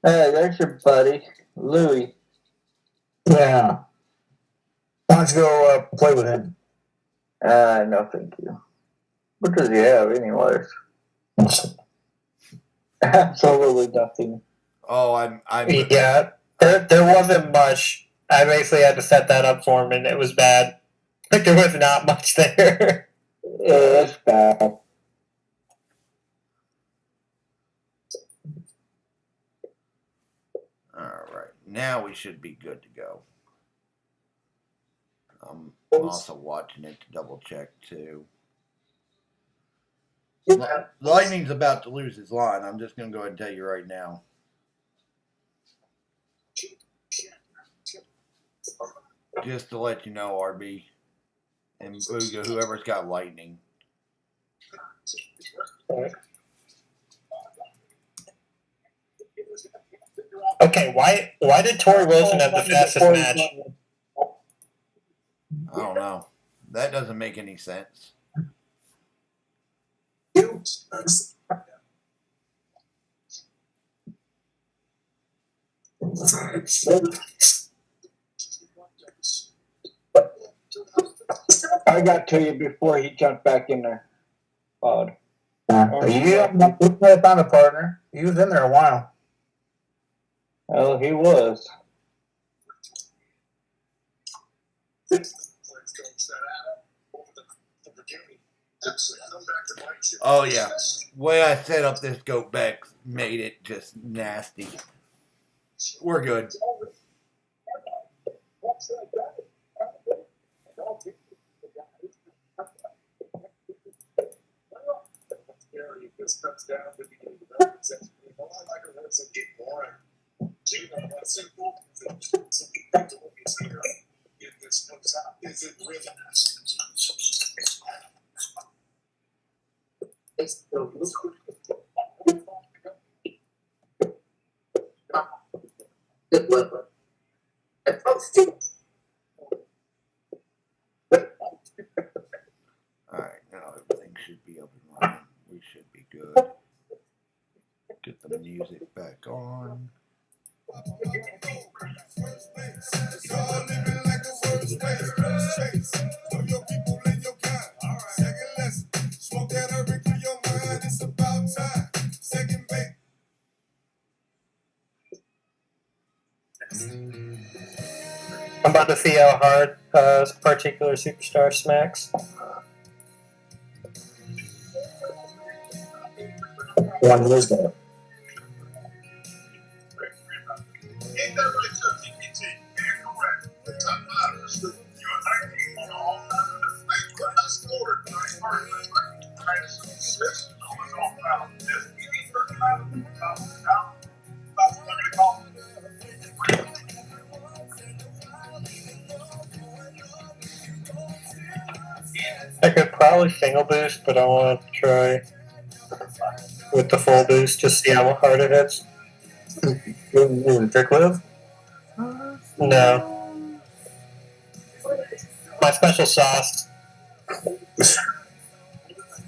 Hey, there's your buddy, Louie. Yeah. Why don't you go play with him? No, thank you. What does he have, anyways? Absolutely nothing. Oh, I'm. Yeah, there wasn't much. I basically had to set that up for him, and it was bad. Like, there was not much there. Yeah, it's bad. All right, now we should be good to go. I'm also watching it to double check too. Lightning's about to lose his line. I'm just going to go ahead and tell you right now. Just to let you know, RB and Booga, whoever's got Lightning. Okay, why did Tori Wilson have the fastest match? I don't know. That doesn't make any sense. I got to you before he jumped back in there. Odd. You found a partner. He was in there a while. Well, he was. Oh, yeah. The way I set up this goat back made it just nasty. We're good. Alright, now everything should be up and running. We should be good. Get the music back on. I'm about to see how hard this particular superstar smacks. One was there. I could probably single boost, but I want to try with the full boost to see how hard it hits. Trick live? No. My special sauce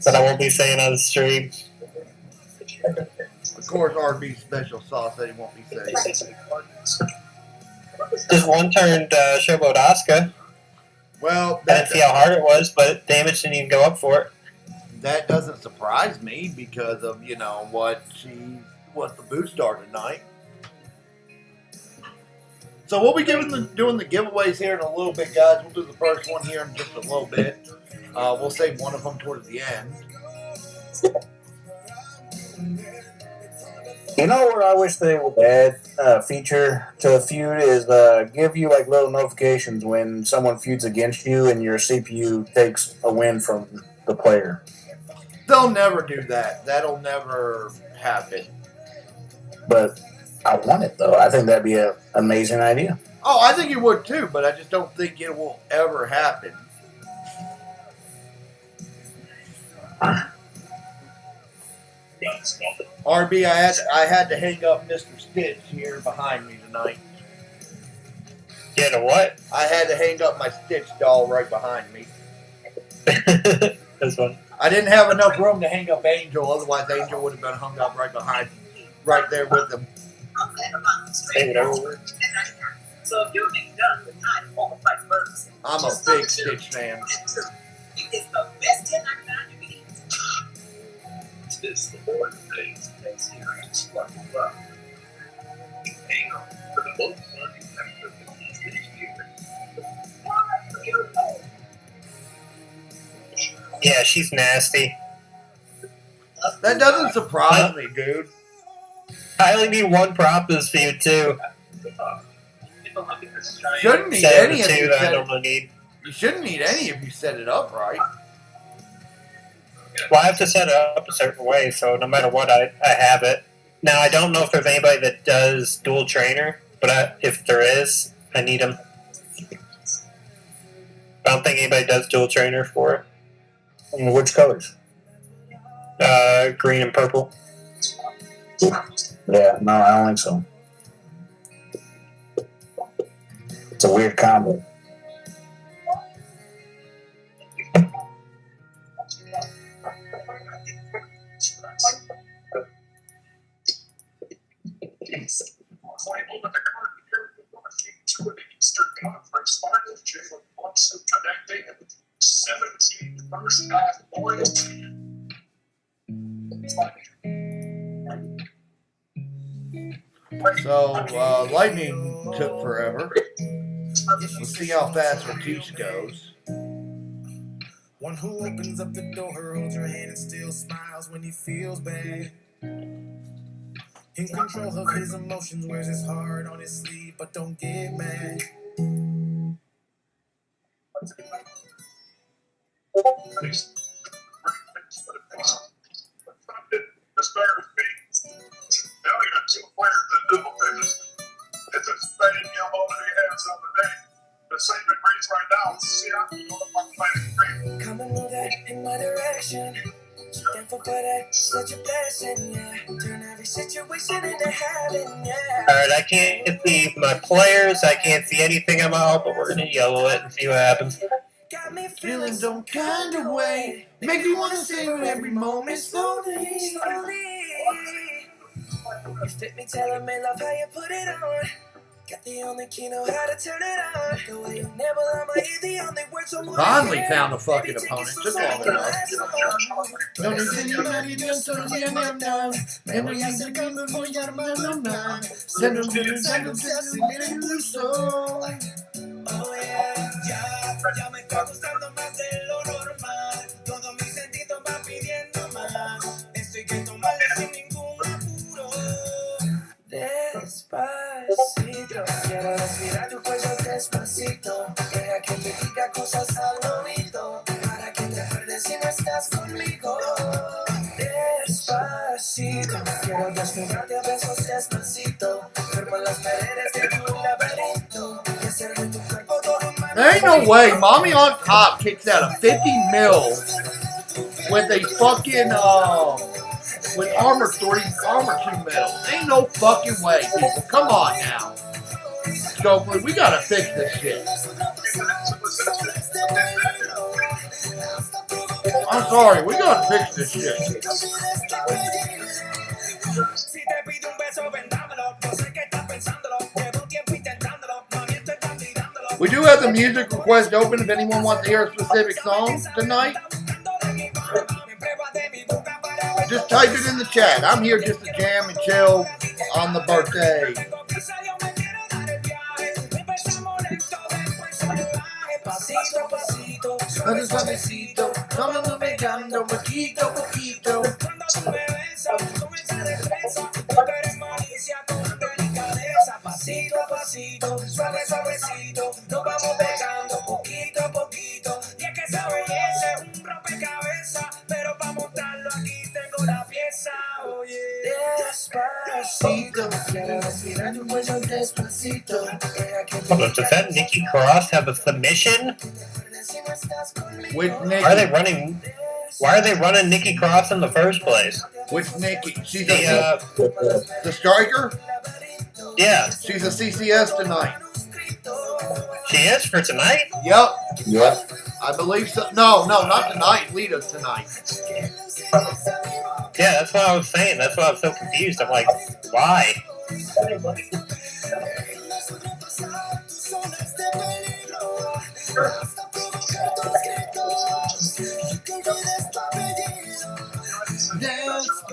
that I won't be saying on the stream. Of course, RB special sauce that he won't be saying. Just one turned Showboat Asuka. Well, I didn't see how hard it was, but damage didn't even go up for it. That doesn't surprise me because of, what the boost are tonight. So we'll be doing the giveaways here in a little bit, guys. We'll do the first one here in just a little bit. We'll save one of them towards the end. You know what I wish they would add feature to Feud is give you like little notifications when someone feuds against you and your CPU takes a win from the player. They'll never do that. That'll never happen. But I want it though. I think that'd be an amazing idea. Oh, I think it would too, but I just don't think it will ever happen. RB, I had to hang up Mr. Stitch here behind me tonight. You had a what? I had to hang up my Stitch doll right behind me. This one. I didn't have enough room to hang up Angel, otherwise Angel would have been hung up right there with him. Say it over. I'm a big Stitch fan. Yeah, she's nasty. That doesn't surprise me, dude. I only need one prop this feud too. Shouldn't need 7 any to if 2 you that I set it. normally need. You shouldn't need any if you set it up right. Well, I have to set it up a certain way, so no matter what, I have it. Now, I don't know if there's anybody that does dual trainer, but if there is, I need them. I don't think anybody does dual trainer for it. And which colors? Green and purple. Yeah, no, I don't think so. It's a weird combo. So, Lightning took forever. We'll see how fast Ortiz goes. One who opens up the door, holds your hand and still smiles when he feels bad. In control of his emotions, wears his heart on his sleeve, but don't get mad. Come and move that in my direction. Thankful for that, such a blessing, yeah. Turn every situation into heaven, yeah. Alright, I can't see my players, I can't see anything I'm out, but we're gonna yellow it and see what happens. Got me Feeling feeling some kind of way. Make me want to savor every moment slowly. slowly. You fit me, tell me love how you put it on. Got the only key, know how to turn it on. The way you never on my ear, the only words I'm Finally found a fucking opponent. Took long enough. Don't need anybody else to be an down. Every has to come before you out my mind. Send them to the send them to the soul. Oh yeah, ya me está gustando más de lo normal. Todo mi sentido va pidiendo más. Esto hay que tomarle sin ningún apuro. Despacito, quiero respirar tu cuello despacito. Deja que te diga cosas al oído. Para que te acuerdes si no estás conmigo. Despacito, quiero desnudarte a besos despacito. Firmo las paredes de tu laberinto. Y hacer de tu cuerpo todo un There ain't no way. Mommy on top kicks out a 50 mil with a fucking with armor 2 mil. Ain't no fucking way, people. Come on now. Stokely, we gotta fix this shit. I'm sorry, we gotta fix this shit. We do have the music request open if anyone wants to hear a specific song tonight. Just type it in the chat. I'm here just to jam and chill on the birthday. Suavecito, vámonos pegando poquito a poquito. Pasito a pasito, suave suavecito, nos vamos pegando poquito a poquito. Y es que esa belleza es un rompecabezas, pero para montarlo aquí tengo la pieza. Oye, despacito, quiero respirar tu cuello despacito. Does that Nikki Cross have a submission? With Nikki. Why are they running Nikki Cross in the first place? Which Nikki? She's The the striker? yeah, She's a CCS tonight. she is for tonight. Yep. Yep. I believe so. No, not tonight. Lita's tonight. Yeah, that's what I was saying. That's why I was so confused. I'm like, why?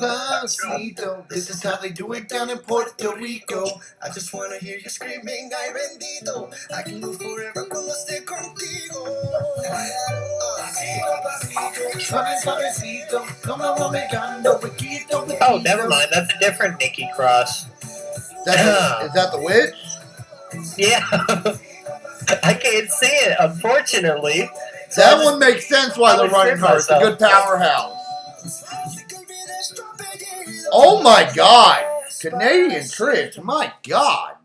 Despacito. This is how they do it down in Puerto Rico. I just wanna hear you screaming, ay bendito. I can live forever cuando esté contigo. Suave, suavecito. Como va pegando, poquito, poquito. Oh, never mind. That's a different Nikki Cross. Is that the witch? Yeah. I can't see it, unfortunately. That one makes sense why they're running her. It's a good powerhouse. Oh my god! Canadian Trish, my god!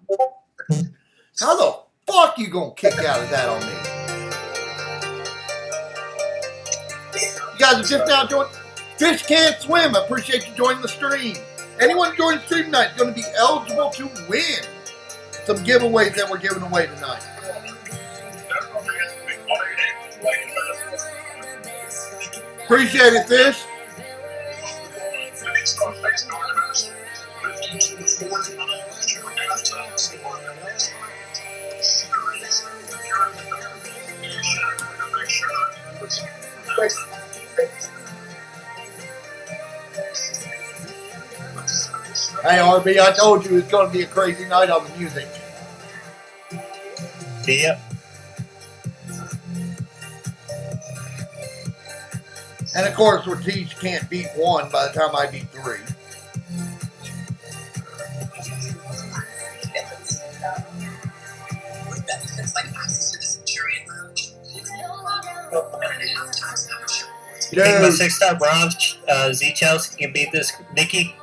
How the fuck you gonna kick out of that on me? You guys are just now joining. Fish Can't Swim, I appreciate you joining the stream. Anyone joining the stream tonight is going to be eligible to win some giveaways that we're giving away tonight. Appreciate it, Fish. Hey, RB, I told you it's going to be a crazy night on the music. Yep. And of course, Ortiz can't beat one by the time I beat three. You think my 6-star bronze Z Chelsea can beat this Nikki?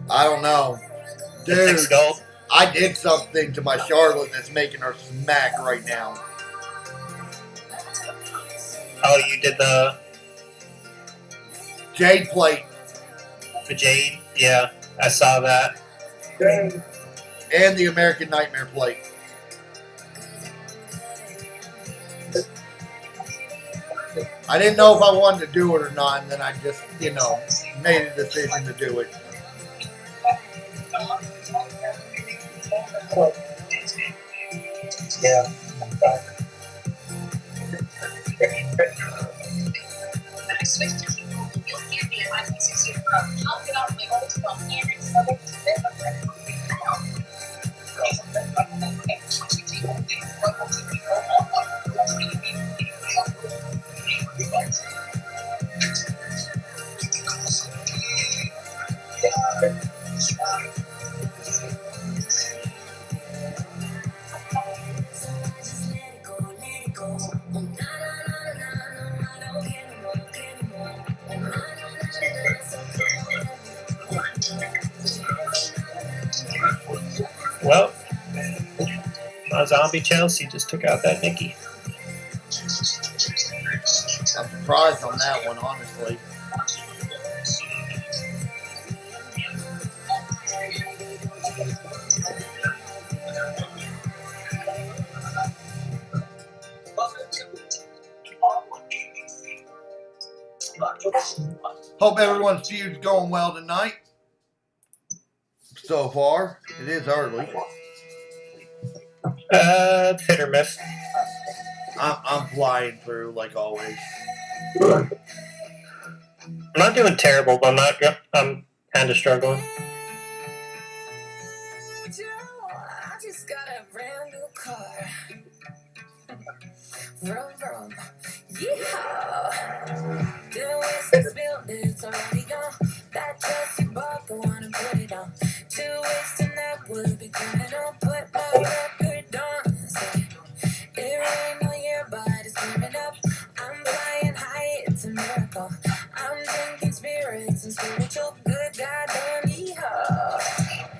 I don't know. The Dude, 6 gold? I did something to my Charlotte that's making her smack right now. Oh, you did the Jade plate. Jade? Yeah, I saw that. And the American Nightmare plate. I didn't know if I wanted to do it or not, and then I just, made a decision to do it. Yeah. Well, my zombie Chelsea just took out that Nikki. I'm surprised on that one, honestly. Hope everyone's feud's going well tonight. So far, it is early. Hit or miss. I'm flying through like always. I'm not doing terrible, but I'm kind of struggling. I just got a brand new car. Vroom, vroom. Yeehaw. Didn't waste this build, it's already gone. That dress you bought, go on and put it on. 2 weeks and that would be criminal. Put my record on. Say, it ain't no year, but it's coming up. I'm flying high, it's a miracle. I'm drinking spirits and spiritual. Good goddamn yeehaw.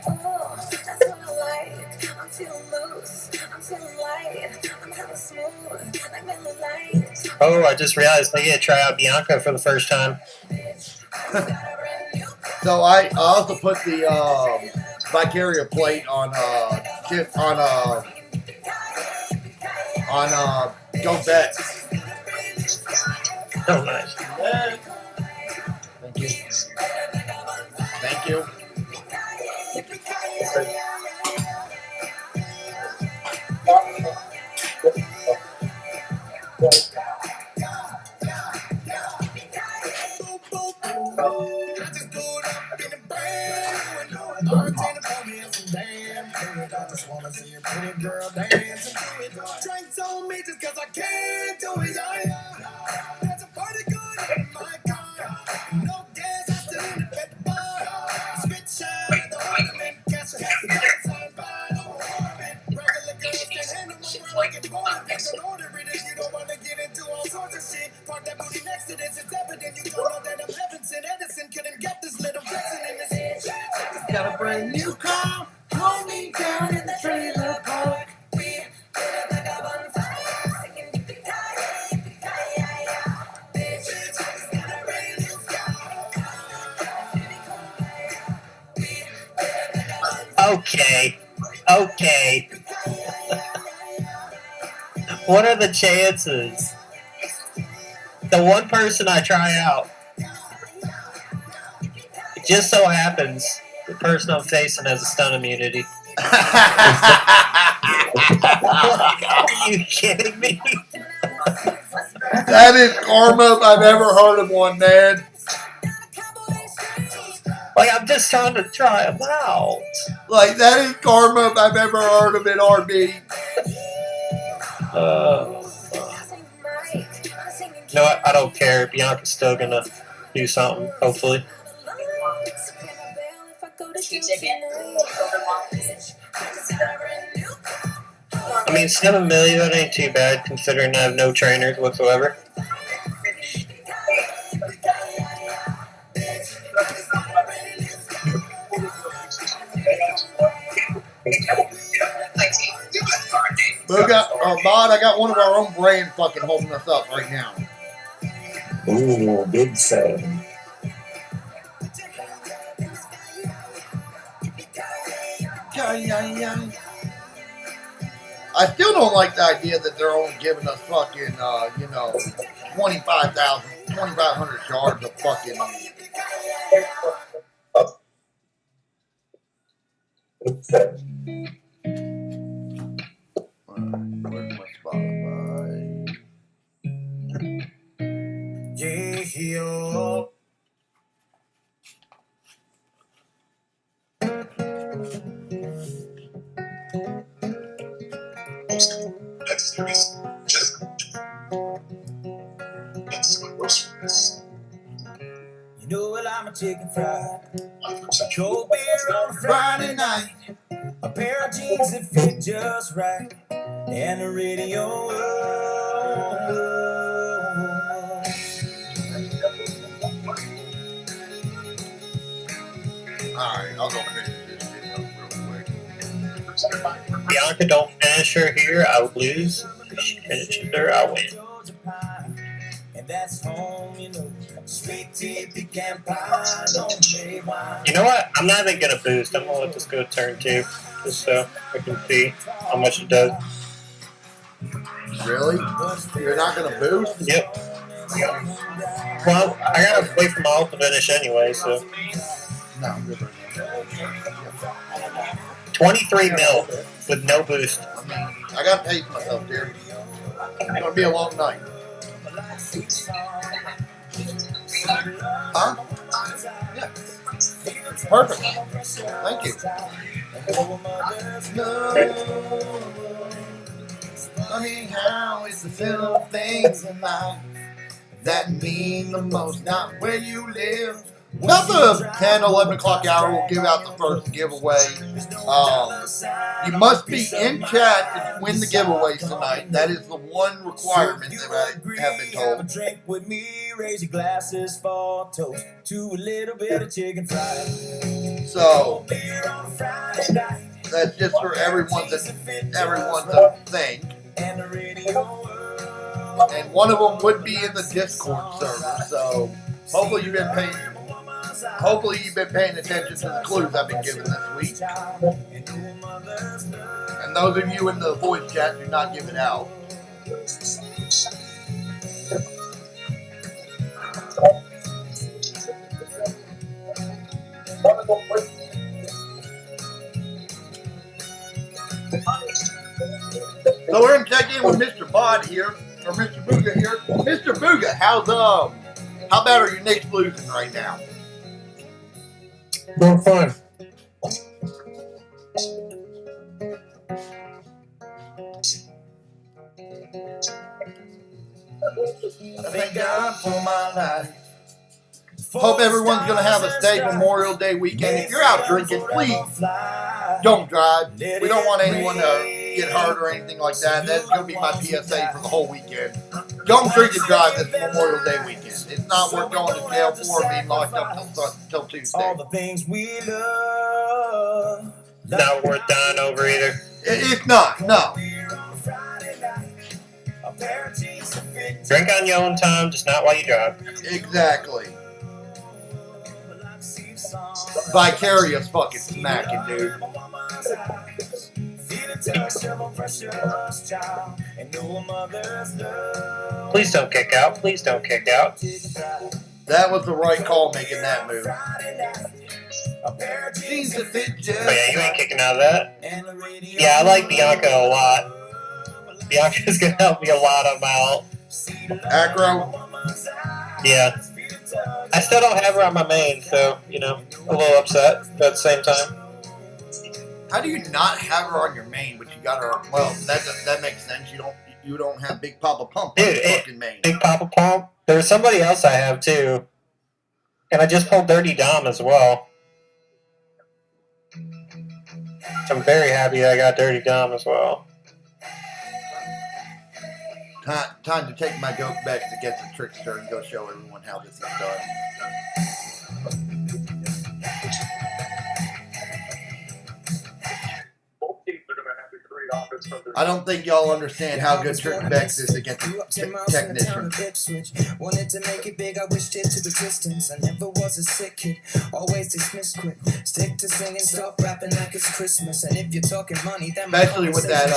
Oh, that's what I like. I'm feeling loose, I'm feeling light. I'm hella smooth, like Miller Lite. Oh, I just realized I get to try out Bianca for the first time. So I also put the Vicaria plate on Don't Bet. Oh, nice. Thank you. Thank you. Bartender pour me in some damn fluid. I just wanna see a pretty girl dance and do it. Drinks on me just 'cause I can't do it. Yeah. There's a party going in my car. No gas, I still in the bed bar. Spit shine at the ornament. Catch a happy dance on by the ornament. Regular girls can handle my world like it's born. They can order it if you don't wanna get into all sorts of shit. Park that booty next to this. It's evident you don't know that I'm heaven sent. Edison couldn't get this little blessing in his head. Got a brand new car. Roll me down in the trailer park. Okay. Okay. What are the chances? The one person I try out, it just so happens the person I'm facing has a stun immunity. Are you kidding me? That is karma if I've ever heard of one, man. Like, I'm just trying to try them out. Like, that is karma if I've ever heard of it, RB. No, I don't care. Bianca's still gonna do something, hopefully. I mean, 7 million, that ain't too bad considering I have no trainers whatsoever. Bod, I got one of our own brand fucking holding us up right now. Ooh, big seven. I still don't like the idea that they're only giving us fucking, 2,500 shards of fucking. Where's my Spotify? Yeah, yo. Next series, just You know what, I'm a chicken fried. Cold beer on a Friday night. A pair of jeans that fit just right. And the radio. Alright, I'll go finish this shit up real quick. Bianca don't finish her here, I would lose. If she finishes her, I win. And that's home, you know. Sweet tea, pecan pie, don't make wine. You know what? I'm not even gonna boost. I'm gonna let this go turn 2, just so I can see how much it does. Really? You're not gonna boost? Yep. Well, I gotta wait for my ult to finish anyway, so. No, I'm good right now. 23 mil with no boost. I mean, I gotta pace myself, dear. It's gonna be a long night. Huh? Yeah. Perfect. Thank you. Funny how it's the little things in life that mean the most, not where you live. About the 10, 11 o'clock hour, we'll give out the first giveaway. You must be in chat to win the giveaways tonight. That is the one requirement that I have been Have a told. drink with me, raise your glasses for toast to a little bit of chicken fried. So Beer on a Friday night. that's just for everyone to think. And the radio. And one of them would be in the Discord server. So hopefully you've been paying attention to the clues I've been giving this week. And those of you in the voice chat, do not give it out. So we're gonna check in with Mr. Bod here, or Mr. Booga here. Mr. Booga, how bad are your Knicks losing right now? Doing fine. Hope everyone's going to have a safe Memorial Day weekend. If you're out drinking, please don't drive. We don't want anyone to get hurt or anything like that. That's going to be my PSA for the whole weekend. Don't drink and drive this Memorial Day weekend. It's not worth going to jail for or being locked up till Tuesday. All the things we love. Not worth dying over either. It's not, no. Drink on your own time, just not while you drive. Exactly. Vicarious fucking smacking, dude. Please don't kick out. Please don't kick out. That was the right call making that move. Oh yeah, you ain't kicking out of that. Yeah, I like Bianca a lot. Bianca's gonna help me a lot on my alt. Acro. Yeah. I still don't have her on my main, so, you know, a little upset, but at the same time. How do you not have her on your main, but you got her? Well, that makes sense. You don't have Big Papa Pump on your fucking main. Big Papa Pump. There's somebody else I have too, and I just pulled Dirty Dom as well. So I'm very happy I got Dirty Dom as well. Time to take my goat back to get the trickster and go show everyone how this is done. I don't think y'all understand how good Trick Bex is against the technician. Wanted to make it big, I wished it to existence. I never was a sick kid, always dismissed quick. Stick to singing, stop rapping like it's Christmas. And if you're talking money, then especially with that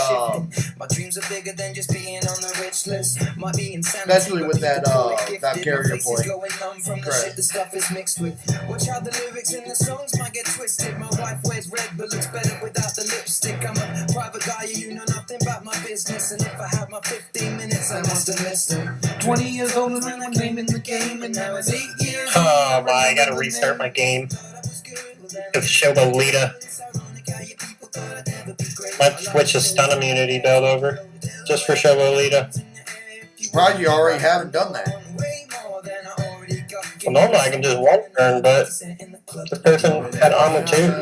my dreams are bigger than just being on the rich list. Might be insanity, especially with that carrier point. The shit the stuff is mixed with. Watch how the lyrics in the songs might get twisted. My wife wears red but looks better without the lipstick. I'm a private guy, you know nothing about my business. And if I had my 15 minutes, I must have missed it. 20 years old and I came in the game, and now it's 8 years. Oh my, I gotta restart my game. With Shobo Lita. Let's switch the stun immunity belt over. Just for Shobo Lita. Probably you already haven't done that. Well, normally I can just one turn, but this person had armor too.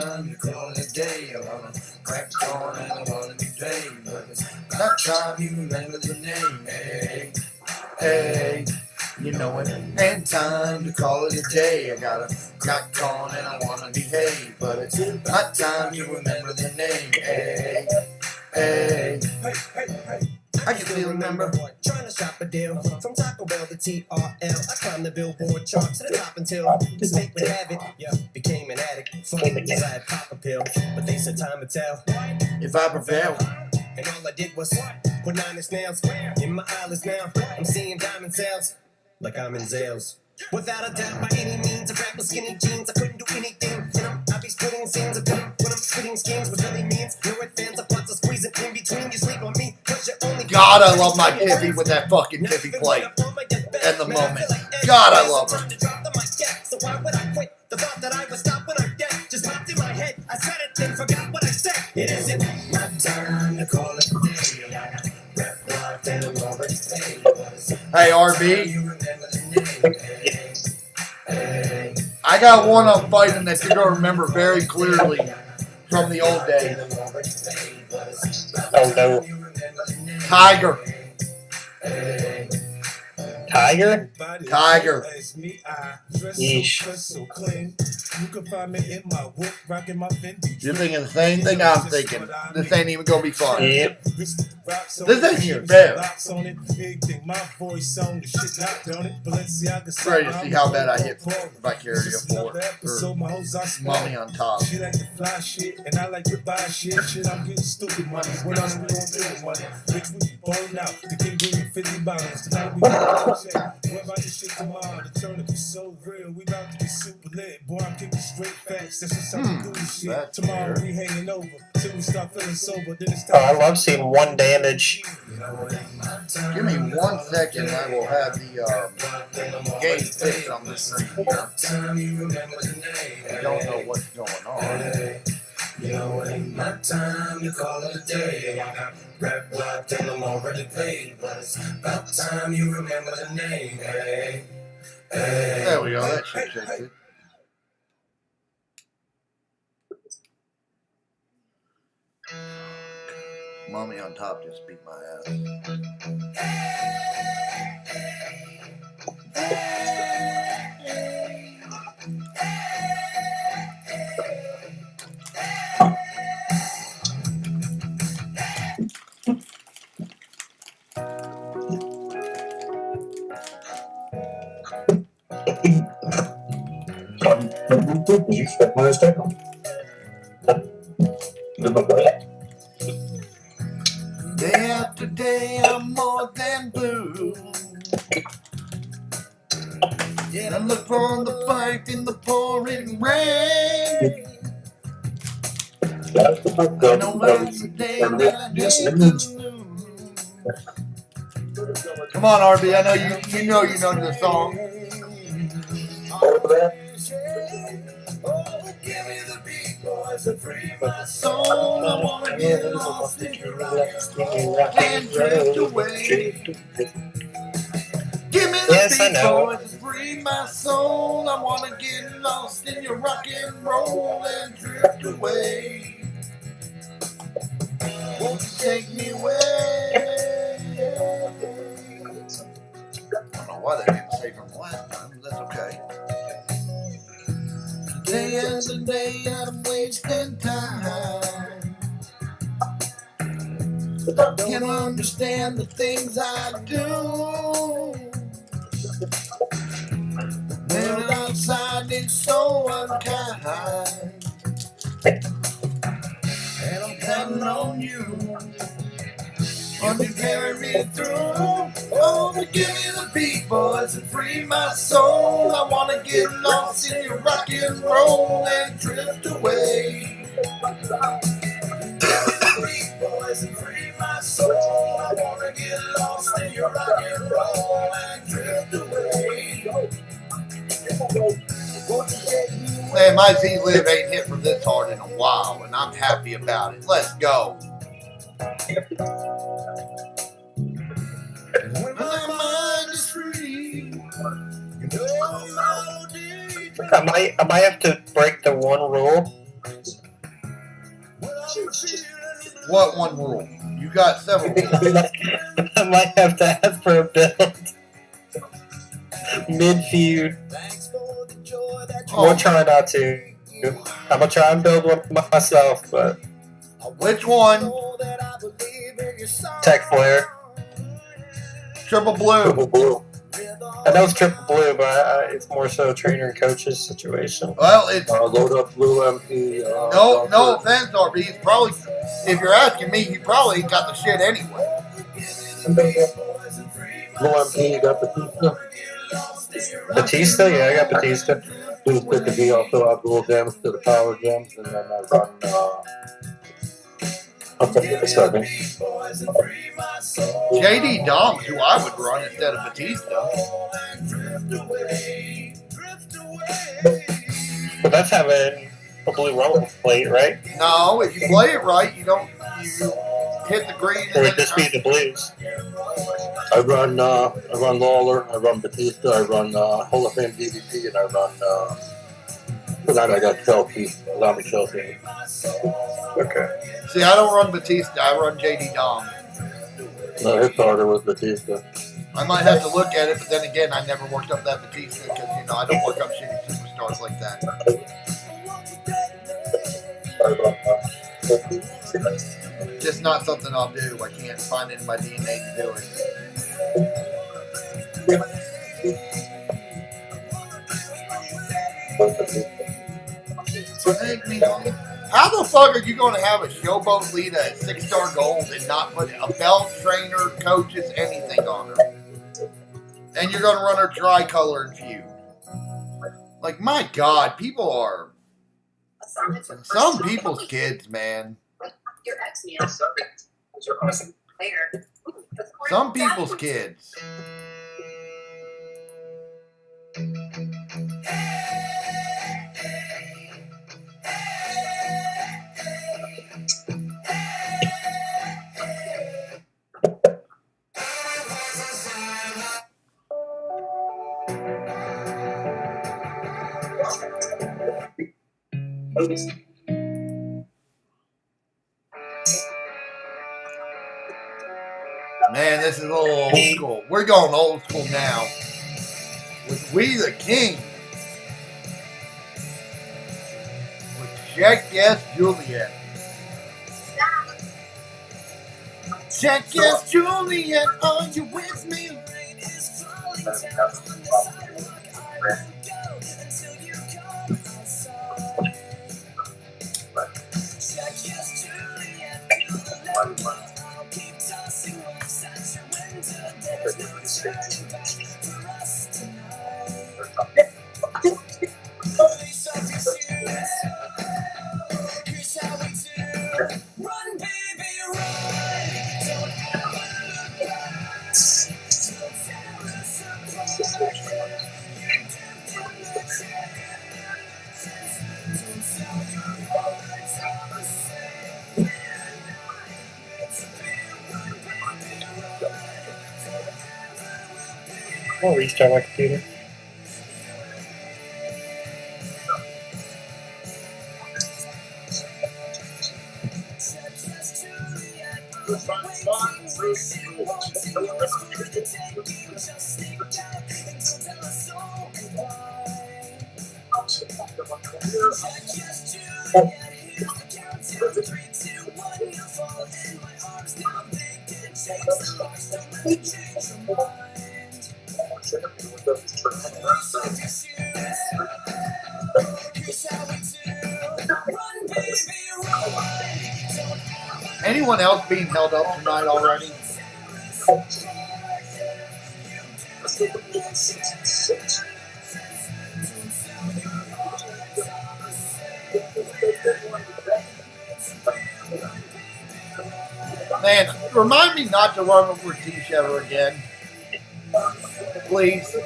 That time you remember the name, hey, hey, you know it ain't time to call it a day. I got a knock on and I wanna behave, but it's not time you remember the name, hey, hey. I can still remember trying to shop a deal from Taco Bell to TRL. I climbed the Billboard chart to the top until this fate would have it. Yeah, became an addict. Funny because I had pop a pill, but they said time to tell if I prevail. And all I did was put 9 nails in my eyelids now. I'm seeing diamond sales like I'm in Zales. Without a doubt, by any means, a rap with skinny jeans. I couldn't do anything. I be splitting scenes of them when I'm spitting schemes, which really means you're advanced. I'm to squeeze it in between. You sleep on me, cause you're only. God, I love my Tiffy with that fucking Tiffy plate. And the moment. God, I love her. So why would I quit? The thought that I would stop when I'm dead just popped in my head. I said it, then forgot what I said. It isn't my time to call it a day. Hey, RB. I got one I'm fighting that you're going to remember very clearly from the old days. Oh no. Tiger. Tiger? Tiger. Yeesh. You're thinking the same thing I'm thinking. This ain't even going to be fun. Yep. This ain't even fair. Ready to see how bad I hit Vicaria 4. Or Mommy on top. She like to fly shit, and I like to buy shit. I'm getting stupid money. What else we gonna do with money? Bitch, we ballin' out. The king bring you 50 bottles. Tonight we got check. What about this shit tomorrow? The turn up is so real. We about to be super lit. Boy, I'm kicking straight facts. That's just some cool shit. Tomorrow we hanging over. Till we start feeling sober. Then it's Oh, I love seeing 1 damage. Give me 1 second, I will have the game fixed on this thing here. I don't know what's going on. You know, it ain't my time to call it a day. I got rap blocked and I'm already paid. But it's about time you remember the name, hey. There we go. That shit shakes it. Mommy on top just beat my Day after day, I'm more than blue. Yet I look for the fight in the pouring rain. I know it's a day that I hate to lose. Come on, RB. I know you know the song. Oh, give me the beat, boys, and free my soul. I wanna get lost in your rock and drift away. Give me the beat, boys, and free my soul. I wanna get lost in your rock and roll and drift away. Won't you take me away? I don't know why they didn't say from last time, but that's okay. Day after day, I'm wasting time. Can't understand the things I do. When outside it's so unkind, and I'm counting on you. Want to carry me through? Oh, but give me the beat, boys, and free my soul. I want to get lost in your rock and roll and drift away. Give me the beat, boys, and free my soul. I want to get lost in your rock and roll and drift away. Man, my Z-Live ain't hit from this hard in a while, and I'm happy about it. Let's go. When my mind is free, you know I might have to break the one rule. What one rule? You got several rules. I might have to ask for a build mid-feud. We'll try not to. I'm gonna try and build one myself, but which one? Tech Flare. Triple blue. Triple blue. I know it's triple blue, but it's more so trainer and coaches situation. Well, it's load up blue MP. no offense, RB. It's probably, if you're asking me, he probably got the shit anyway. Blue MP, you got Batista? Batista? Yeah, I got Batista. Please pick the D also add dual gems to the power gems, and then I run. I'll take it a second. JD Dom's who I would run instead of Batista. But that's having a blue rumble plate, right? No, if you play it right, you hit the green. Or would this be the blues? I run Lawler, I run Batista, I run Hall of Fame DDP, and I run. For that, I got Chelsea. Allow me Chelsea. Okay. See, I don't run Batista. I run JD Dom. No, his starter was Batista. I might have to look at it, but then again, I never worked up that Batista because, I don't work up shitty superstars like that. Just not something I'll do. I can't find it in my DNA to do it. How the fuck are you going to have a showboat lead at 6-star gold and not put a belt, trainer, coaches, anything on her? And you're going to run her tricolor and feud. Like, my God, people are... Some people's kids, man. Some people's kids. Man, this is a little old school. We're going old school now. With We the King. With Check Yes Juliet. Check Yes Juliet, are you with me? I'll restart my computer. Anyone else being held up tonight already? Man, remind me not to run over Tish ever again. Please.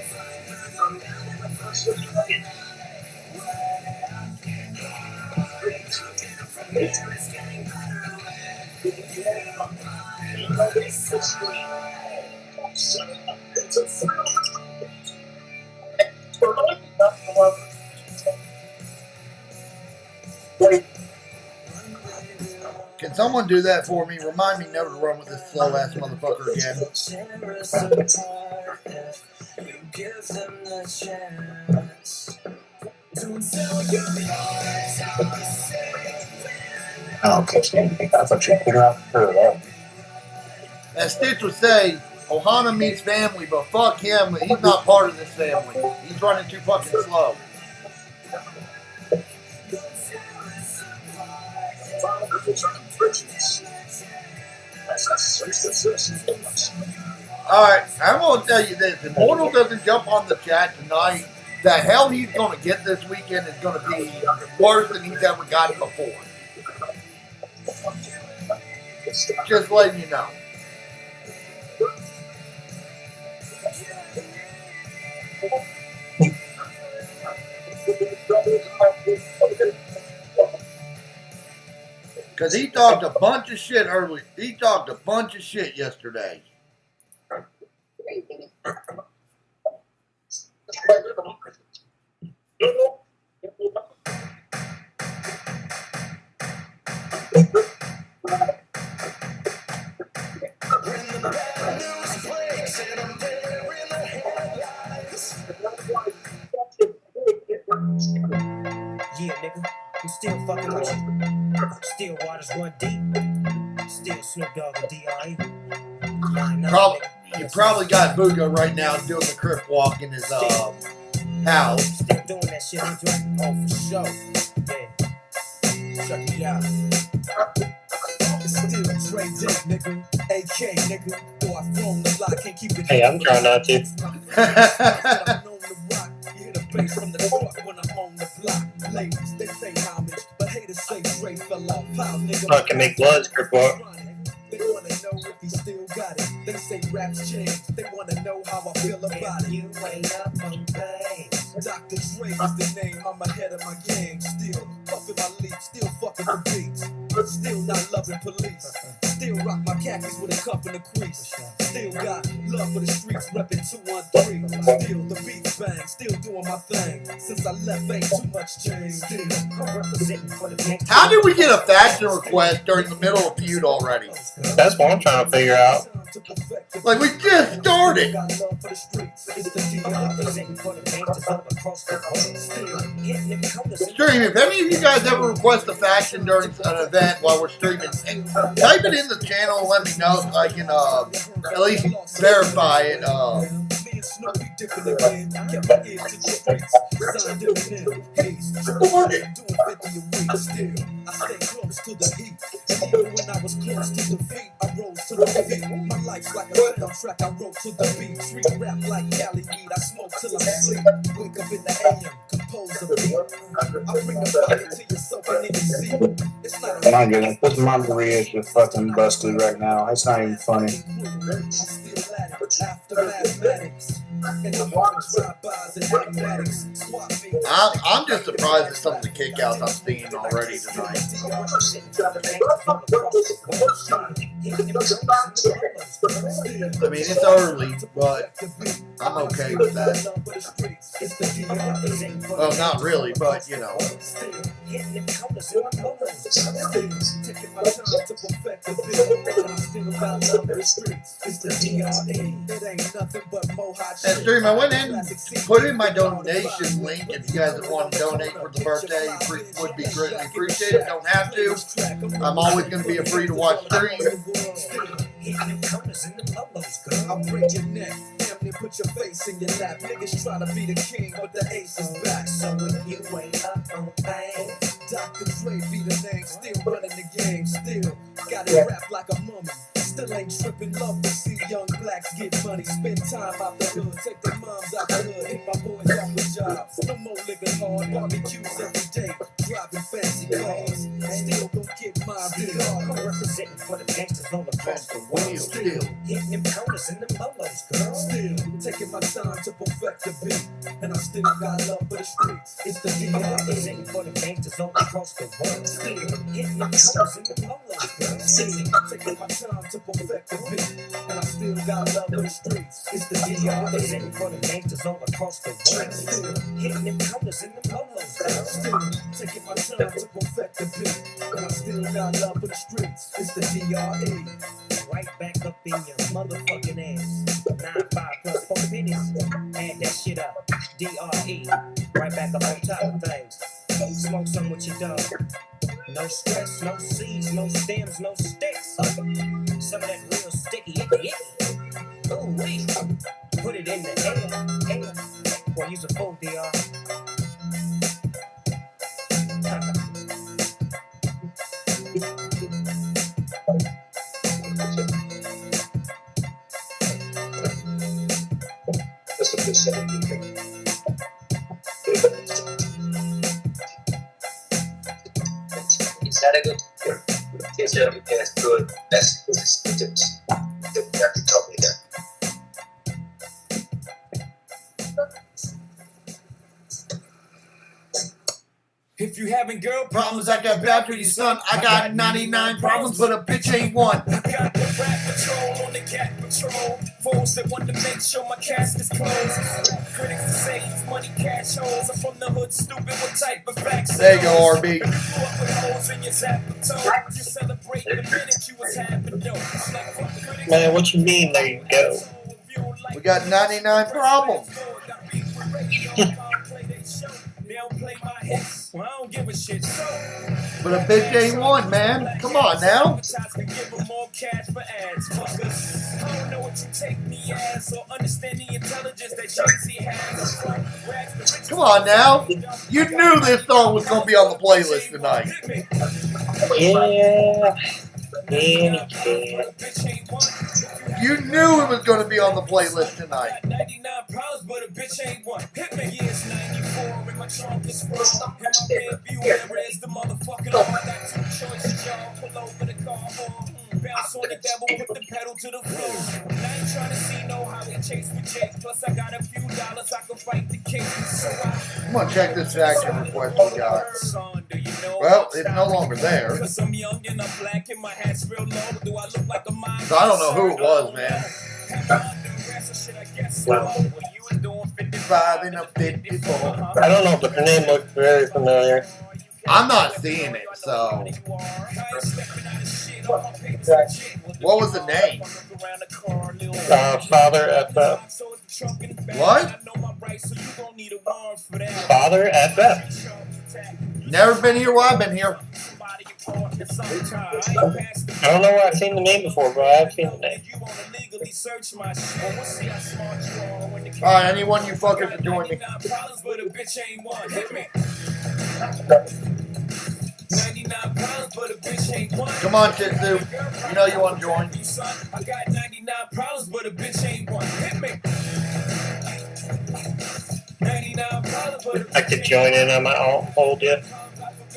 Can someone do that for me? Remind me never to run with this slow ass motherfucker again. Oh, okay. I thought you put her out for that. As Stitch would say, Ohana meets family, but fuck him. He's not part of this family. He's running too fucking slow. Alright, I'm going to tell you this. If Mortal doesn't jump on the chat tonight, the hell he's going to get this weekend is going to be worse than he's ever gotten before. Just letting you know. Because he talked a bunch of shit earlier. He talked a bunch of shit yesterday. Yeah, nigga, I'm still fucking with you. Still waters run deep. Still Snoop Dogg and D.R.E. You probably got Boogo right now doing the crip walk in his house. Still doing that shit, Andre? Oh, for sure. Yeah. Check me out. It's still Dre Dick, nigga. AK, nigga. Though I flown the block, can't keep it. Hey, I'm trying not to. I'm known to rock. You hear the bass from the truck when I'm on the block. Ladies, they say homage, but haters say Dre fell off. How, nigga? Fucking make Bloods crip walk. They wanna know if he still got it. They say raps change. They wanna know how I feel about it. You ain't up on things. Dr. Dre is the name. I'm ahead of my game. Still puffin' my leaf. Still fucking the beats. Still not loving police. Still rock my khakis with a cup in the crease. Still got love for the streets, reppin' 213. Still the beats bang, still doing my thing. Since I left, ain't too much change. Still I'm representing for the next. How did we get a faction request during the middle of Feud already? That's what I'm trying to figure out. Like, we just started. Stream, if any of you guys ever request a faction during an event while we're streaming, type it in the channel and let me know so I can at least verify it. I stay close to the heat. And even when I was close to defeat, I rose to the feet. My life's like a soundtrack, I wrote to the beat. Street rap like Cali weed, I smoke till I'm asleep. Wake up in the AM, compose a beat. I bring the fire to your soul and in your seat. It's not I'm not getting it. This memory is just fucking busted right now. It's not even funny. I'm still at it after mathematics. And the hard drive-bys and automatics. Swap me. I'm just surprised at some of the kickouts I'm seeing already tonight. I mean, it's early, but I'm okay with that. Well, not really, but you know. And stream, I went in, put in my donation link. If you guys want to donate for the birthday, would be greatly appreciated. Don't have to. I'm always going to be a free to watch stream. I'll break your neck, damn near put your face in your lap. Niggas try to be the king, but the ace is back. So if you ain't up on bang, Dr. Dre be the name, still running the game, still got it wrapped like a mummy. Still ain't tripping, love to see young blacks get money. Spend time out the hood, take their moms out the hood, hit my boys off with jobs. No more living hard, barbecues every day, driving fancy cars. Still gon' get my big hard. I'm representing for the gangsters all across the world. Still hitting them counters and them lolos, girl. Still taking my time to perfect the beat, and I still got love for the streets. It's the DR. I'm representing for the gangsters all across the world. Still hitting them counters and them lolos, girl. Still taking my time to perfect the beat, and I still got love for the streets. It's the DR. Representing for the gangsters all across the world. Still hitting them counters and them lolos, girl. Still taking my time to perfect the beat, and I still got love for the streets. It's the DRE. Right back up in your motherfucking ass. 9-5 plus 4 pennies. Add that shit up. DRE. Right back up on top of things. Smoke some with your dog. No stress, no seeds, no stems, no sticks. Some of that real sticky icky. Oh wait. Put it in the air. Well, use a full DR. That's what they said. Is that a good? Yes, that's good. That's exactly told me that. If you having girl Problems I got bad for you, son. I got 99 problems, but a bitch ain't one. I got the rap patrol on the cat patrol. Fools that want to make sure my cast is closed. Critics to say use money cash holes. I'm from the hood, stupid. What type of facts? There you go, RB. You grew up with holes in your zapper. You celebrate the minute you was having dope. Man, what you mean? There you go. We got 99 problems. They don't play my hits. Well, I don't give a shit. But a bitch ain't one, man. Come on now. Give them more cash for ads, fuckers. I don't know what you take me as, or understand the intelligence that Jay-Z has. Come on now. You knew this song was going to be on the playlist tonight. Yeah. You knew it was going to be on the playlist tonight. 99 problems, but a bitch ain't one. Hit me. Years 94, and my trunk is full. And my man view, where is the motherfucking law? I got two choices, y'all. Pull over the car, bounce on the devil, put the pedal to the floor. And I ain't trying to see no highway chase with Jake. Plus I got a few dollars, I can fight the case. So I'm gonna check this faction request we got. Well, it's no longer there. Cause I'm young and I'm black and my hat's real low. Do I look like a mind? So I don't know who it was, man. Wow. 55 and a 54. I don't know, but the name looks very familiar. I'm not seeing it, so. What was the name? Father FF. What? Father FF. Never been here while I've been here. I don't know where I've seen the name before, but I have seen the name. Alright, anyone you fuckers can join me. Come on, Shih Tzu. You know you want to join. I got 99 problems, but a bitch ain't one. Hit me. 99 problems, but a bitch I could join in on my own hold yet.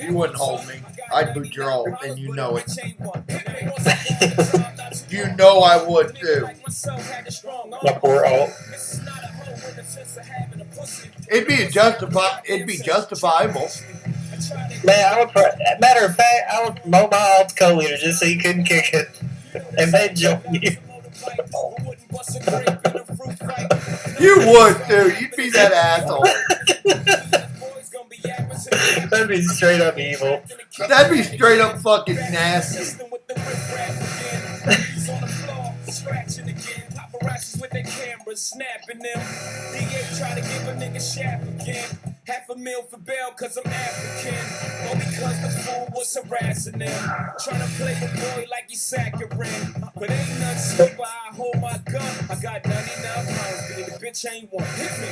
You wouldn't hold me. I'd boot your old, and you know it. You know I would too. My poor alt. It'd be justifiable. Man, I would. Matter of fact, I would mow my alt co-leader just so you couldn't kick it, and then join you. You would too. You'd be that asshole. That'd be straight up evil. That'd be straight up fucking nasty. Scratching again, paparazzis with their cameras snapping them. DA try to give a nigga shaft again. $500,000 for bail cause I'm African. Or because the fool was harassing them. Trying to play the boy like he's saccharine. But ain't nothing sleep while I hold my gun. I got 99 pounds, but the bitch ain't one. Hit me.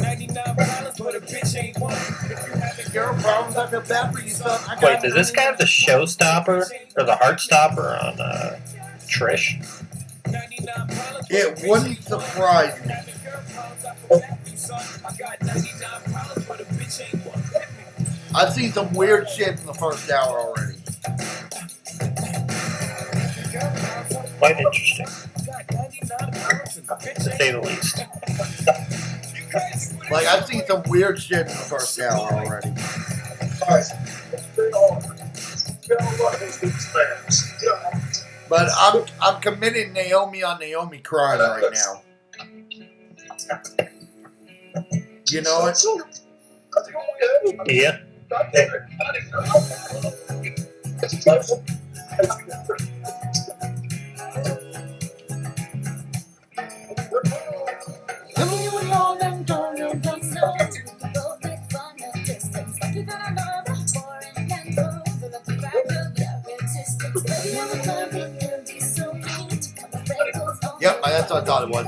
99 dollars, but a bitch ain't one. If you having girl problems, I feel bad for you, son. Wait, does this guy have the showstopper or the heartstopper on Trish? It wouldn't surprise me. I've seen some weird shit in the first hour already. Quite interesting, to say the least. Like, I've seen some weird shit in the first hour already. But I'm committing Naomi on Naomi crying right now. You know it? Yeah. Yep, that's what I thought it was.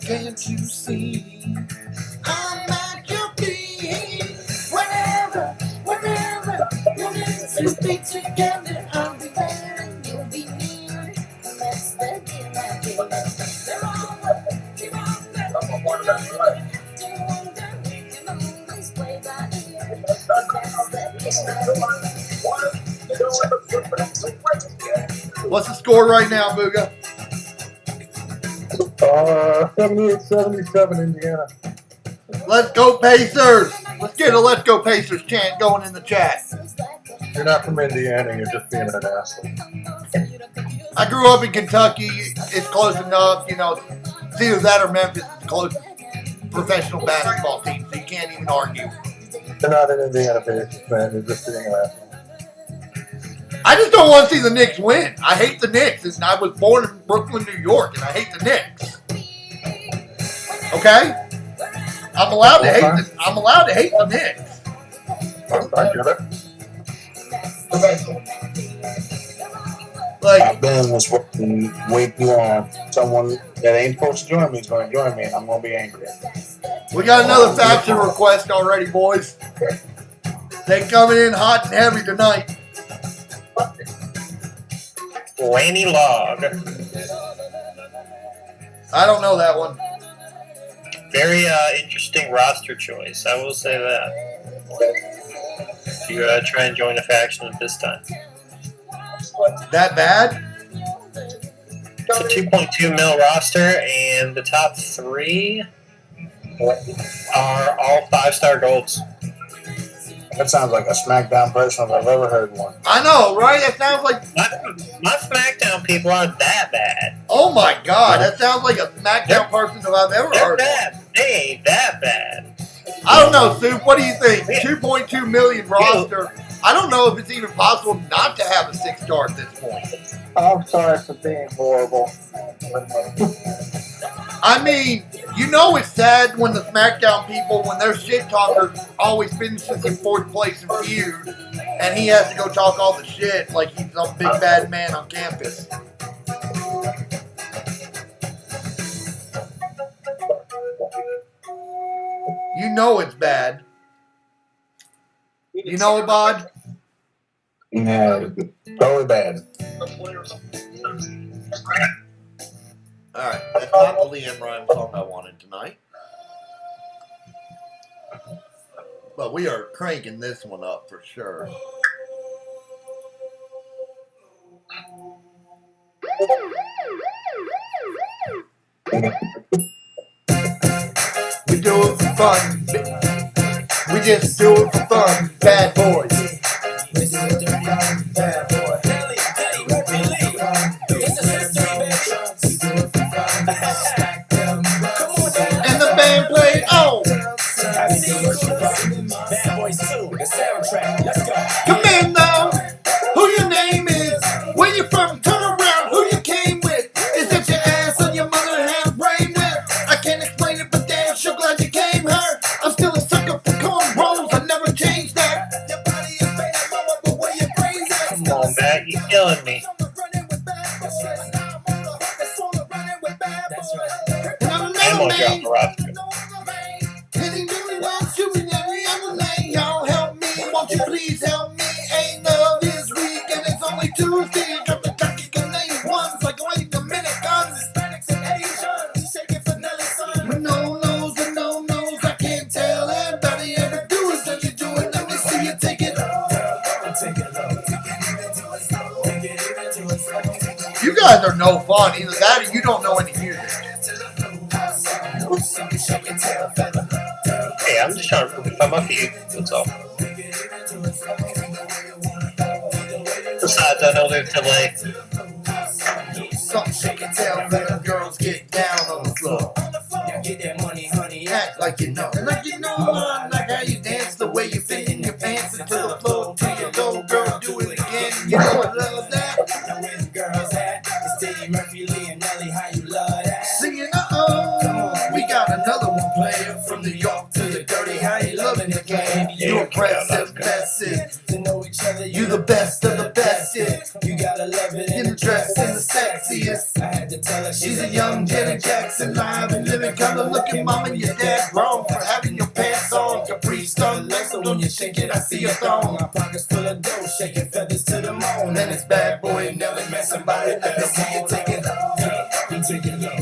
Can't you see? I'm at your feet. Whenever you're meant to be together, I'll be there and you'll be near. That's the deal I give. They're all keep on there. What's the score right now, Booga? 78-77 Indiana. Let's go Pacers! Let's get a Let's Go Pacers chant going in the chat. You're not from Indiana, you're just being an asshole. I grew up in Kentucky. It's close enough, you know. It's either that or Memphis is the closest professional basketball team, so you can't even argue. You're not an Indiana Pacers fan, you're just being an asshole. I just don't want to see the Knicks win. I hate the Knicks, and I was born in Brooklyn, New York, and I hate the Knicks. Okay? I'm allowed to hate the Knicks. I get it. Like, I've been in this working way too long. Someone that ain't supposed to join me is going to join me, and I'm going to be angry. we got another faction request already, boys. They coming in hot and heavy tonight. Lanny Log. I don't know that one. Very interesting roster choice. I will say that. If you try and join a faction at this time. That bad? It's a 2.2 mil roster, and the top 3 are all 5-star golds. That sounds like a SmackDown person if I've ever heard one. I know, right? That sounds like... My SmackDown people aren't that bad. Oh my god, that sounds like a SmackDown person if I've ever They're heard bad. one. They ain't that bad. I don't know, Soup. What do you think? 2.2 million roster. I don't know if it's even possible not to have a 6-star at this point. I'm sorry for being horrible. I mean, you know it's sad when the SmackDown people, when their shit talker always finishes in 4th place in Feud, and he has to go talk all the shit like he's some big bad man on campus. You know it's bad. You know it, Bod? Yeah, totally bad. Alright, that's not the Liam Rhyme song I wanted tonight. But we are cranking this one up for sure. We do it for fun. We just do it for fun. Bad boys. And the band played on. Come in now. Who your name is? Where you from? Turn around. Who you came with? Is that your ass on your mother hand brain with? I can't explain it, but damn sure glad you came here. I'm still a sucker for cornrows. I never changed that. Come on, Matt. You're killing me. And I'm I'm another gonna drop man. the roster. And he really wants to be every other lane. Y'all help me. Won't you please help me? Ain't love this week and it's only Tuesday. Drop the cocky Canadian ones like wait a minute, guns. Hispanics and Asians. Shaking for Nelly, son. With no nose and no nose, I can't tell everybody ever do it. So you do it, let me see you take it. You guys are no fun. Either that or you don't know any music. Hey, I'm just trying to find my feud. That's all. Besides, I know there's delay. Some shake and tell better girls get down on the floor. Get that money, honey. Act like you know. Like you know, like how you dance, the way you fit in your pants into the floor. To your low girl, do it again. You know I love that. Now where the girls at? It's Diddy, Murphy, Lee, and Nelly. How you love that? Singing, uh-oh. We got another one playing from New York to the dirty. How you loving the game? You impressive, that's it. To know each other, You the best of the best, yeah. You gotta love it In the dress and the sexiest. I had to tell her She's a young Janet Jackson, live and living color. Looking, mama, your dad wrong for having your pants on. Capri Sun next, so when you shake it, I see your thong. My pockets full of dough, shaking feathers to the moon. And then it's bad boy Nelly, met somebody, let me see you take it. You take it low.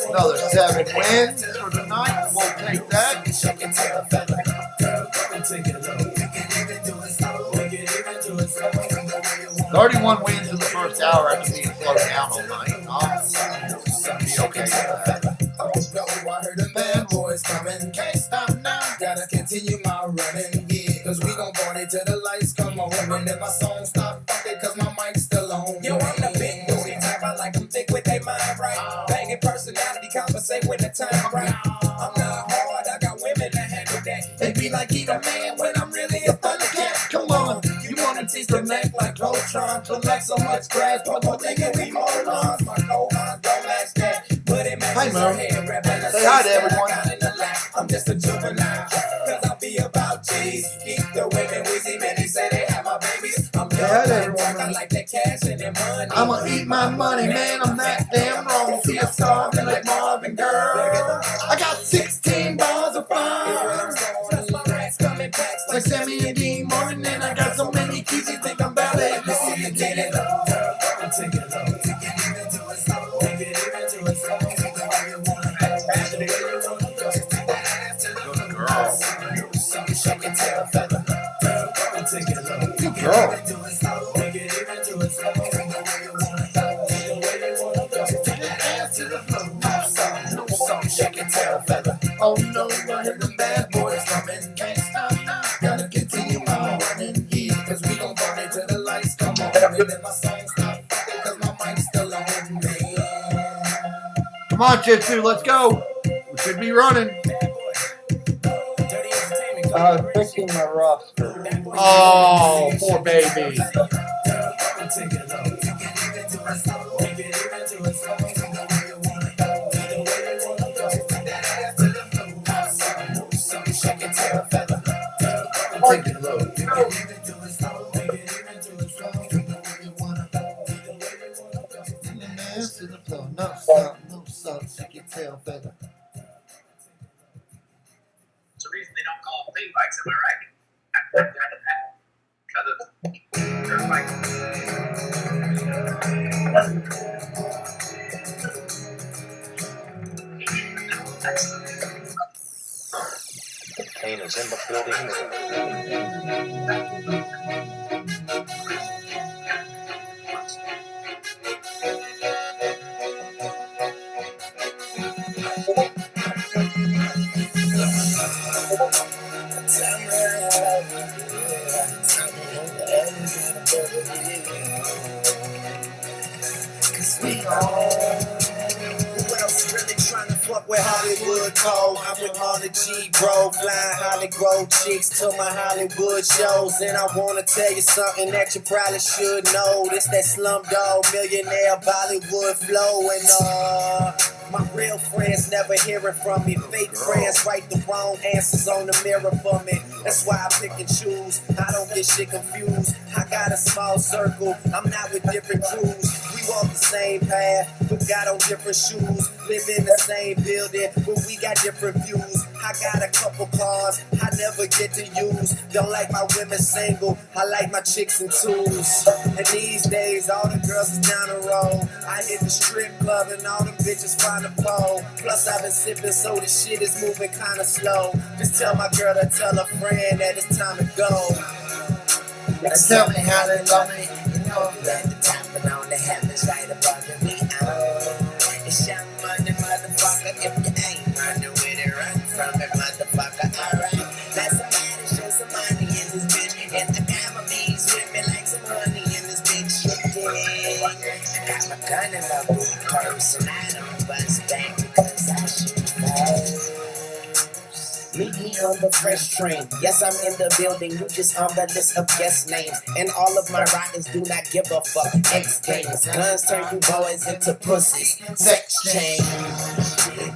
Another 7 wins for the night. We'll take that. Shake it to a feather. Girl, come and take it low. 31 wins in the first hour after being slowed down all night. I'll be okay with that. I heard the bad boys coming. Can't stop now. Gotta continue my running. Yeah, cause we gon' party till the lights come on. And if my song stop, fuck it, cause my mic's still on. Yo, I'm the big booty type. I like them thick with their mind right. Banging personality, compensate when the time right. I'm not hard, I got women that handle that. They be like, eat a man when I'm really a thundercat. Come on, you wanna teach the neck like Voltron. Collect so much grass, but don't think it we morons. My co-hons don't match that. But it matches Hi, her Mo. hair. Say hi to everyone. I'm just a juvenile, cause I be about G's. Keep the women wheezy, man, they say they have my babies. I'm Say hi to young, everyone. I like that cash and that money. I'ma eat my money, man. I'm that damn wrong. See a star like Marvin, girl. I got 16 bars of fire. Plus my rats come in packs Like Sammy and Dean Martin, and I got so many keys. You think I'm ballet? Let me see you take it low. Take it low. girl. Oh no, running the bad boys coming. Can't stop now. Gotta continue on running. Yeah, cause we gon' burn it till the lights come on. And then my song stop cause my mind's still on me. Come on, Jitsu, let's go. We should be running. Fixing my roster. Oh, poor baby. Take it low. No stop, shake your tail feather. It's the reason they don't call them clean bikes, am I right? Because of dirt bikes. Kane is in the building. Who else really trying to fuck with Hollywood Cole? I'm with Monty G, bro, flying Hollywood chicks to my Hollywood shows. And I wanna tell you something that you probably should know. This that Slumdog Millionaire Bollywood flow. And my real friends never hearing from me. Fake friends write the wrong answers on the mirror for me. That's why I pick and choose. I don't get shit confused. I got a small circle. I'm not with different crews. We walk the same path, but got on different shoes. Live in the same building, but we got different views. I got a couple cars I never get to use. Don't like my women single, I like my chicks in twos. And these days, all the girls is down the road. I hit the strip club and all the bitches find a pole. Plus I've been sipping, so the shit is moving kinda slow. Just tell my girl to tell a friend that it's time to go. Tell me how they love me. You know that the top and on the heavens right above me. It's your money, motherfucker. If you ain't running with it, run from it, motherfucker. Alright, let somebody show some money in this bitch. And the Camellies with me like some honey in this bitch. Yeah. I got my gun in my boot purse and I don't bust back because I shoot fast. Meet me on the fresh train. Yes, I'm in the building. You just on the list of guest names. And all of my riders do not give a fuck. X games. Guns turn you boys into pussies. Sex change.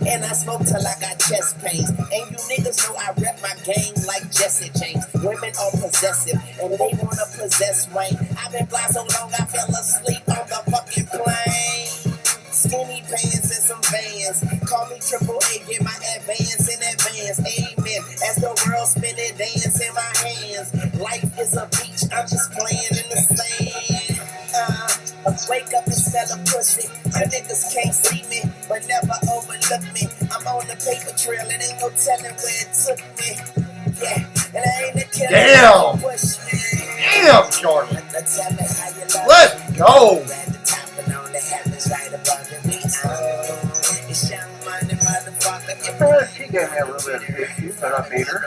And I smoke till I got chest pains. And you niggas know I rep my game like Jesse James. Women are possessive and they wanna possess Wayne. I've been fly so long I fell asleep on the fucking plane. Skinny pants and some Vans. Call me Triple A, get my advance in advance. Amen. As the world spinning, dance in my hands. Life is a beach, I'm just playing in the sand. Wake up and smell a pussy. You niggas can't see me, but never overlook me. I'm on the paper trail, and ain't no telling where it took me. Yeah, and I ain't a killer. Damn! Push me. Damn, Charlie. Tell me how you love Let's go. at the top and on the heavens right above me. It's your money, motherfucker. She gave me a little bit of issue, but I beat her.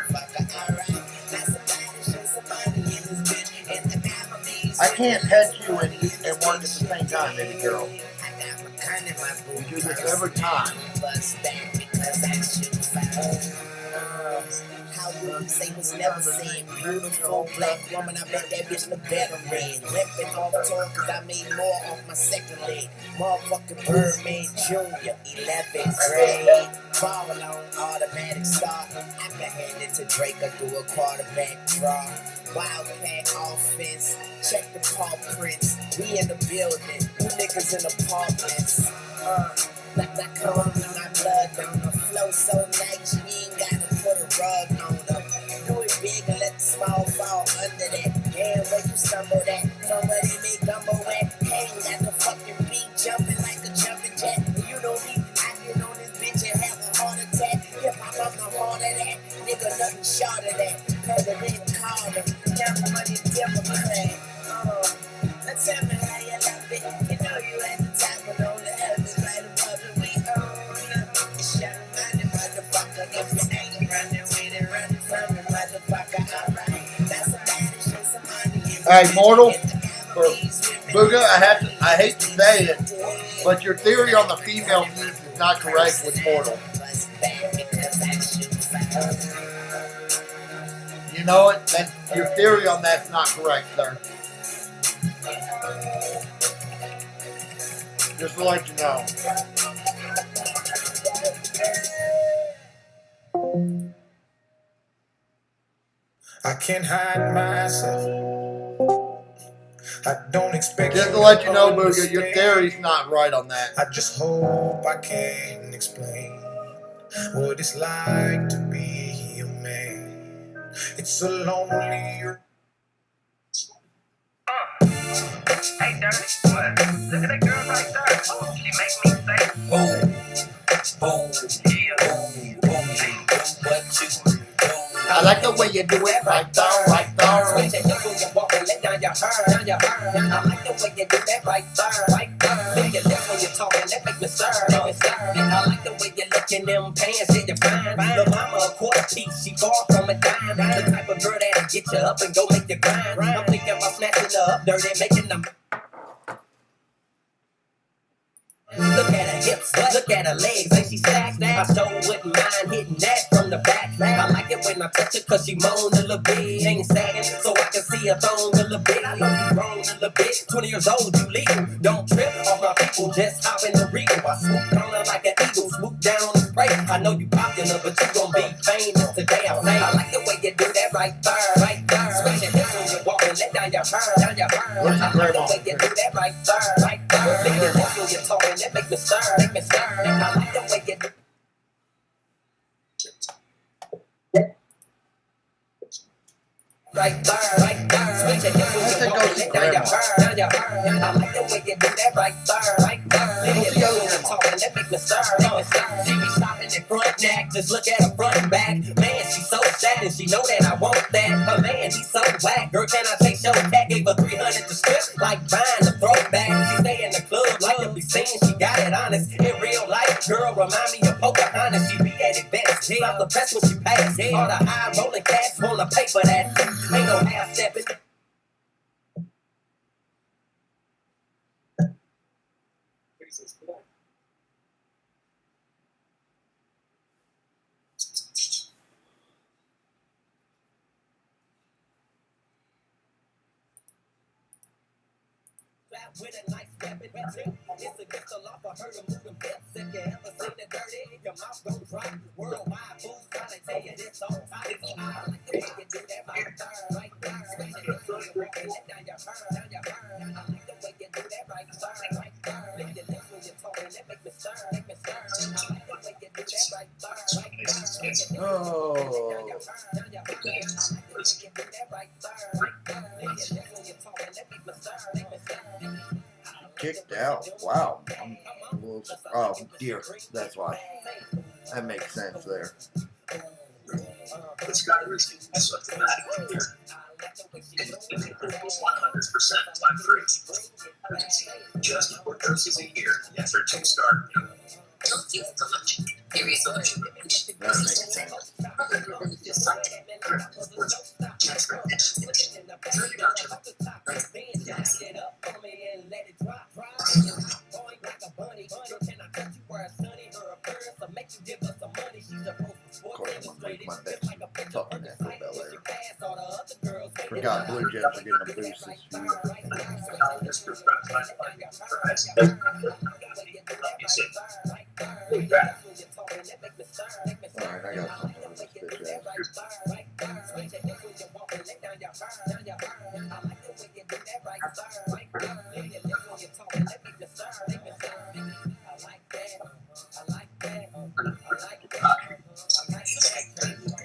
I can't pet you and work at the same time, baby girl. We do this every time. How you say was never seen. Beautiful black woman, I bet that bitch look better red. Limping off tour cause I made more off my second leg. Motherfucking Birdman Jr., 11th grade. Ball on automatic start. I can hand it to Drake or do a quarterback draw. Wildcat offense, check the paw prints. We in the building, you niggas in apartments. Like come on with my blood on the flow so nice, you ain't gotta put a rug on them. Do it big and let the small fall under that. Damn, where you stumble at? Somebody make gumbo at. Hey, got the fucking beat jumping like a jumping jack. You know me, I get on this bitch and have a heart attack. Hip hop, I'm the heart of that. Nigga, nothing short of that. President Carter, young money, Democrat. Hey, Mortal, or Booga, I hate to say it, but your theory on the female feuds is not correct with Mortal. You know it? Your theory on that's not correct, sir. Just to let you know. I can't hide myself. I don't expect Just you to let you know, Booga, understand. your theory's not right on that. I just hope I can explain what it's like to be a man. It's a lonely. Hey, Dirty, what? Look at that girl right there. Oh, she make me say, boom, boom, yeah, boom, boom, what you do. I like the way you do it right there, right there. Switch it up when you walk and let down your hair, down your hair. I like the way you do that right there, right there. Look at that when you're talking, that make me stir, make me stir. I like the way you look in them pants, yeah, you're fine. Lil' mama a quarter piece, she far from a dime. The type of girl that'll get you up and go make you grind. I'm thinking about snatching her up dirty, making them. Look at her hips, look at her legs, ain't she stacked? I sure wouldn't mind hitting that from the back. I like it when I touch her cause she moan a little bit. Ain't sagging so I can see her thong a little bit. I love you grown a little bit, 20 years old, you legal. Don't trip off my people, just hop in the Regal. I swoop on her like an eagle, swoop down on the spray. I know you popular, but you gon' be famous today. I say, I like the way you do that right there, right there. Switch your hips when you walk and let down your hair, down your hair. I like the way you do that right there, right there. Look at that when you're talking, that make me stir, make me stir. I like the way you do. Right there, right there. Switch your hips when you walk and let down your hair, down your hair. I like the way you do that right there, right there. Look at that when you're talking, that make me stir, make me stir. She be stopping at front neck, just look at her front and back. Man, she's so sad and she know that I want that. Her man, he's so whack. Girl, can I take your cat? Gave her 300 to strip, like buying a throwback. She stay in the club, like to be seen. She got it honest. In real life, girl, remind me of Pocahontas. She be at events, stop the press when she pass. All the high rolling cats wanna pay for that. Ain't no half stepping. With a nice weapon, it's against the law for her to move them hips. If you ever seen the dirty, your mouth gon' drop. Worldwide fools tryna tell you this on top. I like the way you do that right there, right there. Switch it up when you walk and let down your hair, down your hair. I like the way you do that right there, right there. Lick your lips when you're talking, that make me stir, make me stir. I like the way you do that right there, right there. Switch it up when you walk and let down your hair, down your hair. I like the way you do that right there, right there. Lick your lips when you're talking, that make me stir, make me stir. Kicked out. Wow. I'm a little, oh, dear. That's why. That makes sense there. This guy is automatic here. And it's 100% time free. Just 4 doses a year after 2 start. Don't feel the solution. There is a solution. That makes sense. Of course, I'm gonna make my best fucking Echo Bel Air. Forgot Blue Jays are getting a boost this year. Alright, I got something over this bitch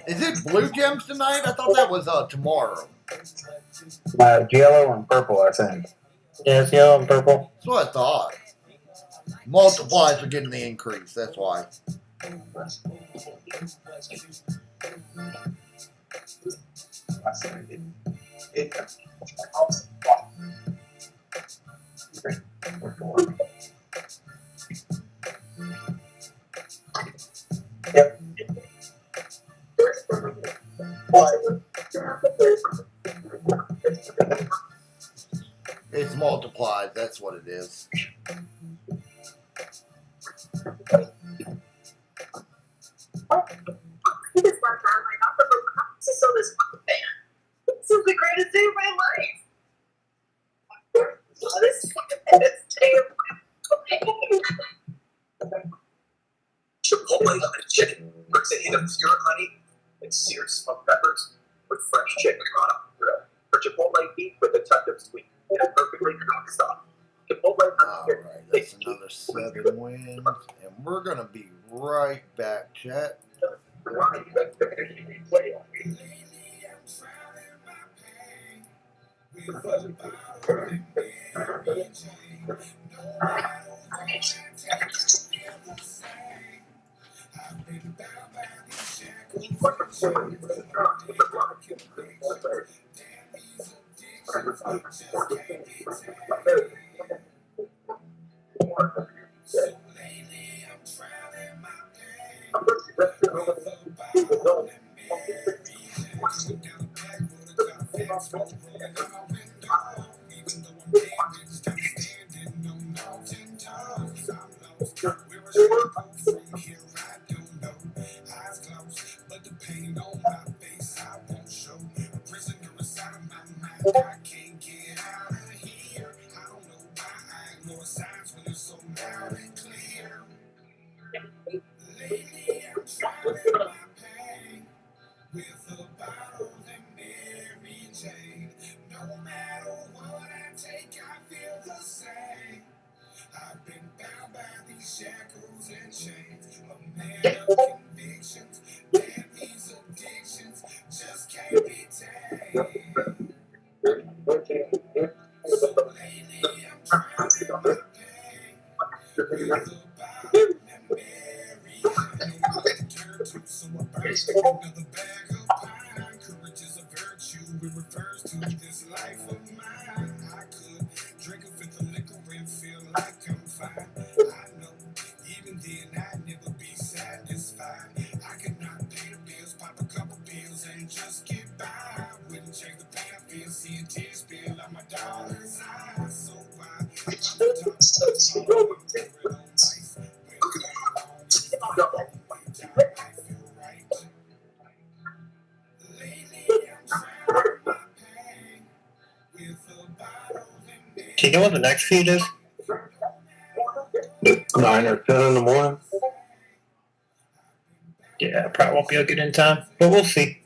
Is it Blue Gems tonight? I thought that was tomorrow. Yellow and purple, I think. Yeah, it's yellow and purple. That's what I thought. Multiplies are getting the increase, that's why. Yep. supplies. That's what it is. This one time I got the book to saw this one fan. This is the greatest day of my life. This day of my life. Chipotle lemon chicken. Brings a hint of pure honey and seared smoked peppers with fresh chicken on a grill. For Chipotle beef with a touch of sweet and a perfectly cooked sauce. Chipotle All right, that's another 7 wins, and we're gonna be right back, chat. Do you know what the next feud is? 9 or 10 in the morning. Yeah, probably won't be able to get in time, but we'll see.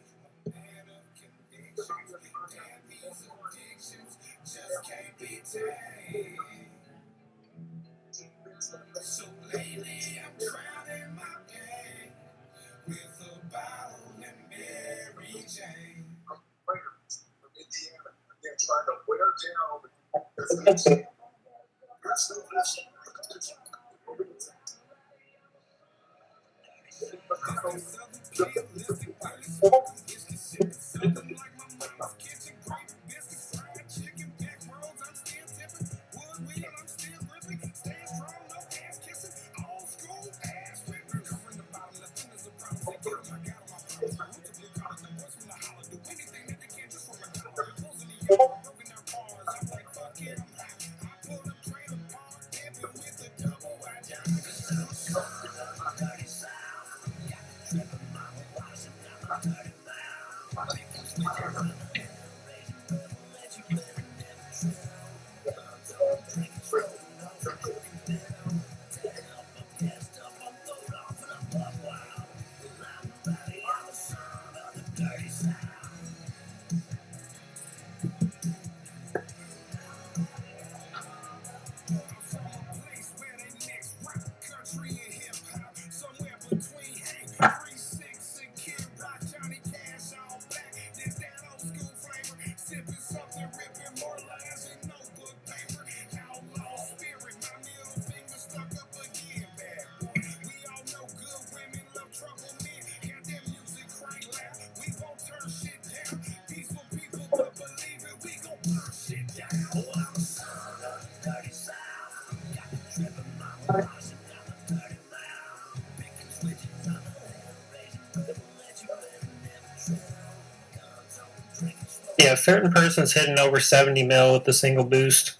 Yeah, a certain person's hitting over 70 mil with the single boost.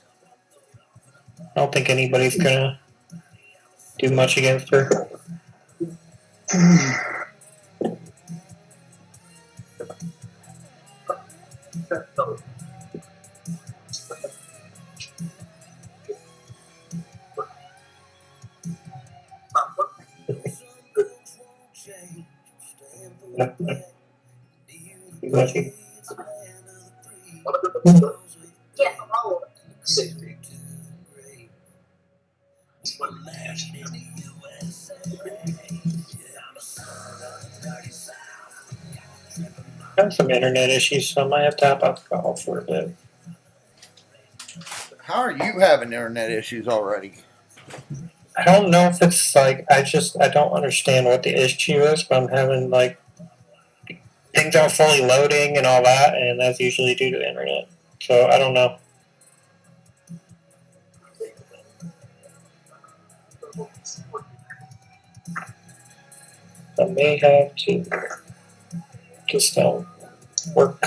I don't think anybody's gonna do much against her. I have some internet issues, so I might have to hop out the call for a bit. How are you having internet issues already? I don't know if it's like I don't understand what the issue is, but I'm having like things aren't fully loading and all that, and that's usually due to internet. So I don't know. I may have to just work.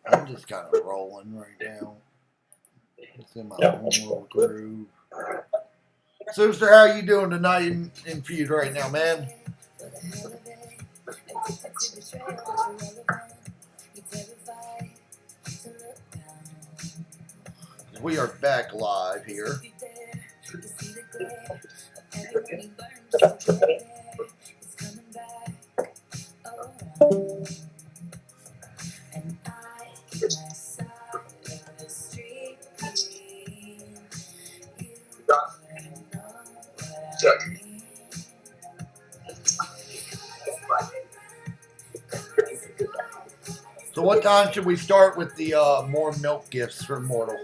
I'm just kind of rolling right now. It's in my own little groove. Sister, how you doing tonight in Feud right now, man? We are back live here. So what time should we start with the more milk gifts for Mortal?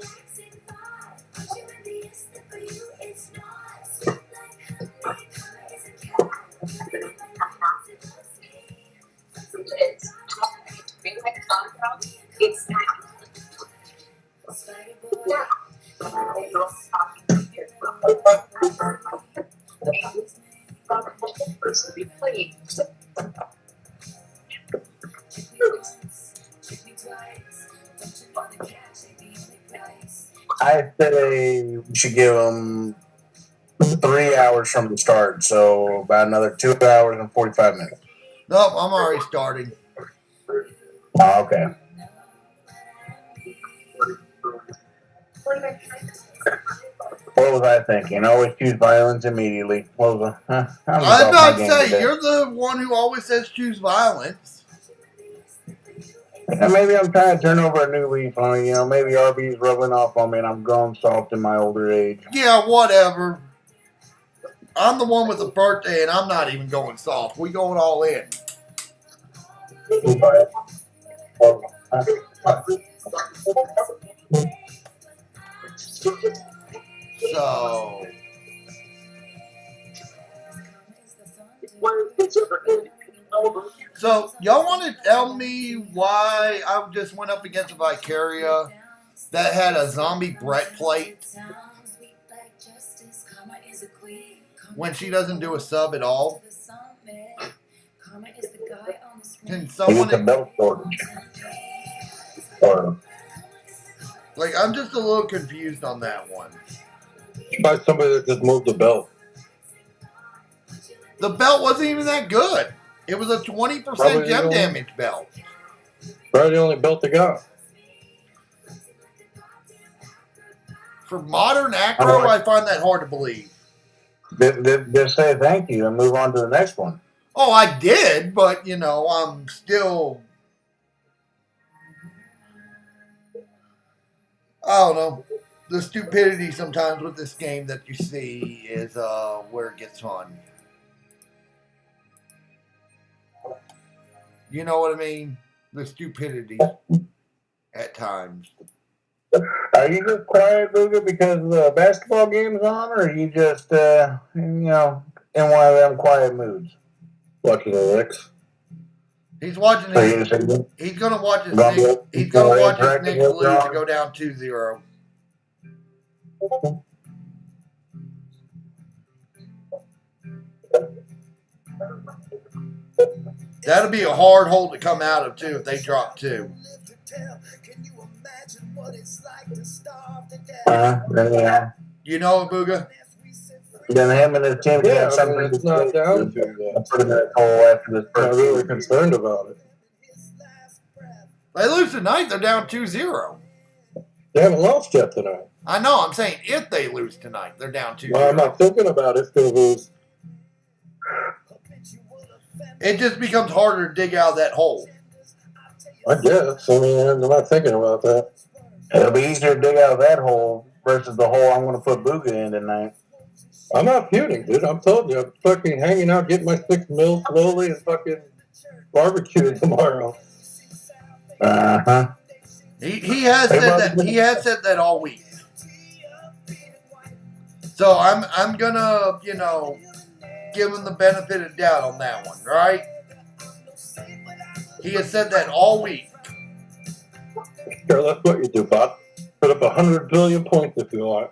I say we should give them 3 hours from the start, so about another 2 hours and 45 minutes. Nope, I'm already starting. Oh, okay. What was I thinking? Always choose violence immediately. What was I'm not saying you're the one who always says choose violence. And maybe I'm trying to turn over a new leaf on it. Maybe RB's rubbing off on me and I'm growing soft in my older age. Yeah, whatever. I'm the one with the birthday and I'm not even going soft. We going all in. So y'all want to tell me why I just went up against a Vicaria that had a zombie breastplate when she doesn't do a sub at all? Can someone like I'm just a little confused on that one. By somebody that just moved the belt. The belt wasn't even that good. It was a 20% gem damage belt. Probably the only belt they got. For modern acro, I find that hard to believe. Just say thank you and move on to the next one. Oh, I did, but I'm still. I don't know. The stupidity sometimes with this game that you see is where it gets fun. You know what I mean? The stupidity at times. Are you just quiet, Luga, because the basketball game's on, or are you just, in one of them quiet moods? Watching the Knicks. He's watching his. He's gonna watch his Knicks. He's gonna watch his Knicks lose to go down 2-0. That'll be a hard hole to come out of too if they drop 2. Yeah. You know, Booga? Then him and his team can Yeah, have I something mean, it's not down to yet. put in that hole after this I'm not first really game. concerned about it. They lose tonight, they're down 2-0. They haven't lost yet tonight. I know. I'm saying if they lose tonight, they're down 2-0. Well, I'm not thinking about if they lose. It just becomes harder to dig out of that hole. I guess. I mean, I'm not thinking about that. It'll be easier to dig out of that hole versus the hole I'm going to put Booga in tonight. I'm not feuding, dude. I'm telling you, I'm fucking hanging out, getting my 6 mil slowly, and fucking barbecuing tomorrow. Uh-huh. He has said that all week. So I'm gonna give him the benefit of doubt on that one, right? He has said that all week. Sure, that's what you do, bud. Put up 100 billion points if you want.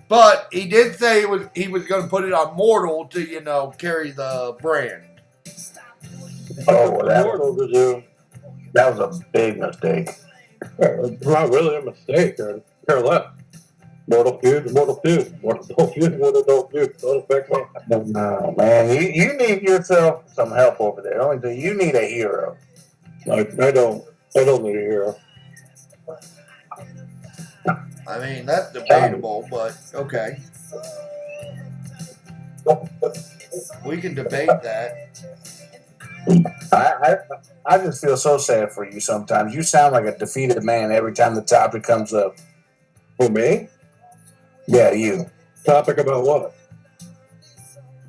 But he did say he was going to put it on Mortal to carry the brand. Oh, well, that was a big mistake. It's not really a mistake. Or care less. Mortal Feud, Mortal Feud. Mortal Feud, Mortal Feud. Don't affect me. No, man. You need yourself some help over there. Only thing, you need a hero. I don't need a hero. I mean, that's debatable, but okay. We can debate that. I just feel so sad for you sometimes. You sound like a defeated man every time the topic comes up. For me? Yeah, you. Topic about what?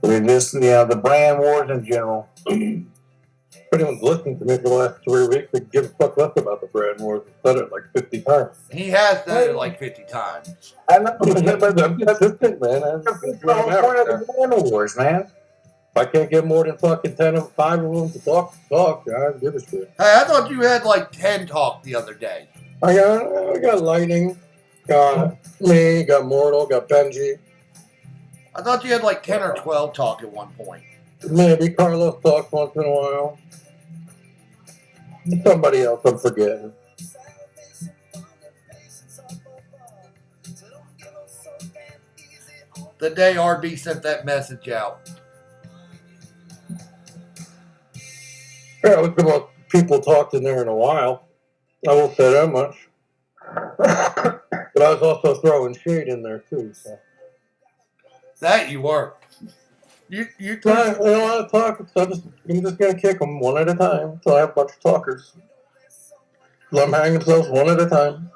We're just, the brand wars in general. If anyone's listened to me for the last 3 weeks, they give a fuck less about the brand wars. I've said it like 50 times. He has done it like 50 times. I'm not I'm consistent, man. I'm the brand wars, man. If I can't get more than fucking 5 of them to talk, I don't give a shit. Hey, I thought you had like 10 talk the other day. I got Lightning, got me, got Mortal, got Benji. I thought you had like 10 or 12 talk at one point. Maybe Carlos talks once in a while. Somebody else I'm forgetting. The day RB sent that message out. Yeah, it was the most people talked in there in a while. I won't say that much. But I was also throwing shade in there too. So. That you were. You I don't want to talk, so I'm just going to kick them one at a time until I have a bunch of talkers. Let them hang themselves one at a time.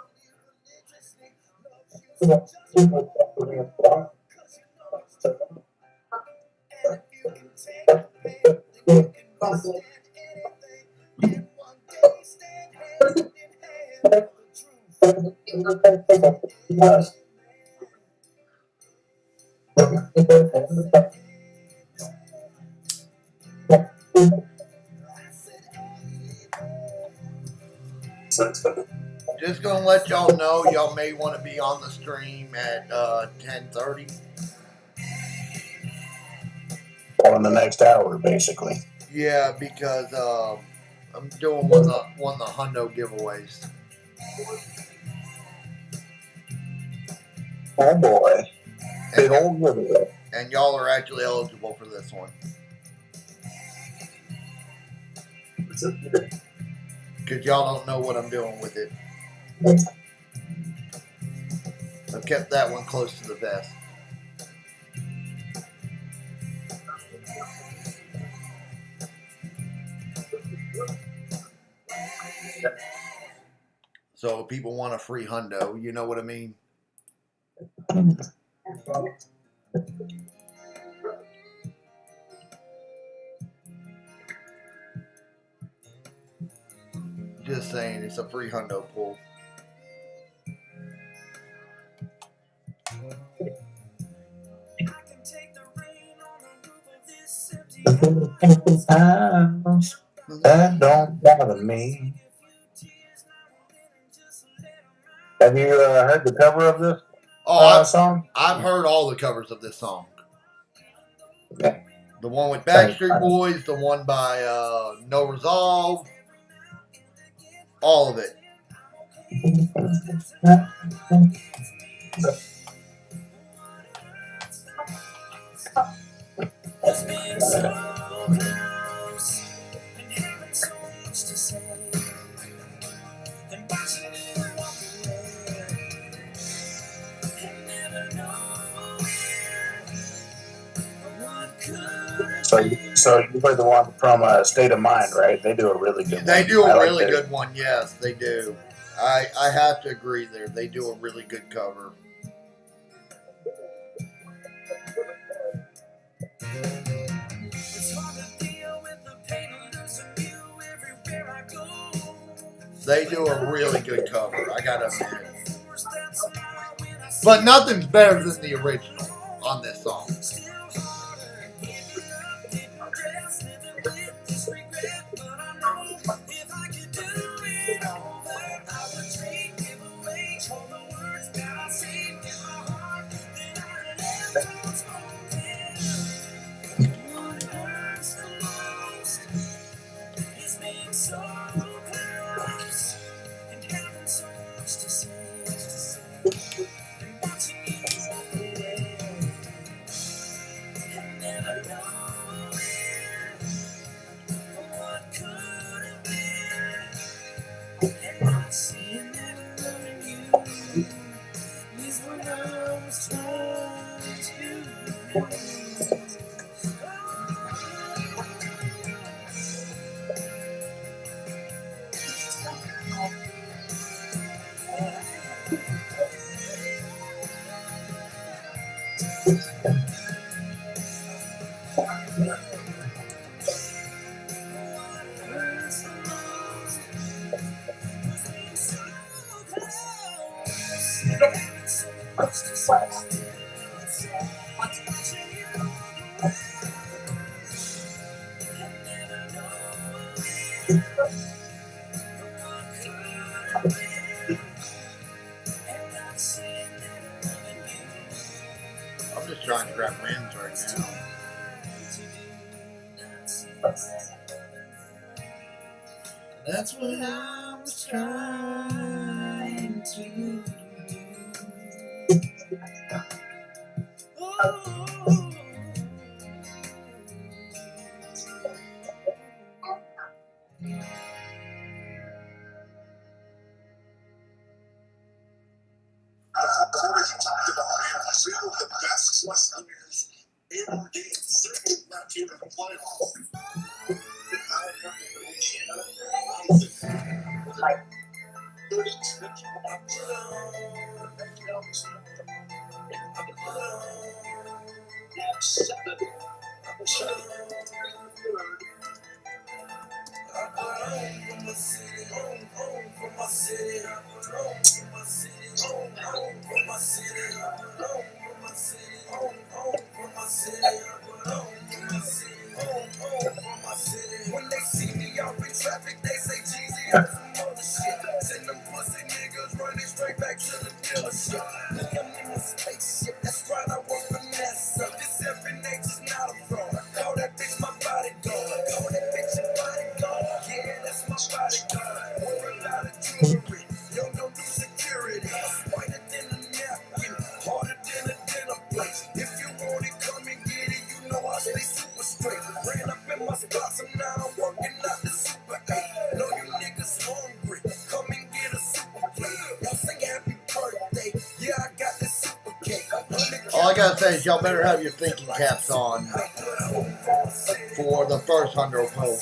just gonna let y'all know y'all may want to be on the stream at 10:30. Or in the next hour, basically. Yeah, because I'm doing one of the hundo giveaways. Oh boy. Big old giveaway. And y'all are actually eligible for this one. Because y'all don't know what I'm doing with it. I've kept that one close to the vest. So if people want a free hundo, you know what I mean? Just saying, it's a free hundo pull. That don't bother me. Have you heard the cover of this song? I've heard all the covers of this song. Yeah. The one with Backstreet Boys, the one by No Resolve, all of it. So you play the one from State of Mind, right? They do a really good one. They do a I really like good one, yes, they do. I have to agree there. They do a really good cover. They do a really good cover, I gotta admit. But nothing's better than the original on this song. I'm just trying to grab wins right now. That's what I was trying to do. The best Westerners in Game 3, not even the playoff. When they see me out in traffic, they say, Jeezy, I'm some other shit. Send them pussy niggas running straight back to the dealership. Me, I'm in a spaceship, that's right, I work for NASA. This every nature's not a fraud. Call that bitch my bodyguard. Call that bitch a bodyguard. Yeah, that's my bodyguard. Wear a lot of jewelry. Yo, don't do security. Whiter than a napkin, harder than a dinner plate. If you want it, come and get it. You know I stay super straight. Ran up in my spots, and now I'm working out the Super 8. Know you niggas hungry. Come and get a super plate. Y'all sing happy birthday. Yeah, I got this super cake. All I gotta say is y'all better have your thinking caps on for the first 100 poll.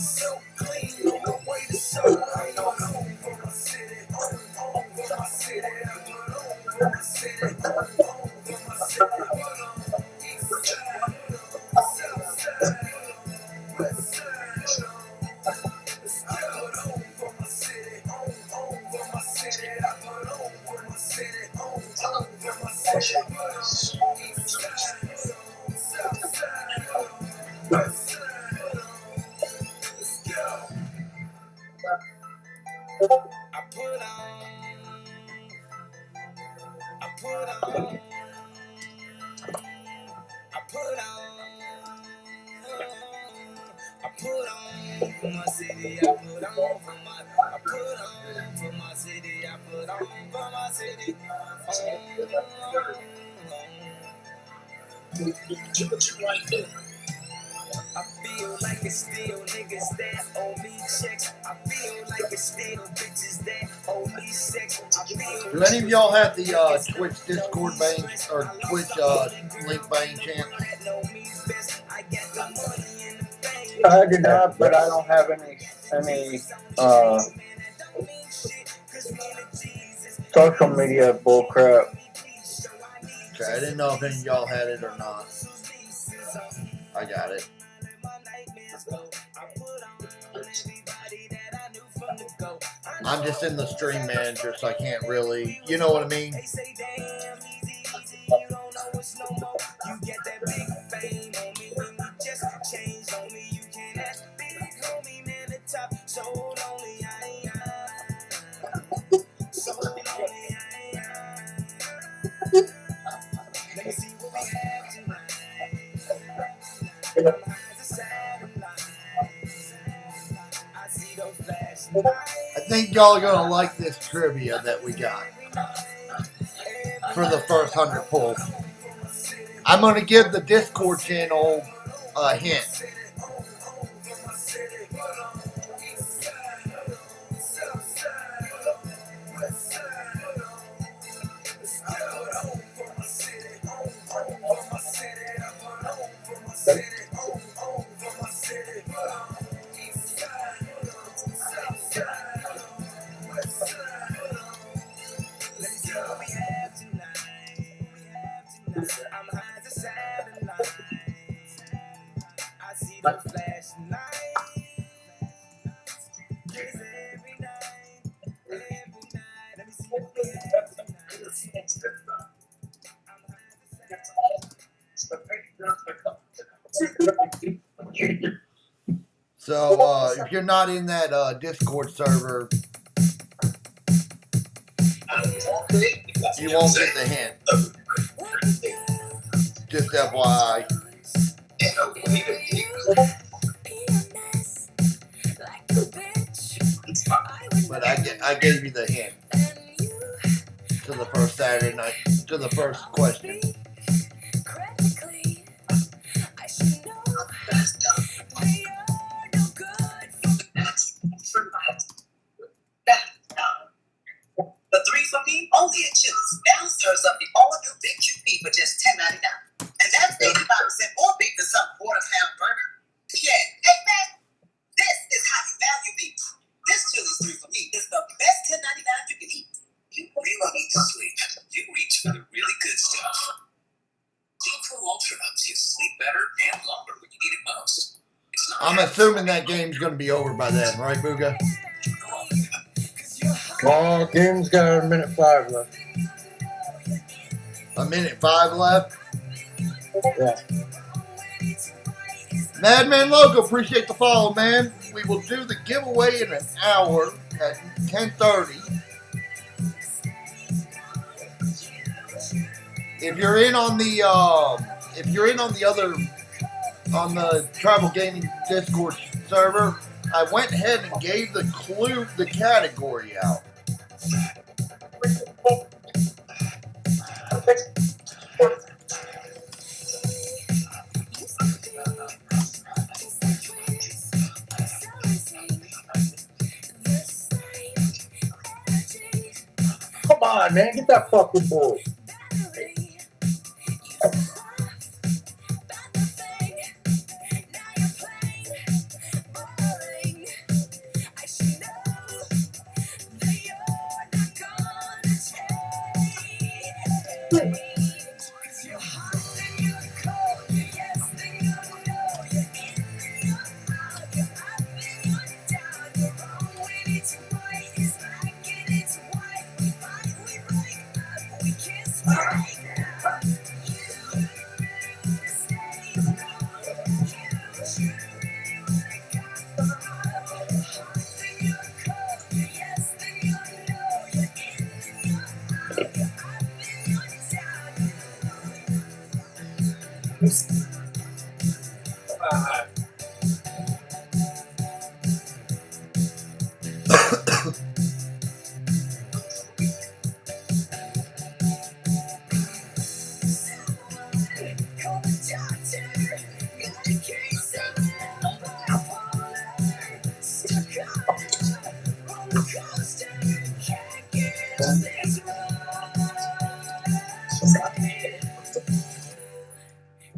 so clean, on the way to show. I know home for my city, home for my city. I put on for my city, home for my city. Put on east side, south side, west side. Let's go home for my city, home for my city. I put on for my city, home for my city. Put on east side, south side, west side. Let's go. I put on, I put on, I put on, I put on for my city, I put on for my, I put on for my city, I put on for my city. I feel like it's still niggas that owe me checks. I feel like it's still bitches that owe me sex. I feel Do any of y'all have the Twitch Discord bang or Twitch link bang chance? I do not, but I don't have any social media bullcrap. Okay, I didn't know if any of y'all had it or not. I got it. I'm just in the stream manager, so I can't really, you know what I mean? I think y'all are gonna like this trivia that we got for the first 100 pulls. I'm gonna give the Discord channel a hint. So if you're not in that Discord server, you won't get the hint. Just FYI. But I gave you the hint to the first Saturday night, to the first question. The 3 for me only at Chili's. Now serves up the all-new Big Chickpea for just $10.99. And that's 85% more beef than some quarter-pound burger. Yeah, hey man, this is how you value beef. This Chili's 3 for me is the best $10.99 you can eat. You really need to sleep. You reach for the really good stuff. G2 Ultra helps you sleep better and longer when you need it most. I'm assuming that game's going to be over by then, right, Booga? Oh, game's got 1:05 left. 1:05 left? Yeah. Madman Loco, appreciate the follow, man. We will do the giveaway in an hour at 10:30. If you're in on the on the Tribal Gaming Discord server, I went ahead and gave the category out. Come on, man, get that fucking boy.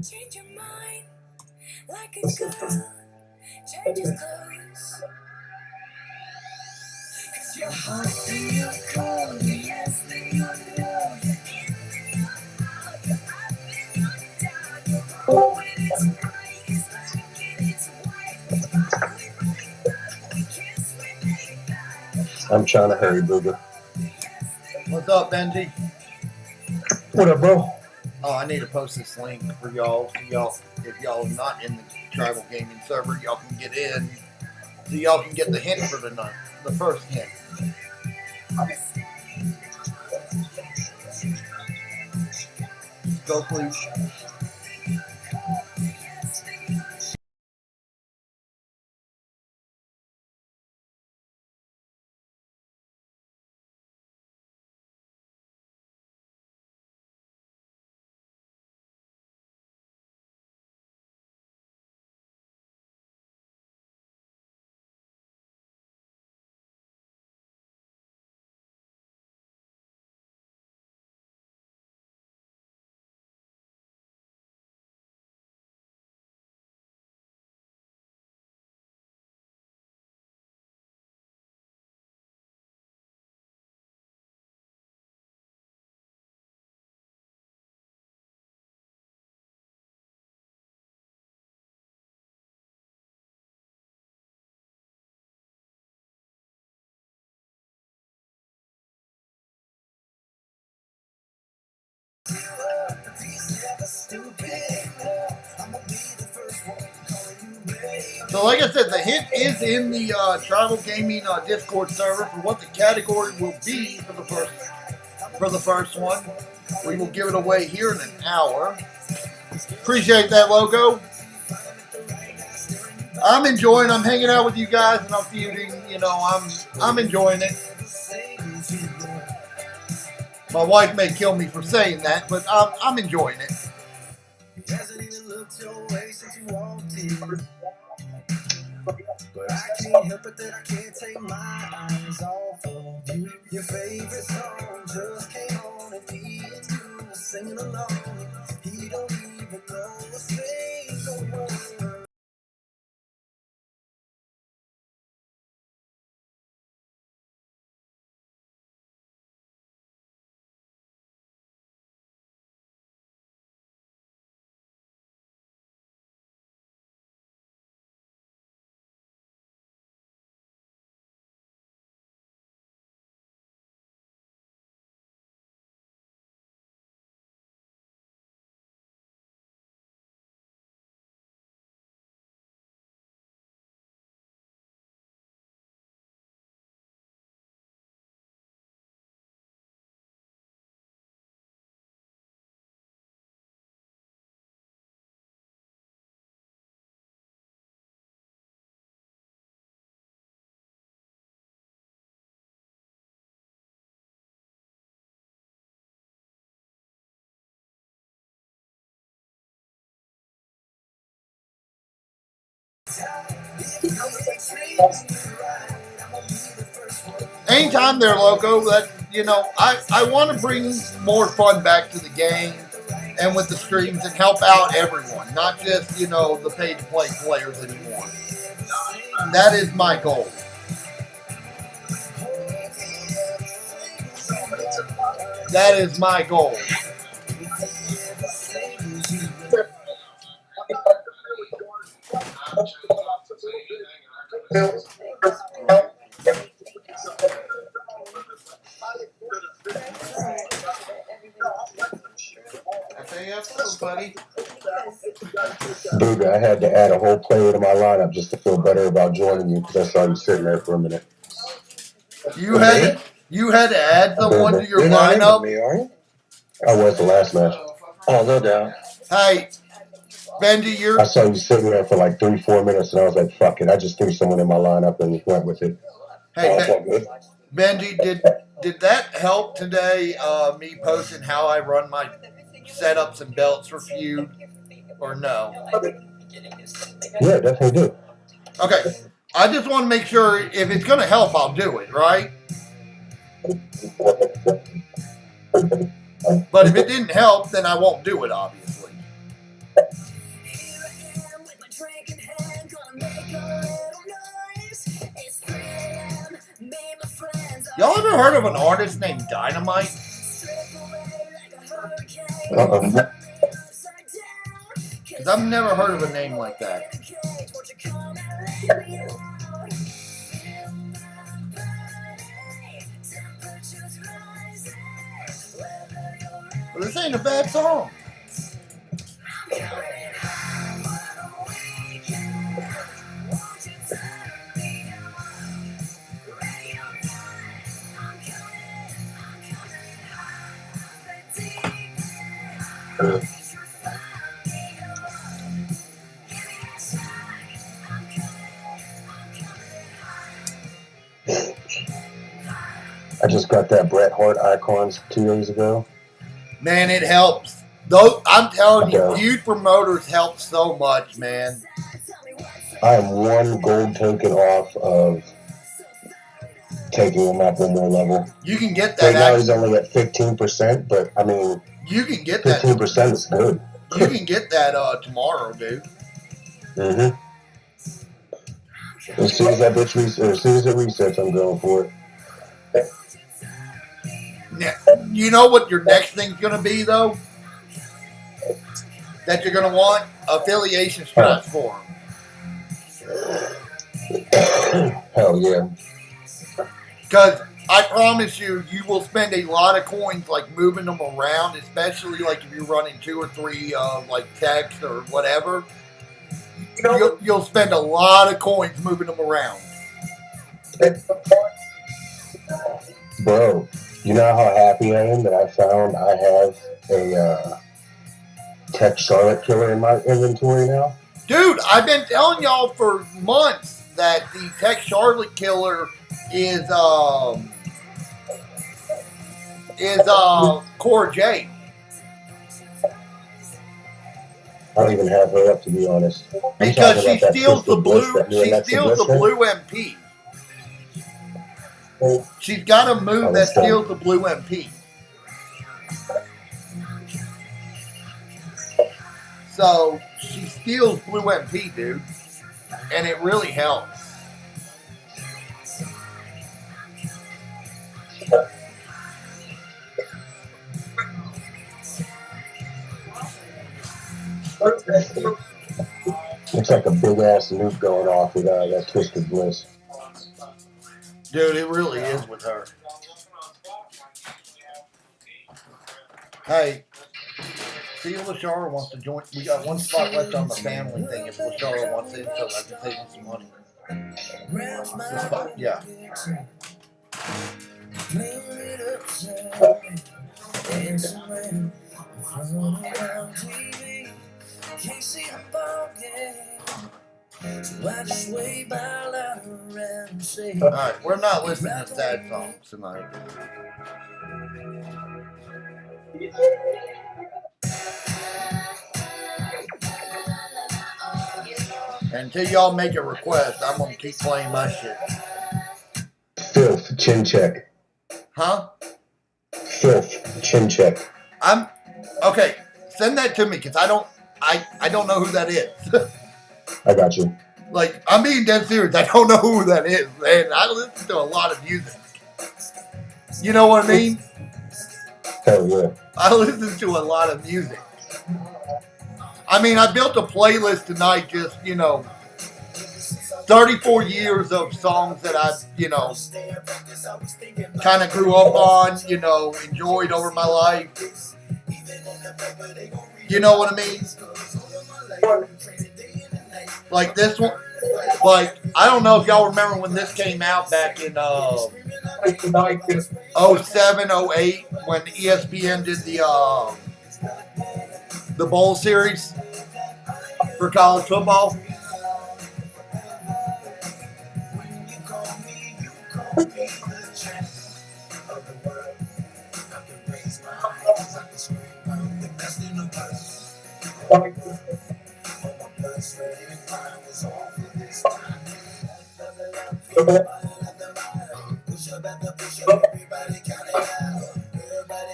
Change your mind like a girl changes clothes. 'Cause you're hot and you're cold, yes, then you're low. You're in and you're out, you're up and you're down. You're wrong when it's right, it's black and it's white. We fight, we break up, we kiss, we make back. I'm trying to hurry, Booger. What's up, Benji? What up, bro? Oh, I need to post this link for y'all. So y'all, if y'all are not in the tribal gaming server, y'all can get in. So y'all can get the hint for the night, the first hint. Go, please. So, like I said, the hint is in the tribal gaming Discord server for what the category will be for the first one. We will give it away here in an hour. Appreciate that, logo. I'm enjoying. I'm hanging out with you guys and I'm feuding. You know, I'm enjoying it. My wife may kill me for saying that, but I'm enjoying it. But I can't help it that I can't take my eyes off of you. Your favorite song just came on and me and you were singing along. He don't even know a single word. Anytime they're loco, that I want to bring more fun back to the game and with the streams and help out everyone, not just the pay to play players anymore. That is my goal. That is my goal. FAFO, buddy. Dude, I had to add a whole player to my lineup just to feel better about joining you because I saw you sitting there for a minute. You had to add someone to your You're not in with lineup. me, are you? I was the last match. Oh, no doubt. Hey, Benji, I saw you sitting there for like 3-4 minutes, and I was like, "Fuck it!" I just threw someone in my lineup and went with it. Hey, that's all good. Benji, did that help today? Me posting how I run my setups and belts for Feud, or no? Yeah, definitely do. Okay, I just want to make sure if it's gonna help, I'll do it, right? But if it didn't help, then I won't do it, obviously. Y'all ever heard of an artist named Dynamite? Because I've never heard of a name like that. But this ain't a bad song. I just got that Bret Hart Icons 2 days ago. Man, it helps. Though I'm telling you, Okay. Feud promoters help so much, man. I am one gold token off of taking him up one more level. You can get Right now that. he's only at 15%, but I mean, You can get that. 15% is good. You can get that tomorrow, dude. Mm-hmm. As soon as that bitch as soon as it resets, I'm going for it. Now, you know what your next thing's gonna be though? That you're gonna want affiliation straps for 'em. Hell yeah. Because I promise you, you will spend a lot of coins like moving them around, especially like if you're running 2 or 3 like techs or whatever. You'll spend a lot of coins moving them around. Bro, you know how happy I am that I found I have a Tech Charlotte killer in my inventory now? Dude, I've been telling y'all for months that the Tech Charlotte killer is Cora J. I don't even have her up, to be honest. Because she steals the blue. She Alexa steals the Bliss blue MP. She's got a move that steals the blue MP. So she steals blue MP, dude, and it really helps. Looks like a big ass nuke going off with that Twisted Bliss. Dude, it really is with her. Hey, see if LaShara wants to join. We got one spot left on the family thing if LaShara wants in, so I can save him some money. This spot, yeah. Alright, we're not listening to sad songs tonight. Until y'all make a request, I'm gonna keep playing my shit. Filth, chin check. Huh? Filth, chin check. I'm okay. Send that to me because I don't know who that is. I got you. Like, I'm being dead serious. I don't know who that is, man. I listen to a lot of music. You know what I mean? Hell yeah. I listen to a lot of music. I mean, I built a playlist tonight just, to 34 years of songs that I, kind of grew up on, enjoyed over my life. You know what I mean? Like this one, like, I don't know if y'all remember when this came out back in 07, 08, when ESPN did the bowl series for college football.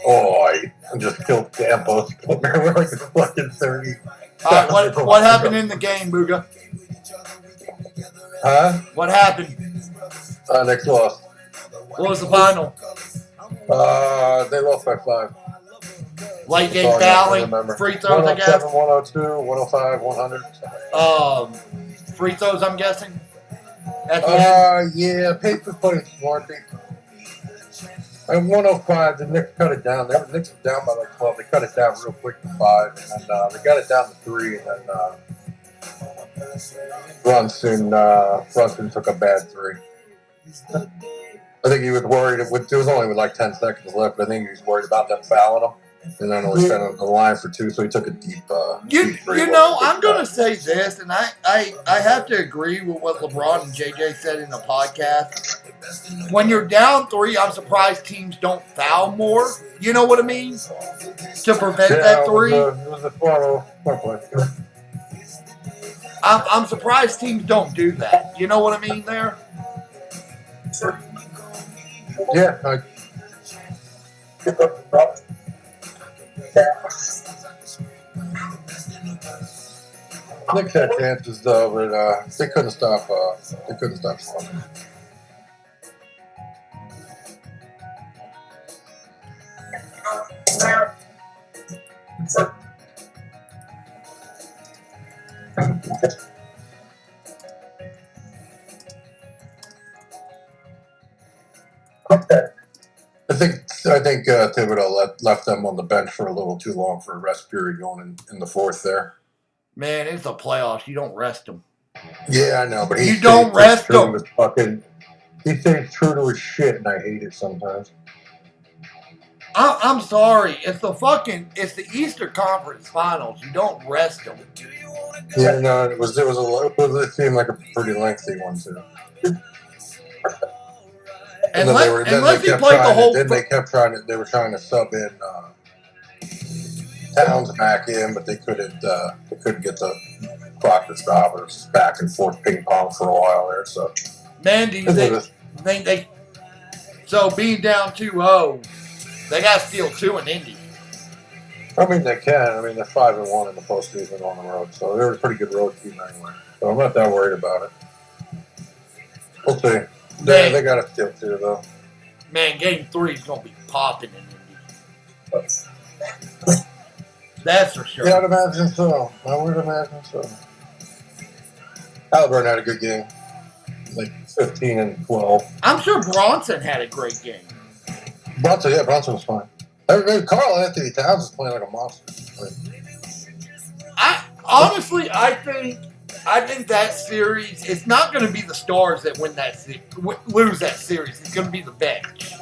Oh, I just killed Campos. Remember, like the fucking 30. All right, what happened in the game, Booga? Huh? What happened? Next loss. What was the final? They lost by 5. Late That's game all I fouling, remember. free throws, I guess. 107, 102, 105, 100. Free throws, I'm guessing. At the end. Yeah, Pacers played smart. At 105, the Knicks cut it down. The Knicks were down by like 12. They cut it down real quick to 5, and then they got it down to 3, and then Brunson took a bad 3. I think he was worried. It was only with like 10 seconds left. But I think he was worried about them fouling him, and then only spent on the line for 2, so he took a deep. You know, I'm gonna say this, and I have to agree with what LeBron and JJ said in the podcast. When you're down 3, I'm surprised teams don't foul more. You know what I mean? To prevent that 3. It was a 4-0 play. I'm surprised teams don't do that. You know what I mean there? Yeah. Knicks had chances though, but they couldn't stop. They couldn't stop scoring. I think Thibodeau left them on the bench for a little too long for a rest period going in the 4th there. Man, it's the playoffs. You don't rest them. Yeah, I know, but you don't rest them. He stays true to his shit, and I hate it sometimes. I'm sorry. It's the Eastern Conference Finals. You don't rest them. Yeah, no, it seemed like a pretty lengthy one too. Unless he played the whole. Then they kept trying to. They were trying to sub in Towns back in, but they couldn't. They couldn't get the clock to stop. It was back and forth ping pong for a while there. So, man, do you think they? So being down 2-0, they got to steal 2 in Indy. I mean, they can. I mean, they're 5-1 in the postseason on the road, so they're a pretty good road team anyway. So I'm not that worried about it. We'll see. They got to steal 2 though. Man, game 3 is gonna be popping in Indy. That's for sure. Yeah, I'd imagine so. I would imagine so. Halliburton had a good game, like 15 and 12. I'm sure Bronson had a great game. Bronson was fine. Carl Anthony Towns is playing like a monster. I think that series, it's not going to be the Stars that lose that series. It's going to be the bench.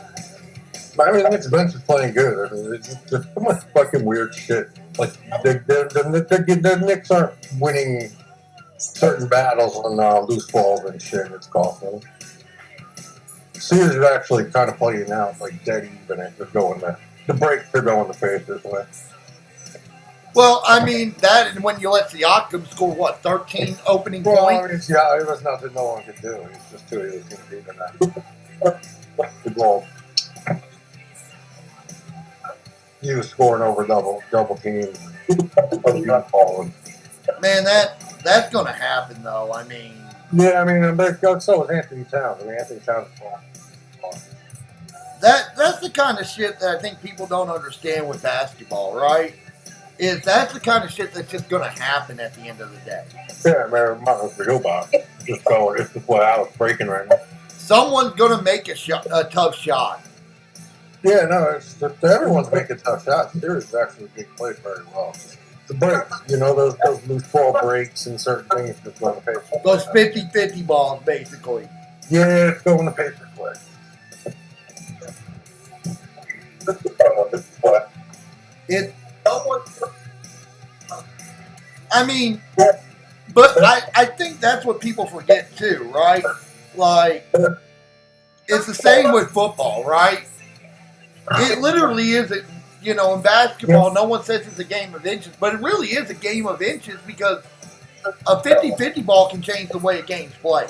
I mean, the Knicks bench is playing good. I mean, it's just so much fucking weird shit. Like, the Knicks aren't winning certain battles on loose balls and shit. It's costly. Series is actually kind of playing out like dead even. They're going the breaks are going the Pacers way. Well, I mean, that and when you let Siakam score, 13 opening points? I mean, it was nothing no one could do. He's just too easy to beat than that. The goal. He was scoring over double teams. Man, that's going to happen, though. I mean... Yeah, I mean, so was Anthony Towns. I mean, Anthony Towns is fine. That's the kind of shit that I think people don't understand with basketball, right? is that's the kind of shit that's just going to happen at the end of the day. Yeah, man, might as well go by. Just going. This is what I was breaking right now. Someone's going to make a tough shot. Yeah, no, it's everyone's making tough shots. Series is actually being played very well. The break, you know, those loose ball breaks and certain things just going to pace. Those 50-50 balls, basically. Yeah, it's going to Pacers way. It. I mean, but I think that's what people forget too, right? Like, it's the same with football, right? It literally isn't, you know, in basketball, no one says it's a game of inches, but it really is a game of inches because a 50-50 ball can change the way a game's played.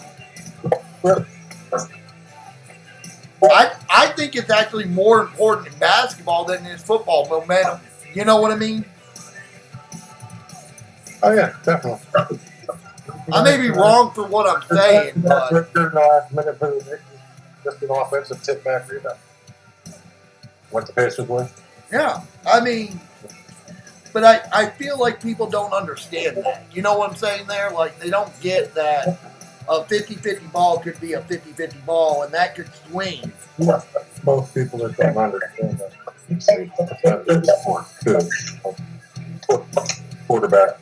I think it's actually more important in basketball than in football momentum. You know what I mean? Oh, yeah, definitely. I may be wrong for what I'm saying, but Richard in the last minute for the Knicks, just an offensive tip back rebound. What the Pacers win? yeah, I mean, but I feel like people don't understand that. You know what I'm saying there? Like, they don't get that a 50-50 ball could be a 50-50 ball, and that could swing. Yeah, most people just don't understand that. Quarterback.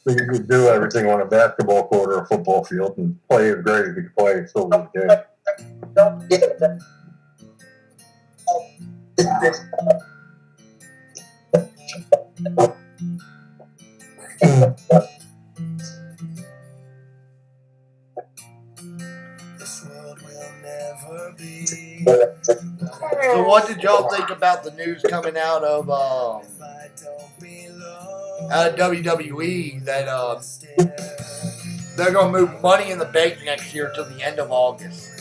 So you could do everything on a basketball court or a football field and play as great as you can play. It's still a good game. This world will never be. So what did y'all think about the news coming out of WWE that they're going to move Money in the Bank next year till the end of August?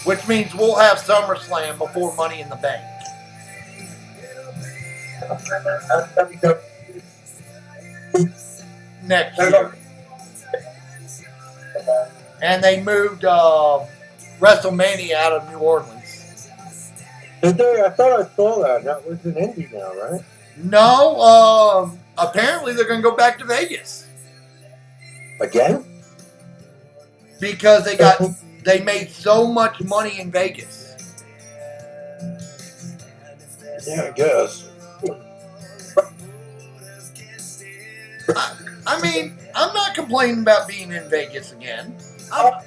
Which means we'll have SummerSlam before Money in the Bank. Next year. And they moved WrestleMania out of New Orleans. Did they? I thought I saw that. That was in Indy now, right? No, apparently they're going to go back to Vegas. Again? Because they made so much money in Vegas. Yeah, I guess. I mean, I'm not complaining about being in Vegas again. I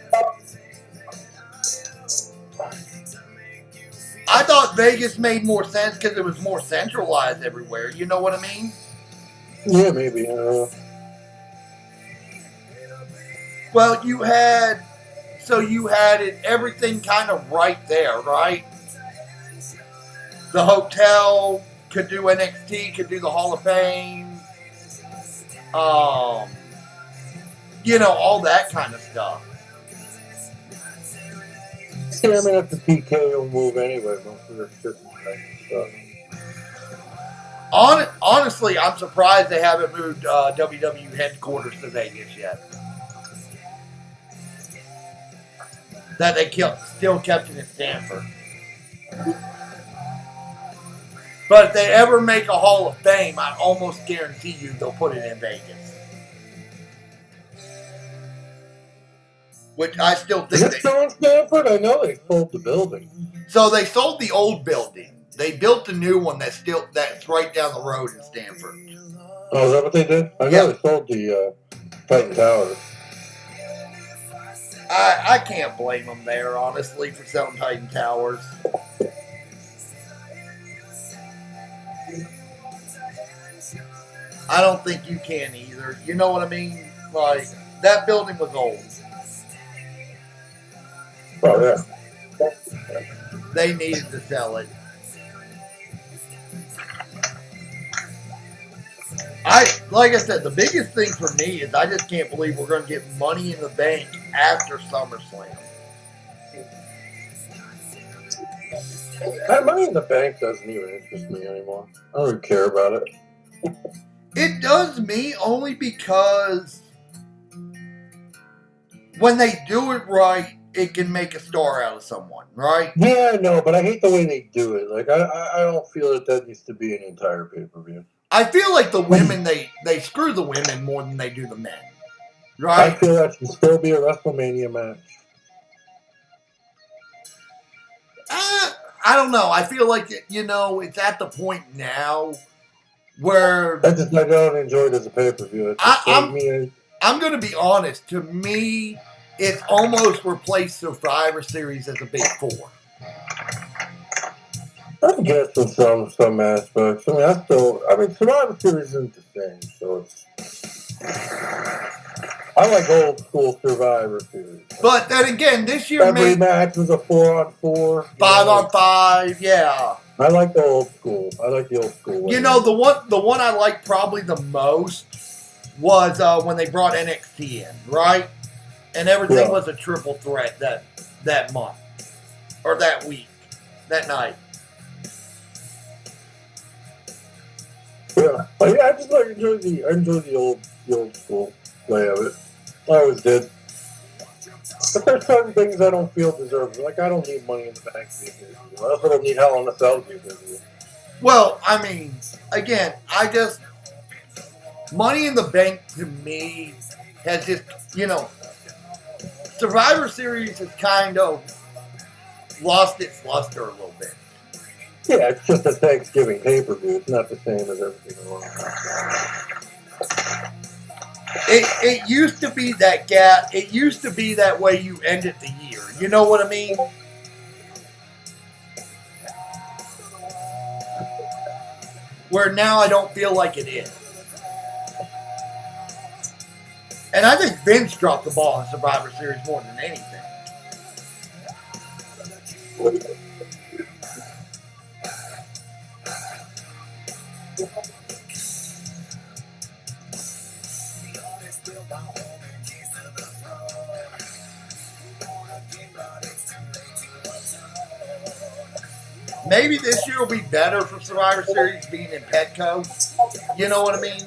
thought Vegas made more sense because it was more centralized everywhere. You know what I mean? Yeah, maybe. Well, you had it, everything kind of right there, right? The hotel could do NXT, could do the Hall of Fame. You know, all that kind of stuff. Yeah, I mean, that's the TKO move anyway. Most of this shit stuff. Honestly, I'm surprised they haven't moved WWE headquarters to Vegas yet. That they still kept it in Stanford. But if they ever make a Hall of Fame, I almost guarantee you they'll put it in Vegas. Which I still think Is it still in Stanford? I know they sold the building. So they sold the old building. They built a new one that's right down the road in Stanford. Oh, is that what they did? I know they sold the Titan Towers. I can't blame them there, honestly, for selling Titan Towers. I don't think you can either. You know what I mean? Like, that building was old. Oh, yeah. They needed to sell it. Like I said, the biggest thing for me is I just can't believe we're going to get Money in the Bank after SummerSlam. That Money in the Bank doesn't even interest me anymore. I don't really care about it. It does me only because when they do it right, it can make a star out of someone, right? Yeah, I know, but I hate the way they do it. Like, I don't feel that needs to be an entire pay-per-view. I feel like the women, they screw the women more than they do the men, I right? feel that should still be a WrestleMania match. I don't know. I feel like, it's at the point now where I don't enjoy it as a pay-per-view. I'm going to be honest. To me, it's almost replaced Survivor Series as a Big Four. I guess in some aspects. I mean, Survivor Series isn't the same, so I like old school Survivor Series. But then again, this year Every match was a 4-on-4. 5-on-5, yeah. I like the old school. I like the old school way. The one I liked probably the most was when they brought NXT in, right? And everything was a triple threat that month or that week, that night. Yeah, I just enjoy the old school way of it. I always did. But there's certain things I don't feel deserve. Like, I don't need Money in the Bank to be a pay-per-view. I also don't need Hell in a Cell to be a pay-per-view. Well, I mean, again, Money in the Bank to me has just, Survivor Series has kind of lost its luster a little bit. Yeah, it's just a Thanksgiving pay-per-view. It's not the same as everything else. It used to be that gap. It used to be that way you ended the year. You know what I mean? Where now I don't feel like it is. And I think Vince dropped the ball in Survivor Series more than anything. Maybe this year will be better for Survivor Series being in Petco. You know what I mean?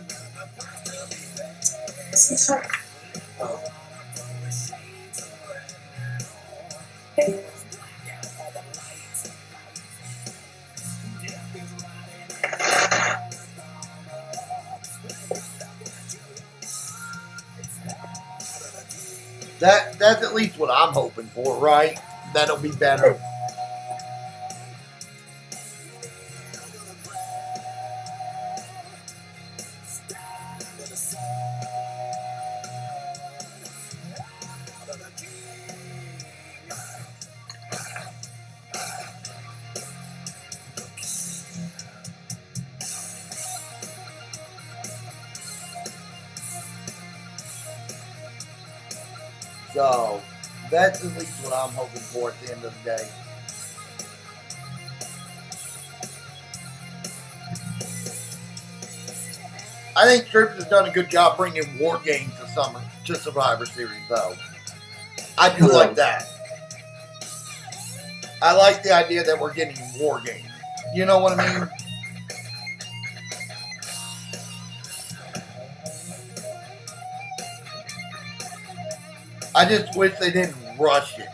That's at least what I'm hoping for, right? That'll be better. So that's at least what I'm hoping for at the end of the day. I think Trips has done a good job bringing War Games to Survivor Series, though. I do like that. I like the idea that we're getting War Games. You know what I mean? I just wish they didn't rush it.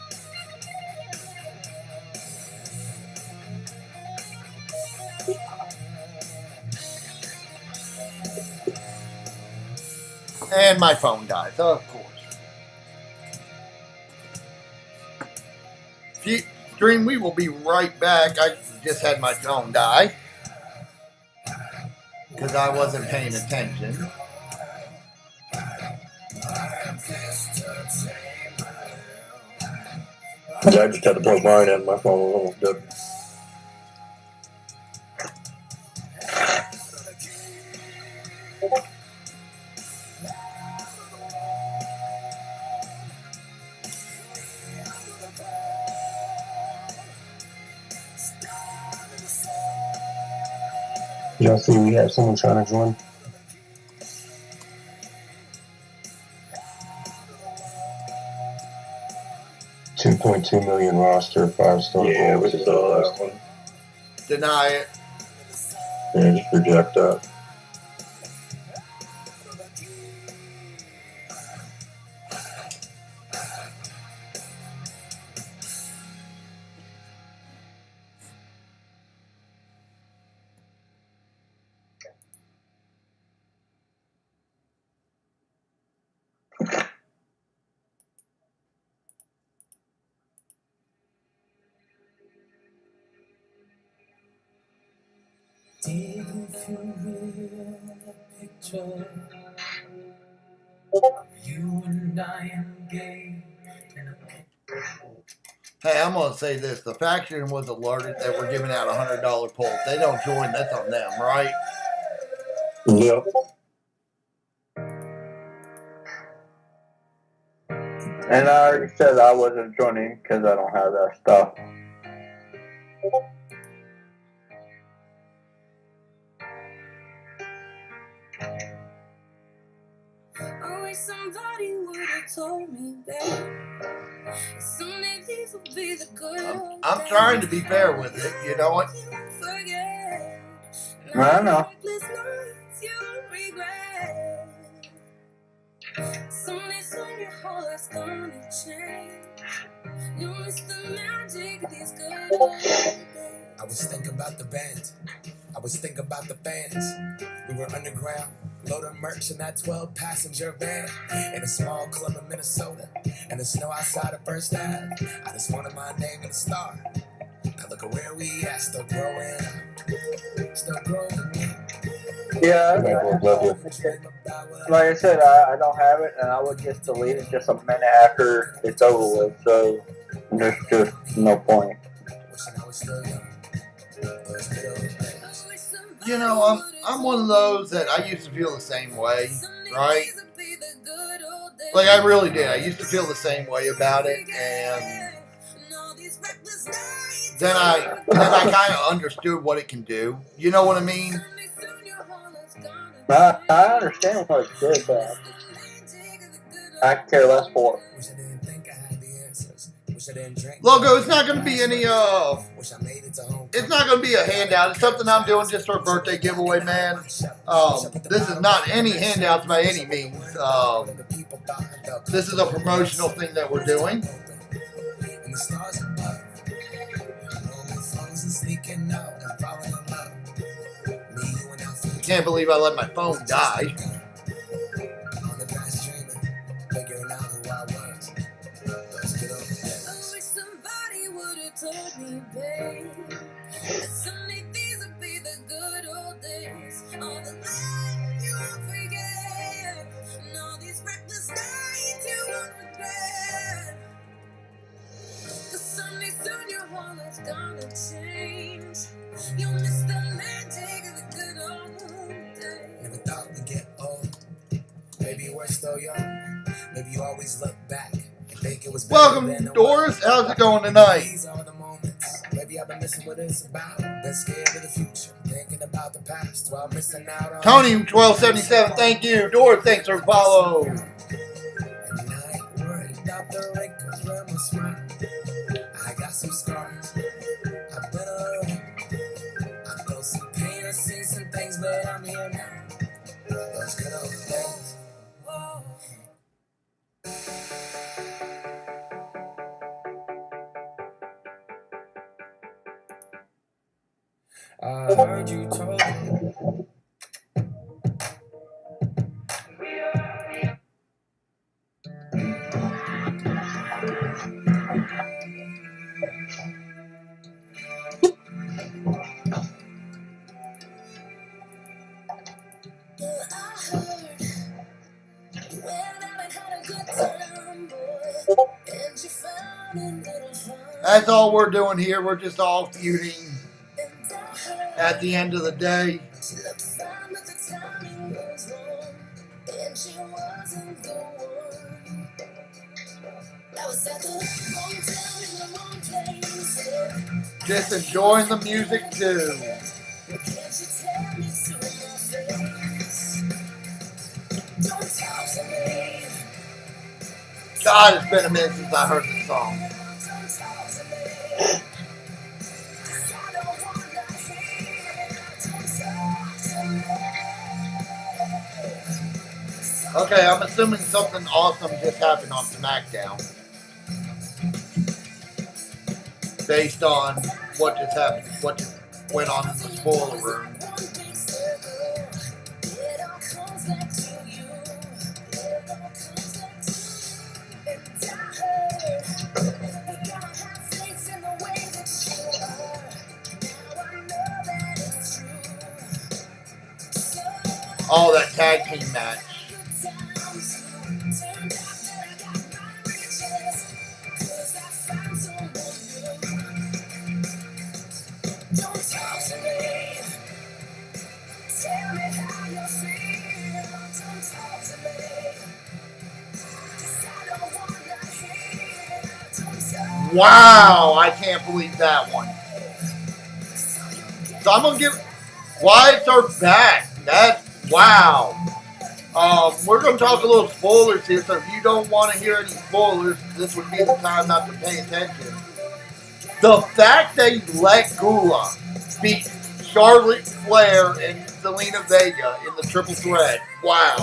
And my phone dies, of course. Stream, we will be right back. I just had my phone die because I wasn't paying attention. Yeah, I just had to plug mine in. My phone was almost dead. Y'all see we have someone trying to join? $2.2 million roster, 5-star. Yeah, we saw that one. Deny it. Yeah, just reject that. If you will a picture, you and I engage in a Hey, I'm gonna say this: the faction was alerted that we're giving out $100 pull. If they don't join, that's on them, right? Yep. And I already said I wasn't joining because I don't have that stuff. I wish somebody would have told me that someday these would be the good old I'm trying to be fair with it, you know what? forget. I know. Someday soon your whole life's gonna change. You miss the magic of these good old days. I was thinking about the band. I was thinking about the fans. We were underground, loading merch in that 12-passenger van in a small club in Minnesota, and the snow outside of First Ave. I just wanted my name in a star. Now look at where we at, still growing up, still growing up. Yeah, Level. like I said, I don't have it, and I would just delete it just a minute after it's over with. So there's just no point. Wishing I was still young. Those good old days. You know, I'm one of those that I used to feel the same way, right? Like I really did. I used to feel the same way about it, and then I kind of understood what it can do. You know what I mean? I understand what it did, but I care less for it. Wish I didn't think I had the answers. Wish I didn't drink. Logo, it's not going to be any, Wish I made it to home. it's not going to be a handout. It's something I'm doing just for a birthday giveaway, man. This is not any handouts by any means. This is a promotional thing that we're doing. And the stars above. Rolling phones and sneaking out and falling in love. Me, you, and I Can't believe I let my phone die. on the grass dreaming, figuring out who I was. Those good old days. I wish somebody would have told me, babe, that someday these would be the good old days. All the life you won't forget, and all these reckless nights you won't regret. 'Cause someday soon your whole life's gonna change. You'll miss the magic of the good old days. Never thought we'd get old. Maybe we're still young. Maybe you always look back and think it was better Welcome, than it Doris. was. How's it going tonight? These are the moments. Maybe I've been missing what it's about. Been scared of the future, thinking about the past while missing out on Tony 1277, thank you. Doris, thanks for follow. And I ain't worried about the wrinkles around my smile. I got some scars. I've been around. I felt some pain, I've seen some things, but I'm here now. Those good old days. Whoa. I heard you told me. That's all we're doing here. We're just all feuding at the end of the day. Just enjoying the music too. God, it's been a minute since I heard this song. Okay, I'm assuming something awesome just happened on SmackDown. Based on what just happened, what just went on in the spoiler room. Oh, that tag team match. Wow, I can't believe that one. So I'm gonna give Wyatt's are back. That's wow. We're gonna talk a little spoilers here, so if you don't want to hear any spoilers, this would be the time not to pay attention. The fact they let Gula beat Charlotte Flair and Zelina Vega in the triple threat. Wow.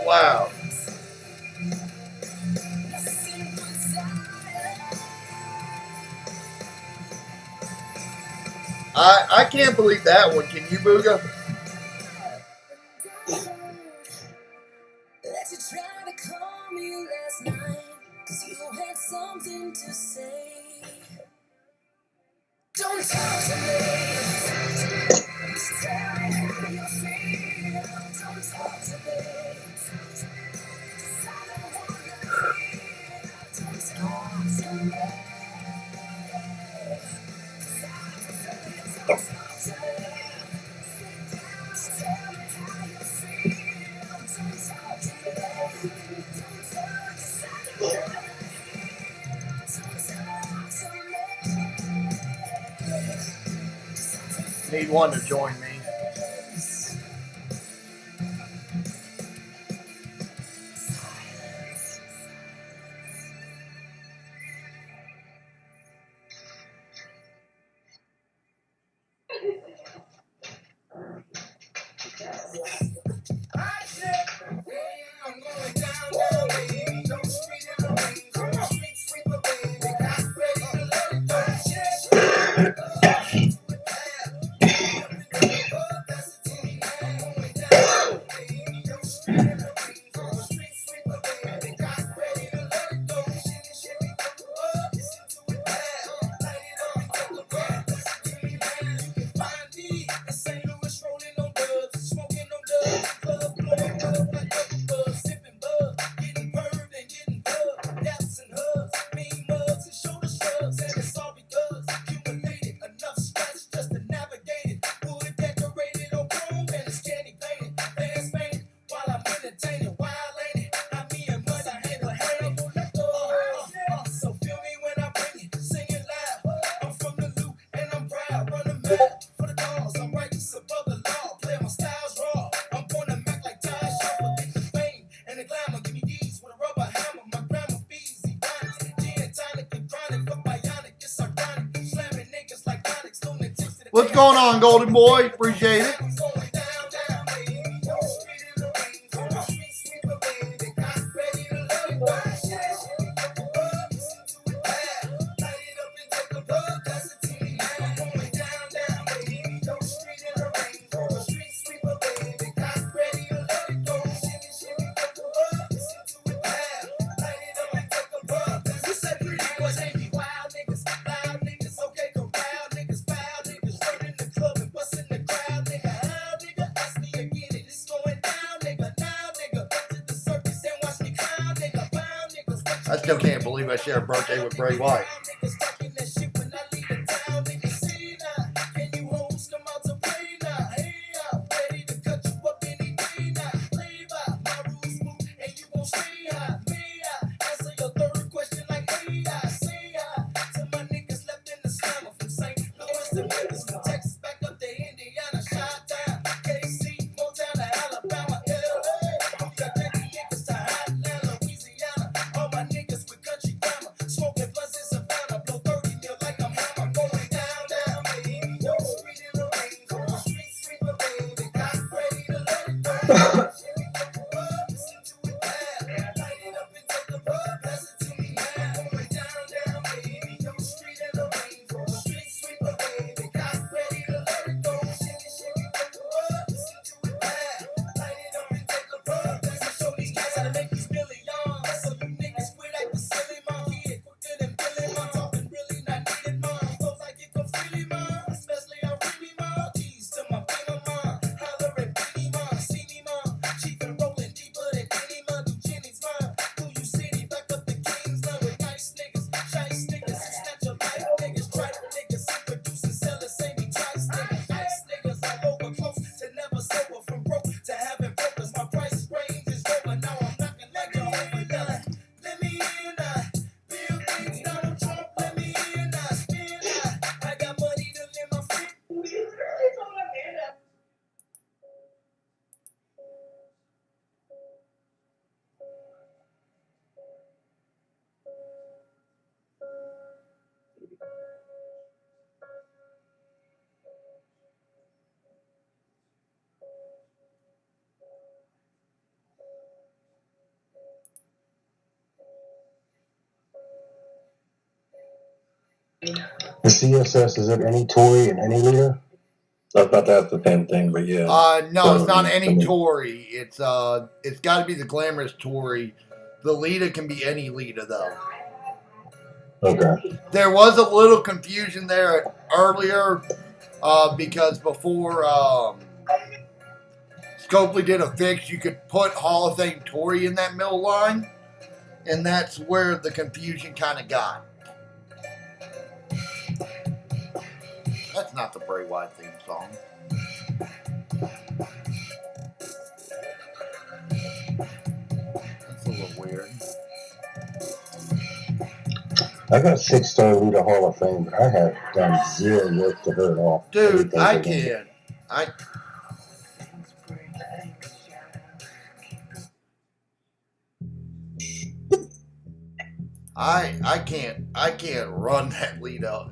Wow. I can't believe that one. Can you, Booga? Don't talk to me. Tell me how you feel. Don't talk to me. I don't wanna hear. Don't talk to me. Don't talk to me. Tell me how you feel. Don't talk to me. Need one to join me. What's going on, Golden Boy? Appreciate it. I still can't believe I share a birthday with Bray Wyatt. The CSS, is it any toy and any leader? I thought that's the same thing, but yeah. No, it's not any Tory. It's got to be the glamorous Tory. The Lita can be any Lita though. Okay. There was a little confusion there earlier because before Scopely did a fix, you could put Hall of Fame Tory in that middle line, and that's where the confusion kind of got. That's not the Bray Wyatt theme song. That's a little weird. I got 6-star Lita Hall of Fame, but I have done zero work to her at all. Dude, I can't. I can't run that lead out.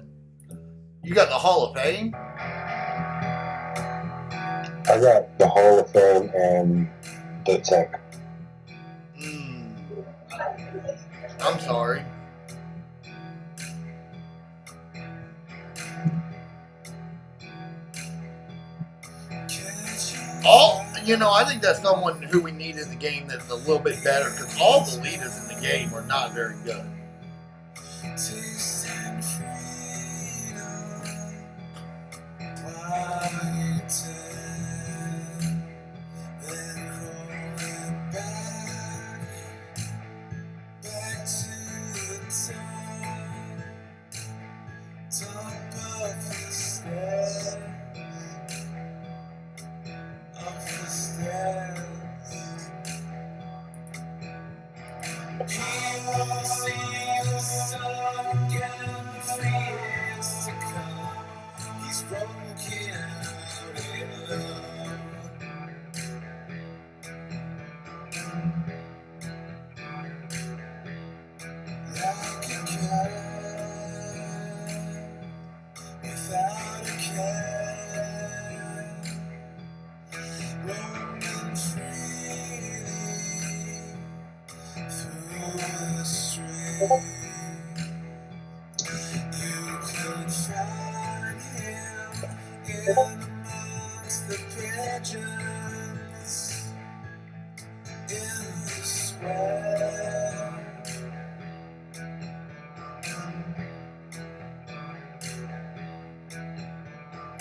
You got the Hall of Fame? I got the Hall of Fame and the tech. I'm sorry. I think that's someone who we need in the game that's a little bit better because all the leaders in the game are not very good.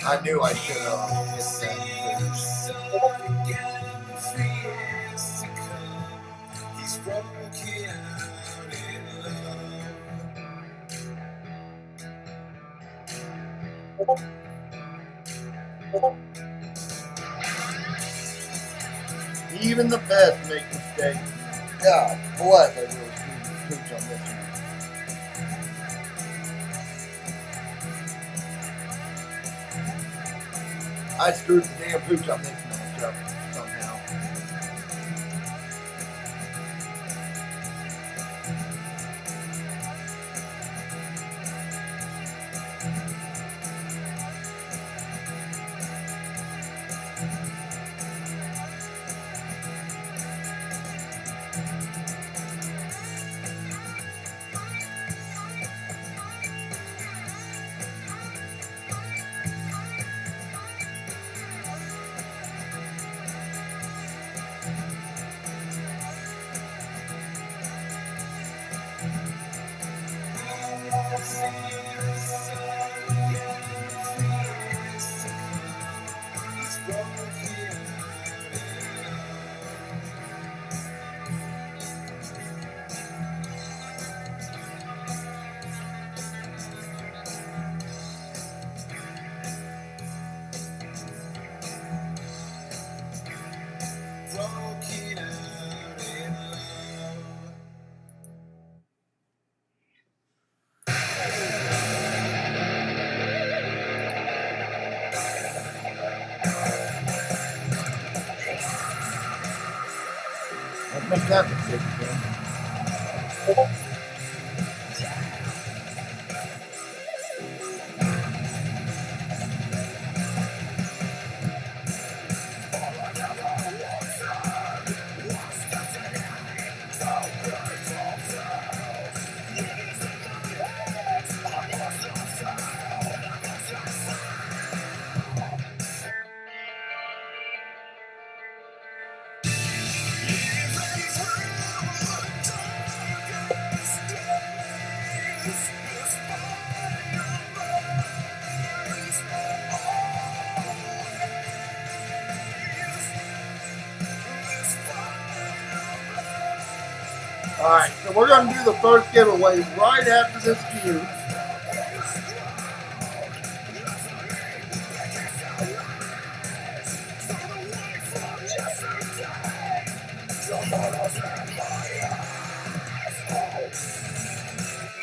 I knew I should have hit that. Even the best make mistakes. God bless, I really screwed the pooch on this one. I screwed the damn pooch on this matchup somehow. Let's make that mistake again. Alright, so we're going to do the first giveaway right after this feud.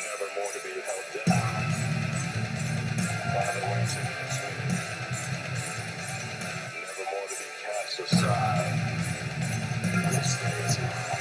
Never more to be held down by the ways of history. Never more to be cast aside. This day is mine.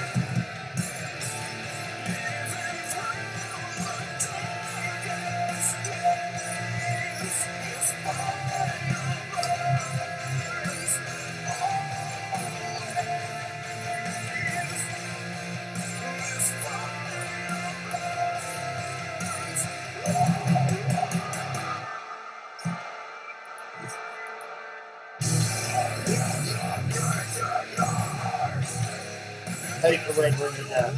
Hate the red ring of death.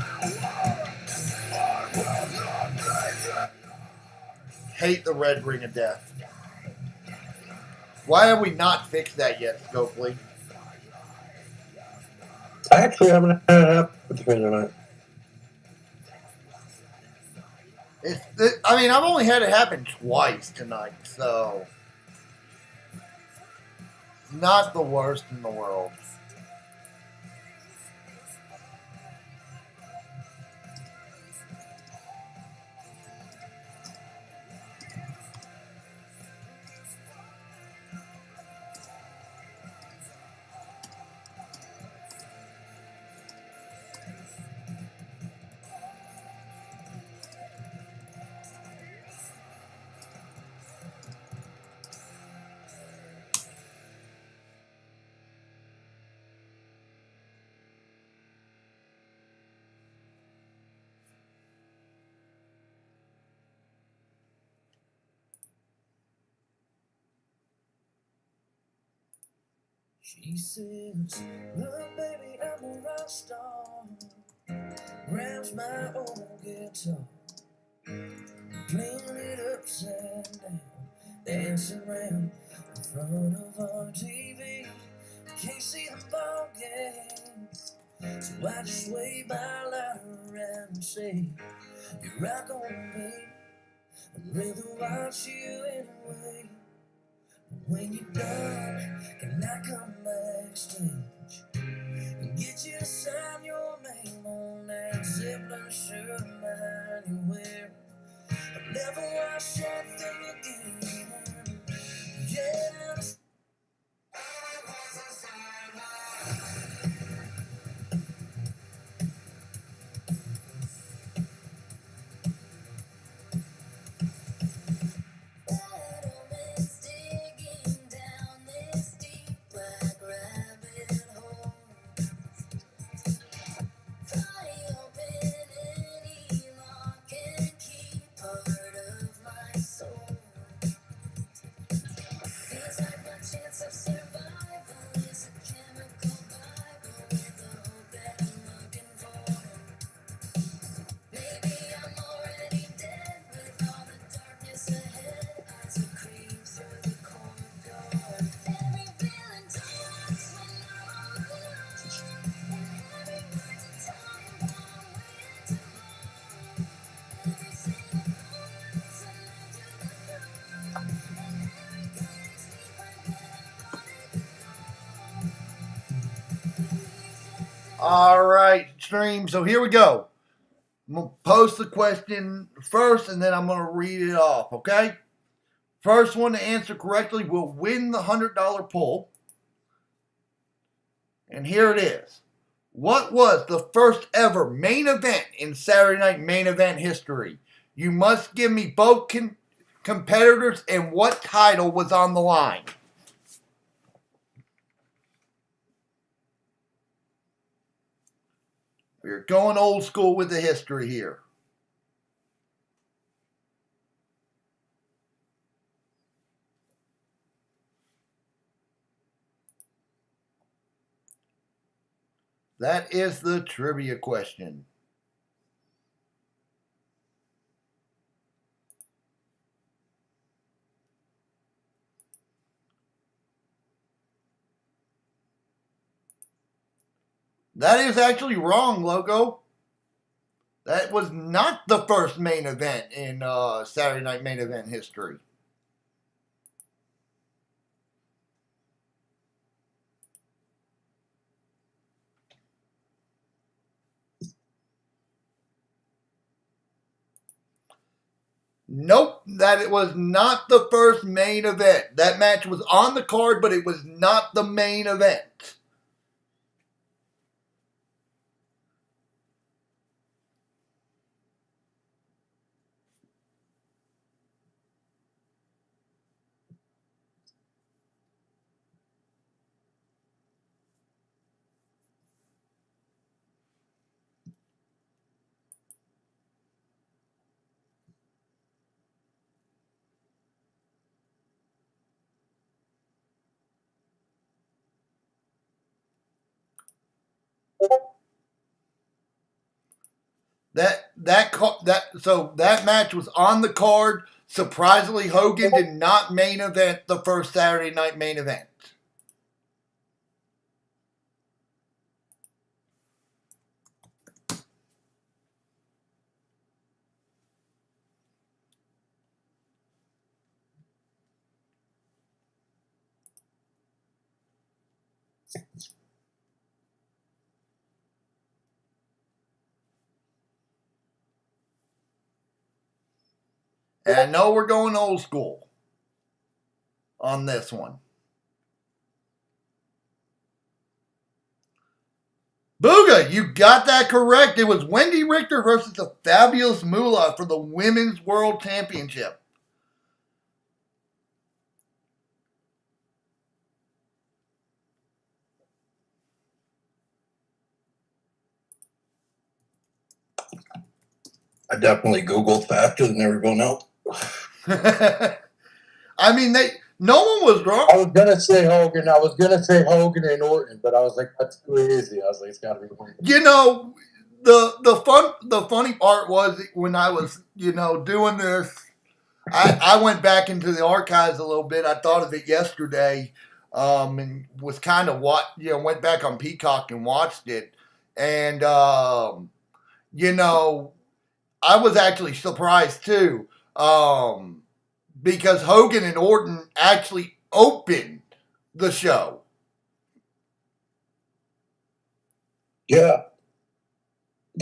Hate the red ring of death. Why have we not fixed that yet, Scopely? I actually haven't had it happen with me tonight. I mean, I've only had it happen twice tonight, so not the worst in the world. She says, look, baby, I'm a rock star. Grabs my old guitar, playing it upside down, dancing around in front of our TV. Can't see the ball game, so I just wave my louder around and say, you rock on, babe. I'd rather watch you anyway. When you're done, can I come backstage and get you to sign your name on that Zeppelin shirt of mine you wear? I'll never wash that thing again. Yeah. Digging down this deep black rabbit hole. Pry open any lock and key part of my soul. Feels like my chance of survival is a chemical Bible with the hope that I'm looking for. Maybe I'm already dead with all the darkness ahead. Eyes will creep through the corridor. Every feeling talks when you're all alone. And every word's a time bomb waiting to blow. Every single moment's a knife to the throat. And every kind of sleep I get, I wanted to know. All right, stream. So here we go. I'm going to post the question first, and then I'm going to read it off, okay? First one to answer correctly will win the $100 pull. And here it is. What was the first ever main event in Saturday Night Main Event history? You must give me both competitors and what title was on the line. We're going old school with the history here. That is the trivia question. That is actually wrong, Logo. That was not the first main event in Saturday Night Main Event history. Nope, that it was not the first main event. That match was on the card, but it was not the main event. So that match was on the card. Surprisingly, Hogan did not main event the first Saturday Night Main Event. And I know we're going old school on this one. Booga, you got that correct. It was Wendy Richter versus the Fabulous Moolah for the Women's World Championship. I definitely Googled faster than everyone else. I mean, no one was wrong. I was gonna say Hogan and Orton, but I was like, that's too easy. I was like, it's gotta be Hogan. You know, the funny part was when I was, doing this, I went back into the archives a little bit. I thought of it yesterday, and was kind of went back on Peacock and watched it, and I was actually surprised too, because Hogan and Orton actually opened the show. Yeah,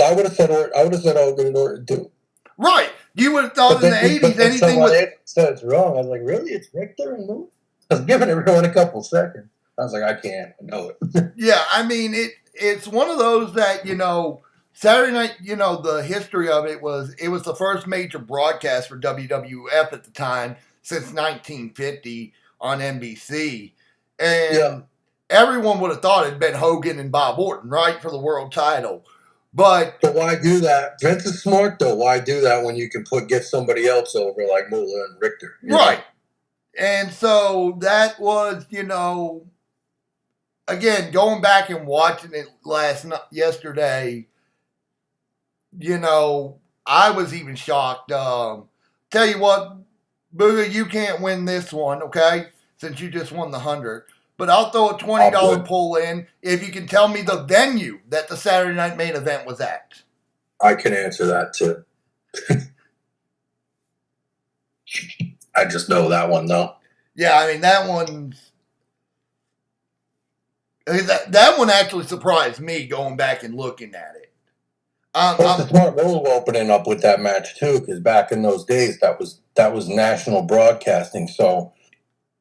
I would have said Hogan and Orton too. Right, you would have thought in the '80s anything was. Said it's wrong. I was like, really? It's Richter and Moon? I was giving everyone a couple seconds. I was like, I can't. I know it. Yeah, I mean it's one of those that Saturday night, the history of it was the first major broadcast for WWF at the time since 1950 on NBC. And everyone would have thought it'd been Hogan and Bob Orton, right, for the world title. But why do that? Vince is smart, though. Why do that when you can get somebody else over like Moolah and Richter? Right. And so that was, again, going back and watching it yesterday, I was even shocked. Tell you what, Booga, you can't win this one, okay? Since you just won the 100. But I'll throw a $20 pull in if you can tell me the venue that the Saturday Night Main Event was at. I can answer that too. I just know that one though. Yeah, I mean that one. That one actually surprised me going back and looking at it. It's a smart move opening up with that match too, because back in those days that was national broadcasting. So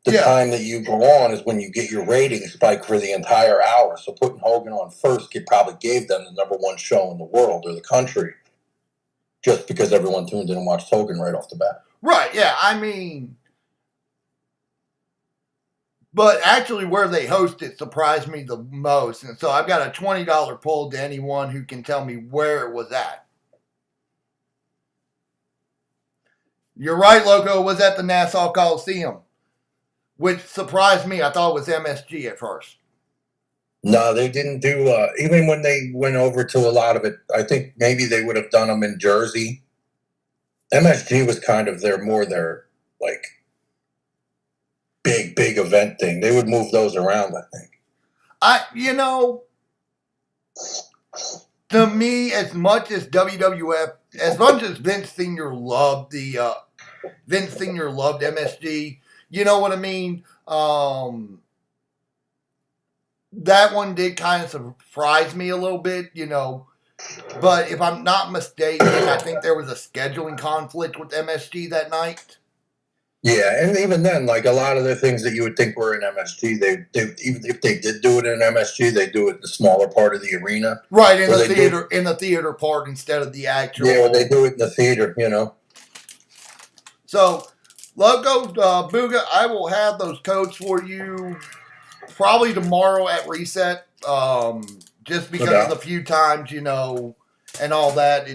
the time that you go on is when you get your ratings spike for the entire hour. So putting Hogan on first probably gave them the #1 show in the world or the country, just because everyone tuned in and watched Hogan right off the bat. Right? Yeah, I mean. But actually, where they host it surprised me the most. And so I've got a $20 pull to anyone who can tell me where it was at. You're right, Loco. It was at the Nassau Coliseum, which surprised me. I thought it was MSG at first. No, they didn't do, even when they went over to a lot of it, I think maybe they would have done them in Jersey. MSG was kind of their like, big event thing. They would move those around, I think. To me, as much as WWF, as much as Vince Senior loved MSG. You know what I mean? That one did kind of surprise me a little bit, you know. But if I'm not mistaken, I think there was a scheduling conflict with MSG that night. Yeah, and even then, like a lot of the things that you would think were in MSG, they even if they did do it in MSG, they do it in the smaller part of the arena. Right, in the theater part instead of the actual. Yeah, they do it in the theater, you know. So, Loco, Booga, I will have those codes for you probably tomorrow at reset. Just because of the few times, you know, and all that.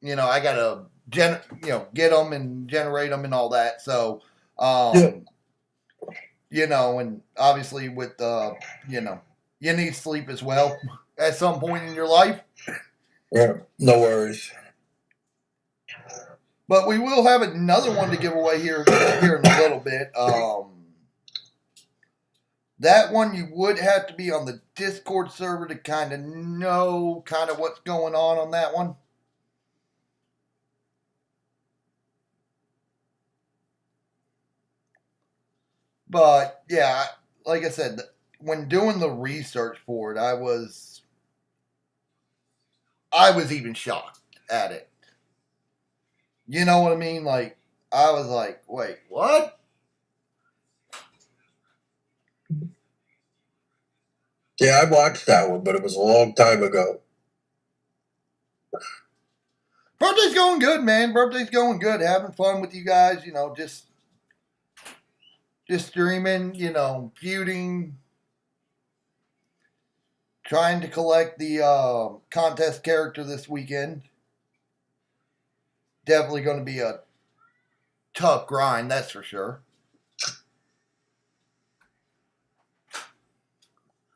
I gotta get them and generate them and all that. So, and obviously with you need sleep as well at some point in your life. Yeah, no worries. But we will have another one to give away here in a little bit. That one you would have to be on the Discord server to kind of know what's going on that one. But yeah, like I said, when doing the research for it, I was even shocked at it. You know what I mean? Like, I was like, wait, what? Yeah, I watched that one, but it was a long time ago. Birthday's going good, man. Birthday's going good. Having fun with you guys, just streaming, feuding, trying to collect the contest character this weekend. Definitely going to be a tough grind, that's for sure.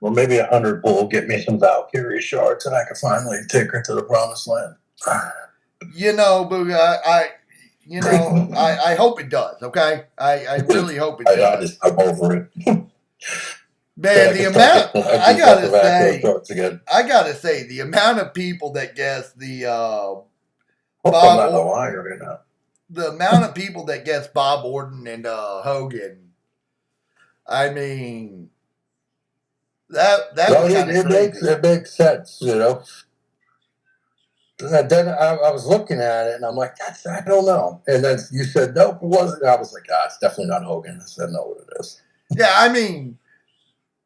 Well, maybe 100 will get me some Valkyrie shards, and I can finally take her to the promised land. Booga, I hope it does. Okay, I really hope it does. I'm over it. Man, the amount I gotta say, the amount of people that guess the the amount of people that guess Bob Orton and Hogan. I mean, that was kind of crazy. It makes sense, you know. And then I was looking at it, and I'm like, I don't know. And then you said, nope, it wasn't. I was like, it's definitely not Hogan. I said, no, what it is. Yeah, I mean,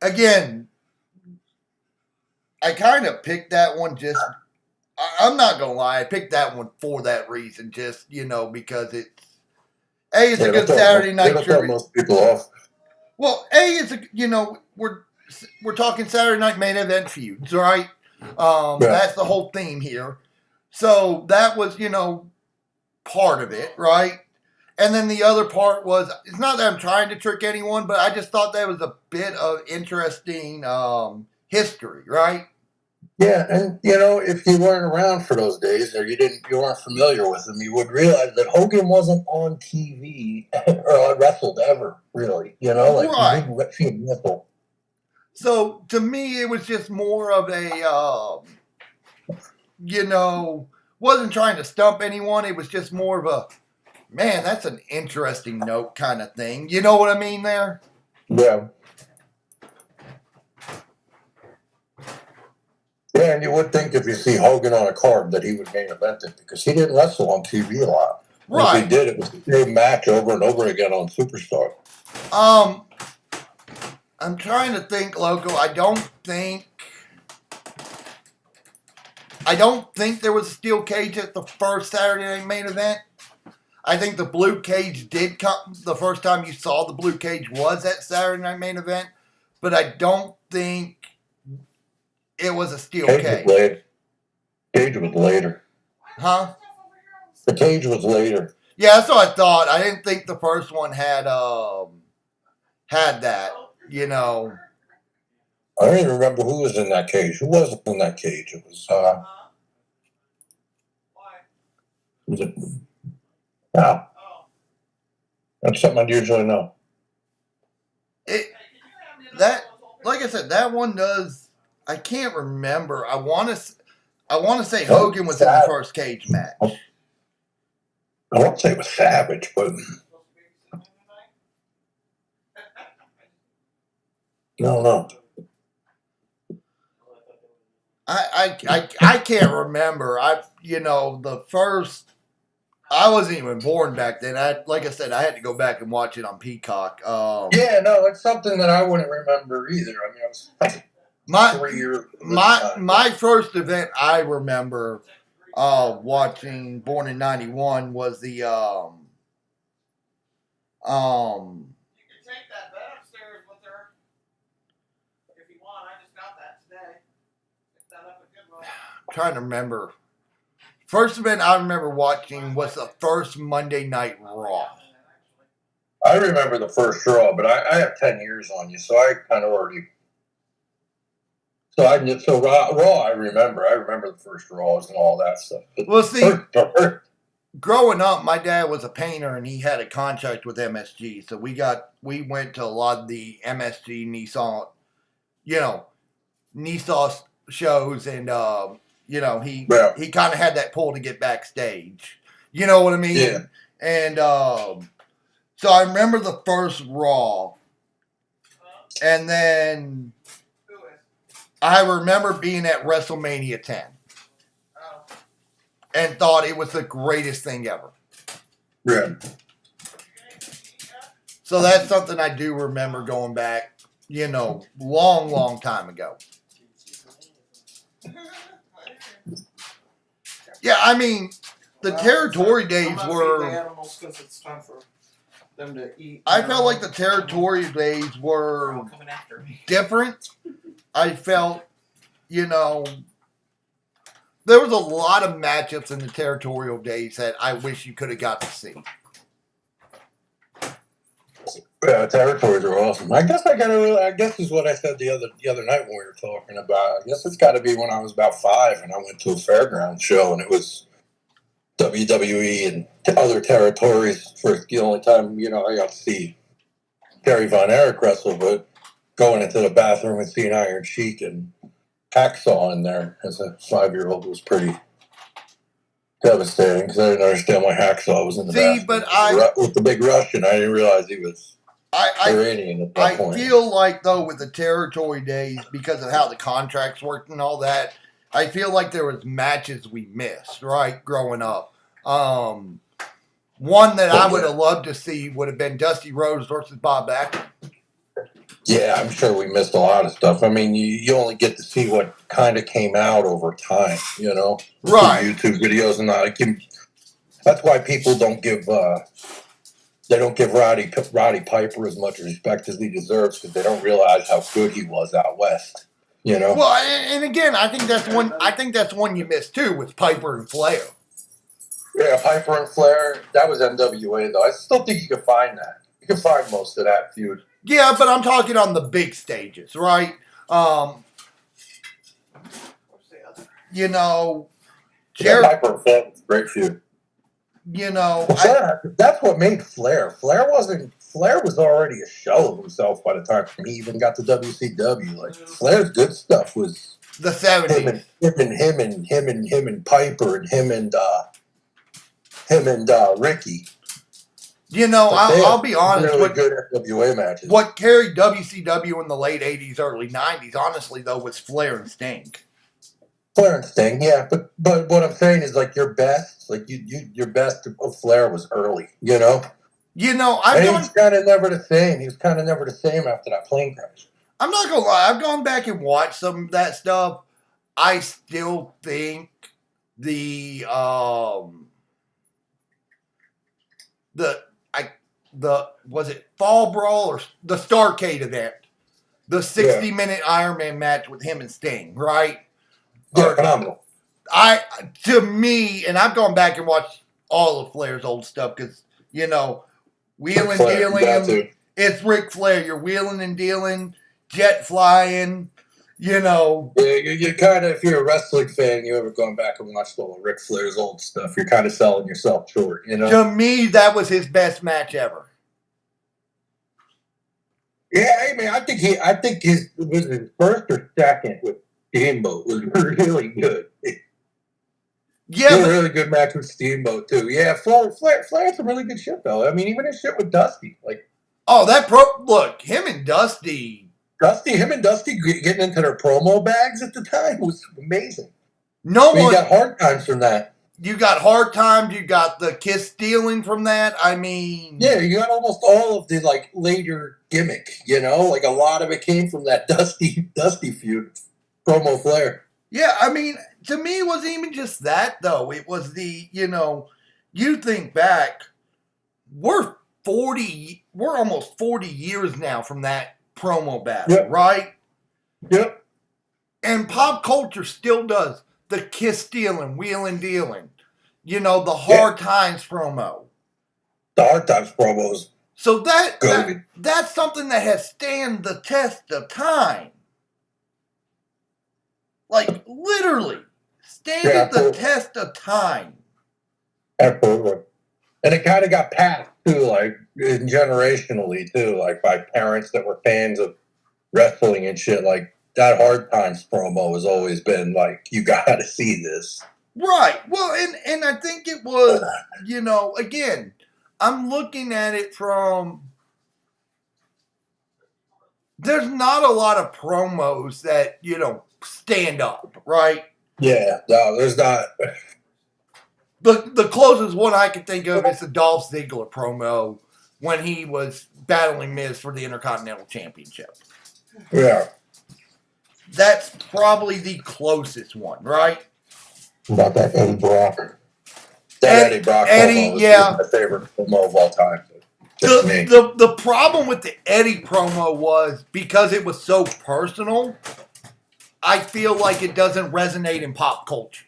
again, I kind of picked that one just. I'm not gonna lie, I picked that one for that reason, just because it's a good Saturday night tribute. Throw most people off. Well, it's we're talking Saturday night main event feuds, right? That's the whole theme here. So that was part of it, right? And then the other part was, it's not that I'm trying to trick anyone, but I just thought that was a bit of interesting history, right? Yeah, and if you weren't around for those days, or you weren't familiar with him, you would realize that Hogan wasn't on TV or wrestled ever, really. Right. He didn't wrestle. So to me, it was just more of a, wasn't trying to stump anyone. It was just more of a, man, that's an interesting note kind of thing. You know what I mean there? Yeah. Yeah, and you would think if you see Hogan on a card that he would main event it, because he didn't wrestle on TV a lot. Right. If he did, it was the same match over and over again on Superstar. I'm trying to think, Loco. I don't think there was a steel cage at the first Saturday night main event. I think the blue cage did come. The first time you saw the blue cage was at Saturday night main event, but I don't think it was a steel cage. Cage was later. Huh? The cage was later. Yeah, that's what I thought. I didn't think the first one had that. I don't even remember who was in that cage. Who was in that cage? It was it? No. That's something I usually know. Like I said, that one does. I can't remember. I want to. I want to say Hogan was in the first cage match. I won't say it was Savage, but no. I can't remember. The first. I wasn't even born back then. Like I said, I had to go back and watch it on Peacock. Yeah, no, it's something that I wouldn't remember either. I mean, I was 3 years. My first event I remember watching, born in '91, was the You can take that bed upstairs with her if you want. I just got that today. Picked that up at Goodwill. I'm trying to remember. First event I remember watching was the first Monday Night Raw. I remember the first Raw, but I have 10 years on you, so I kind of already. So Raw, I remember. I remember the first Raws and all that stuff. Well, see, growing up, my dad was a painter and he had a contract with MSG, so we went to a lot of the MSG Nissan, Nissan shows, and he kind of had that pull to get backstage. You know what I mean? Yeah. And so I remember the first Raw, and then I remember being at WrestleMania 10 and thought it was the greatest thing ever. Yeah. So that's something I do remember going back, long time ago. Yeah, I mean, the territory days were. Animals because it's time for them to eat. I felt like the territory days were coming after me. different. I felt, there was a lot of matchups in the territorial days that I wish you could have got to see. Yeah, territories are awesome. I guess this is what I said the other night when we were talking about. I guess it's got to be when I was about 5 and I went to a fairground show and it was WWE and other territories for the only time I got to see Terry Von Erich wrestle. But going into the bathroom and seeing Iron Sheik and Hacksaw in there as a 5-year-old was pretty devastating because I didn't understand why Hacksaw was in the bathroom. But with the big Russian, I didn't realize he was. Iranian at that point. I feel like, though, with the territory days, because of how the contracts worked and all that, I feel like there was matches we missed, right, growing up. One that I would have loved to see would have been Dusty Rhodes versus Bob Backlund. Yeah, I'm sure we missed a lot of stuff. I mean, you only get to see what kind of came out over time, Right. YouTube videos and that. That's why people don't give... They don't give Roddy Piper as much respect as he deserves because they don't realize how good he was out west. Well, and again, I think that's one you missed too with Piper and Flair. Yeah, Piper and Flair. That was NWA though. I still think you can find that. You can find most of that feud. Yeah, but I'm talking on the big stages, right? Piper and Flair was a great feud. That's what made Flair. Flair was already a shell of himself by the time he even got to WCW. Like Flair's good stuff was the 70s. Him and Piper and him and Ricky. I'll be honest. Really good NWA matches. What carried WCW in the late 80s, early 90s, honestly, though, was Flair and Sting. Flair and Sting, yeah, but what I'm saying is like your best, your best of Flair was early, He was kind of never the same. He was kind of never the same after that plane crash. I'm not gonna lie. I've gone back and watched some of that stuff. I still think the was it Fall Brawl or the Starrcade event, the 60-minute Iron Man match with him and Sting, right? Yeah, phenomenal. To me, and I've gone back and watched all of Flair's old stuff because, wheeling, dealing. It's Ric Flair. You're wheeling and dealing, jet flying, Yeah, you kind of, if you're a wrestling fan, you ever gone back and watched all of Ric Flair's old stuff, you're kind of selling yourself short, To me, that was his best match ever. Yeah, I mean, I think his was his first or second with Steamboat was really good. He had Yeah, a but, really good match with Steamboat too. Yeah, Flair had some really good shit though. I mean, even his shit with Dusty, like look, him and Dusty. him and Dusty getting into their promo bags at the time was amazing. No But you one. got hard times from that. You got hard times. You got the kiss stealing from that. I mean, Yeah, you got almost all of the like later gimmick. You know, like a lot of it came from that Dusty feud, promo Flair. yeah. I mean, to me, it wasn't even just that though. It was the you think back, we're almost 40 years now from that promo battle, Yep. right? Yep. And pop culture still does the kiss stealing, wheeling dealing. The hard times promo. The hard times promos. So Goated. that's something that has stand the test of time. Like literally, standing the test of time. Absolutely. And it kind of got passed too, like generationally too, like by parents that were fans of wrestling and shit. Like that hard times promo has always been like, you gotta see this. Right. Well, and I think it was, again, I'm looking at it from. There's not a lot of promos that stand up, right? Yeah, no, there's not. The closest one I can think of is the Dolph Ziggler promo when he was battling Miz for the Intercontinental Championship. Yeah. That's probably the closest one, right? About that Eddie Brock. That Eddie Brock promo was my favorite promo of all time. Just me. The problem with the Eddie promo was because it was so personal, I feel like it doesn't resonate in pop culture.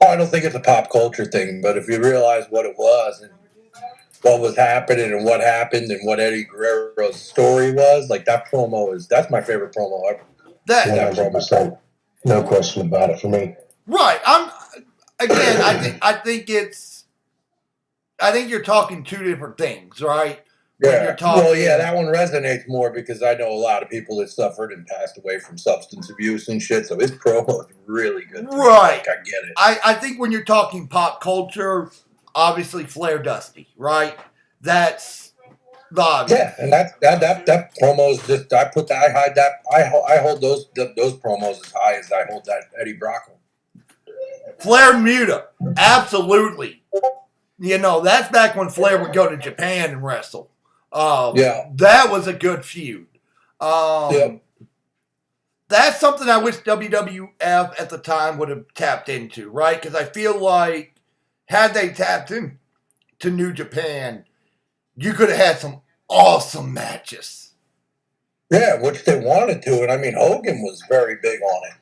I don't think it's a pop culture thing, but if you realize what it was and what was happening and what happened and what Eddie Guerrero's story was, like that promo that's my favorite promo ever. 100%. No question about it for me. Right. I think you're talking two different things, right? Yeah. That one resonates more because I know a lot of people that suffered and passed away from substance abuse and shit. So his promo is really good. Right. Like, I get it. I think when you're talking pop culture, obviously Flair Dusty, right? That's the obvious. Yeah, and that promo is just I hold those promos as high as I hold that Eddie Brock one. Flair Muta, absolutely. That's back when Flair would go to Japan and wrestle. That was a good feud. That's something I wish WWF at the time would have tapped into, right? Because I feel like had they tapped into New Japan, you could have had some awesome matches. Yeah, which they wanted to, and I mean Hogan was very big on it.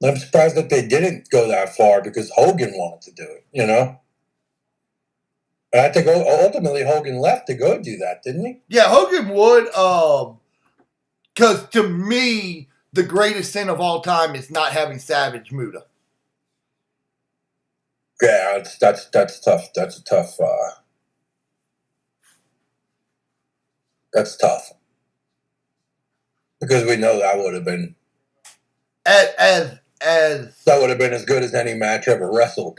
I'm surprised that they didn't go that far because Hogan wanted to do it, And I think ultimately Hogan left to go do that, didn't he? Yeah, Hogan would. Because to me, the greatest sin of all time is not having Savage Muta. Yeah, that's tough. That's a tough. That's tough because we know that would have been as that would have been as good as any match ever wrestled,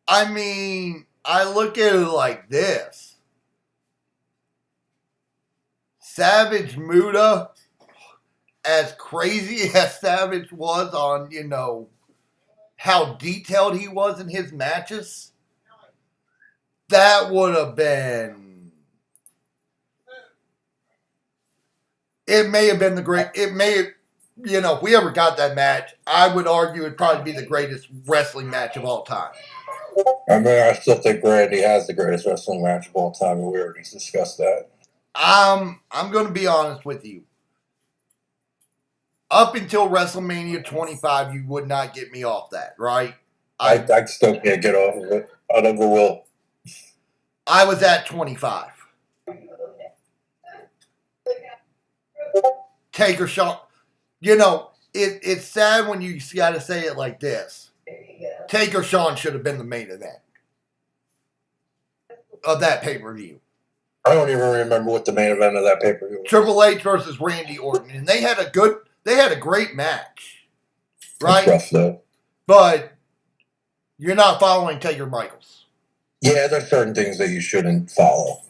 I mean, I look at it like this: Savage Muta, as crazy as Savage was on, how detailed he was in his matches, that would have been. It may have been if we ever got that match, I would argue it'd probably be the greatest wrestling match of all time. I mean, I still think Randy has the greatest wrestling match of all time, and we already discussed that. I'm going to be honest with you. Up until WrestleMania 25, you would not get me off that, right? I still can't get off of it. I never will. I was at 25. Taker Shawn. It's sad when you got to say it like this. Taker Shawn should have been the main event of that pay-per-view. I don't even remember what the main event of that pay-per-view was. Triple H versus Randy Orton. And they had a great match. Right? That's rough, though. But you're not following Taker Michaels. Yeah, there's certain things that you shouldn't follow.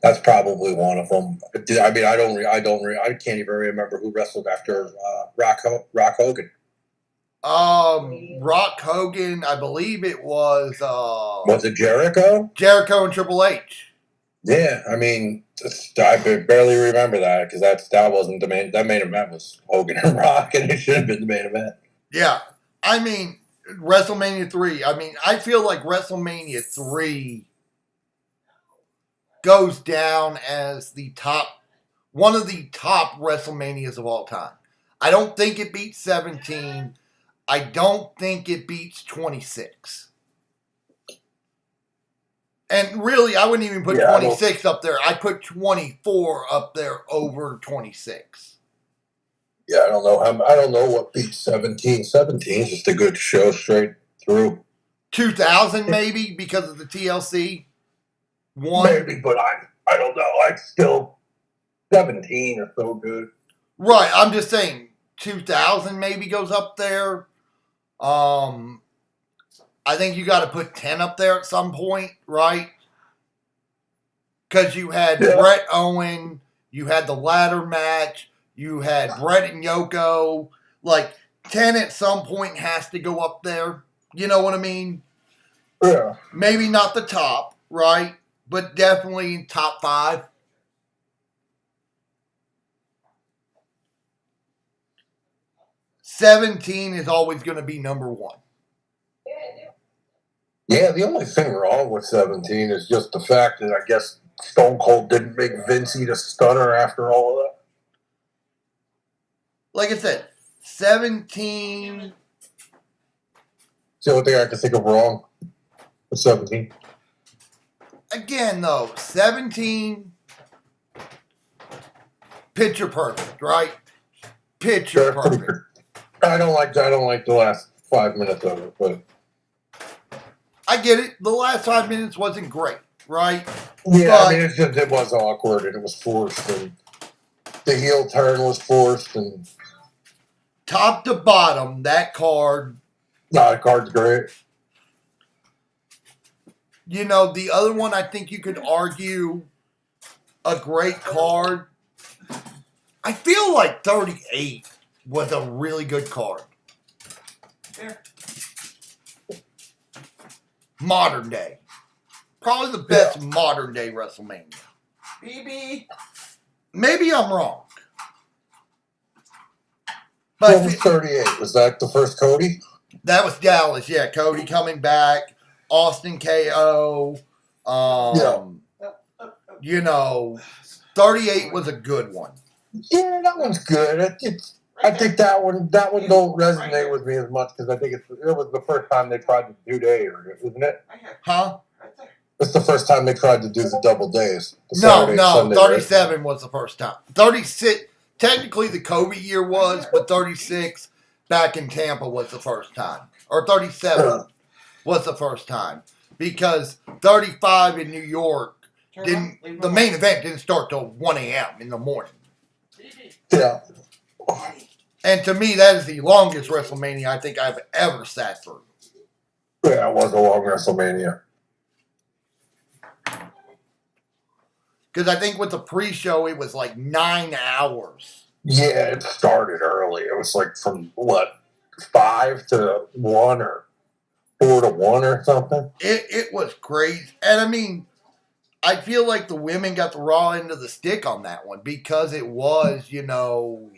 That's probably one of them. I mean, I can't even remember who wrestled after Rock Hogan. Rock Hogan, I believe it was. Was it Jericho? Jericho and Triple H. Yeah, I mean, I barely remember that because that wasn't the main. That main event was Hogan and Rock, and it should have been the main event. Yeah, I mean WrestleMania 3. I mean, I feel like WrestleMania 3 goes down as one of the top WrestleManias of all time. I don't think it beats 17. I don't think it beats 26. And really, I wouldn't even put 26 up there. I put 24 up there over 26. Yeah, I don't know. I don't know what beats 17. 17 is just a good show straight through. 2000 maybe because of the TLC one. Maybe, but I don't know. I still 17 is so good. Right, I'm just saying 2000 maybe goes up there. I think you got to put 10 up there at some point, right? Because you had Bret Owen, you had the ladder match, you had Bret and Yoko. Like 10 at some point has to go up there. You know what I mean? Yeah. Maybe not the top, right? But definitely top 5. $17 is always going to be number 1. Yeah, the only thing wrong with 17 is just the fact that I guess Stone Cold didn't make Vince eat a stunner after all of that. Like I said, 17. It's the only thing I can think of wrong with 17. Again, though, 17, picture perfect, right? Picture perfect. I don't like the last 5 minutes of it, but I get it. The last 5 minutes wasn't great, right? yeah, but, I mean, it was awkward and it was forced, and the heel turn was forced, and top to bottom, that card. No, the card's great. You know, the other one I think you could argue a great card. I feel like 38 was a really good card. Here. Modern day. Probably the best modern day WrestleMania. BB. Maybe I'm wrong. What was 38? Was that the first Cody? That was Dallas, yeah. Cody coming back. Austin KO. You know, 38 was a good one. Yeah, that one's good. I think that one don't resonate with me as much because I think it was the first time they tried to do day, isn't it? Huh? It's the first time they tried to do the double days. No, Sunday, 37 was the first time. 36, technically the Kobe year was, but 36 back in Tampa was the first time. Or 37 was the first time. Because 35 in New York, the main event didn't start till 1 a.m. in the morning. Yeah. And to me, that is the longest WrestleMania I think I've ever sat through. Yeah, it was a long WrestleMania. Because I think with the pre-show, it was like 9 hours. Yeah, it started early. It was like from, 5 to 1 or 4 to 1 or something? It was crazy. And I mean, I feel like the women got the raw end of the stick on that one because it was, you know...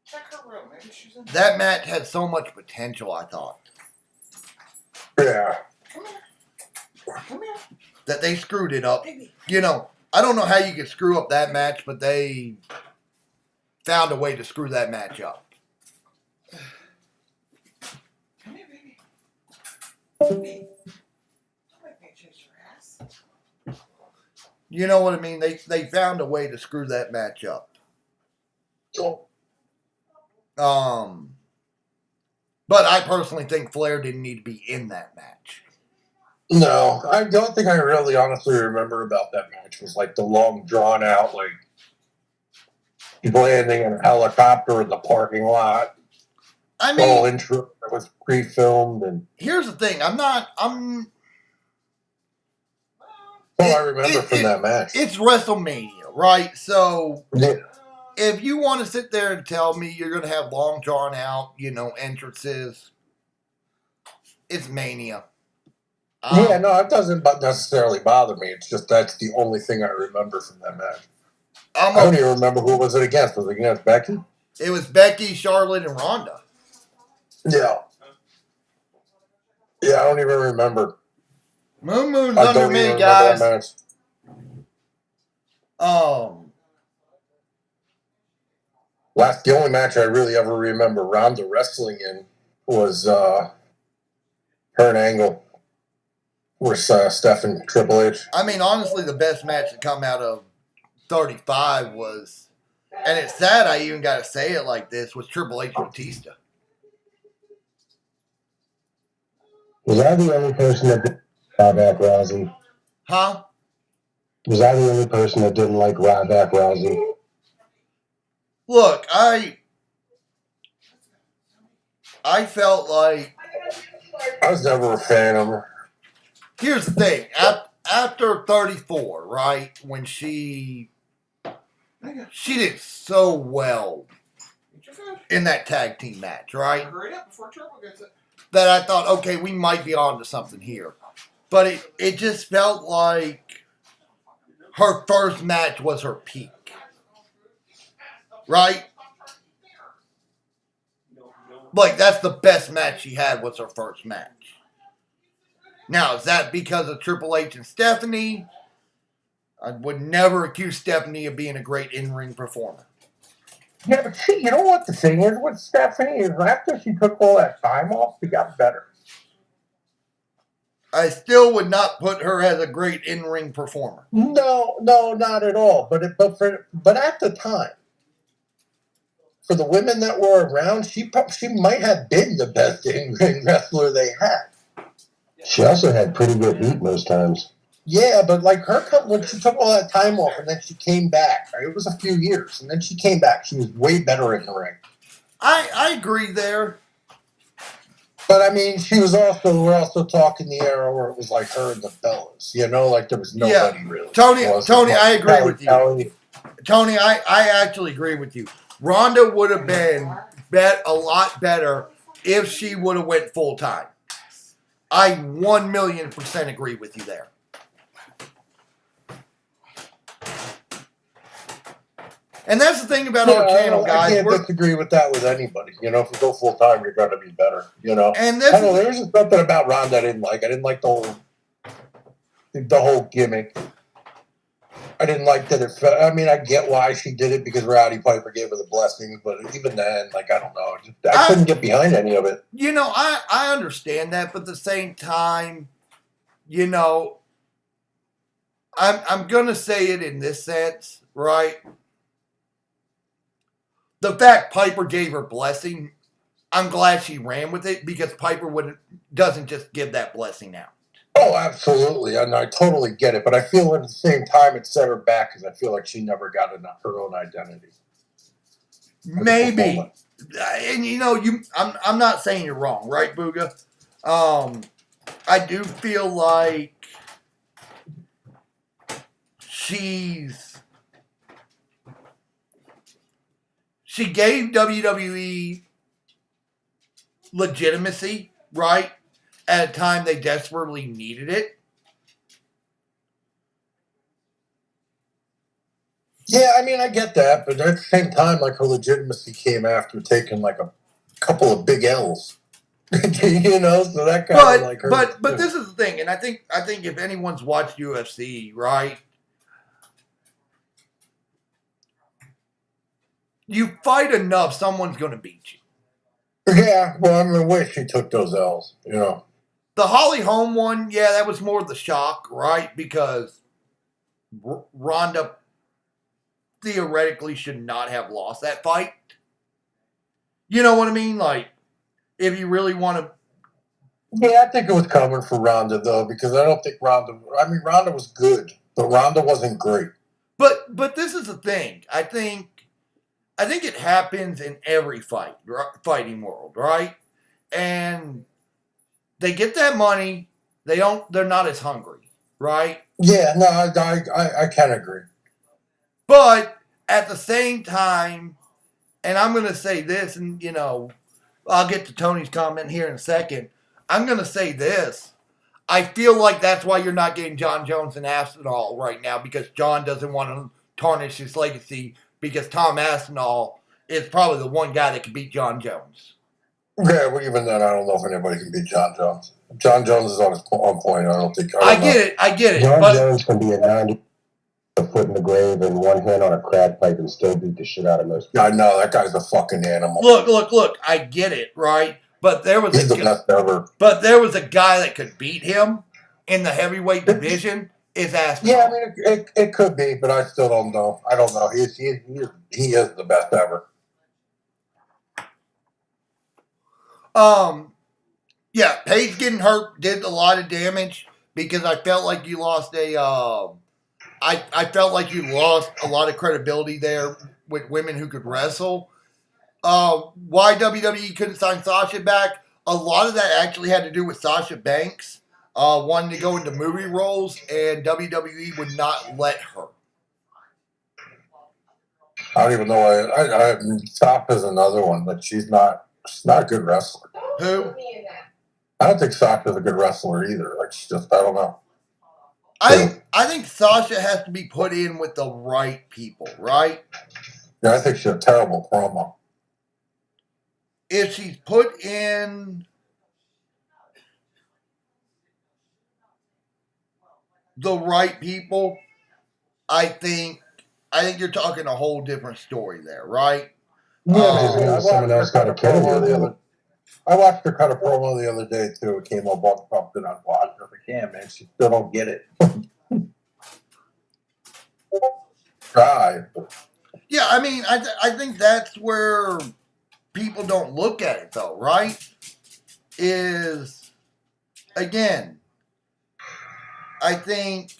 Check her room. Maybe she's in That match had so much potential, I thought. Yeah. Come here. That they screwed it up. You know, I don't know how you could screw up that match, but they found a way to screw that match up. Come here, baby. Don't make me chase your ass. You know what I mean? They found a way to screw that match up. But I personally think Flair didn't need to be in that match. No, I don't think I really honestly remember about that match. It was like the long, drawn out, like landing in a helicopter in the parking lot. I The whole mean, intro that was pre-filmed, and here's the thing. I'm all I remember from that match. it's WrestleMania, right? So Yeah. if you want to sit there and tell me you're going to have long drawn out, entrances, it's Mania. Yeah, no, it doesn't necessarily bother me. It's just that's the only thing I remember from that match. I don't even remember who was it against. Was it against Becky? It was Becky, Charlotte, and Ronda. Yeah. Yeah, I don't even remember. Moon's I under don't even me, remember guys. that match. The only match I really ever remember Ronda wrestling in was her and Angle versus Steph and Triple H. I mean, honestly, the best match that come out of 35 was, and it's sad I even got to say it like this, was Triple H and Batista. Was I the only person that didn't like Ryback Rousey? Huh? Was I the only person that didn't like Ryback Rousey? Look, I felt like I was never a fan of her. Here's the thing. After 34, right, when she did so well in that tag team match, right? Hurry up before Triple gets it. That I thought, okay, we might be on to something here. But it just felt like her first match was her peak. Right? Like, that's the best match she had was her first match. Now, is that because of Triple H and Stephanie? I would never accuse Stephanie of being a great in-ring performer. Yeah, but see, you know what the thing is with Stephanie is after she took all that time off, she got better. I still would not put her as a great in-ring performer. No, not at all. But at the time, for the women that were around, she might have been the best in-ring wrestler they had. She also had pretty good heat most times. Yeah, but like when she took all that time off and then she came back, right? It was a few years, and then she came back. She was way better in the ring. I agree there. But I mean, we're also talking the era where it was like her and the Bellas, like there was nobody really. Tony, I agree with you. Tony, I actually agree with you. Ronda would have been a lot better if she would have went full time. I 1,000,000% agree with you there. And that's the thing about our channel, guys. I can't disagree with that with anybody. If you go full time, you're going to be better. And there's just something about Ronda I didn't like. I didn't like the whole gimmick. I didn't like that it felt. I mean, I get why she did it because Rowdy Piper gave her the blessings, but even then, I don't know. I couldn't get behind any of it. I understand that, but at the same time, I'm gonna say it in this sense, right? The fact Piper gave her blessing, I'm glad she ran with it because Piper doesn't just give that blessing out. Oh, absolutely. And I totally get it. But I feel at the same time it set her back because I feel like she never got her own identity. Maybe. And I'm not saying you're wrong, right, Booga? I do feel like she gave WWE legitimacy, right? At a time they desperately needed it. Yeah, I mean, I get that, but at the same time, her legitimacy came after taking a couple of big L's. So that kind of her. But this is the thing, and I think if anyone's watched UFC, right? You fight enough, someone's going to beat you. Yeah, well, I'm the way she took those L's, The Holly Holm one, yeah, that was more of the shock, right? Because Ronda theoretically should not have lost that fight. You know what I mean? If you really want to... Yeah, I think it was coming for Ronda, though, because I don't think Ronda was good, but Ronda wasn't great. But this is the thing. I think I think it happens in every fighting world, right? And they get that money. They're not as hungry, right? Yeah, no, I can agree. But at the same time, and I'm going to say this, and I'll get to Tony's comment here in a second. I'm going to say this. I feel like that's why you're not getting John Jones and Aspinall right now, because John doesn't want to tarnish his legacy, because Tom Aspinall is probably the one guy that can beat John Jones. Yeah, well, even then, I don't know if anybody can beat John Jones. John Jones is on point. I get it. John But Jones can be a 90 foot in the grave and one hand on a crack pipe and still beat the shit out of most people. I know that guy's a fucking animal. Look. I get it, right? But He's the best ever. But there was a guy that could beat him in the heavyweight division. Is Aspinall. Yeah, I mean, it could be, but I still don't know. I don't know. He is the best ever. Yeah, Paige getting hurt did a lot of damage, because I felt like you lost I felt like you lost a lot of credibility there with women who could wrestle. Why WWE couldn't sign Sasha back? A lot of that actually had to do with Sasha Banks wanting to go into movie roles, and WWE would not let her. I don't even know. I Top is another one, but she's not a good wrestler. Who? I don't think Sasha's a good wrestler either. Like, she's just, I don't know. I think Sasha has to be put in with the right people, right? Yeah, I think she's a terrible promo. If she's put in the right people, I think you're talking a whole different story there, right? Yeah, someone else got a promo the other. I watched her cut a promo the other day too. It came up on something I watched. I was like, yeah, man, she still don't get it. Try. Yeah, I mean, I think that's where people don't look at it, though, right? Is, again, I think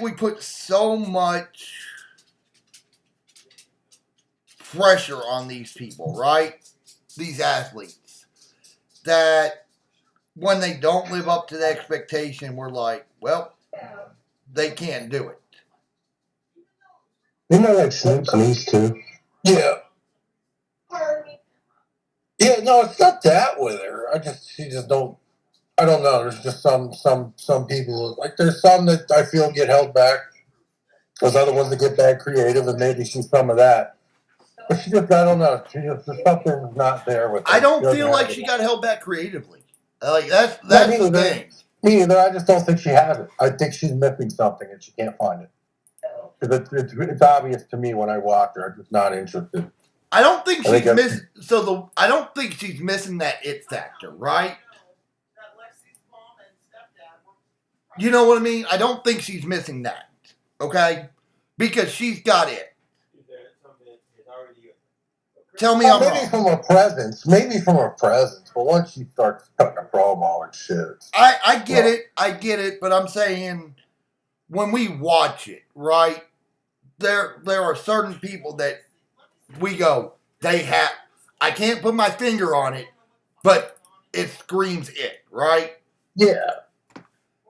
we put so much pressure on these people, right? These athletes, that when they don't live up to the expectation, we're like, well, they can't do it. Isn't that like Snoop's niece too? Yeah. Yeah, no, it's not that with her. She just don't. I don't know. There's just some people, like, there's some that I feel get held back. There's other ones that get bad creative, and maybe she's some of that. But she just, I don't know. Something's not there with her. I don't feel like she got held back creatively. Like, that's the thing. Me either. I just don't think she has it. I think she's missing something, and she can't find it. Because it's obvious to me when I watch her. I'm just not interested. I don't think she's missing. I don't think she's missing that it factor, right? You know what I mean? I don't think she's missing that. Okay, because she's got it. Tell me I'm wrong. Maybe from her presence. But once she starts cutting a promo and shit, I get it. But I'm saying, when we watch it, right? There are certain people that we go, I can't put my finger on it, but it screams it, right? Yeah.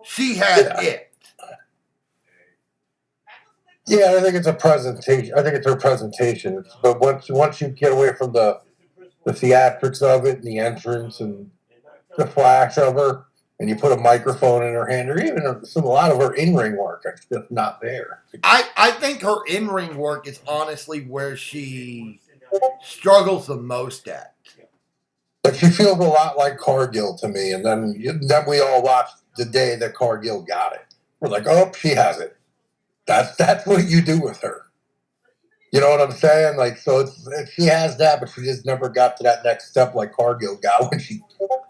She has it. Yeah, I think it's a presentation. I think it's her presentation. But once you get away from the theatrics of it and the entrance and the flash of her, and you put a microphone in her hand, or even a lot of her in-ring work, it's just not there. I think her in-ring work is honestly where she struggles the most at. But she feels a lot like Cargill to me, and then we all watched the day that Cargill got it. We're like, oh, she has it. That's what you do with her. You know what I'm saying? Like, so she has that, but she just never got to that next step like Cargill got when she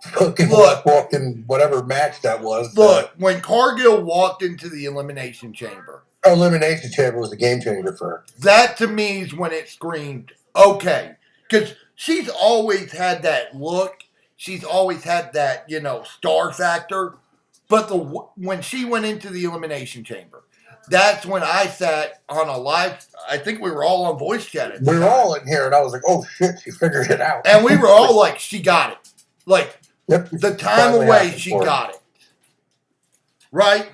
fucking walked in whatever match that was. When Cargill walked into the Elimination Chamber. Elimination Chamber was a game changer for her. That to me is when it screamed, okay. Because she's always had that look. She's always had that, star factor. But when she went into the Elimination Chamber, that's when I sat on a live. I think we were all on voice chat. At the We were time. all in here, and I was like, "Oh shit, she figured it out." And we were all like, she got it. Like, Yep. the time Finally away, happened she for her. got it. Right?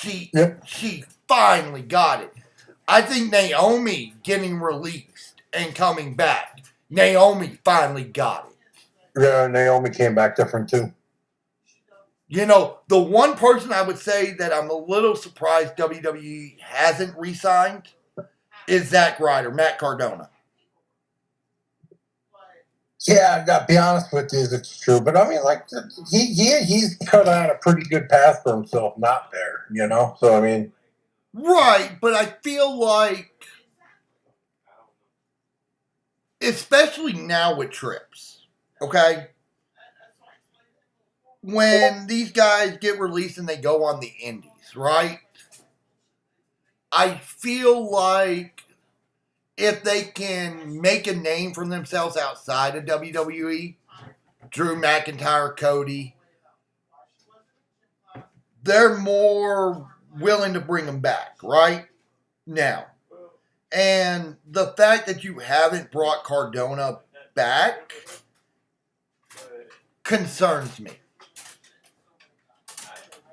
Yep. She finally got it. I think Naomi getting released and coming back, Naomi finally got it. Yeah, Naomi came back different too. You know, the one person I would say that I'm a little surprised WWE hasn't re-signed is Zack Ryder, Matt Cardona. Yeah, I gotta be honest with you, it's true. But I mean, like, he's cut out a pretty good path for himself not there, you know? So, I mean. Right, but I feel like, especially now with trips, okay? When these guys get released and they go on the indies, right? I feel like if they can make a name for themselves outside of WWE, Drew McIntyre, Cody, they're more willing to bring them back, right? Now. And the fact that you haven't brought Cardona back concerns me.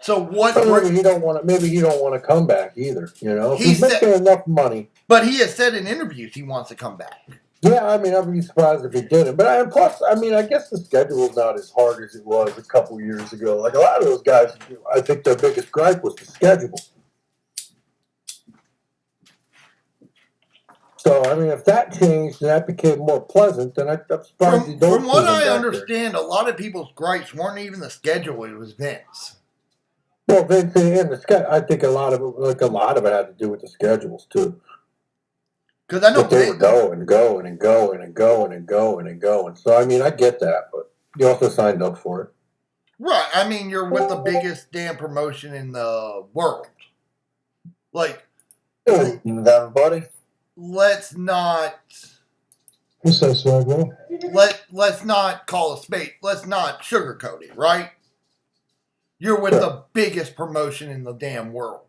So what? Maybe he don't want to. Maybe he don't want to come back either. You know, if He he's said- making enough money. But he has said in interviews he wants to come back. Yeah, I mean, I'd be surprised if he didn't. But plus, I mean, I guess the schedule's not as hard as it was a couple years ago. Like a lot of those guys, I think their biggest gripe was the schedule. So, I mean, if that changed and that became more pleasant, then I'm surprised you don't. From what see him I back understand, a lot of people's gripes weren't even the schedule; it was Vince. there. Well, Vince and the schedule. I think a lot of it had to do with the schedules too. Because I know But they were going and going and going and going and going and going. So, I mean, I get that, but you also signed up for it. Right. I mean, you're with the biggest damn promotion in the world. Like, buddy. Let's not. What's that, swag, bro? Let's not call a spade. Let's not sugarcoat it, right? You're with the biggest promotion in the damn world.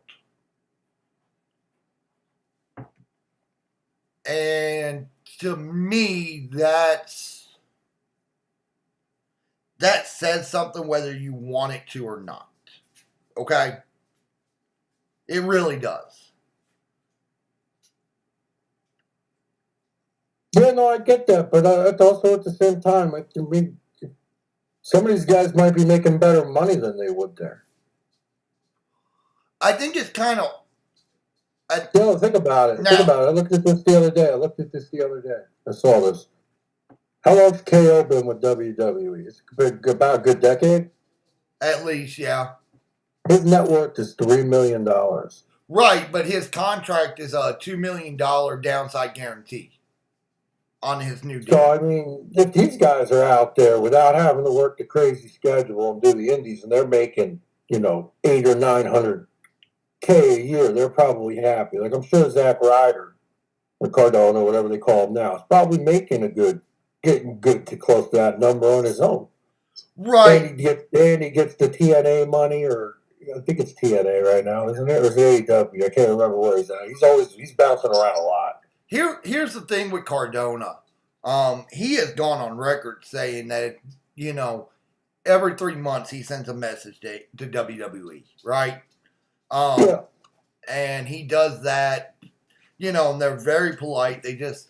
And to me, that says something whether you want it to or not. Okay? It really does. Yeah, no, I get that, but also at the same time, I mean, some of these guys might be making better money than they would there. I think it's kind of. No, think about it. Think about it. I looked at this the other day. I saw this. How long's KO been with WWE? It's been about a good decade. At least, yeah. His net worth is $3 million. Right, but his contract is a $2 million downside guarantee on his new deal. So, I mean, if these guys are out there without having to work the crazy schedule and do the indies, and they're making, $800 or $900K a year, they're probably happy. Like, I'm sure Zack Ryder or Cardona, whatever they call him now, is probably making getting good to close to that number on his own. Right. And he gets the TNA money, or I think it's TNA right now, isn't it? Or is it AEW? I can't remember where he's at. He's bouncing around a lot. Here's the thing with Cardona. He has gone on record saying that, every 3 months he sends a message to WWE, right? Yeah. And he does that, and they're very polite. They just,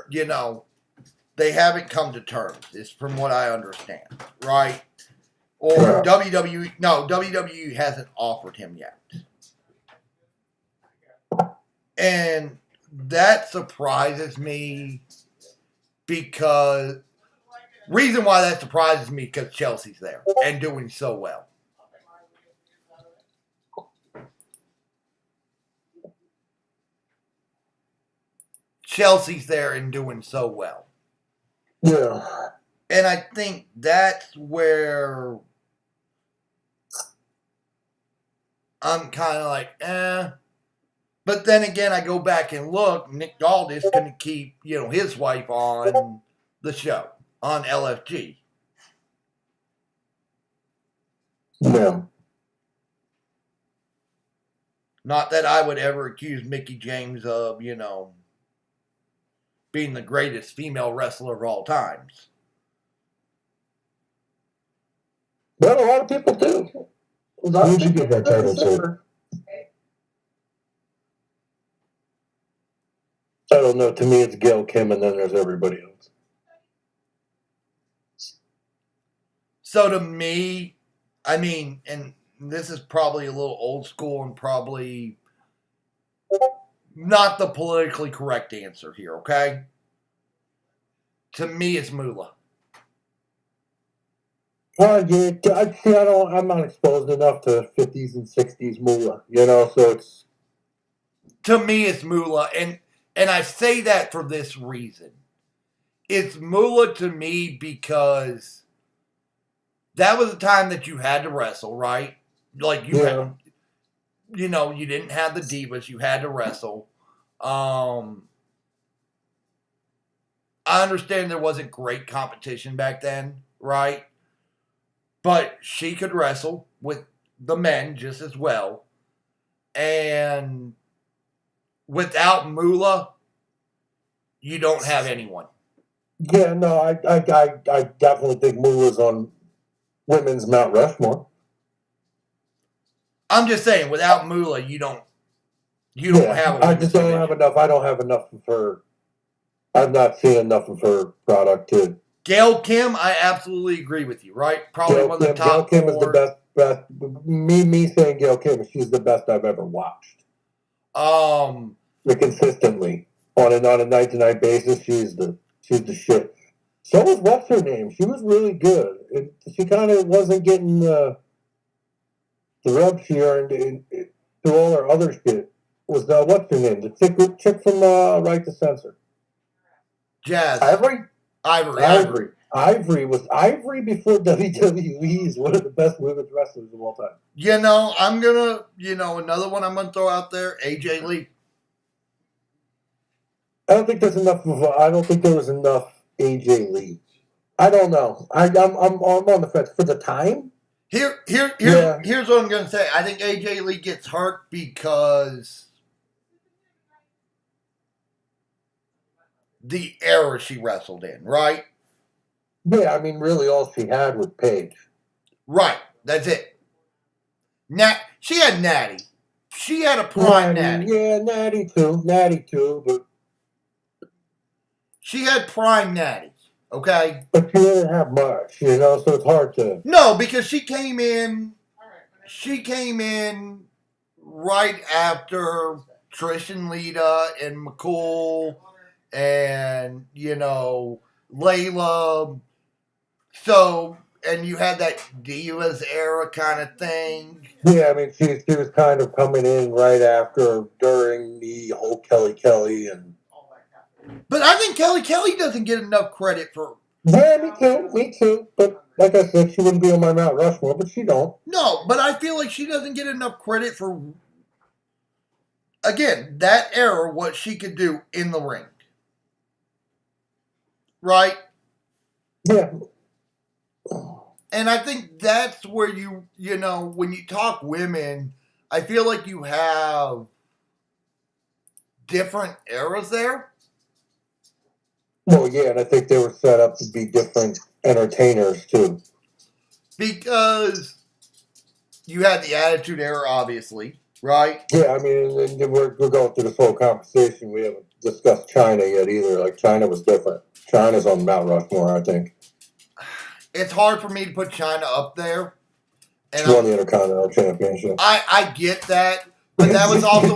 they haven't come to terms, is from what I understand, right? Or WWE hasn't offered him yet. And that surprises me because reason why that surprises me because Chelsea's there and doing so well. Chelsea's there and doing so well. Yeah. And I think that's where I'm kind of like, But then again, I go back and look, Nick Aldis going to keep, his wife on the show, on LFG. Yeah. Not that I would ever accuse Mickey James of, being the greatest female wrestler of all times. But a lot of people do. Who'd you give that title to? I don't know. To me, it's Gail Kim, and then there's everybody else. So to me, I mean, and this is probably a little old school and probably not the politically correct answer here, okay? To me, it's Moolah. Well, yeah, I'm not exposed enough to 50s and 60s Moolah, so it's. To me, it's Moolah, and I say that for this reason. It's Moolah to me because that was the time that you had to wrestle, right? Like you had, you didn't have the divas, you had to wrestle. I understand there wasn't great competition back then, right? But she could wrestle with the men just as well. And without Moolah, you don't have anyone. Yeah, no, I definitely think Moolah's on women's Mount Rushmore. I'm just saying, without Moolah, you don't have a I just don't have enough. I don't have enough of her. I've not seen enough of her product to. Gail Kim, I absolutely agree with you, right? Probably one of the top Gail Kim is the best. Me saying Gail Kim, she's the best I've ever watched. Consistently on a night-to-night basis, she's the shit. So was what's her name? She was really good. She kind of wasn't getting the rub she earned through all her other shit. Was what's her name? The chick from Right to Censor. Jazz. Ivory before WWE is one of the best women's wrestlers of all time. I'm gonna, another one I'm gonna throw out there, AJ Lee. I don't think there was enough AJ Lee. I don't know. I'm on the fence for the time. Here's what I'm gonna say. I think AJ Lee gets hurt because the era she wrestled in, right? Yeah, I mean, really, all she had was Paige. Right, that's it. She had Natty. She had a prime Natty. Yeah, Natty too, but she had prime Natty. Okay, but she didn't have much, so it's hard to. No, because she came in. She came in right after Trish and Lita and McCool and Layla. So, and you had that Divas era kind of thing. Yeah, I mean, she was kind of coming in right after, during the whole Kelly and. But I think Kelly doesn't get enough credit for. Yeah, me too. But like I said, she wouldn't be on my Mount Rushmore, but she don't. No, but I feel like she doesn't get enough credit for, again, that era, what she could do in the ring. Right? Yeah. And I think that's where when you talk women, I feel like you have different eras there. Well, yeah, and I think they were set up to be different entertainers, too. Because you had the Attitude Era, obviously, right? Yeah, I mean, and we're going through this whole conversation. We haven't discussed China yet either. Like, China was different. China's on Mount Rushmore, I think. It's hard for me to put China up there. And she won the Intercontinental Championship. I get that, but that was also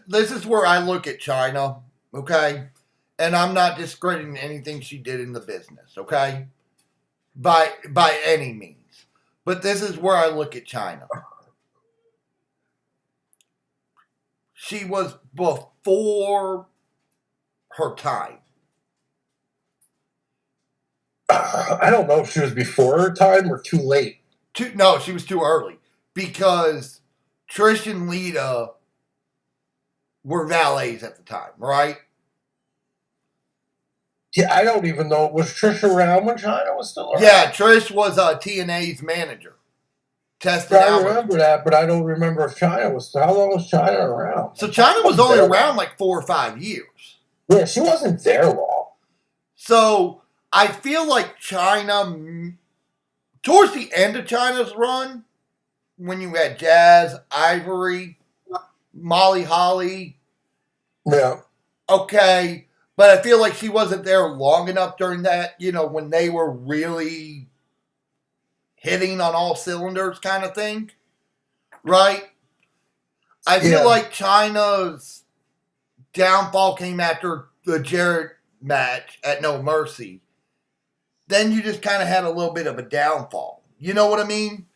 this is where I look at China, okay? And I'm not discrediting anything she did in the business, okay? By any means. But this is where I look at China. She was before her time. I don't know if she was before her time or too late. No, she was too early. Because Trish and Lita were valets at the time, right? Yeah, I don't even know. Was Trish around when China was still around? Yeah, Trish was TNA's manager. tested I out. remember that, but I don't remember if China was. How long was China around? So China was only around like 4 or 5 years. Yeah, she wasn't there long. So I feel like China, towards the end of China's run, when you had Jazz, Ivory, Molly Holly, Yeah. okay, but I feel like she wasn't there long enough during that, when they were really hitting on all cylinders kind of thing, right? I feel like China's downfall came after the Jarrett match at No Mercy. Then you just kind of had a little bit of a downfall. You know what I mean?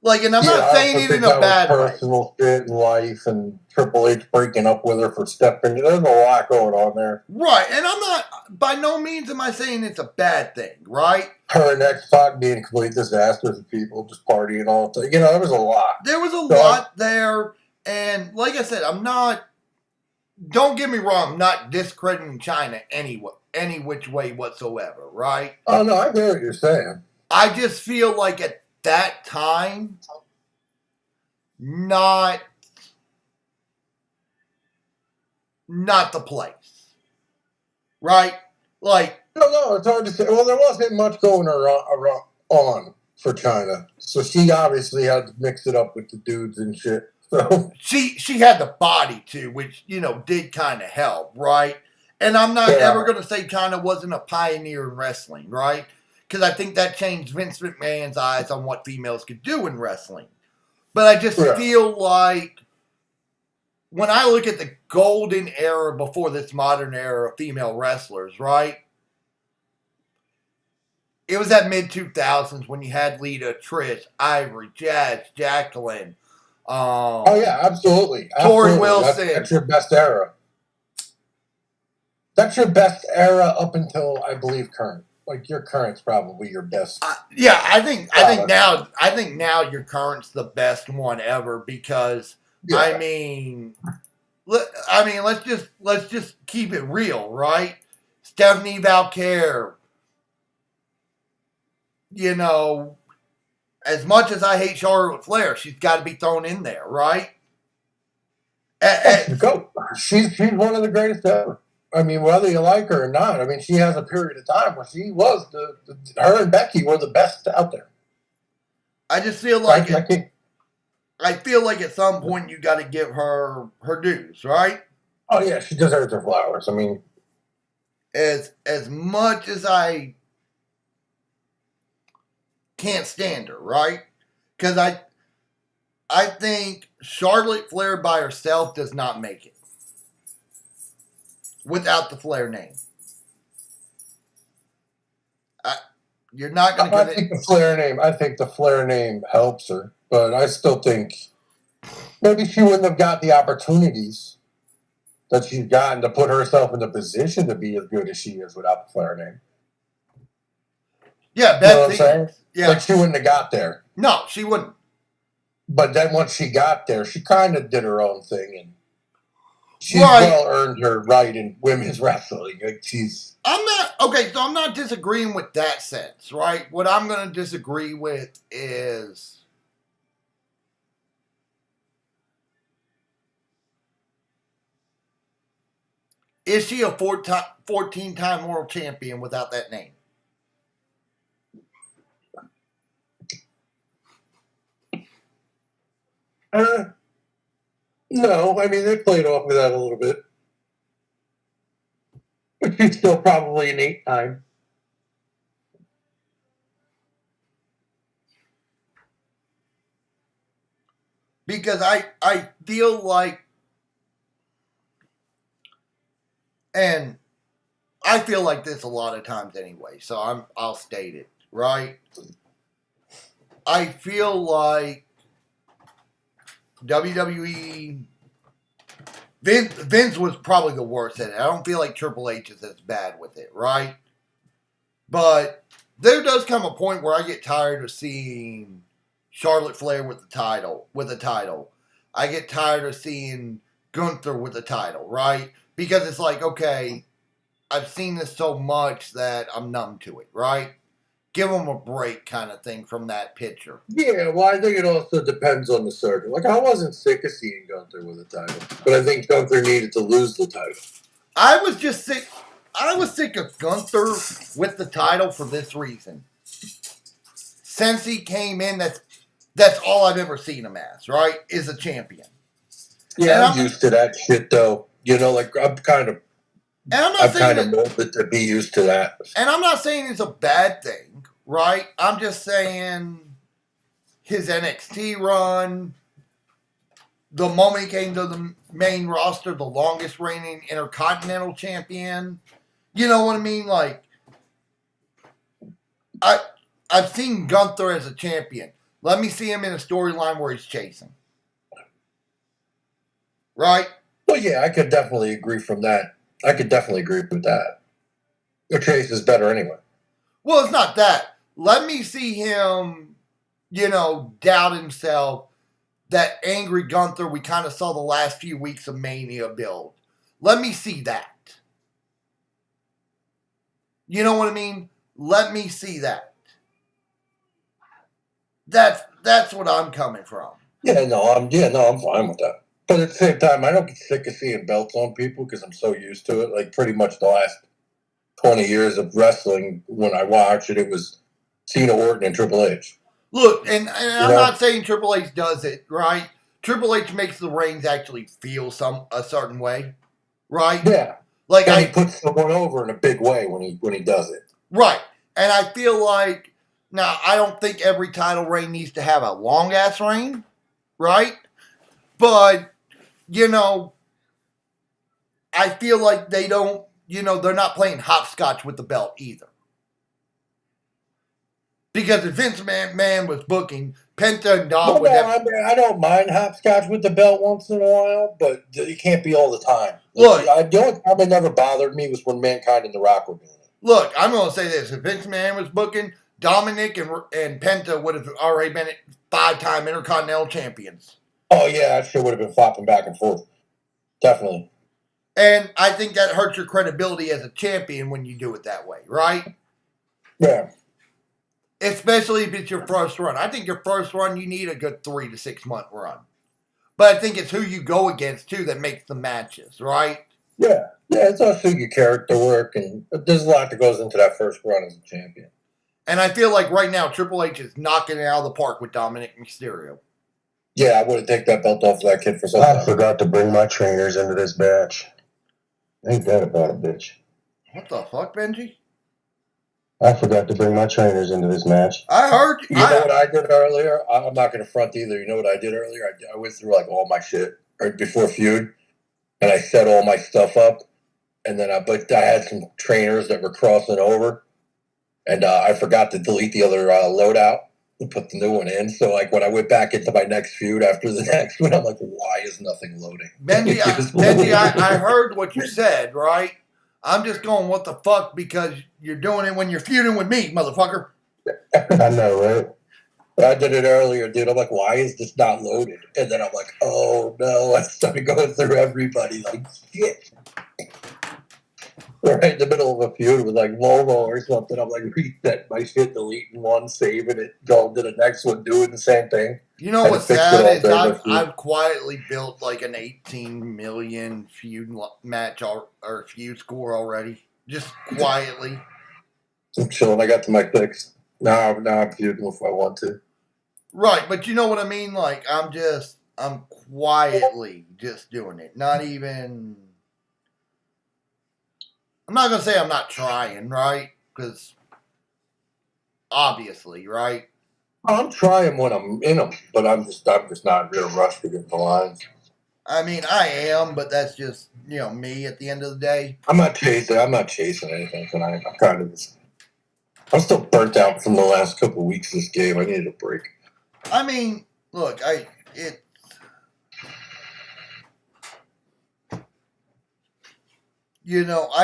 Like, and I'm not saying it in a bad way. Personal shit in life and Triple H breaking up with her for stepping. There's a lot going on there. Right, and I'm not, by no means am I saying it's a bad thing, right? Her and X-Pac being complete disasters and people just partying all the time. There was a lot. There was a lot there, and like I said, don't get me wrong, I'm not discrediting China any which way whatsoever, right? Oh, no, I hear what you're saying. I just feel like at that time, not the place, right? Like, no, it's hard to say. Well, there wasn't much going on for China, so she obviously had to mix it up with the dudes and shit. So she had the body too, which did kind of help, right? And I'm not ever going to say China wasn't a pioneer in wrestling, right? Because I think that changed Vince McMahon's eyes on what females could do in wrestling. But I just feel like when I look at the golden era before this modern era of female wrestlers, right? It was that mid-2000s when you had Lita, Trish, Ivory, Jazz, Jacqueline. Oh, yeah, absolutely. Tori Wilson. That's your best era. That's your best era up until, I believe, current. Like, your current's probably your best. Yeah, I think now your current's the best one ever because I mean let's just keep it real, right? Stephanie Valquer, as much as I hate Charlotte Flair, she's got to be thrown in there, right? She's one of the greatest ever. I mean, whether you like her or not, I mean, she has a period of time where she was her and Becky were the best out there. I just feel like I feel like at some point you got to give her her dues, right? Oh yeah, she deserves her flowers. I mean, as much as I can't stand her, right? Because I think Charlotte Flair by herself does not make it without the Flair name. You're not going to get it. I think the Flair name helps her, but I still think maybe she wouldn't have got the opportunities that she's gotten to put herself in the position to be as good as she is without the Flair name. Yeah, you know what I'm saying? Yeah. Like she wouldn't have got there. No, she wouldn't. But then once she got there, she kind of did her own thing, and she's well earned her right in women's wrestling. Like I'm not disagreeing with that sense, right? What I'm going to disagree with is she a 14-time world champion without that name? No, I mean, they played off of that a little bit. But she's still probably an 8-time. Because I feel like, and I feel like this a lot of times anyway, so I'll state it, right? I feel like WWE, Vince was probably the worst at it. I don't feel like Triple H is as bad with it, right? But there does come a point where I get tired of seeing Charlotte Flair with a title. I get tired of seeing Gunther with a title, right? Because it's like, okay, I've seen this so much that I'm numb to it, right? give him a break kind of thing from that picture. Yeah, well, I think it also depends on the circuit. Like, I wasn't sick of seeing Gunther with a title, but I think Gunther needed to lose the title. I was just sick. I was sick of Gunther with the title for this reason. Since he came in, that's all I've ever seen him as, right? Is a champion. Yeah, I'm used to that shit, though. You know, like, I'm kind of molded to be used to that. And I'm not saying it's a bad thing, right? I'm just saying his NXT run, the moment he came to the main roster, the longest reigning Intercontinental Champion. You know what I mean? Like, I've seen Gunther as a champion. Let me see him in a storyline where he's chasing. Right? Well, yeah, I could definitely agree from that. I could definitely agree with that. Your chase is better anyway. Well, it's not that. Let me see him, doubt himself. That angry Gunther we kind of saw the last few weeks of Mania build. Let me see that. You know what I mean? Let me see that. That's what I'm coming from. I'm fine with that. But at the same time, I don't get sick of seeing belts on people because I'm so used to it. Like, pretty much the last 20 years of wrestling, when I watched it, it was Cena, Orton, and Triple H. Look, and I'm not saying Triple H does it, right? Triple H makes the reigns actually feel a certain way, right? Yeah. Like he puts someone over in a big way when he does it. Right. And I feel like, now, I don't think every title reign needs to have a long-ass reign, right? But, I feel like they don't, they're not playing hopscotch with the belt either. Because if Vince McMahon was booking, Penta and Dom would have... I don't mind hopscotch with the belt once in a while, but it can't be all the time. Look, the only time it never bothered me was when Mankind and The Rock were doing it. Look, I'm going to say this. If Vince McMahon was booking, Dominic and Penta would have already been 5-time Intercontinental Champions. Oh, yeah, that shit would have been flopping back and forth. Definitely. And I think that hurts your credibility as a champion when you do it that way, right? Yeah. Especially if it's your first run. I think your first run, you need a good 3 to 6 month run. But I think it's who you go against, too, that makes the matches, right? Yeah. Yeah, it's also your character work, and there's a lot that goes into that first run as a champion. And I feel like right now, Triple H is knocking it out of the park with Dominic Mysterio. Yeah, I wouldn't take that belt off that kid for some time. I forgot to bring my trainers into this match. Ain't that about a bitch? What the fuck, Benji? I forgot to bring my trainers into this match. I heard you. You know what I did earlier? I'm not going to front either. You know what I did earlier? I went through like all my shit right before Feud, and I set all my stuff up, and then I had some trainers that were crossing over, and I forgot to delete the other loadout and put the new one in. So like when I went back into my next Feud after the next one, I'm like, why is nothing loading? Benji, I heard what you said, right? I'm just going, what the fuck, because you're doing it when you're feuding with me, motherfucker. I know, right? I did it earlier, dude. I'm like, why is this not loaded? And then I'm like, oh no. I started going through everybody like, shit. Right in the middle of a feud with like Volvo or something. I'm like, reset my shit, deleting one, saving it, going to the next one, doing the same thing. You know what's sad is I've quietly built like an 18 million feud match or feud score already. Just quietly. I'm chilling. I got to my picks. Now I'm feuding if I want to. Right, but you know what I mean? Like, I'm quietly just doing it. Not even... I'm not going to say I'm not trying, right? Because, obviously, right? I'm trying when I'm in them, but I'm just not in a rush to get the lines. I mean, I am, but that's just, me at the end of the day. I'm not chasing anything tonight. I'm still burnt out from the last couple of weeks of this game. I needed a break. I mean, look, I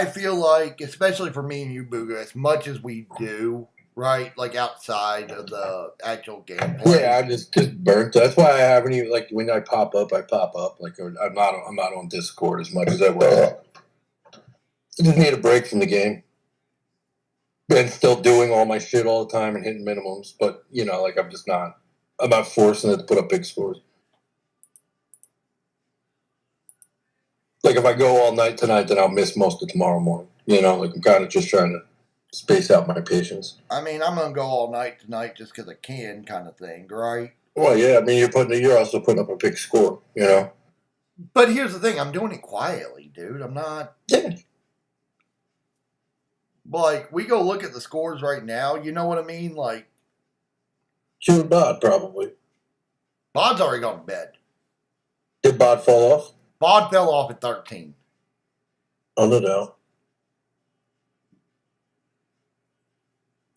feel like, especially for me and you, Booga, as much as we do, right? Like outside of the actual gameplay. Yeah, I'm just burnt. That's why I haven't even, like, when I pop up. Like, I'm not on Discord as much as I was. I just need a break from the game. and still doing all my shit all the time and hitting minimums. But you know, like I'm not forcing it to put up big scores. Like if I go all night tonight, then I'll miss most of tomorrow morning. You know, like I'm kind of just trying to space out my patience. I mean, I'm gonna go all night tonight just because I can, kind of thing, right? Well, yeah, I mean you're also putting up a big score. You know. But here's the thing: I'm doing it quietly, dude. I'm not. Yeah. Like, we go look at the scores right now. You know what I mean? Like, Shoot Bod probably. Bod's already gone to bed. Did Bod fall off? Bod fell off at 13. Oh, no doubt.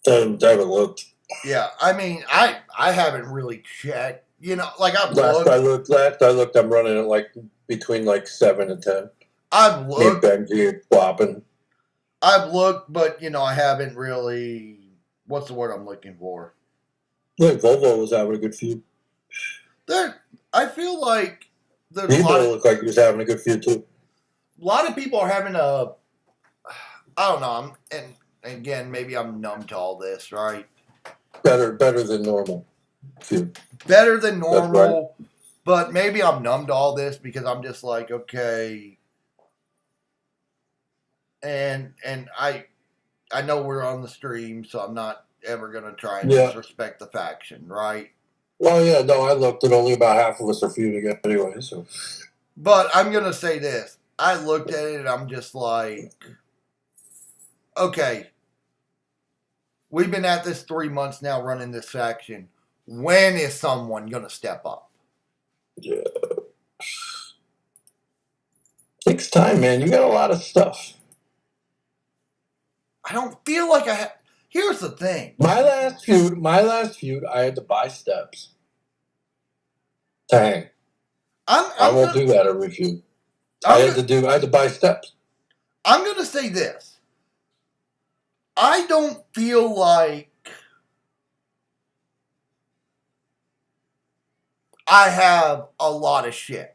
I haven't looked. Yeah, I mean, I haven't really checked. You know, like I've Last looked. I looked, I'm running it like between like 7 and 10. I've Me, looked. Benji, flopping. I've looked, but you know, I haven't really. What's the word I'm looking for? Look, Volvo was having a good feud. I feel like there's Debo looked like he was having a good feud too. a lot of people are having a. I don't know. And again, maybe I'm numb to all this, right? Better than normal feud. Better than normal, right. But maybe I'm numb to all this because I'm just like, okay. And I know we're on the stream, so I'm not ever gonna try and disrespect the faction, right? Well, yeah, no, I looked at only about half of us are feuding anyway, so. But I'm gonna say this. I looked at it and I'm just like, okay, we've been at this 3 months now running this faction. When is someone gonna step up? Yeah. Takes time, man. You got a lot of stuff. I don't feel like I have. Here's the thing. My last feud, I had to buy steps to hang. I won't do that every feud. I had to buy steps. I'm gonna say this. I don't feel like I have a lot of shit.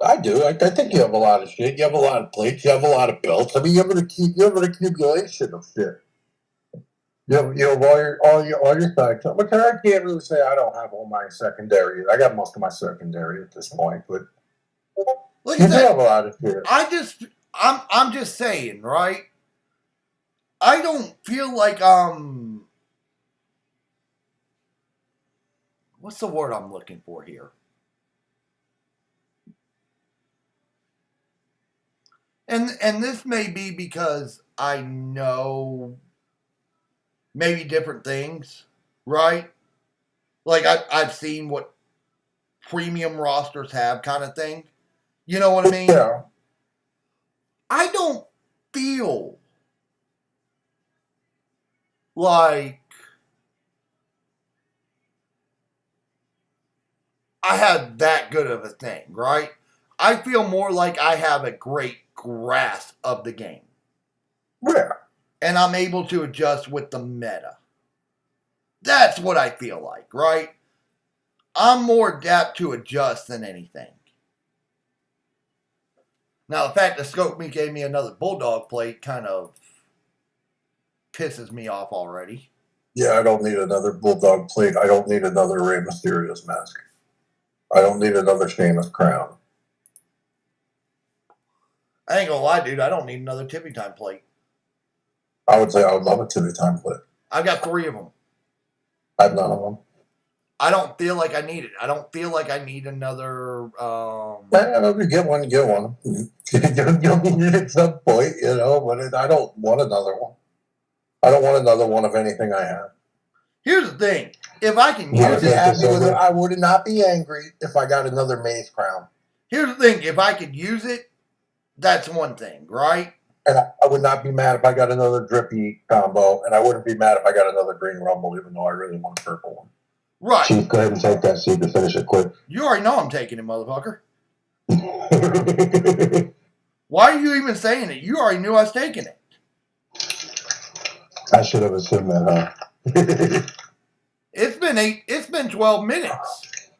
I do. I think you have a lot of shit. You have a lot of plates. You have a lot of belts. I mean, you have an accumulation of shit. You have all your sides. But I can't really say I don't have all my secondary. I got most of my secondary at this point, but Look you at do that. have a lot of shit. I'm just saying, right? I don't feel like what's the word I'm looking for here? And this may be because I know maybe different things, right? Like I've seen what premium rosters have, kind of thing. You know what I mean? Yeah. I don't feel like I have that good of a thing, right? I feel more like I have a great grasp of the game. Yeah. And I'm able to adjust with the meta. That's what I feel like, right? I'm more adapt to adjust than anything. Now, the fact that Scope Me gave me another Bulldog plate kind of pisses me off already. Yeah, I don't need another Bulldog plate. I don't need another Rey Mysterio's mask. I don't need another Sheamus crown. I ain't gonna lie, dude. I don't need another Tippy Time plate. I would say I would love a Tippy Time plate. I've got 3 of them. I have none of them. I don't feel like I need it. I don't feel like I need another. If you get one, you get one. You'll need it at some point, you know. But I don't want another one. I don't want another one of anything I have. Here's the thing: if I can use it, I would not be angry if I got another Maze crown. Here's the thing: if I could use it, that's one thing, right? And I would not be mad if I got another Drippy combo, and I wouldn't be mad if I got another Green Rumble, even though I really want a purple one. Right. Chief, go ahead and take that so you can finish it quick. You already know I'm taking it, motherfucker. Why are you even saying it? You already knew I was taking it. I should have assumed that, huh? It's been 12 minutes.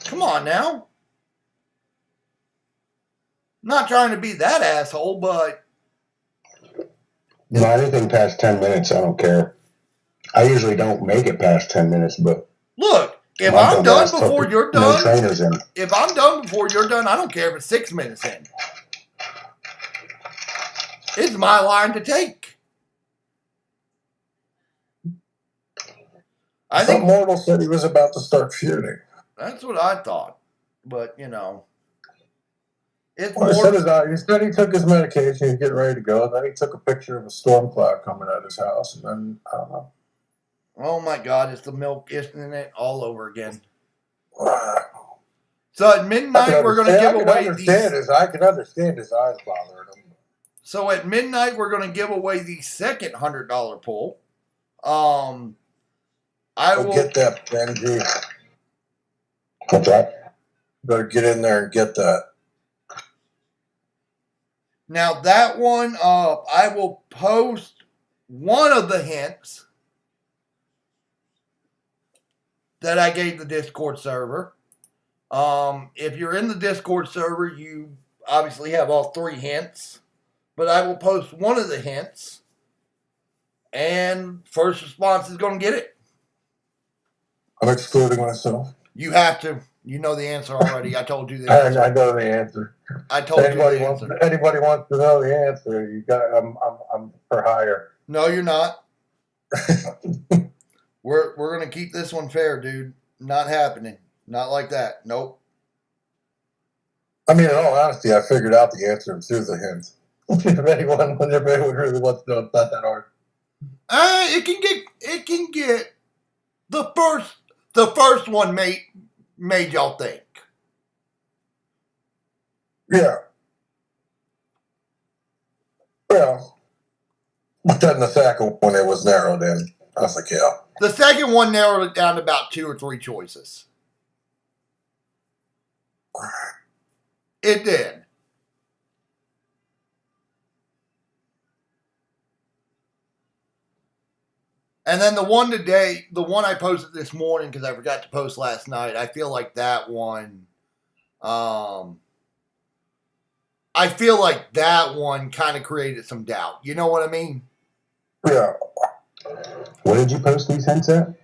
Come on now. Not trying to be that asshole, but No, anything past 10 minutes, I don't care. I usually don't make it past 10 minutes, but Look, if my I'm done dumbass before took you're no done, trainers in. if I'm done before you're done, I don't care if it's 6 minutes in. It's my line to take. I Some think mortal said he was about to start feuding. that's what I thought. But, you know, it's Well, more. he said he took his medication, he's getting ready to go. Then he took a picture of a storm cloud coming at his house, and then I don't know. Oh my God, it's the milk, isn't it? All over again. So at midnight, we're going to give away these. I can understand his eyes bothering him. So at midnight, we're going to give away the second $100 pull. I will get that, Benji. What's that? Better get in there and get that. Now that one, I will post one of the hints that I gave the Discord server. If you're in the Discord server, you obviously have all 3 hints, but I will post one of the hints, and first response is going to get it. I'm excluding myself. You have to. You know the answer already. I told you the answer. I know the answer. I told you the answer. Anybody wants to know the answer? You got. I'm for hire. No, you're not. We're gonna keep this one fair, dude. Not happening. Not like that. Nope. I mean, in all honesty, I figured out the answer through the hints. If anyone really wants to know, it's not that hard. It can get the first one made y'all think. Yeah. Well, but then the second one, it was narrowed in. I was like, yeah. The second one narrowed it down to about 2 or 3 choices. It did. And then the one today, the one I posted this morning because I forgot to post last night, I feel like that one, I feel like that one kind of created some doubt. You know what I mean? Yeah. Where did you post these hints at?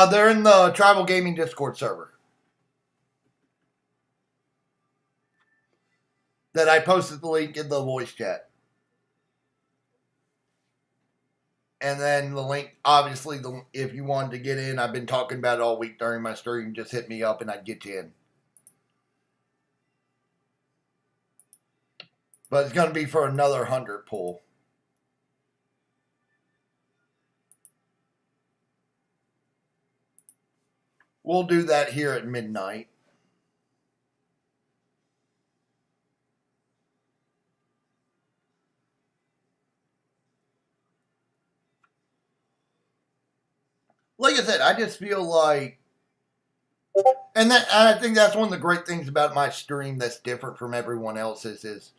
They're in the Tribal Gaming Discord server. That I posted the link in the voice chat. And then the link, obviously, if you wanted to get in, I've been talking about it all week during my stream. Just hit me up and I'd get you in. But it's going to be for another 100 pull. We'll do that here at midnight. Like I said, I just feel like, and I think that's one of the great things about my stream that's different from everyone else's is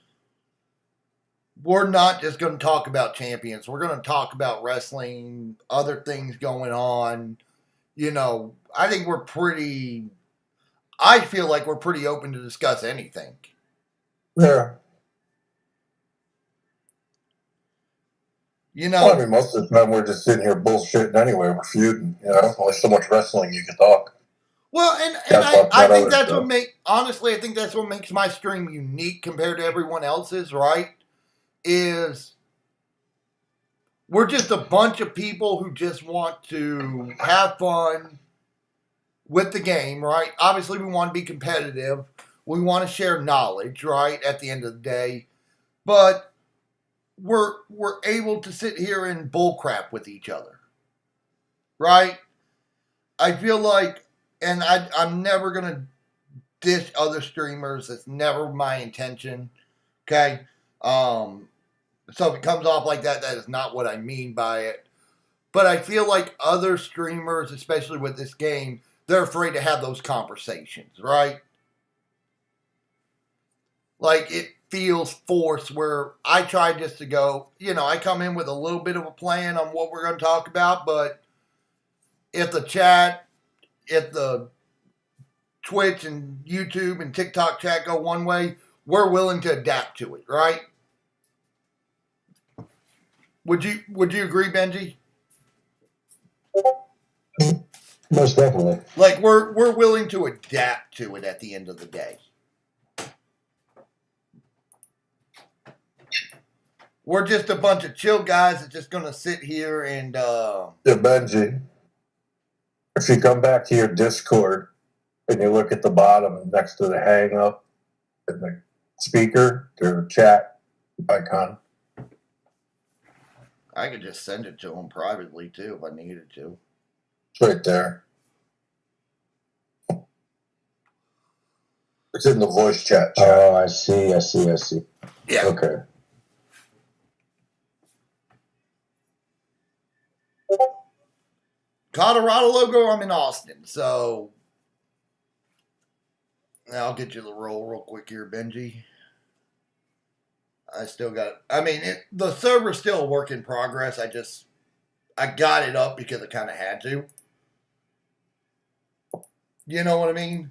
we're not just going to talk about champions. We're going to talk about wrestling, other things going on. You know, I think I feel like we're pretty open to discuss anything. Yeah. You know, Well, I mean, most of the time we're just sitting here bullshitting anyway. We're feuding. You know, only so much wrestling you can talk. well, and I think that's what honestly, I think that's what makes my stream unique compared to everyone else's, right? Is we're just a bunch of people who just want to have fun with the game, right? Obviously, we want to be competitive. We want to share knowledge, right? At the end of the day. But we're able to sit here and bullcrap with each other, right? I feel like, and I'm never going to dish other streamers. It's never my intention, okay? So if it comes off like that, that is not what I mean by it. But I feel like other streamers, especially with this game, they're afraid to have those conversations, right? Like it feels forced where I try just to go, you know, I come in with a little bit of a plan on what we're going to talk about, but if the chat, if the Twitch and YouTube and TikTok chat go one way, we're willing to adapt to it, right? Would you agree, Benji? Most definitely. Like we're willing to adapt to it at the end of the day. We're just a bunch of chill guys that's just gonna sit here and Yeah, Benji, if you come back to your Discord and you look at the bottom next to the hang up and the speaker, there's a chat icon. I could just send it to them privately too if I needed to. It's right there. It's in the voice chat. Oh, I see. Yeah. Okay. Colorado logo, I'm in Austin, so I'll get you the roll real quick here, Benji. I still got, the server's still a work in progress. I got it up because I kind of had to. You know what I mean?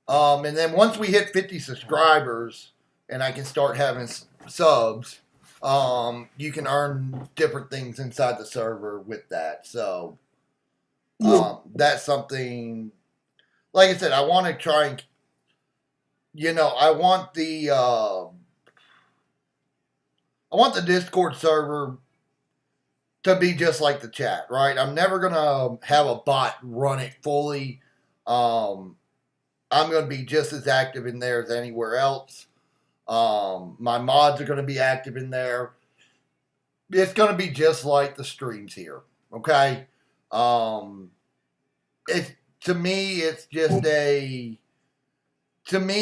And then once we hit 50 subscribers and I can start having subs, you can earn different things inside the server with that. So, that's something, like I said, I want to try and, I want the Discord server to be just like the chat, right? I'm never going to have a bot run it fully. I'm going to be just as active in there as anywhere else. My mods are going to be active in there. It's going to be just like the streams here, okay? To me,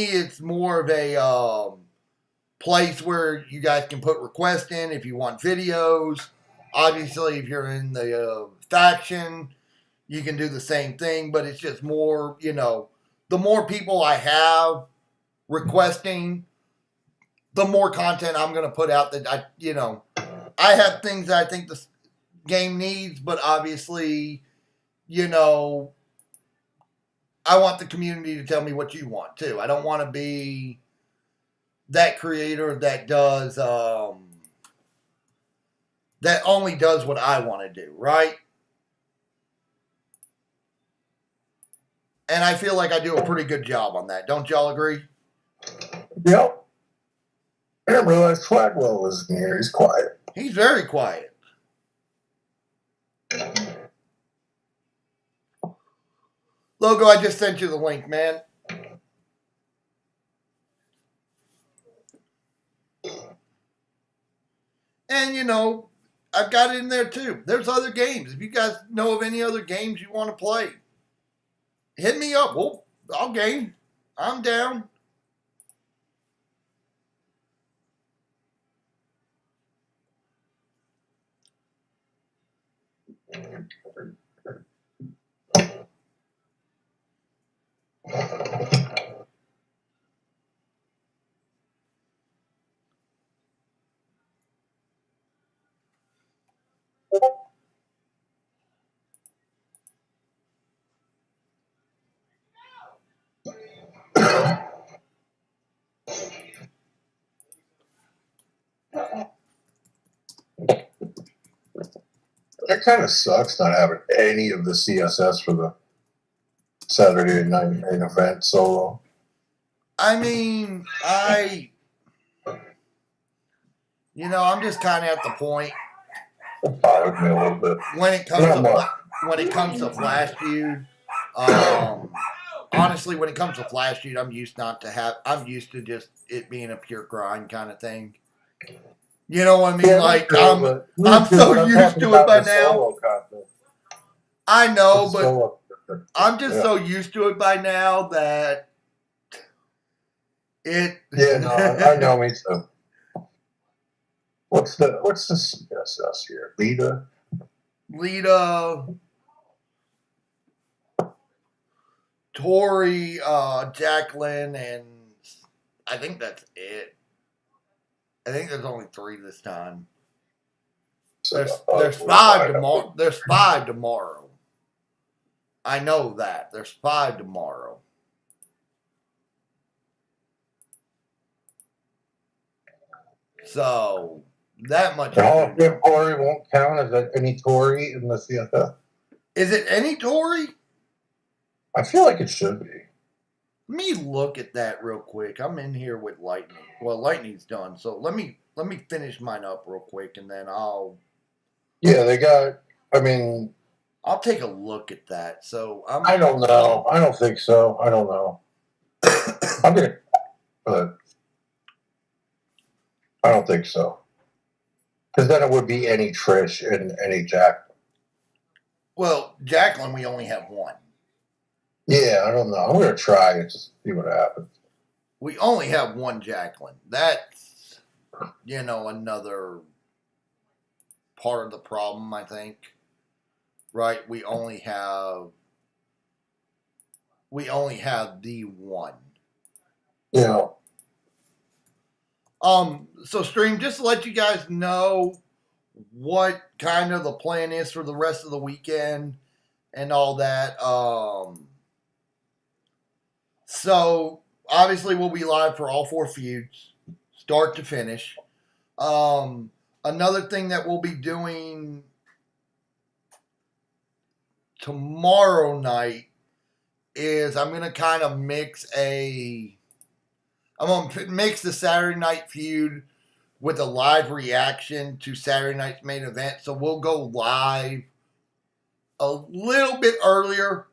it's more of a place where you guys can put requests in if you want videos. Obviously, if you're in the faction, you can do the same thing, but it's just more, the more people I have requesting, the more content I'm going to put out that I have things that I think the game needs, but obviously, I want the community to tell me what you want too. I don't want to be that creator that does, that only does what I want to do, right? And I feel like I do a pretty good job on that. Don't y'all agree? Yep. I didn't realize Flagwell was in here. He's quiet. He's very quiet. Logo, I just sent you the link, man. And, I've got it in there too. There's other games. If you guys know of any other games you want to play, hit me up. I'll game. I'm down. It kind of sucks not having any of the CSS for the Saturday night main event solo. I'm just kind of at the point It bothered me a little bit. when it comes to Flash Feud. Honestly, when it comes to Flash Feud, I'm used to just it being a pure grind kind of thing. You know what I mean? Yeah, like true, I'm so I'm used talking to it about by the now. solo content. I know, The but solo- I'm just Yeah. so used to it by now that it. Yeah, no, I know, me too. What's the CSS here? Lita, Tori, Jacqueline, and I think that's it. I think there's only 3 this time. There's 5 tomorrow. There's 5 tomorrow. I know that. There's 5 tomorrow. So, That much. The Hall I of do Fame know. Tory won't count as any Tory in the CFL. Is it any Tory? I feel like it should be. Let me look at that real quick. I'm in here with Lightning. Well, Lightning's done, so let me finish mine up real quick, and then I'll Yeah, they got. I mean, take a look at that. So I don't know. I don't think so. I don't know. I'm gonna, but I don't think so. Because then it would be any Trish and any Jack. Well, Jacqueline, we only have one. Yeah, I don't know. I'm gonna try and just see what happens. We only have one Jacqueline. That's another part of the problem, I think. Right? We only have the one. Yeah. So stream, just to let you guys know what kind of the plan is for the rest of the weekend and all that. So obviously we'll be live for all 4 feuds, start to finish. Another thing that we'll be doing tomorrow night is I'm gonna kind of mix the Saturday night feud with a live reaction to Saturday night's main event. So we'll go live a little bit earlier.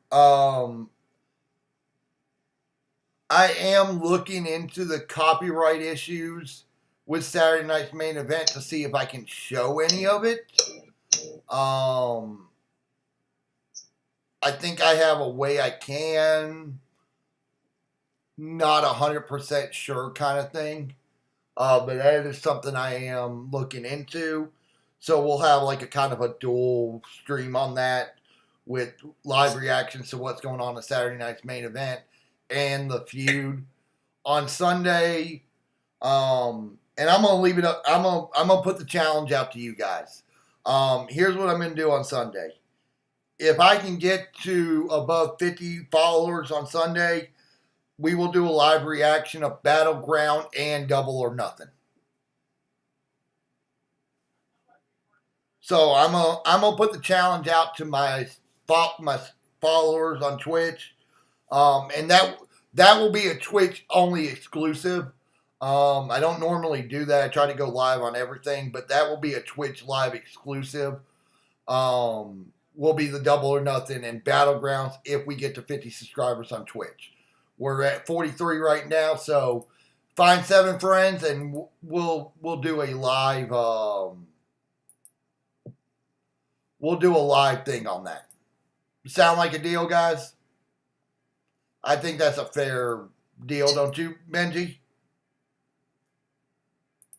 I am looking into the copyright issues with Saturday night's main event to see if I can show any of it. I think I have a way I can. Not 100% sure kind of thing. But that is something I am looking into. So we'll have like a kind of a dual stream on that with live reactions to what's going on at Saturday night's main event and the feud on Sunday. And I'm gonna leave it up. I'm gonna put the challenge out to you guys. Here's what I'm gonna do on Sunday. If I can get to above 50 followers on Sunday, we will do a live reaction of Battleground and Double or Nothing. So I'm gonna put the challenge out to my followers on Twitch, and that will be a Twitch only exclusive. I don't normally do that. I try to go live on everything, but that will be a Twitch live exclusive. Will be the Double or Nothing and Battlegrounds if we get to 50 subscribers on Twitch. We're at 43 right now, so find 7 friends and we'll do a live thing on that. Sound like a deal, guys? I think that's a fair deal, don't you, Benji?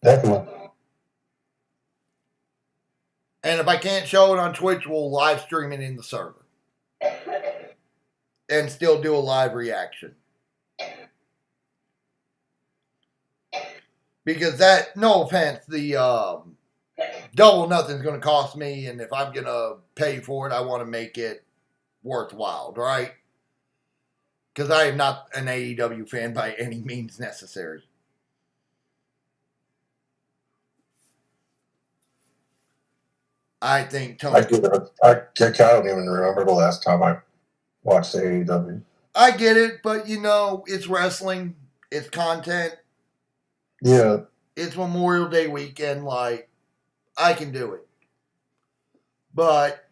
Definitely. And if I can't show it on Twitch, we'll live stream it in the server. And still do a live reaction. Because that, no offense, the Double or Nothing is going to cost me, and if I'm going to pay for it, I want to make it worthwhile, right? Because I am not an AEW fan by any means necessary. I think Tony. I don't even remember the last time I watched AEW. I get it, but it's wrestling. It's content. Yeah. It's Memorial Day weekend. Like, I can do it. But,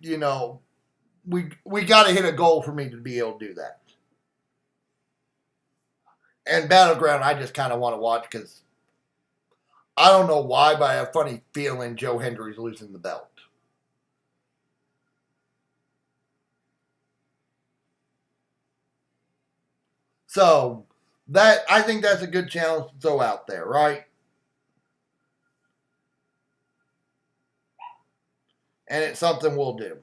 we got to hit a goal for me to be able to do that. And Battleground, I just kind of want to watch because I don't know why, but I have a funny feeling Joe Hendry's losing the belt. So, I think that's a good challenge to throw out there, right? And it's something we'll do.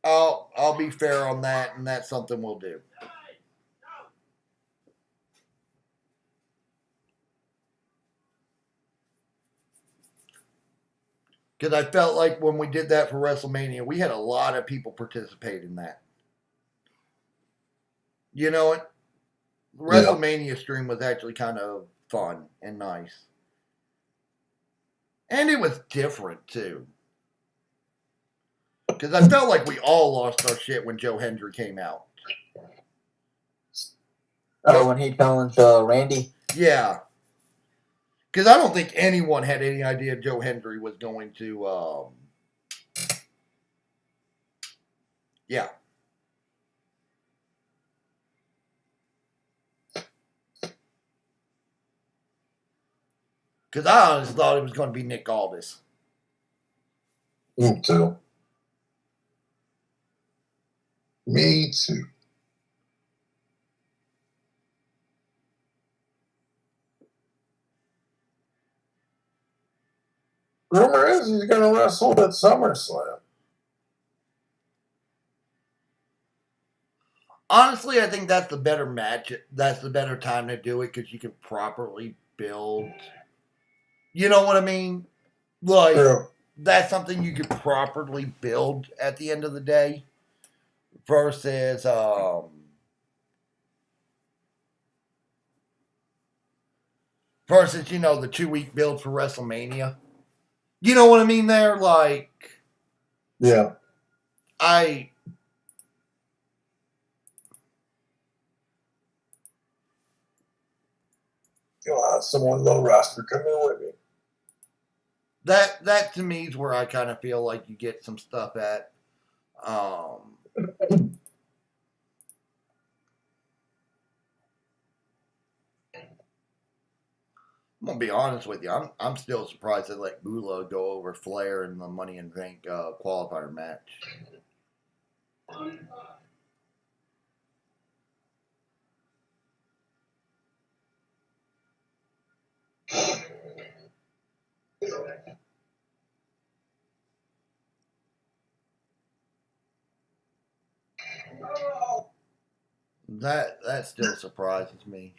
I'll be fair on that, and that's something we'll do. Because I felt like when we did that for WrestleMania, we had a lot of people participate in that. You know what? The WrestleMania stream was actually kind of fun and nice. And it was different, too. Because I felt like we all lost our shit when Joe Hendry came out. Oh, when he challenged Randy? Yeah. Because I don't think anyone had any idea Joe Hendry was going to, yeah. Because I honestly thought it was going to be Nick Aldis. Me too. Me too. Rumor is he's going to wrestle at SummerSlam. Honestly, I think that's the better match. That's the better time to do it because you can properly build. You know what I mean? Like, True. that's something you could properly build at the end of the day versus, you know, the 2-week build for WrestleMania. You know what I mean there? Like, Yeah. You'll have someone low roster come in with me. That to me is where I kind of feel like you get some stuff at. I'm gonna be honest with you. I'm still surprised they let Bula go over Flair in the Money in the Bank qualifier match. That still surprises me.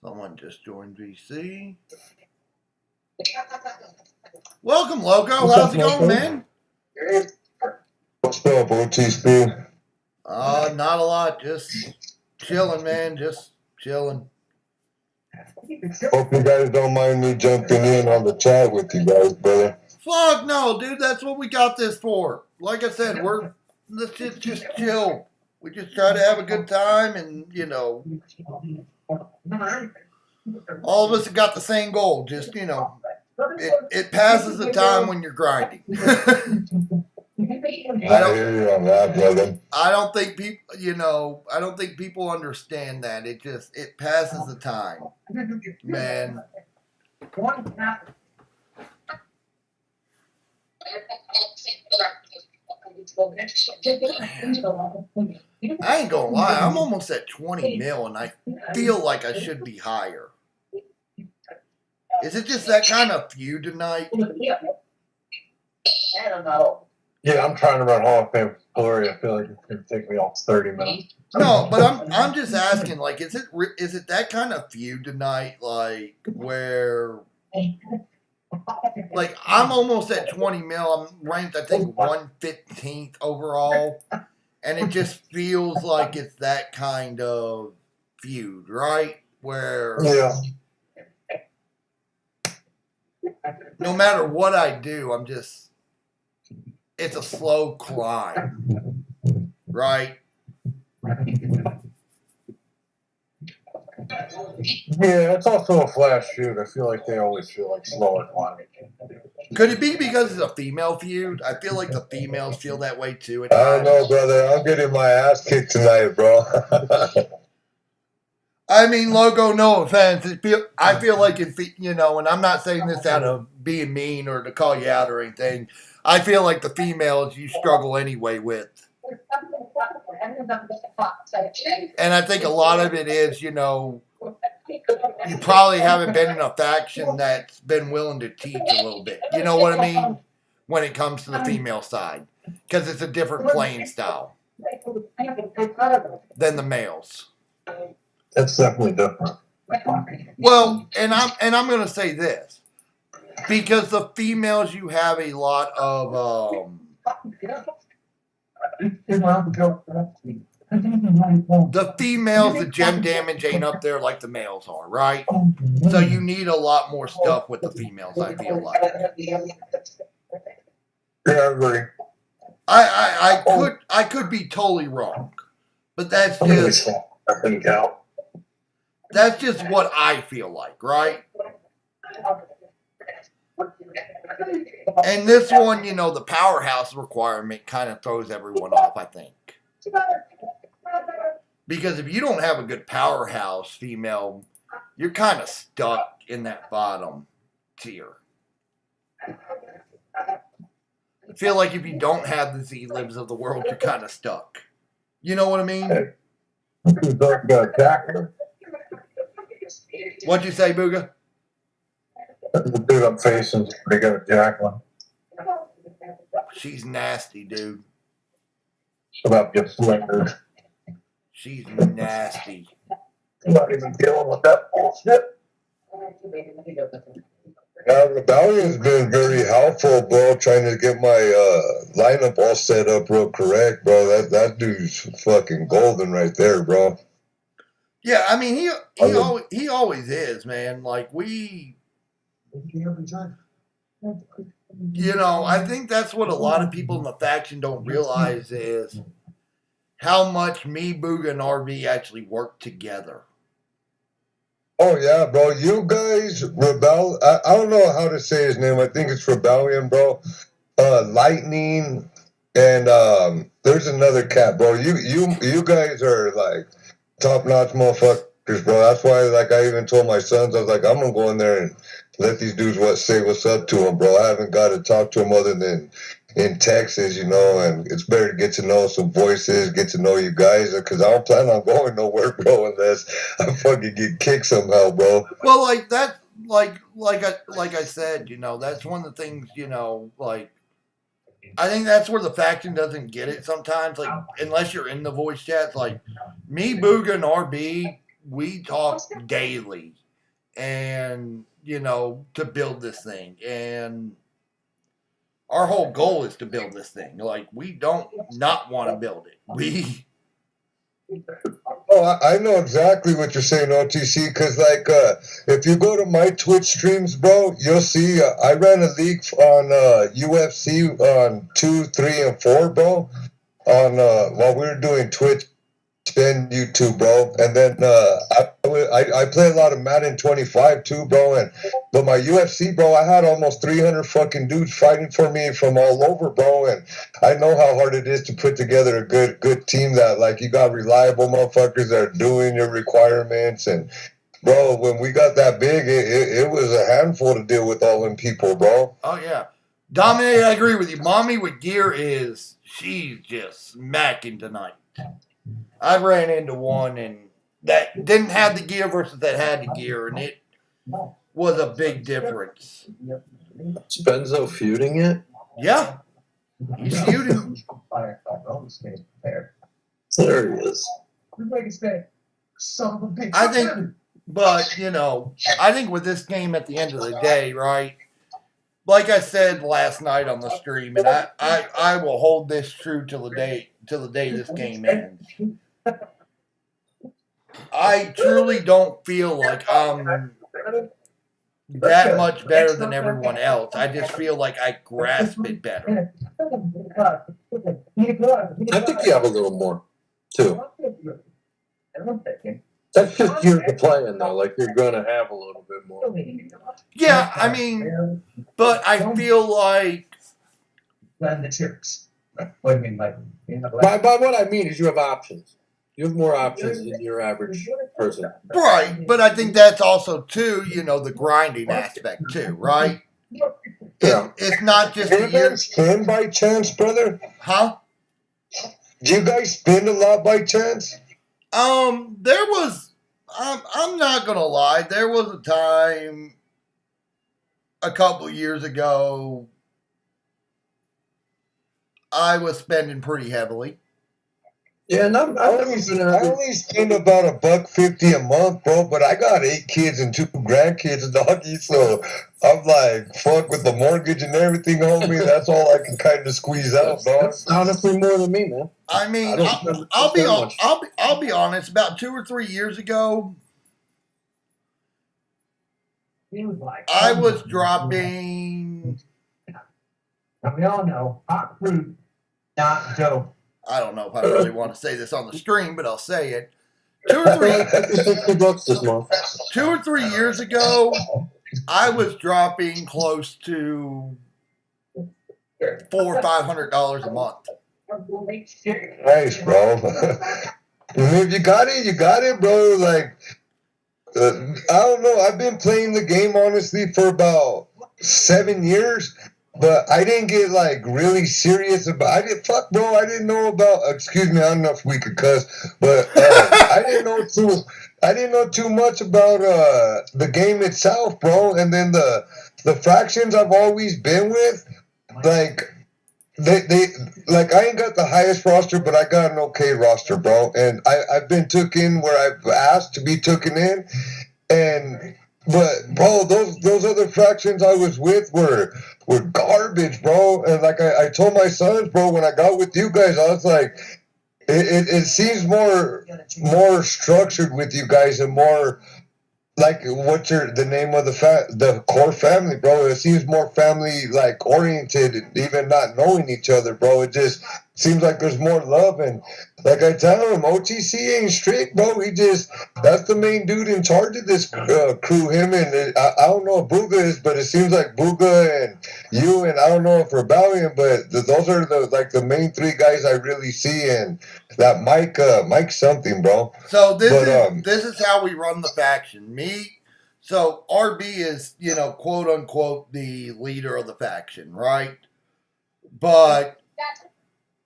Someone just joined VC. Welcome, Loco. How's it going, man? What's up, OTSP? Not a lot. Just chilling, man. Just chilling. Hope you guys don't mind me jumping in on the chat with you guys, brother. Fuck no, dude. That's what we got this for. Like I said, let's just chill. We just try to have a good time, and you know, all of us have got the same goal. Just you know, it passes the time when you're grinding. I hear you on that, brother. I don't think people, you know, I don't think people understand that. It passes the time, man. I ain't gonna lie, I'm almost at 20 mil, and I feel like I should be higher. Is it just that kind of feud tonight? I don't know. Yeah, I'm trying to run Hall of Fame Glory. I feel like it's going to take me almost 30 minutes. No, but I'm just asking, like, is it that kind of feud tonight, like where, like, I'm almost at 20 mil. I'm ranked, I think, 115th overall, And it just feels like it's that kind of feud, right? Where Yeah. no matter what I do, it's a slow climb, right? Yeah, it's also a flash shoot. I feel like they always feel like slower climbing. Could it be because it's a female feud? I feel like the females feel that way too. I don't know, brother. I'm getting my ass kicked tonight, bro. I mean, Logo, no offense. I feel like it's, and I'm not saying this out of being mean or to call you out or anything. I feel like the females you struggle anyway with. And I think a lot of it is, you probably haven't been in a faction that's been willing to teach a little bit. You know what I mean? When it comes to the female side. Because it's a different playing style than the males. That's definitely different. Well, and I'm going to say this. Because the females, you have a lot of the females, the gem damage ain't up there like the males are, right? So you need a lot more stuff with the females, I feel like. Yeah, I agree. I could be totally wrong. But that's just what I feel like, right? And this one, the powerhouse requirement kind of throws everyone off, I think. Because if you don't have a good powerhouse female, you're kind of stuck in that bottom tier. I feel like if you don't have the Z-Libs of the world, you're kind of stuck. You know what I mean? What'd you say, Booga? The dude I'm facing, they got a Jacqueline. She's nasty, dude. About get slingers. She's nasty. I'm not even dealing with that bullshit. Rebellion's been very helpful, bro, trying to get my lineup all set up real correct, bro. That dude's fucking golden right there, bro. Yeah, I mean, he always is, man. Like, I think that's what a lot of people in the faction don't realize is how much me, Booga, and RV actually work together. Oh, yeah, bro. You guys, I don't know how to say his name. I think it's Rebellion, bro. Lightning, and there's another cat, bro. You guys are, like, top-notch motherfuckers, bro. That's why, like, I even told my sons, I was like, I'm going to go in there and let these dudes say what's up to them, bro. I haven't got to talk to them other than in Texas, and it's better to get to know some voices, get to know you guys, because I don't plan on going nowhere, bro, unless I fucking get kicked somehow, bro. Well, like that, like I said, that's one of the things, like, I think that's where the faction doesn't get it sometimes, like, unless you're in the voice chats, like, me, Booga, and RB, we talk daily, and, to build this thing, and our whole goal is to build this thing. Like, we don't not want to build it. Oh, I know exactly what you're saying, OTC, because, like, if you go to my Twitch streams, bro, you'll see I ran a league on UFC on 2, 3, and 4, bro, on while we were doing Twitch and YouTube, bro. And then I play a lot of Madden 25 too, bro. But my UFC, bro, I had almost 300 fucking dudes fighting for me from all over, bro. And I know how hard it is to put together a good team that, like, you got reliable motherfuckers that are doing your requirements. And, bro, when we got that big, it was a handful to deal with all them people, bro. Oh, yeah. Dominic, I agree with you. Mommy with gear she's just smacking tonight. I ran into one and that didn't have the gear versus that had the gear, and it was a big difference. Is Benzo feuding it? Yeah. He's feuding. There he is. I think, but, I think with this game at the end of the day, right, like I said last night on the stream, and I will hold this true till the day this game ends. I truly don't feel like I'm that much better than everyone else. I just feel like I grasp it better. I think you have a little more, too. That's just you playing, though. Like, you're going to have a little bit more. Yeah, I mean, but I feel like... By what I mean is you have options. You have more options than your average person. Right, but I think that's also, too, the grinding aspect, too, right? Yeah. It's not just Do a you year... guys spin by chance, brother? Huh? Do you guys spin a lot by chance? There was... I'm not gonna lie, there was a time a couple years ago I was spending pretty heavily. Yeah, and I only spend about $1.50 a month, bro. But I got 8 kids and 2 grandkids, doggy. So I'm like, fuck with the mortgage and everything, homie. That's all I can kind of squeeze out, dog. That's honestly more than me, man. I mean, I'll be honest. About 2 or 3 years ago, I was dropping. We all know hot fruit, not dope. I don't know if I really want to say this on the stream, but I'll say it. 2 or 3 $60 this month. 2 or 3 years ago, I was dropping close to $400 or $500 a month. Nice, bro. If you got it, bro. Like, I don't know. I've been playing the game honestly for about 7 years. But I didn't get like really serious about. I didn't know about. Excuse me, I don't know if we could cuss, but I didn't know too much about the game itself, bro. And then the factions I've always been with, like they like I ain't got the highest roster, but I got an okay roster, bro. And I've been took in where I've asked to be taken in, and. But bro, those other factions I was with were garbage, bro. And like I told my sons, bro, when I got with you guys, I was like, it seems more structured with you guys and more like what's the name of the core family, bro. It seems more family like oriented, even not knowing each other, bro. It just seems like there's more love. And like I tell him, OTC ain't strict, bro. That's the main dude in charge of this crew. Him and I don't know if Booga is, but it seems like Booga and you and I don't know if Rebellion, but those are the main 3 guys I really see. And that Mike something, bro. So this is how we run the faction. So RB is, quote unquote the leader of the faction, right? But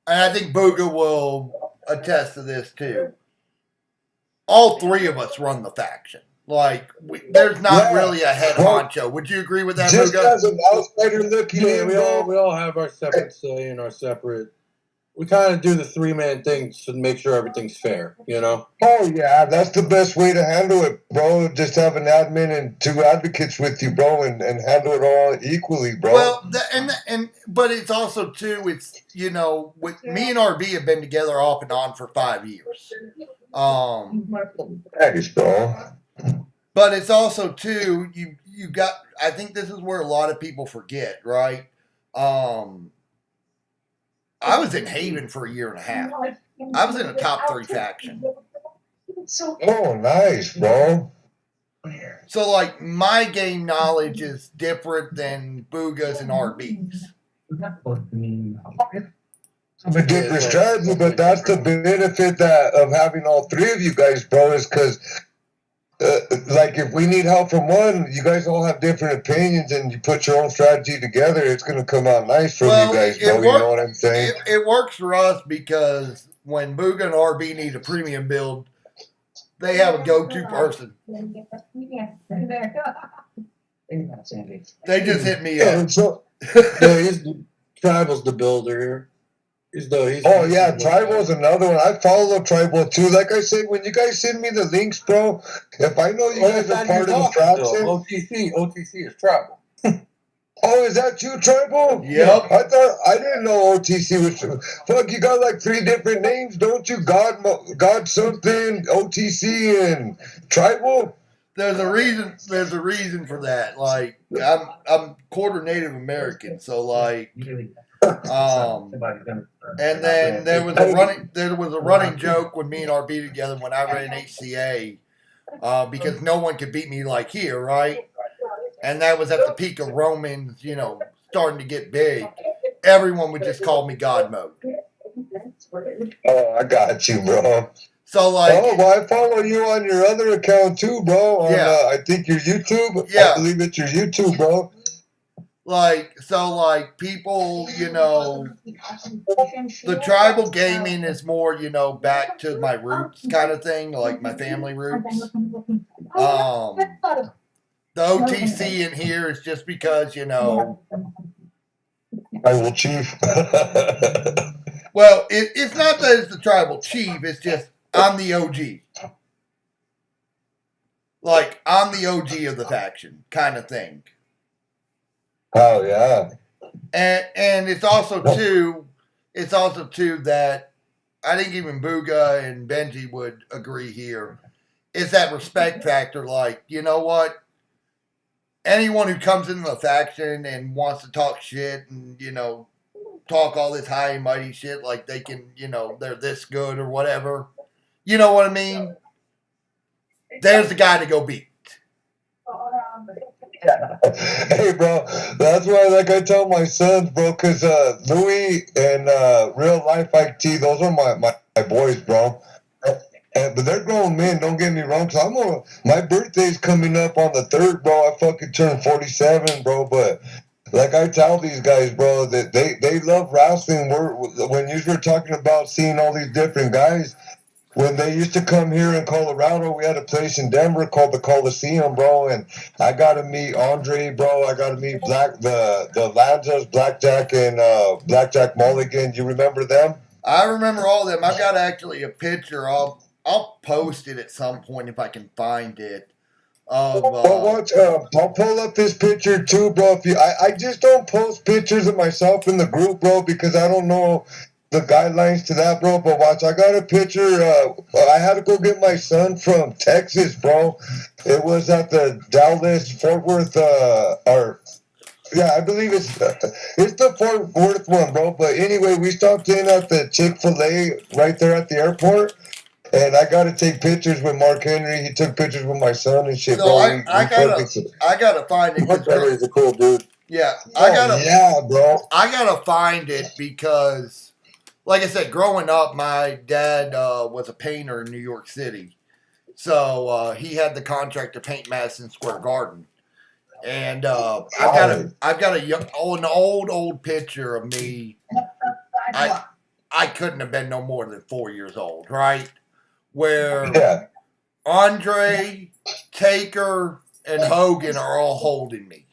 and I think Booga will attest to this too. All 3 of us run the faction. Like, there's not really a head honcho. Would you agree with that, just Booga? As an outsider looking in, we all have our separate say and our separate. We kind of do the 3-man thing to make sure everything's fair, Oh yeah, that's the best way to handle it, bro. Just have an admin and 2 advocates with you, bro, and handle it all equally, bro. Well, but it's also too. It's with me and RB have been together off and on for 5 years. Thanks, bro. But it's also too. You got. I think this is where a lot of people forget, right? I was in Haven for a year and a half. I was in a top 3 faction. Oh, nice, bro. So, like, my game knowledge is different than Booga's and RB's. A different strategy, but that's the benefit of having all 3 of you guys, bro, is because like if we need help from one, you guys all have different opinions, and you put your own strategy together, it's going to come out nice from you guys, bro. You know what I'm saying? It works for us because when Booga and RB need a premium build, they have a go-to person. They just hit me up. Tribal's the builder here. Tribal's another one. I follow Tribal too. Like I said, when you guys send me the links, bro, if I know you guys are part of the faction, OTC is Tribal. Oh, is that you, Tribal? Yep. I didn't know OTC was. Fuck, you got like 3 different names, don't you? God something, OTC, and Tribal. There's a reason. There's a reason for that. Like I'm quarter Native American, so like and then there was a running joke when me and RB together when I ran HCA, because no one could beat me like here, right? And that was at the peak of Romans, starting to get big. Everyone would just call me God Mode. Oh, I got you, bro. So like, oh, well, I follow you on your other account too, bro. On Yeah. I think your YouTube. Yeah. I believe it's your YouTube, bro. like people, the tribal gaming is more, back to my roots kind of thing, like my family roots. The OTC in here is just because, I will, Chief. well, it's not that it's the tribal chief, it's just I'm the OG. Like, I'm the OG of the faction kind of thing. Oh, yeah. And it's also too that I think even Booga and Benji would agree here. It's that respect factor. Like, you know what? Anyone who comes into the faction and wants to talk shit and, talk all this high and mighty shit like they can, they're this good or whatever. You know what I mean? There's the guy to go beat. Hey, bro, that's why, like I tell my sons, bro, because Louis and Real Life IT, those are my boys, bro. But they're grown men, don't get me wrong. So my birthday's coming up on the 3rd, bro. I fucking turned 47, bro. But like I tell these guys, bro, that they love wrestling. When you were talking about seeing all these different guys, when they used to come here in Colorado, we had a place in Denver called the Coliseum, bro, and I got to meet Andre, bro. I got to meet the Lanzas, Blackjack, and Blackjack Mulligan. You remember them? I remember all of them. I've got actually a picture. I'll post it at some point if I can find it. Well, watch. I'll pull up this picture too, bro. I just don't post pictures of myself in the group, bro, because I don't know the guidelines to that, bro. But watch, I got a picture. I had to go get my son from Texas, bro. It was at the Dallas Fort Worth, I believe it's the Fort Worth one, bro. But anyway, we stopped in at the Chick-fil-A right there at the airport. And I got to take pictures with Mark Henry. He took pictures with my son and shit, So bro. I gotta find it. Mark Henry's a cool dude. Yeah, bro. I gotta find it because, like I said, growing up, my dad was a painter in New York City, so he had the contract to paint Madison Square Garden, and I've got an old picture of me. I couldn't have been no more than 4 years old, right? Where Andre, Taker, and Hogan are all holding me.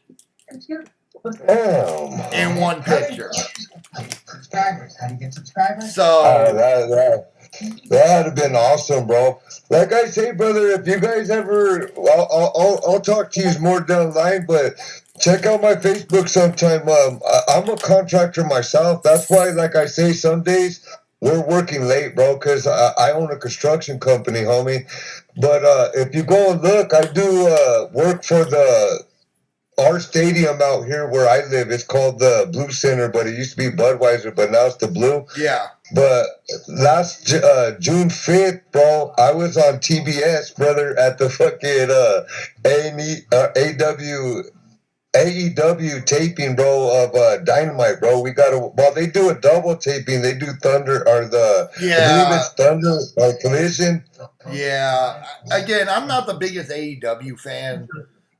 Damn. In one picture. How do you get subscribers? So that had been awesome, bro. Like I say, brother, if you guys ever, I'll talk to you more down the line, but check out my Facebook sometime. I'm a contractor myself. That's why, like I say, some days we're working late, bro, because I own a construction company, homie. But if you go and look, I do work for our stadium out here where I live. It's called the Blue Center, but it used to be Budweiser, but now it's the Blue. Yeah. But last June 5th, bro, I was on TBS, brother, at the fucking AEW taping, bro, of Dynamite, bro. They do a double taping. They do Thunder, I believe it's Thunder or Collision. Yeah. Again, I'm not the biggest AEW fan.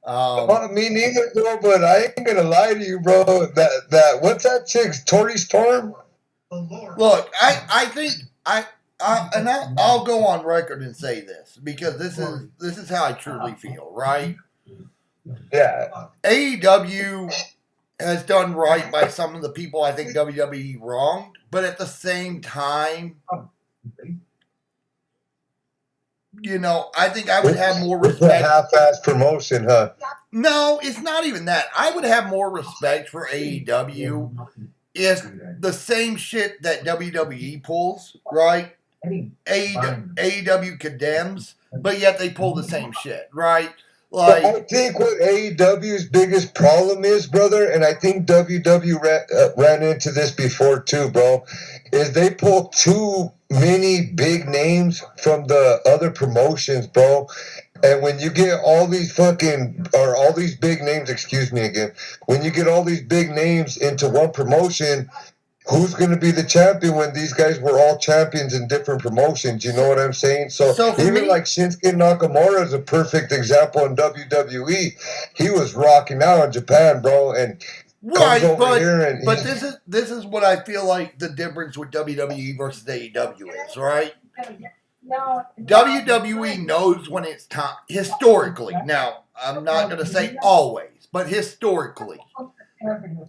Me neither, bro, but I ain't gonna lie to you, bro. That what's that chick's Tori Storm? Look, I think I'll go on record and say this because this is how I truly feel, right? Yeah. AEW has done right by some of the people I think WWE wronged, but at the same time, you know, I think I would have more It's a respect. half-ass promotion, huh? No, it's not even that. I would have more respect for AEW if the same shit that WWE pulls, right? AEW condemns, but yet they pull the same shit, right? But I Like, think what AEW's biggest problem is, brother, and I think WWE ran into this before too, bro, is they pull too many big names from the other promotions, bro. And when you get all these all these big names, excuse me again, when you get all these big names into one promotion, who's going to be the champion when these guys were all champions in different promotions? You know what I'm saying? So for even me, like Shinsuke Nakamura is a perfect example in WWE. He was rocking out in Japan, bro, and comes right, over here and but this is what I feel like the difference with WWE versus AEW is, right? WWE knows when it's time, historically. Now, I'm not going to say always, but historically.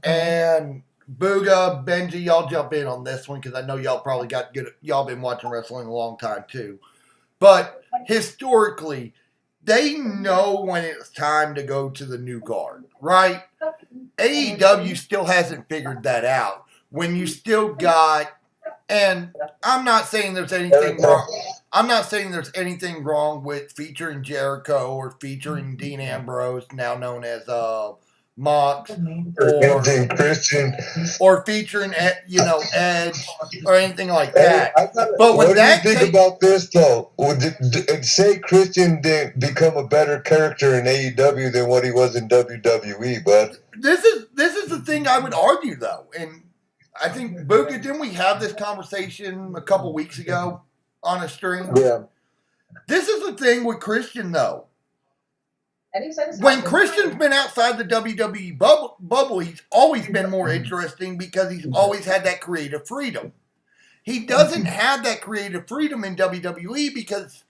And Booga, Benji, y'all jump in on this one because I know y'all probably got good. Y'all been watching wrestling a long time too. But historically, they know when it's time to go to the new guard, right? AEW still hasn't figured that out. When you still got, and I'm not saying there's anything wrong. I'm not saying there's anything wrong with featuring Jericho or featuring Dean Ambrose, now known as Mox, or Christian, or featuring Edge or anything like that. But what do you think about this though? Say Christian didn't become a better character in AEW than what he was in WWE, bud. This is the thing I would argue though, and I think Booga, didn't we have this conversation a couple weeks ago on a stream? Yeah. This is the thing with Christian though. When Christian's been outside the WWE bubble, he's always been more interesting because he's always had that creative freedom. He doesn't have that creative freedom in WWE because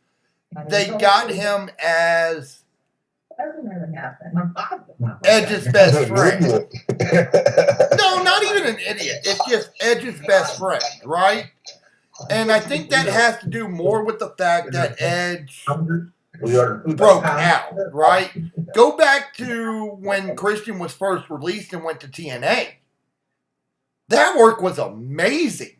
they got him as Edge's best friend. No, not even an idiot. It's just Edge's best friend, right? And I think that has to do more with the fact that Edge broke out, right? Go back to when Christian was first released and went to TNA. That work was amazing.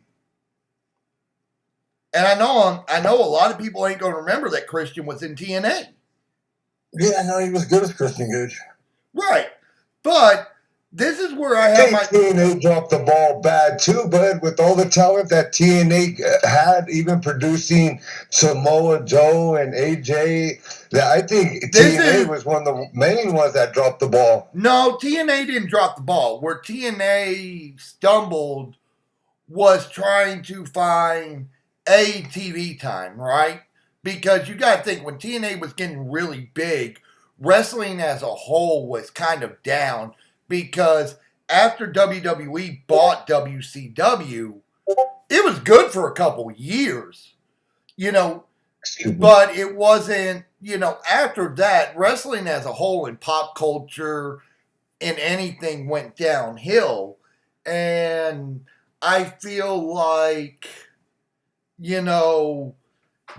And I know a lot of people ain't going to remember that Christian was in TNA. Yeah, I know he was good as Christian Gage. Right. But this is where I have my... TNA dropped the ball bad too, bud, with all the talent that TNA had, even producing Samoa Joe and AJ. I think TNA was one of the main ones that dropped the ball. No, TNA didn't drop the ball. Where TNA stumbled was trying to find a TV time, right? Because you got to think, when TNA was getting really big, wrestling as a whole was kind of down because after WWE bought WCW, it was good for a couple years, but it wasn't, after that, wrestling as a whole in pop culture and anything went downhill. And I feel like,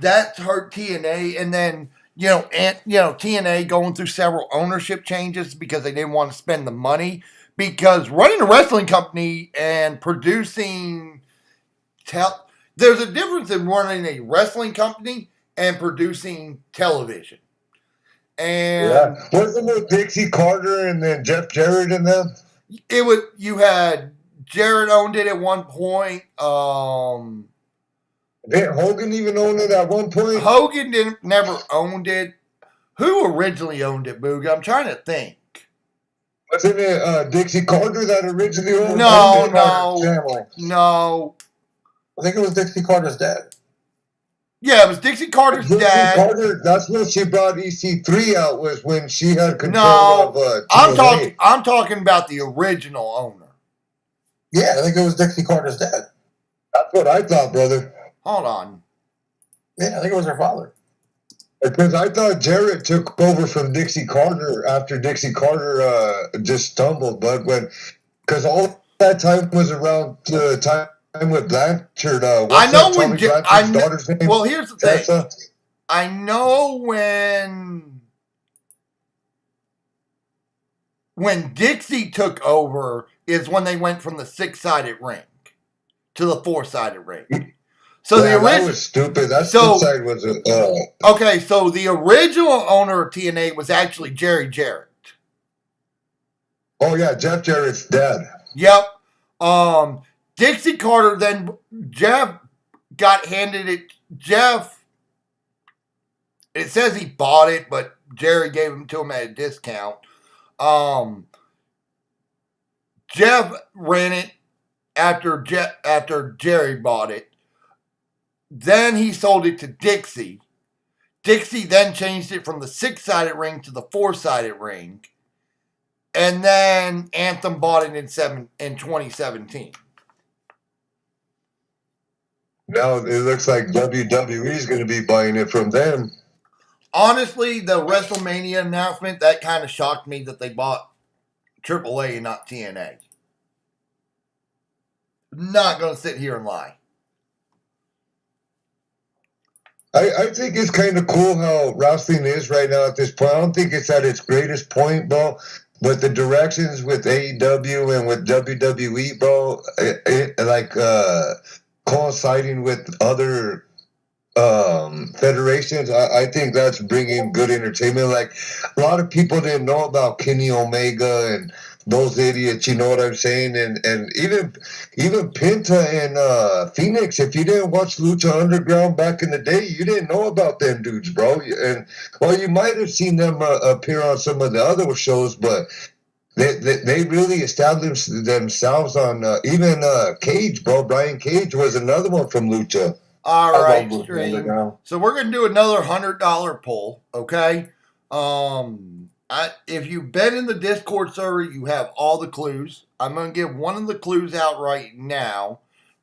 that's hurt TNA. And then, TNA going through several ownership changes because they didn't want to spend the money. Because running a wrestling company and producing, there's a difference in running a wrestling company and producing television. And wasn't it Dixie Carter and then Jeff Jarrett in them? You had Jarrett owned it at one point. Didn't Hogan even own it at one point? Hogan never owned it. Who originally owned it, Boog? I'm trying to think. Wasn't it Dixie Carter that originally owned it? No. I think it was Dixie Carter's dad. Yeah, it was Dixie Carter's dad. Carter, that's when she brought EC3 out, was when she had control of TNA. I'm talking about the original owner. Yeah, I think it was Dixie Carter's dad. That's what I thought, brother. Hold on. Yeah, I think it was her father. Because I thought Jarrett took over from Dixie Carter after Dixie Carter just stumbled, but because all that time was around the time with Blanchard. I know when daughter's name? Well, here's the thing. I know when Dixie took over is when they went from the 6-sided ring to the 4-sided ring. So Yeah, the that original was stupid. That So- side was okay, so the original owner of TNA was actually Jerry Jarrett. oh yeah, Jeff Jarrett's dead. Yep. Dixie Carter, then Jeff got handed it. Jeff, it says he bought it, but Jerry gave him to him at a discount. Jeff ran it after Jerry bought it. Then he sold it to Dixie. Dixie then changed it from the 6-sided ring to the 4-sided ring. And then Anthem bought it in 2017. Now it looks like WWE's going to be buying it from them. Honestly, the WrestleMania announcement, that kind of shocked me that they bought AAA and not TNA. Not going to sit here and lie. I think it's kind of cool how wrestling is right now at this point. I don't think it's at its greatest point, bro. But the directions with AEW and with WWE, bro, coinciding with other federations, I think that's bringing good entertainment. Like, a lot of people didn't know about Kenny Omega and those idiots, you know what I'm saying? And even Penta and Phoenix, if you didn't watch Lucha Underground back in the day, you didn't know about them dudes, bro. And well, you might have seen them appear on some of the other shows, but they really established themselves on even Cage, bro. Brian Cage was another one from Lucha. All I right, love Lucha Stream. Underground. So we're gonna do another $100 poll, okay? If you've been in the Discord server, you have all the clues. I'm gonna give one of the clues out right now.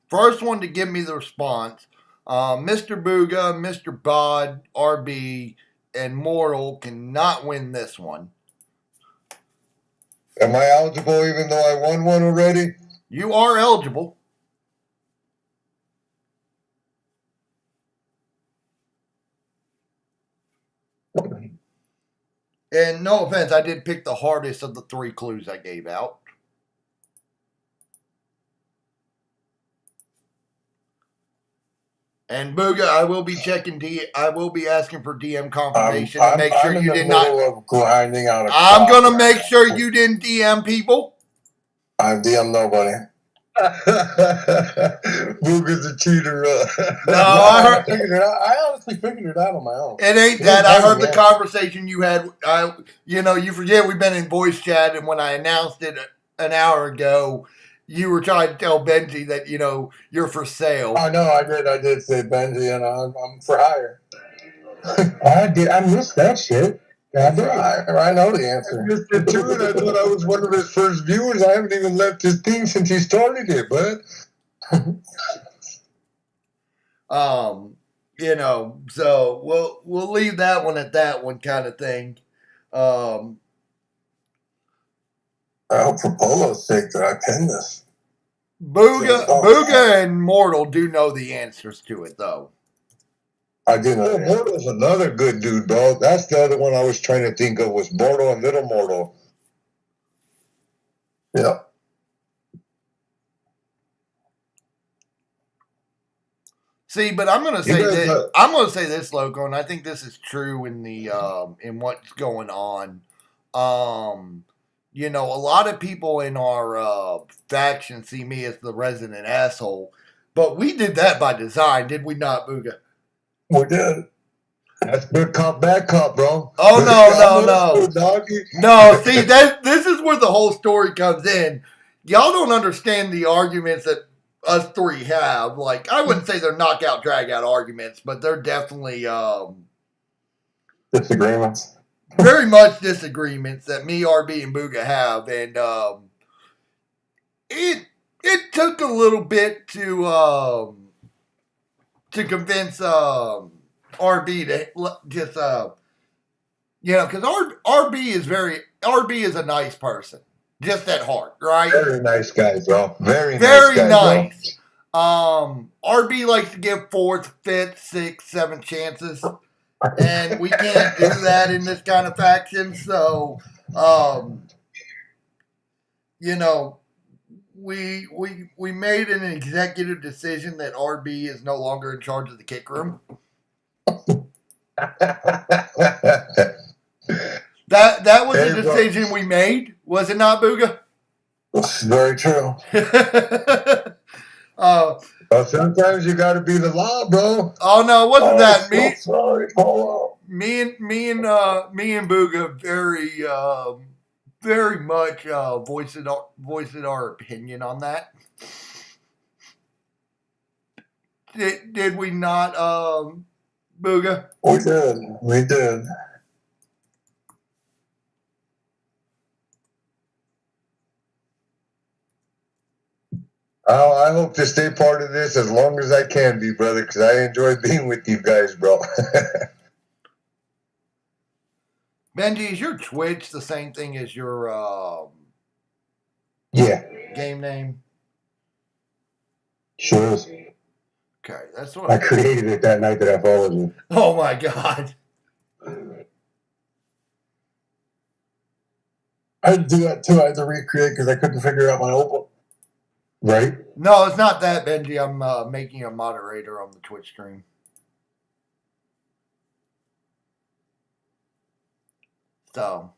First one to give me the response. Mr. Booga, Mr. Bod, RB, and Mortal cannot win this one. Am I eligible even though I won one already? You are eligible. And no offense, I did pick the hardest of the 3 clues I gave out. And Booga, I will be checking I will be asking for DM confirmation to make sure you did not. Of grinding out. I'm gonna make sure you didn't DM people. I DM nobody. Booga's a cheater. No, I figured it out. I honestly figured it out on my own. It ain't that. I heard the conversation you had. You forget we've been in voice chat, and when I announced it an hour ago, you were trying to tell Benji that you're for sale. I know. I did say Benji, and I'm for hire. I missed that shit. I know the answer. I missed it too, and I thought I was one of his first viewers. I haven't even left his thing since he started it, bud. So we'll leave that one at that one kind of thing. I hope for Polo's sake that I pin this. Booga and Mortal do know the answers to it, though. I do know. Mortal's another good dude, bro. That's the other one I was trying to think of was Mortal and Little Mortal. Yeah. See, but I'm gonna say this. I'm gonna say this, Loco, and I think this is true in the in what's going on. A lot of people in our faction see me as the resident asshole, but we did that by design, did we not, Booga? We did. That's good cop, bad cop, bro. Oh no! See, this is where the whole story comes in. Y'all don't understand the arguments that us 3 have. Like, I wouldn't say they're knockout, drag out arguments, but they're definitely Disagreements. very much disagreements that me, RB, and Booga have, and it took a little bit to convince RB to just because RB is a nice person, just at heart, right? Very nice guy, bro. Very nice. RB likes to give 4th, 5th, 6th, 7th chances. and we can't do that in this kind of faction. So, you know, we made an executive decision that RB is no longer in charge of the kick room. That was the decision we made, was it not, Booga? Very true. Sometimes you got to be the law, bro. Oh no, it wasn't that. Sorry, Paul. Me and Booga very much voiced our opinion on that. Did we not, Booga? We did. I hope to stay part of this as long as I can be, brother, because I enjoy being with you guys, bro. Benji, is your Twitch the same thing as your game name? Sure is. Okay, that's what I created it that night that I followed you. Oh my god. I had to do that too. I had to recreate because I couldn't figure out my old one. Right? No, it's not that, Benji. I'm making a moderator on the Twitch stream. So,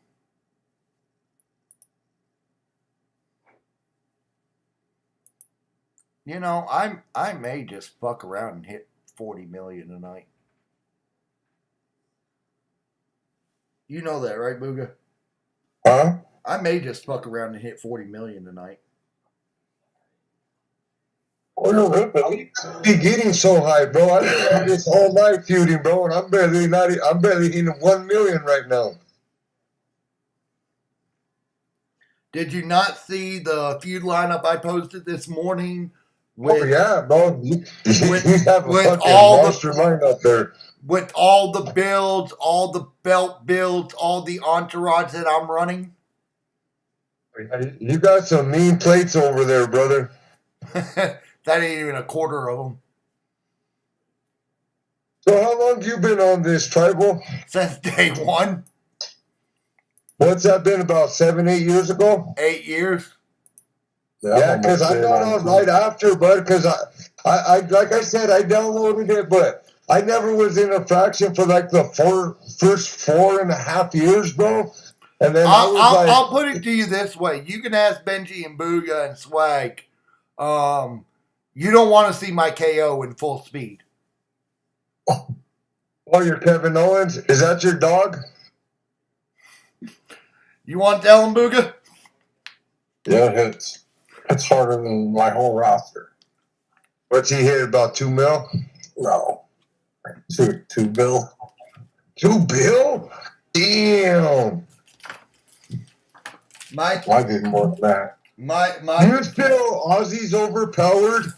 you know, I may just fuck around and hit 40 million tonight. You know that, right, Booga? Huh? I may just fuck around and hit 40 million tonight. How you be getting so high, bro? I've been on this whole night feuding, bro, and I'm barely hitting 1 million right now. Did you not see the feud lineup I posted this morning? With, yeah, bro. You have a with fucking all monster lineup there. With all the builds, all the belt builds, all the entourage that I'm running. You got some mean plates over there, brother. That ain't even a quarter of them. So how long you been on this, Tribal? Since day one. What's that been, about 7-8 years ago? 8 years. Yeah, because I got on right after, bud, because I like I said, I downloaded it, but I never was in a faction for like the first 4.5 years, bro. And then I'll put it to you this way. You can ask Benji and Booga and Swag. You don't want to see my KO in full speed. Oh, you're Kevin Owens? Is that your dog? You want to tell him, Booga? Yeah, it's harder than my whole roster. What's he hit, about 2 mil? No. 2 bill. 2 bill? Damn. I did more than that. You feel Ozzy's overpowered?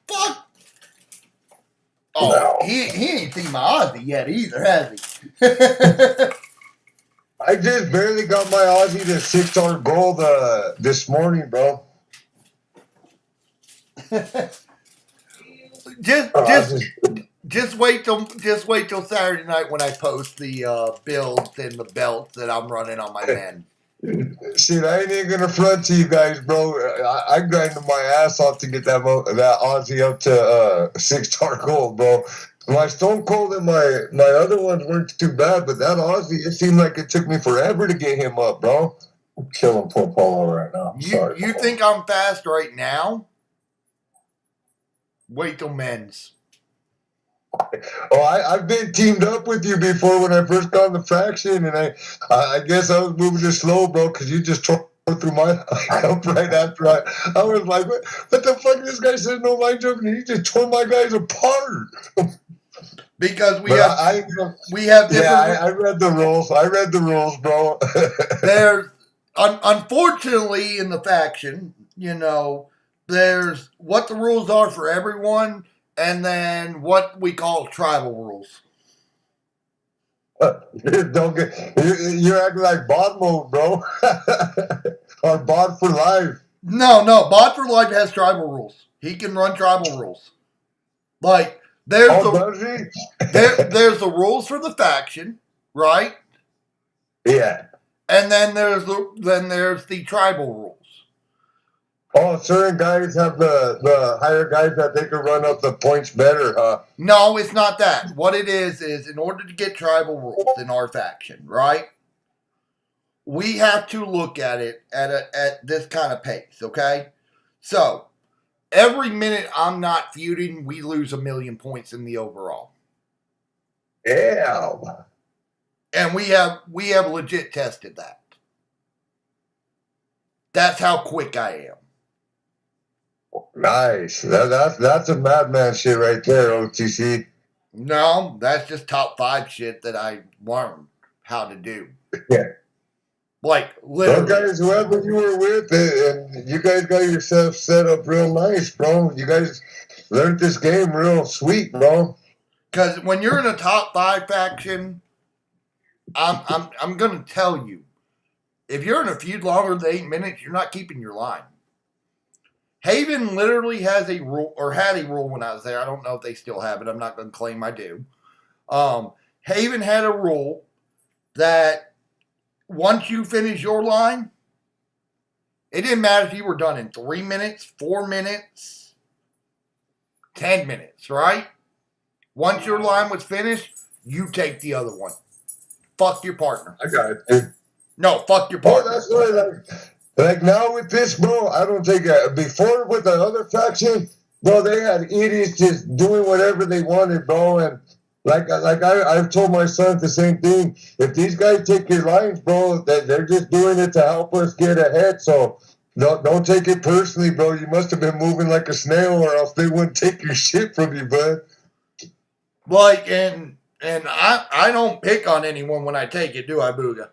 Fuck. Oh, no. He ain't seen my Ozzy yet either, has he? I just barely got my Ozzy to 6-star gold this morning, bro. Just wait till Saturday night when I post the builds and the belts that I'm running on my men. Shit, I ain't even gonna front to you guys, bro. I grinded my ass off to get that Ozzy up to 6-star gold, bro. My Stone Cold and my other ones weren't too bad, but that Ozzy, it seemed like it took me forever to get him up, bro. I'm killing poor Polo right now. You think I'm fast right now? Wait till men's. Oh, I've been teamed up with you before when I first got in the faction, and I guess I was moving it slow, bro, because you just tore through my up right after I was like, what the fuck? This guy says no line jumping, and he just tore my guys apart. Because we have different. Yeah, I read the rules. I read the rules, bro. There's unfortunately in the faction, you know, there's what the rules are for everyone. And then what we call tribal rules. You're acting like bot mode, bro. Or bot for life. No, bot for life has tribal rules. He can run tribal rules. Like There's Oh, the does he? there's the rules for the faction, right? Yeah. And then there's the tribal rules. Oh, certain guys have the higher guys that they can run up the points better, huh? No, it's not that. What it is in order to get tribal rules in our faction, right? We have to look at it at this kind of pace, okay? So every minute I'm not feuding, we lose 1,000,000 points in the overall. Yeah. And we have legit tested that. That's how quick I am. Nice. That's a madman shit right there, OTC. No, that's just top 5 shit that I learned how to do. Yeah. Like, So literally. guys, whoever you were with, and you guys got yourself set up real nice, bro. You guys learned this game real sweet, bro. Because when you're in a top 5 faction, I'm gonna tell you, if you're in a feud longer than 8 minutes, you're not keeping your line. Haven literally has a rule, or had a rule when I was there. I don't know if they still have it. I'm not going to claim I do. Haven had a rule that once you finish your line, it didn't matter if you were done in 3 minutes, 4 minutes, 10 minutes, right? Once your line was finished, you take the other one. Fuck your partner. I got it, dude. No, fuck your Oh, partner. that's right. Like now with this, bro, I don't take it. Before with the other faction, bro, they had idiots just doing whatever they wanted, bro. And I've told my son the same thing. If these guys take your lines, bro, they're just doing it to help us get ahead. So don't take it personally, bro. You must have been moving like a snail, or else they wouldn't take your shit from you, bud. Like, and I don't pick on anyone when I take it, do I, Booga?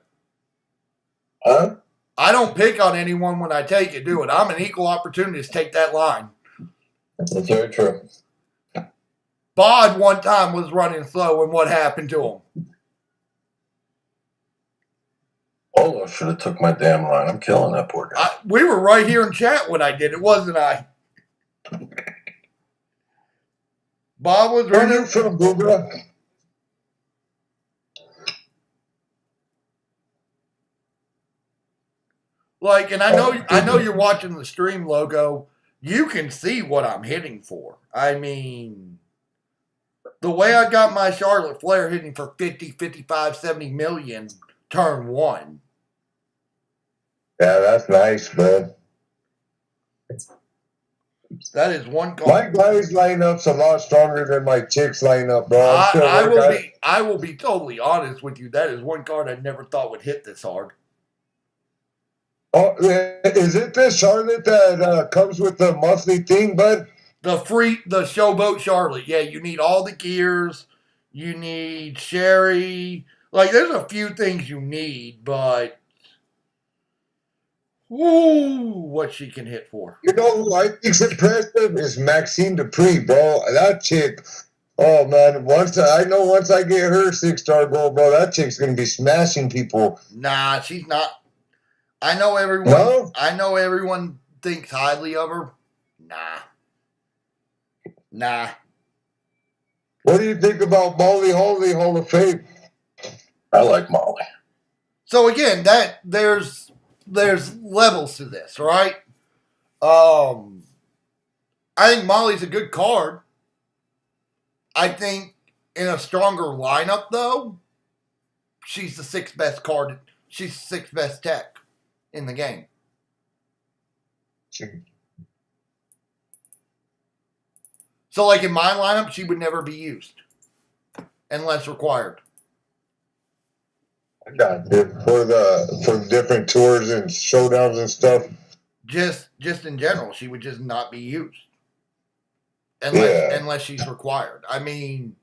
Huh? I don't pick on anyone when I take it, do it. I'm an equal opportunist. Take that line. That's very true. Bod one time was running slow, and what happened to him? Olo should have took my damn line. I'm killing that poor guy. We were right here in chat when I did it, wasn't I? Bob was Where are running. you from, Booga? Like, and I know you're watching the stream, Logo. You can see what I'm hitting for. I mean, the way I got my Charlotte Flair hitting for 50, 55, 70 million turn 1. Yeah, that's nice, man. That is one call. My guys lineup's a lot stronger than my chicks lineup, bro. I will be totally honest with you. That is one card I never thought would hit this hard. Oh, is it the Charlotte that comes with the monthly thing, bud? The Showboat Charlotte. Yeah, you need all the gears. You need Sherry. Like, there's a few things you need, but woo, what she can hit for. You know who I think's impressive is Maxine Dupree, bro. That chick, oh man, once I get her 6-star goal, bro, that chick's gonna be smashing people. Nah, she's not. I know everyone. No? I know everyone thinks highly of her. Nah. What do you think about Molly Holly Hall of Fame? I like Molly. So again, that there's levels to this, right? I think Molly's a good card. I think in a stronger lineup, though, she's the 6th best card. She's the 6th best tech in the game. So, like in my lineup, she would never be used unless required. I got it for different tours and showdowns and stuff. Just in general, she would just not be used unless she's required. I mean,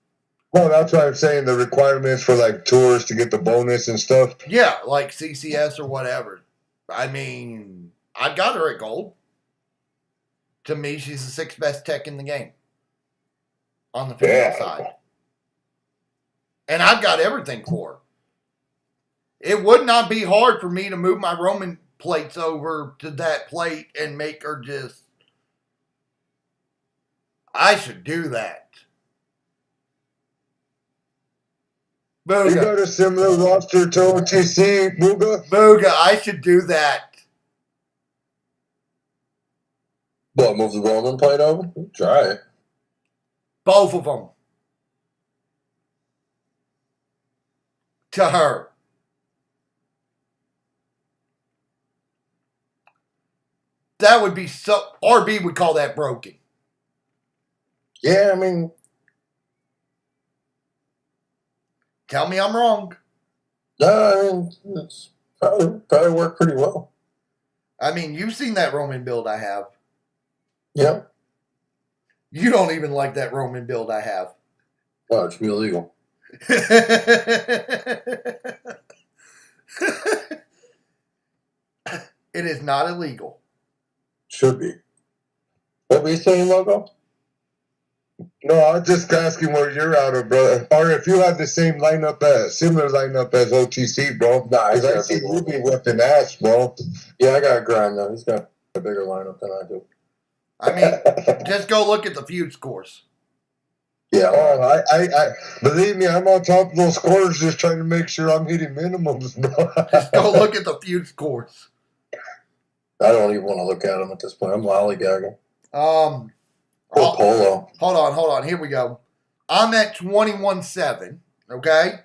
well, that's why I'm saying the requirements for like tours to get the bonus and stuff. Yeah, like CCS or whatever. I mean, I got her at gold. To me, she's the 6th best tech in the game on the female side. And I've got everything for her. It would not be hard for me to move my Roman plates over to that plate and make her just... I should do that. You Booga. got a similar roster to OTC, Booga? Booga, I should do that. What, move the Roman plate over? Try it. Both of them. To her. That would be so. RB would call that broken. Yeah, I mean, Tell me I'm wrong. no, I mean, it's probably worked pretty well. I mean, you've seen that Roman build I have. Yeah. You don't even like that Roman build I have. Oh, it should be illegal. It is not illegal. Should be. What were you saying, Logo? No, I was just asking where you're out of, brother. Or if you had the same lineup similar lineup as OTC, bro. Nah, Because I see you be whipping ass, bro. Yeah, I got a grind though. He's got a bigger lineup than I do. I mean, just go look at the feud scores. Yeah. Oh, I believe me, I'm on top of those scores just trying to make sure I'm hitting minimums, bro. Just go look at the feud scores. I don't even want to look at him at this point. I'm lollygagging. Oh, Polo. Hold on. Here we go. I'm at 21-7. Okay.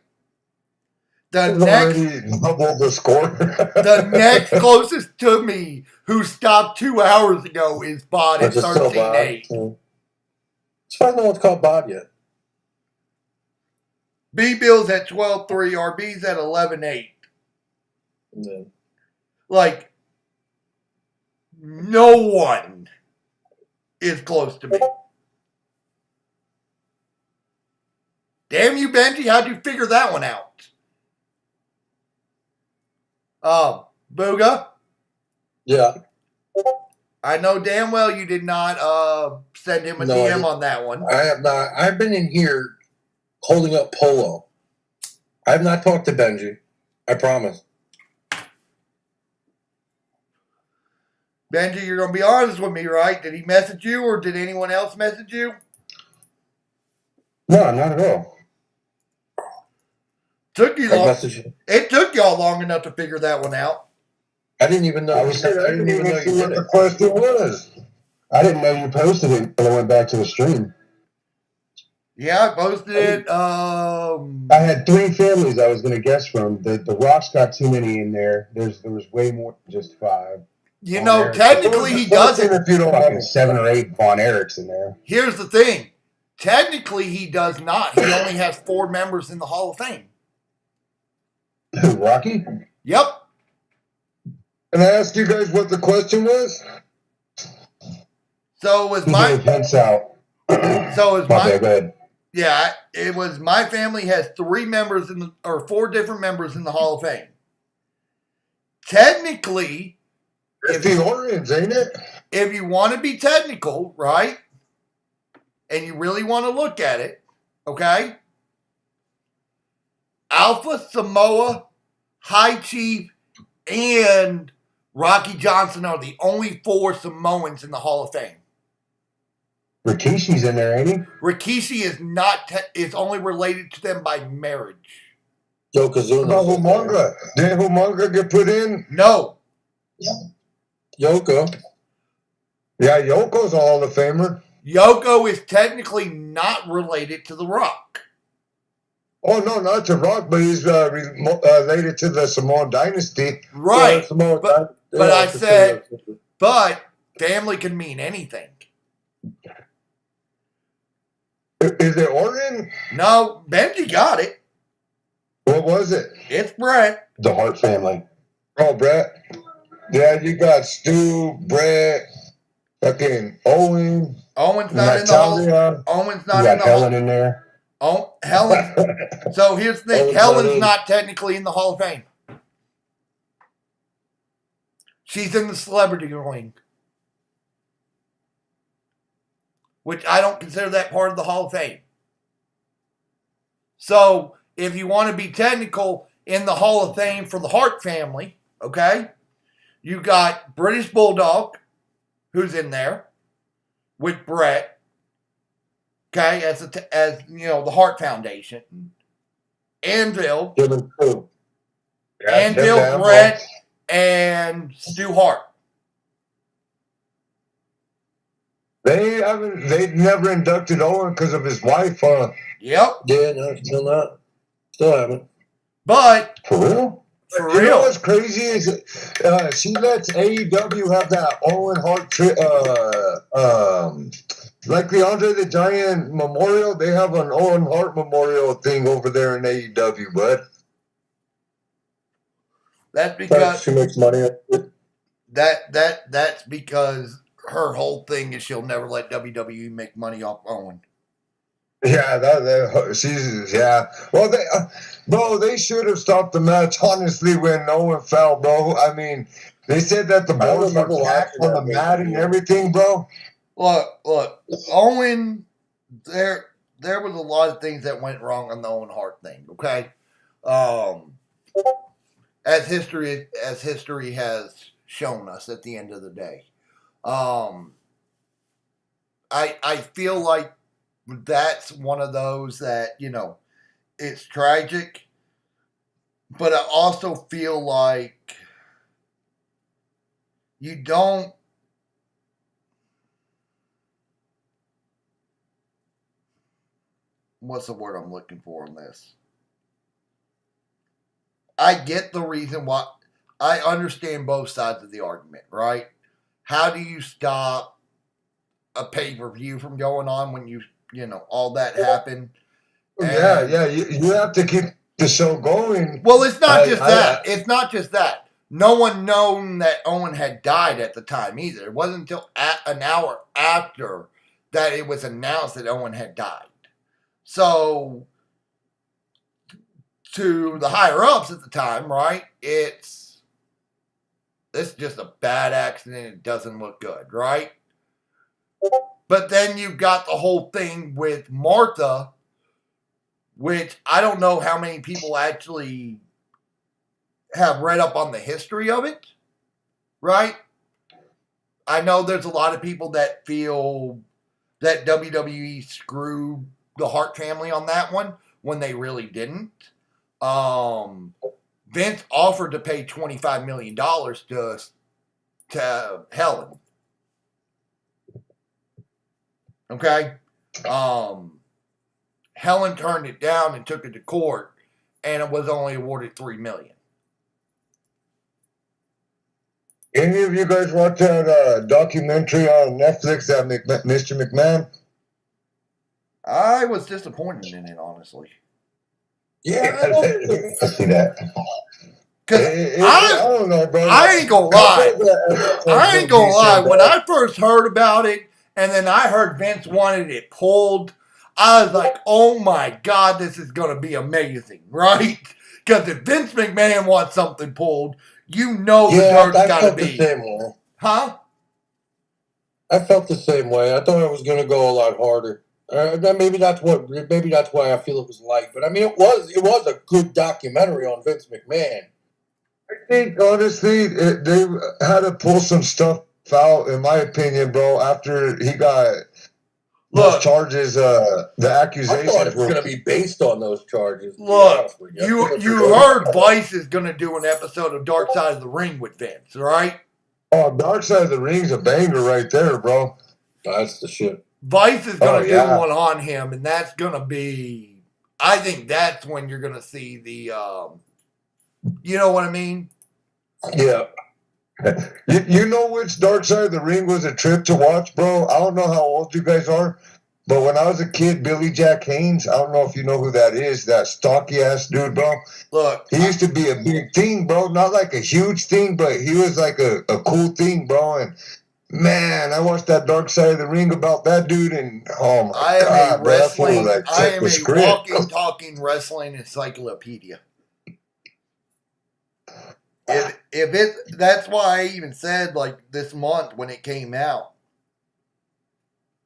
The next double the score. The next closest to me, who stopped 2 hours ago, is Bod at 13-8. As far as no one's called Bod yet. B Bill's at 12-3. RB's at 11-8. Yeah. Like, no one is close to me. Damn you, Benji. How'd you figure that one out? Booga? Yeah. I know damn well you did not send him a DM on that one. I have not. I've been in here holding up Polo. I have not talked to Benji. I promise. Benji, you're going to be honest with me, right? Did he message you or did anyone else message you? No, not at all. Took you long. It took y'all long enough to figure that one out. I didn't even know. I didn't even know you did the it. question was. I didn't know you posted it until I went back to the stream. Yeah, I posted it. I had 3 families I was going to guess from. The Rock's got too many in there. There was way more than just 5. You know, technically he doesn't. If you don't have 7 or 8 Von Erichs in there. Here's the thing. Technically he does not. He only has 4 members in the Hall of Fame. Rocky? Yep. Can I ask you guys what the question was? So it was He my gave hints out. So it was my go ahead. Yeah, it was my family has 3 members or 4 different members in the Hall of Fame. Technically, it's the Orions, ain't it? If you want to be technical, right? And you really want to look at it, okay? Alpha, Samoa, High Chief, and Rocky Johnson are the only 4 Samoans in the Hall of Fame. Rikishi's in there, ain't he? Rikishi is not. Is only related to them by marriage. Yokozuna. Humonga. Did Humonga get put in? No. Yoko. Yeah, Yoko's a Hall of Famer. Yoko is technically not related to The Rock. Oh, no, not to Rock, but he's related to the Samoan dynasty. Right. But I said, but family can mean anything. Is it Orion? No, Benji got it. What was it? It's Brett. The Hart family. Oh, Brett. Yeah, you got Stu, Brett, fucking Owen. Owen's not in the Hall. Owen's not in the Helen in there. Oh, Helen. So here's the thing. Helen's not technically in the Hall of Fame. She's in the celebrity ring. Which I don't consider that part of the Hall of Fame. So, if you want to be technical, in the Hall of Fame for the Hart family, okay, you got British Bulldog, who's in there, with Brett, okay, as you know, the Hart Foundation. Anvil, Jim and Stu. Yeah, Jim Anvil, Gamble. Brett, and Stu Hart. They haven't. They never inducted Owen because of his wife, huh? Yep. Yeah, no, still not. Still haven't. But For real? for You know real, what's crazy is she lets AEW have that Owen Hart like the Andre the Giant Memorial. They have an Owen Hart Memorial thing over there in AEW, bud. that's because She makes money. Off it. that's because her whole thing is she'll never let WWE make money off Owen. Yeah, she's yeah. Well, bro, they should have stopped the match honestly when Owen fell, bro. I mean, they said that the I boards were remember tacked watching on the that mat and everything, bro. Look, Owen. There was a lot of things that went wrong on the Owen Hart thing. Okay, as history has shown us at the end of the day. I feel like that's one of those that, it's tragic, but I also feel like you don't. What's the word I'm looking for on this? I get the reason why. I understand both sides of the argument, right? How do you stop a pay-per-view from going on when all that happened? Yeah. You have to keep the show going. Well, it's not just that. It's not just that. No one known that Owen had died at the time either. It wasn't until an hour after that it was announced that Owen had died. So, to the higher ups at the time, right? It's just a bad accident. It doesn't look good, right? But then you got the whole thing with Martha, which I don't know how many people actually have read up on the history of it, right? I know there's a lot of people that feel that WWE screwed the Hart family on that one when they really didn't. Vince offered to pay $25 million to Helen. Okay? Helen turned it down and took it to court, and it was only awarded $3 million. Any of you guys watch that documentary on Netflix that Mr. McMahon? I was disappointed in it, honestly. Yeah, I see that. I don't know, bro. I ain't gonna lie. I ain't gonna lie. When I first heard about it, and then I heard Vince wanted it pulled, I was like, oh my God, this is gonna be amazing, right? Because if Vince McMahon wants something pulled, the dirt's gotta be. The same way. Huh? I felt the same way. I thought it was going to go a lot harder. Maybe that's why I feel it was light. But I mean, it was a good documentary on Vince McMahon. I think honestly, they had to pull some stuff out, in my opinion, bro. After he got those charges, the accusations I thought it was going to be based on those charges. Look, you heard Vice is going to do an episode of Dark Side of the Ring with Vince, right? Oh, Dark Side of the Ring's a banger right there, bro. That's the shit. Vice is going to do one on him, and that's going to be. I think that's when you're going to see the. You know what I mean? Yeah. You know which Dark Side of the Ring was a trip to watch, bro? I don't know how old you guys are, but when I was a kid, Billy Jack Haynes, I don't know if you know who that is, that stocky ass dude, bro. Look, he used to be a big thing, bro. Not like a huge thing, but he was like a cool thing, bro. And man, I watched that Dark Side of the Ring about that dude, and oh my God, bro, that fool was like I am a walking, talking wrestling encyclopedia. That's why I even said, like, this month when it came out,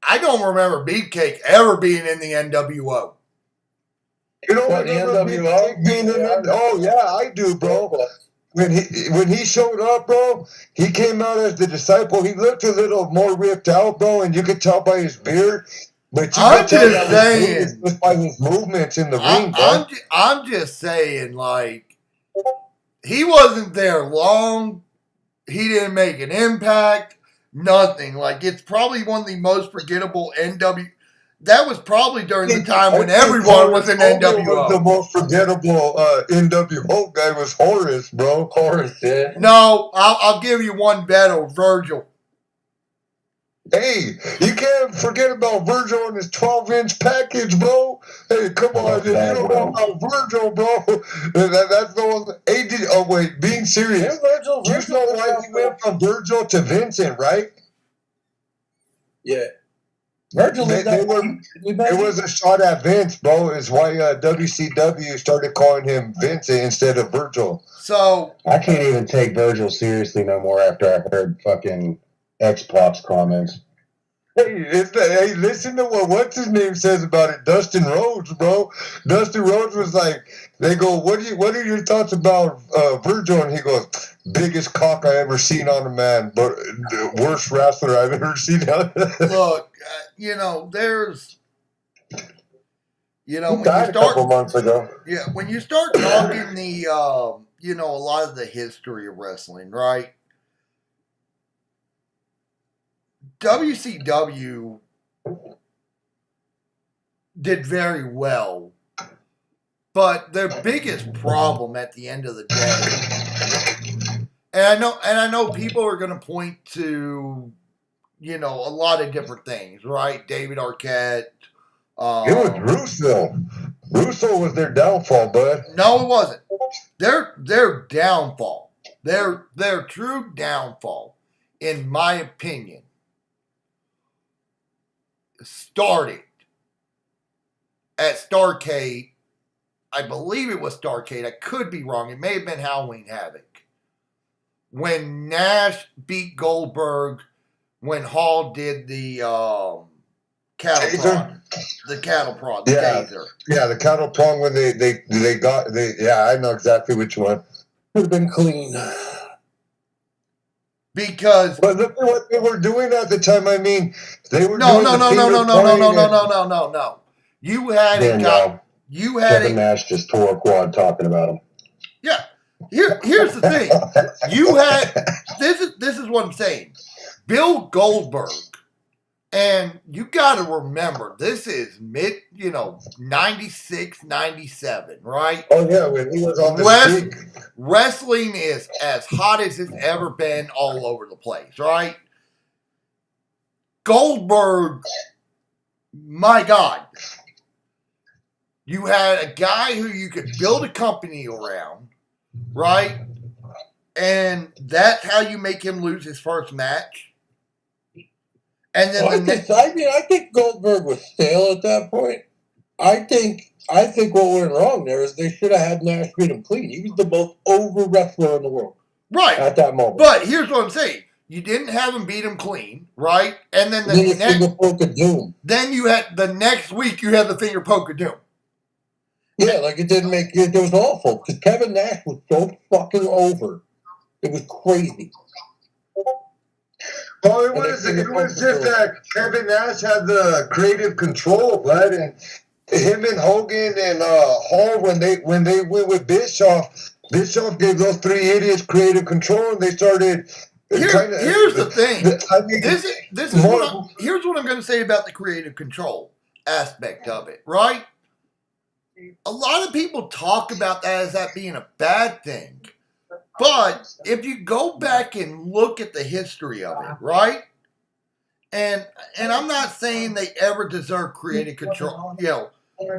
I don't remember Beefcake ever being in the NWO. You don't remember Beefcake being in the Oh yeah, I do, bro. When he showed up, bro, he came out as the disciple. He looked a little more ripped out, bro, and you could tell by his beard. But you I'm can tell just that was Vegas saying. just by his movements in the ring, bro. I'm just saying, like, he wasn't there long. He didn't make an impact. Nothing. Like, it's probably one of the most forgettable NW. That was probably during the time when everyone was in Hogan was the NWO. most forgettable NWO guy was Horace, bro. Horace, yeah. No, I'll give you one better, Virgil. Hey, you can't forget about Virgil and his 12-inch package, bro. Hey, come on. If you don't know about Virgil, bro, that's the one. Hey, oh, wait, being serious. Virgil You know why he went from Virgil to Vincent, right? Yeah. Virgil It was a shot at Vince, bro. Is why WCW started calling him Vincent instead of Virgil. So I can't even take Virgil seriously no more after I heard fucking X-Plop's comments. Hey, listen to what's his name says about it. Dustin Rhodes, bro. Dustin Rhodes was like, they go, what are your thoughts about Virgil? And he goes, biggest cock I ever seen on a man, but the worst wrestler I've ever seen. Look, there's, He when died you a couple start, months ago. yeah, when you start talking the, a lot of the history of wrestling, right? WCW did very well, but their biggest problem at the end of the day, and I know people are going to point to, a lot of different things, right? David Arquette. It was Russo. Russo was their downfall, bud. No, it wasn't. Their downfall, their true downfall, in my opinion, started at Starrcade. I believe it was Starrcade. I could be wrong. It may have been Halloween Havoc. When Nash beat Goldberg, when Hall did the cattle prod. The cattle prod, the taser. Yeah, the cattle prong when I know exactly which one. Would have been clean. Because but look at what they were doing at the time. I mean, they were no. You had a guy. You had Kevin Nash just tore a quad talking about him. Yeah. Here's the thing. You had this is what I'm saying. Bill Goldberg, and you got to remember, this is mid, 96, 97, right? Oh yeah, when he was on the peak. Wrestling is as hot as it's ever been all over the place, right? Goldberg, my God. You had a guy who you could build a company around, right? And that's how you make him lose his first match. And then I think Goldberg was stale at that point. I think what went wrong there is they should have had Nash beat him clean. He was the most over wrestler in the world. Right. At that moment. But here's what I'm saying. You didn't have him beat him clean, right? And then the finger poke of doom. Then you had the next week you had the finger poke of doom. Yeah, like it didn't make it was awful because Kevin Nash was so fucking over. It was crazy. Well, it was just that Kevin Nash had the creative control, bud, and him and Hogan and Hall when they went with Bischoff gave those three idiots creative control, and they started. Here's the thing. I mean, here's what I'm going to say about the creative control aspect of it, right? A lot of people talk about that as that being a bad thing. But if you go back and look at the history of it, right? And I'm not saying they ever deserve creative control.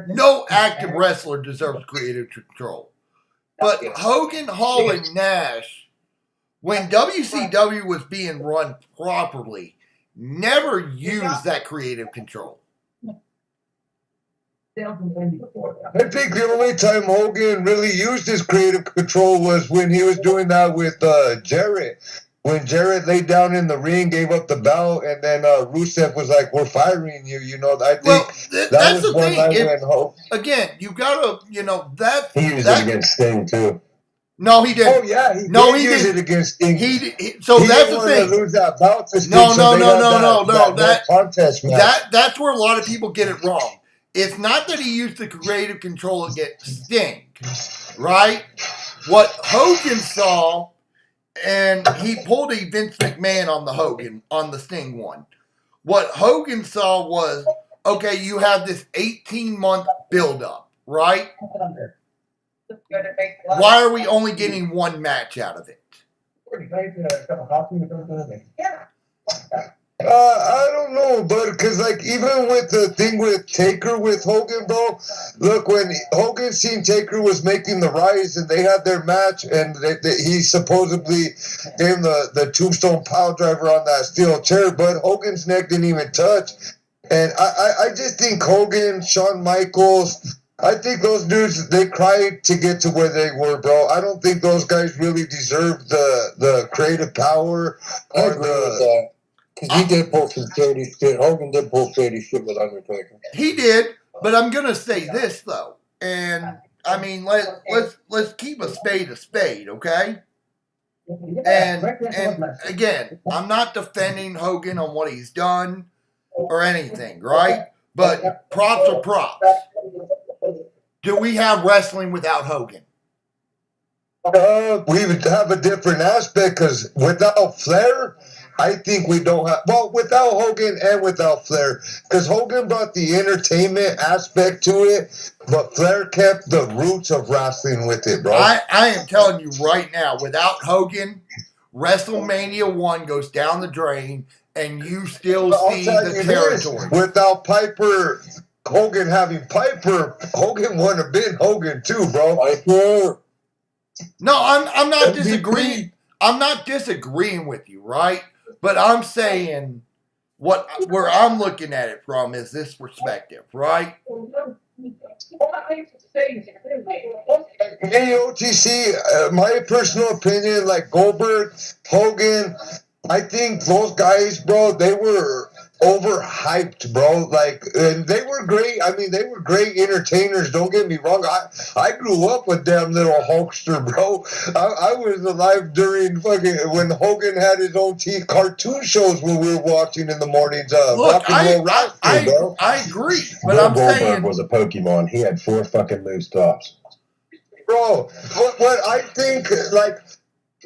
No active wrestler deserves creative control. But Hogan, Hall, and Nash, when WCW was being run properly, never used that creative control. I think the only time Hogan really used his creative control was when he was doing that with Jarrett. When Jarrett laid down in the ring, gave up the belt, and then Rusev was like, "We're firing you." I think that's the thing. Again, you gotta, he used it against Sting too. No, he didn't. Oh yeah, he No, did he use didn't. it against Sting. So he that's didn't the want thing. to lose that bout to Sting, No, so no, they no, had no, no. that contest match. That's where a lot of people get it wrong. It's not that he used the creative control against Sting, right? What Hogan saw, and he pulled a Vince McMahon on the Sting one. What Hogan saw was, okay, you have this 18-month buildup, right? Why are we only getting one match out of it? I don't know, but because like even with the thing with Taker with Hogan, bro, look, when Hogan seen Taker was making the rise and they had their match, and he supposedly gave him the tombstone pile driver on that steel chair, but Hogan's neck didn't even touch. And I just think Hogan, Shawn Michaels, I think those dudes, they cried to get to where they were, bro. I don't think those guys really deserve the creative power. I agree with that. Because he did pull some shady shit. Hogan did pull shady shit with Undertaker. He did, but I'm gonna say this though, and I mean let's keep a spade, okay? And again, I'm not defending Hogan on what he's done or anything, right? But props are props. Do we have wrestling without Hogan? We would have a different aspect because without Flair, I think we don't have. Well, without Hogan and without Flair, because Hogan brought the entertainment aspect to it, but Flair kept the roots of wrestling with it, bro. I am telling you right now, without Hogan, WrestleMania 1 goes down the drain, and you still see the territory. Without Piper, Hogan having Piper, Hogan wouldn't have been Hogan too, bro. Piper. No, I'm not disagreeing. I'm not disagreeing with you, right? But I'm saying where I'm looking at it from is this perspective, right? AOTC, my personal opinion, like Goldberg, Hogan, I think those guys, bro, they were overhyped, bro. Like, and they were great. I mean, they were great entertainers. Don't get me wrong. I grew up with damn little Hulkster, bro. I was alive during when Hogan had his own cartoon shows when we were watching in the mornings. Look, bro. I agree, but Bill I'm Goldberg saying was a Pokemon. He had 4 fucking moose tops. Bro, what I think, like,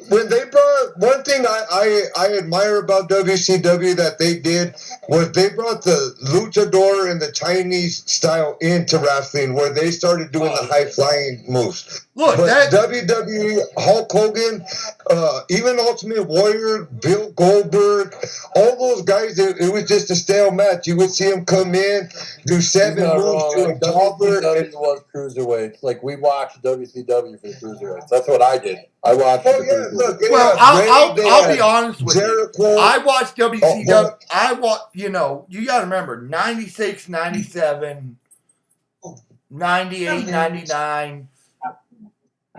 when they brought one thing I admire about WCW that they did was they brought the luchador and the Chinese style into wrestling, where they started doing the high flying moves. Look, but WWE, Hulk Hogan, even Ultimate Warrior, Bill Goldberg, all those guys, it was just a stale match. You would see them come in, do 7 moves to a jobber. WCW was cruiserweights. Like, we watched WCW for the cruiserweights. That's what I did. I watched. Oh yeah, look. Well, I'll be honest with Jericho. you. I watched WCW. You got to remember 96, 97, 98, 99.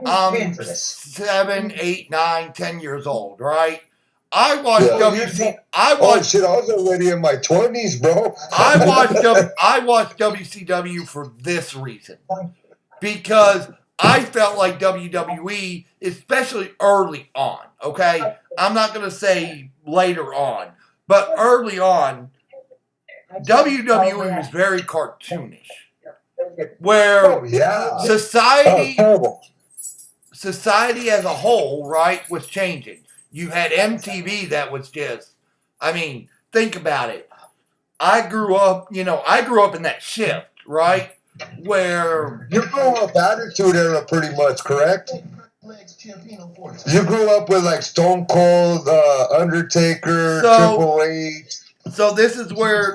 I'm 7, 8, 9, 10 years old, right? I watched Oh shit! I was already in my 20s, bro. I watched WCW for this reason, because I felt like WWE, especially early on, okay? I'm not going to say later on, but early on, WWE was very cartoonish. Where society as a whole, right, was changing. You had MTV that was just, I mean, think about it. I grew up in that shift, right? Where you grew up Attitude Era, pretty much, correct? You grew up with like Stone Cold, Undertaker, Triple H. So this is where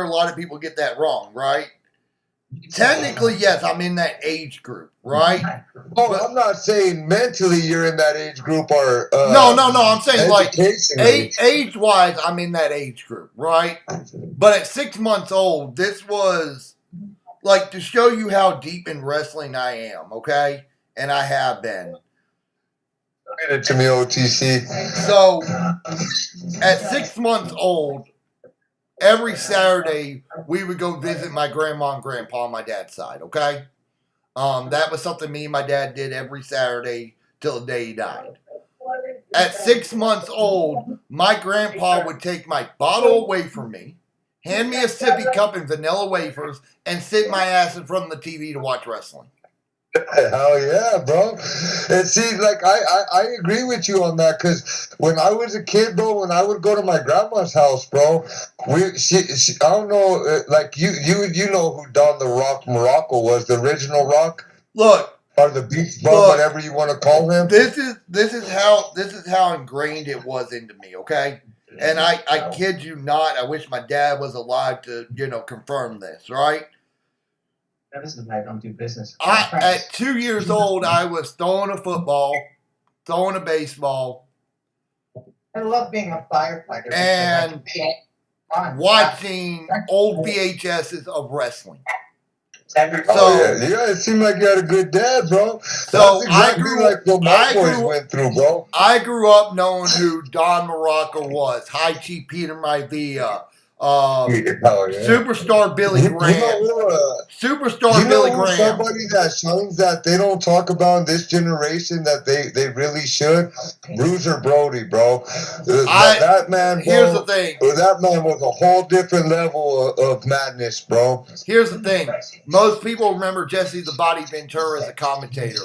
a lot of people get that wrong, right? Technically, yes, I'm in that age group, right? Oh, but I'm not saying mentally you're in that age group or no. I'm saying like age-wise, I'm in that age group, right? But at 6 months old, this was like to show you how deep in wrestling I am, okay? And I have been. Get it to me, OTC. So at 6 months old, every Saturday we would go visit my grandma and grandpa on my dad's side, okay? That was something me and my dad did every Saturday till the day he died. At 6 months old, my grandpa would take my bottle away from me, hand me a sippy cup and vanilla wafers, and sit my ass in front of the TV to watch wrestling. Hell yeah, bro. And see, like, I agree with you on that, because when I was a kid, bro, when I would go to my grandma's house, bro, she I don't know, like, you know who Don the Rock Morocco was, the original Rock? Look. Or the Beach Bum, whatever you want to call him. This is how ingrained it was into me, okay? And I kid you not, I wish my dad was alive to, confirm this, right? That is the way I don't do business. At 2 years old, I was throwing a football, throwing a baseball. I love being a firefighter. And watching old VHSs of wrestling. So yeah, it seemed like you had a good dad, bro. So that's exactly like what my boys went through, bro. I grew up knowing who Don Morocco was, High Chief Peter Maivia, Superstar Billy Graham, Superstar Billy Graham. Somebody that shines that they don't talk about in this generation that they really should. Bruiser Brody, bro. That man. Bro, here's the thing. That man was a whole different level of madness, bro. Here's the thing. Most people remember Jesse the Body Ventura as a commentator.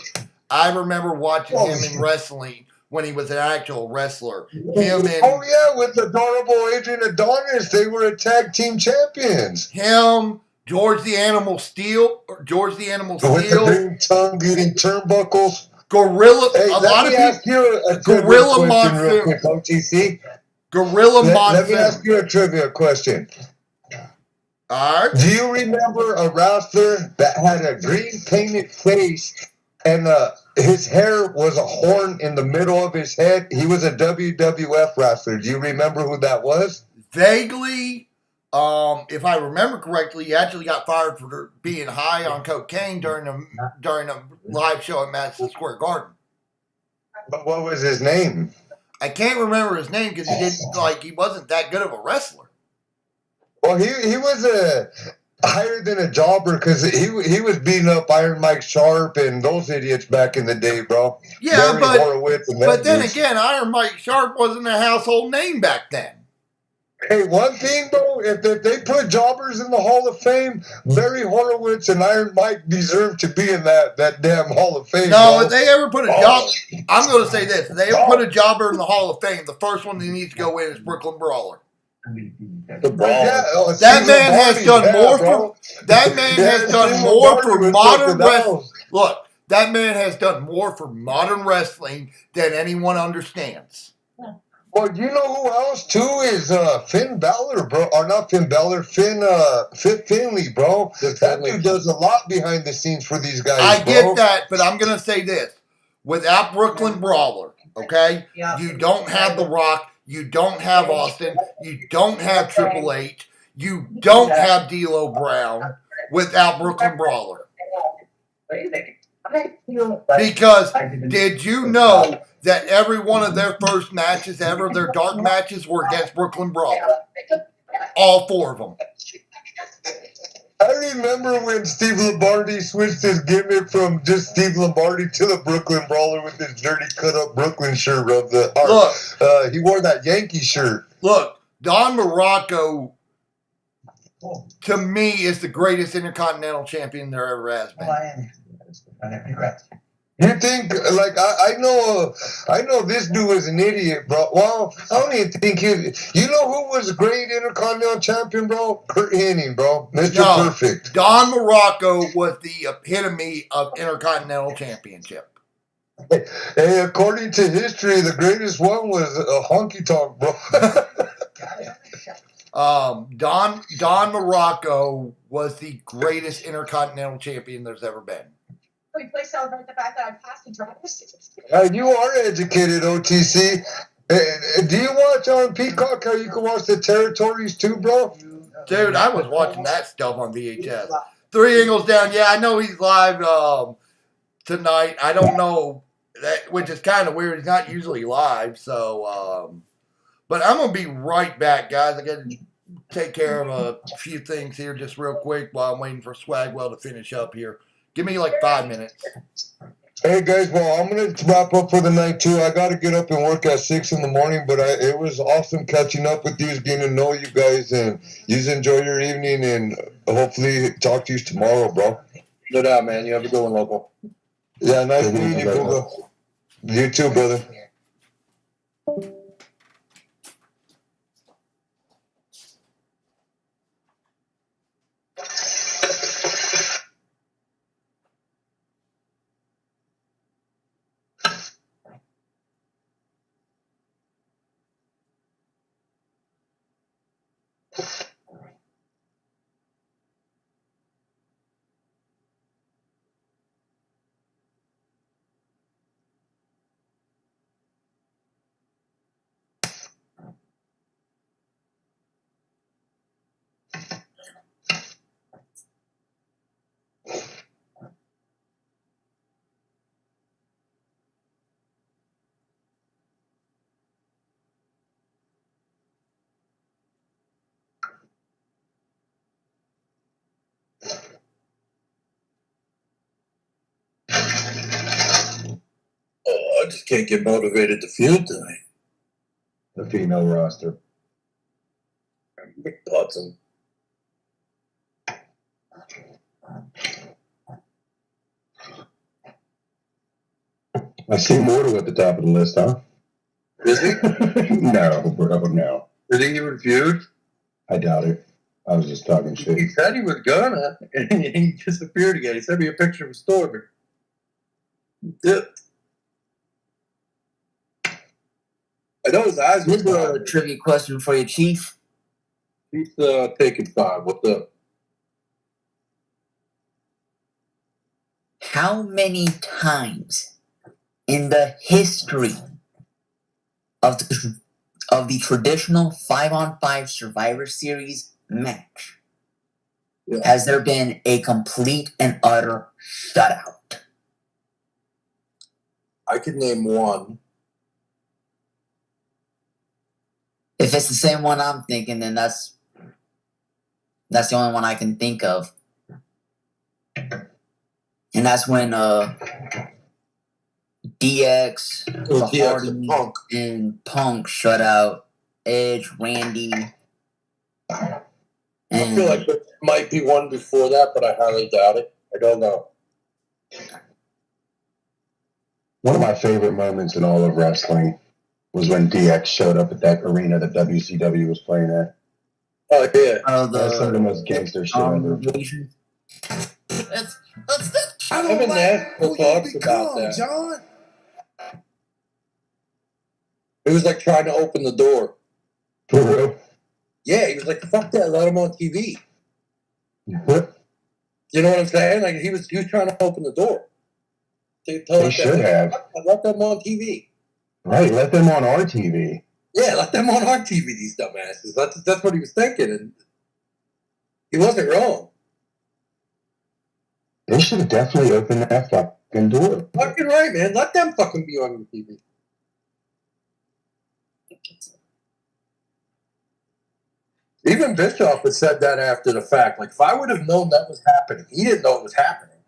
I remember watching him in wrestling when he was an actual wrestler. With adorable Adrian Adonis, they were a tag team champions. Him, George the Animal Steel, with the green tongue eating turnbuckles. Gorilla. Hey, a lot of people. Gorilla Monsoon. OTC. Gorilla Monsoon. Let me ask you a trivia question. All right. Do you remember a wrestler that had a green painted face and his hair was a horn in the middle of his head? He was a WWF wrestler. Do you remember who that was? Vaguely. If I remember correctly, he actually got fired for being high on cocaine during a live show at Madison Square Garden. But what was his name? I can't remember his name because he wasn't that good of a wrestler. Well, he was higher than a jobber because he was beating up Iron Mike Sharp and those idiots back in the day, bro. Yeah, but then again, Iron Mike Sharp wasn't a household name back then. Hey, one thing, bro, if they put jobbers in the Hall of Fame, Barry Horowitz and Iron Mike deserve to be in that damn Hall of Fame. No, if they ever put a jobber, I'm going to say this. If they ever put a jobber in the Hall of Fame, the first one that needs to go in is Brooklyn Brawler. That man has done more for modern wrestling. Look, that man has done more for modern wrestling than anyone understands. Well, you know who else too is Finn Balor, bro, or not Finn Balor, Finn Finley, bro. That dude does a lot behind the scenes for these guys. I get that, but I'm gonna say this: without Brooklyn Brawler, okay, you don't have The Rock. You don't have Austin. You don't have Triple H. You don't have D'Lo Brown without Brooklyn Brawler. Because did you know that every one of their first matches ever, their dark matches, were against Brooklyn Brawler? All four of them. I remember when Steve Lombardi switched his gimmick from just Steve Lombardi to the Brooklyn Brawler with his dirty cut-up Brooklyn shirt. He wore that Yankee shirt. Look, Don Morocco, to me, is the greatest Intercontinental Champion there ever has been. You think, like, I know this dude was an idiot, bro. Well, I don't even think you know who was a great Intercontinental Champion, bro? Kurt Hennig, bro. Mr. Perfect. Don Morocco was the epitome of Intercontinental Championship. Hey, according to history, the greatest one was a honky tonk, bro. Don Morocco was the greatest Intercontinental Champion there's ever been. We please celebrate the fact that I passed the driver's test. You are educated, OTC. Do you watch on Peacock how you can watch the territories too, bro? Dude, I was watching that stuff on VHS. Three Angles Down. Yeah, I know he's live tonight. I don't know, which is kind of weird. He's not usually live, so. But I'm going to be right back, guys. I got to take care of a few things here just real quick while I'm waiting for Swagwell to finish up here. Give me like 5 minutes. Hey guys, well, I'm gonna wrap up for the night too. I gotta get up and work at 6 in the morning, but it was awesome catching up with you, getting to know you guys, and you enjoy your evening, and hopefully talk to you tomorrow, bro. No doubt, man. You have a good one, local. Yeah, nice meeting you, Google. You too, brother. Oh, I just can't get motivated to feud tonight. The female roster. Mick Dodson. I see Mortal at the top of the list, huh? Is he? No, bro, no. Did he even feud? I doubt it. I was just talking shit. He said he was gonna, and he disappeared again. He sent me a picture of a store, but dipped. I know his eyes were This is a trivia question for you, Chief. He's taking 5. What's up? How many times in the history of the traditional 5-on-5 Survivor Series match has there been a complete and utter shutout? I could name one. If it's the same one I'm thinking, then that's the only one I can think of. And that's when DX, the Hardys, and Punk shut out Edge, Randy. I feel like there might be one before that, but I highly doubt it. I don't know. One of my favorite moments in all of wrestling was when DX showed up at that arena that WCW was playing at. Oh, yeah. That's some of the most gangster shit ever. I don't like who talks about that. John. It was like trying to open the door. For real? Yeah, he was like, fuck that, let him on TV. What? You know what I'm saying? Like he was trying to open the door. They should have. Let them on TV. Right, let them on our TV. Yeah, let them on our TV, these dumbasses. That's what he was thinking, and he wasn't wrong. They should have definitely opened that fucking door. Fucking right, man. Let them fucking be on your TV. Even Bischoff had said that after the fact. Like, if I would have known that was happening, he didn't know it was happening.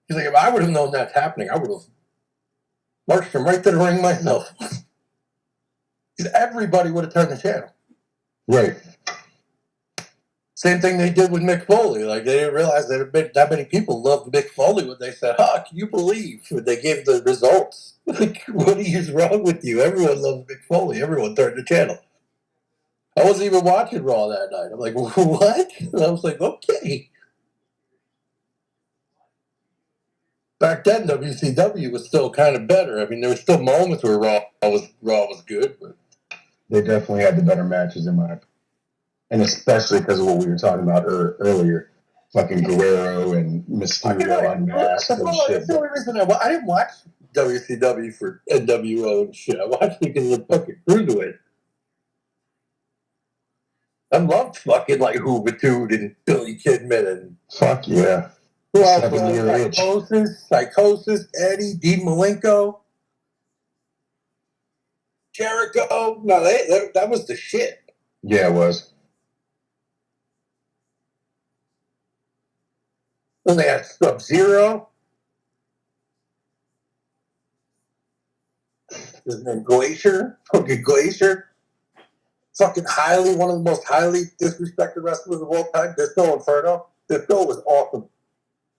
He's like, if I would have known that's happening, I would have marched him right to the ring myself. Because everybody would have turned the channel. Right. Same thing they did with Mick Foley. Like, they didn't realize that many people loved Mick Foley when they said, can you believe? When they gave the results. Like, what is wrong with you? Everyone loves Mick Foley. Everyone turned the channel. I wasn't even watching Raw that night. I'm like, what? And I was like, okay. Back then, WCW was still kind of better. I mean, there were still moments where Raw was good, but they definitely had the better matches in my opinion. And especially because of what we were talking about earlier. Fucking Guerrero and Mysterio unmasked and shit. That's the only reason I didn't watch WCW for NWO and shit. I watched it because of the fucking cruiserweight. I loved fucking like Hoovertude and Billy Kidman and fuck yeah. Who else? Psychosis, Eddie, Dean Malenko, Jericho. No, that was the shit. Yeah, it was. Then they had Sub-Zero. his name? Glacier? Fucking Glacier? Fucking one of the most highly disrespected wrestlers of all time. Disco Inferno. Disco was awesome.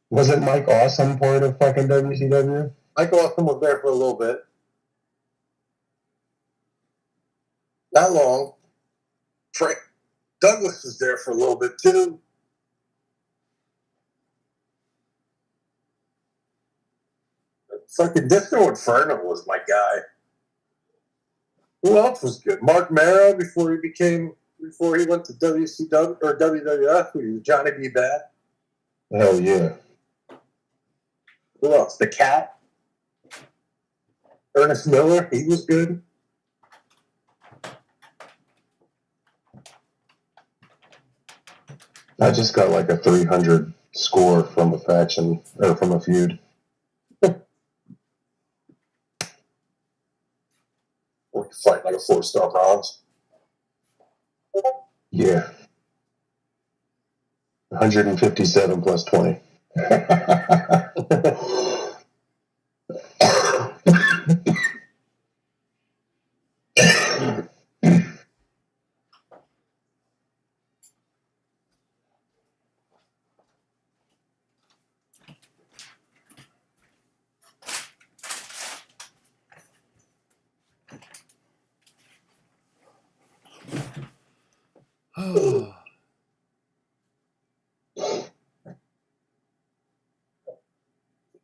Wasn't Mike Awesome part of fucking WCW? Mike Awesome was there for a little bit. Not long. Frank Douglas was there for a little bit too. Fucking Disco Inferno was my guy. Who else was good? Mark Mara before he went to WCW or WWF. He was Johnny B. Bad. Hell yeah. Who else? The Cat. Ernest Miller. He was good. I just got like a 300 score from a faction or from a feud. Or you fight like a 4-star bronze. Yeah. 157 plus 20.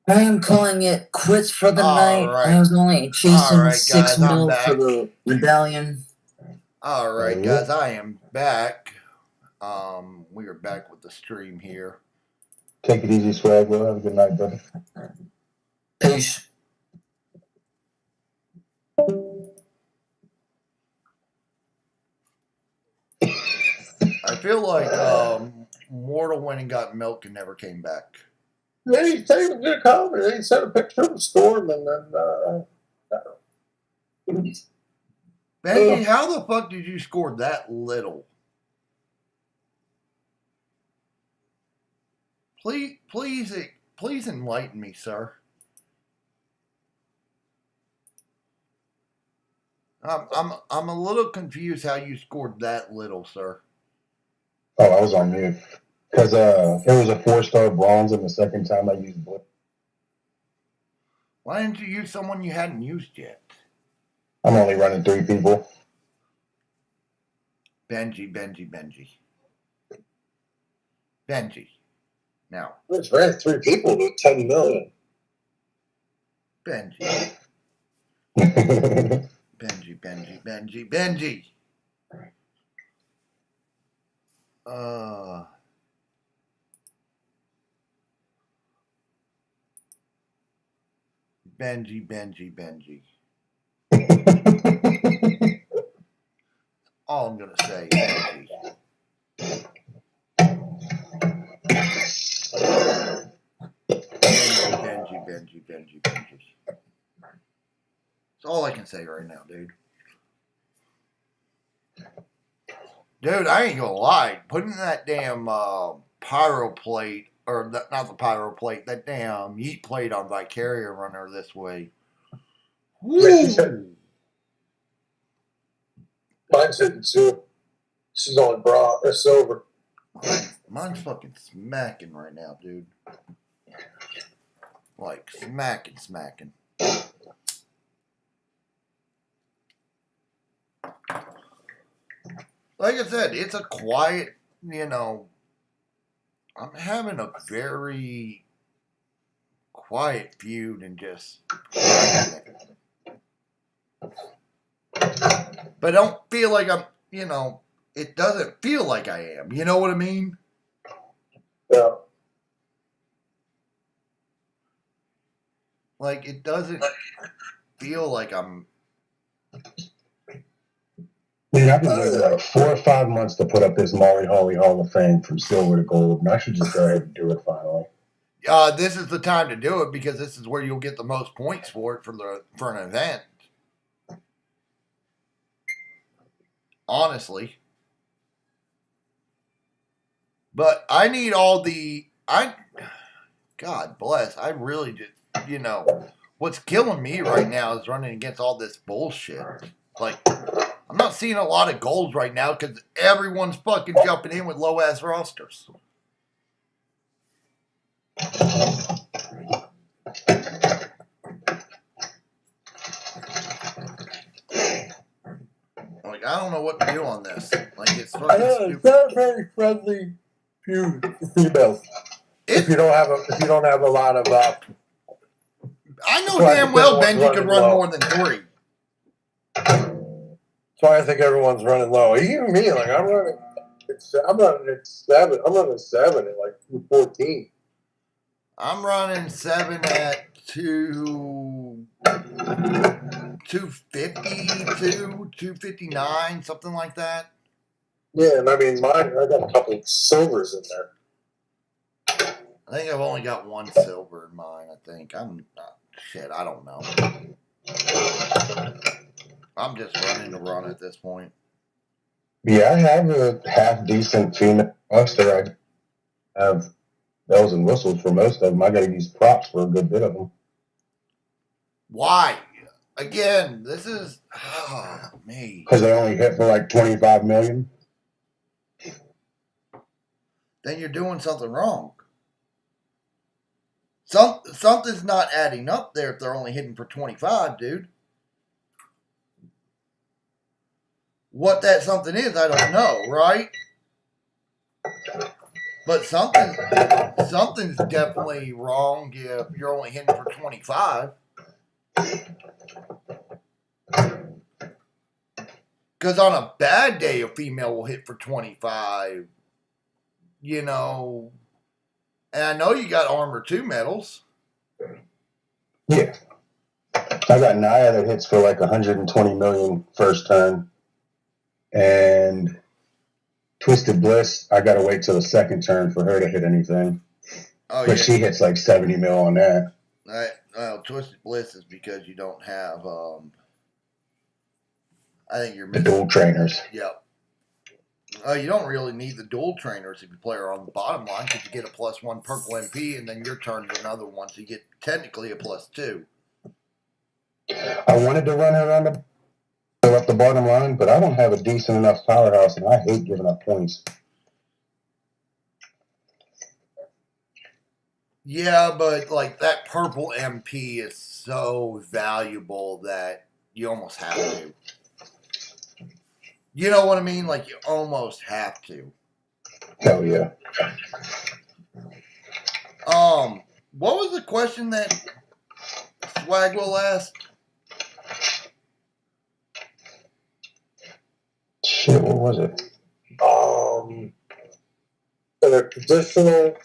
I am calling it quits for the All night. right. I was only chasing All right, 6 guys, I'm mil back. for the rebellion. All right, guys, I am back. We are back with the stream here. Take it easy, Swag. Well, have a good night, brother. Peace. I feel like Mortal went and got milk and never came back. Then he said he was going to come, and then he sent a picture of the storm, and then Benji, how the fuck did you score that little? Please enlighten me, sir. I'm a little confused how you scored that little, sir. Oh, I was on mute. Because it was a 4-star bronze, and the second time I used blue. Why didn't you use someone you hadn't used yet? I'm only running 3 people. Benji. Now. It's ran 3 people with 10 million. Benji. Benji. Benji. All I'm gonna say, Benji. Benji. That's all I can say right now, dude. Dude, I ain't gonna lie. Putting that damn pyro plate, or not the pyro plate, that damn yeet plate on Vicarious Runner this way. Woo! Mine's hitting too. She's on bra or silver. Mine's fucking smacking right now, dude. Like smacking. Like I said, it's a quiet, I'm having a very quiet feud and just but I don't feel like I'm, it doesn't feel like I am. You know what I mean? Yeah. Like, it doesn't feel like I'm... Dude, I've been waiting like 4 or 5 months to put up this Molly Holly Hall of Fame from silver to gold, and I should just go ahead and do it finally. This is the time to do it because this is where you'll get the most points for it for an event. Honestly. But I need all the... God bless. I really just, What's killing me right now is running against all this bullshit. Like, I'm not seeing a lot of goals right now because everyone's fucking jumping in with low ass rosters. Like, I don't know what to do on this. Like, it's fucking It's stupid. not a very friendly feud for females. If you don't have a lot of I know so I damn think well everyone's Benji could running run low. more than 3. So I think everyone's running low. Even me, like I'm running at 7. I'm running 7 at like 214. I'm running 7 at 252, 259, something like that. Yeah, and I mean mine. I got a couple of silvers in there. I think I've only got 1 silver in mine. I think shit. I don't know. I'm just running to run at this point. Yeah, I have a half decent female roster. I have bells and whistles for most of them. I got to use props for a good bit of them. Why? Again, this is me. Because they only hit for like 25 million. Then you're doing something wrong. Something's not adding up there if they're only hitting for 25, dude. What that something is, I don't know, right? But something's definitely wrong if you're only hitting for 25. Because on a bad day, a female will hit for 25. You know, and I know you got Armor 2 medals. Yeah. I got Naya that hits for like 120 million first turn. And Twisted Bliss, I got to wait till the second turn for her to hit anything. Oh, but she hits like 70 mil on that. Well, Twisted Bliss is because you don't have, I think you're The dual trainers. Yep. You don't really need the dual trainers if you play her on the bottom line because you get a +1 purple MP and then your turn's another one, so you get technically a +2. I wanted to run her on the fill up the bottom line, but I don't have a decent enough powerhouse, and I hate giving up points. Yeah, but like that purple MP is so valuable that you almost have to. You know what I mean? Like you almost have to. Hell yeah. What was the question that Swagwell asked? Shit, what was it? In a traditional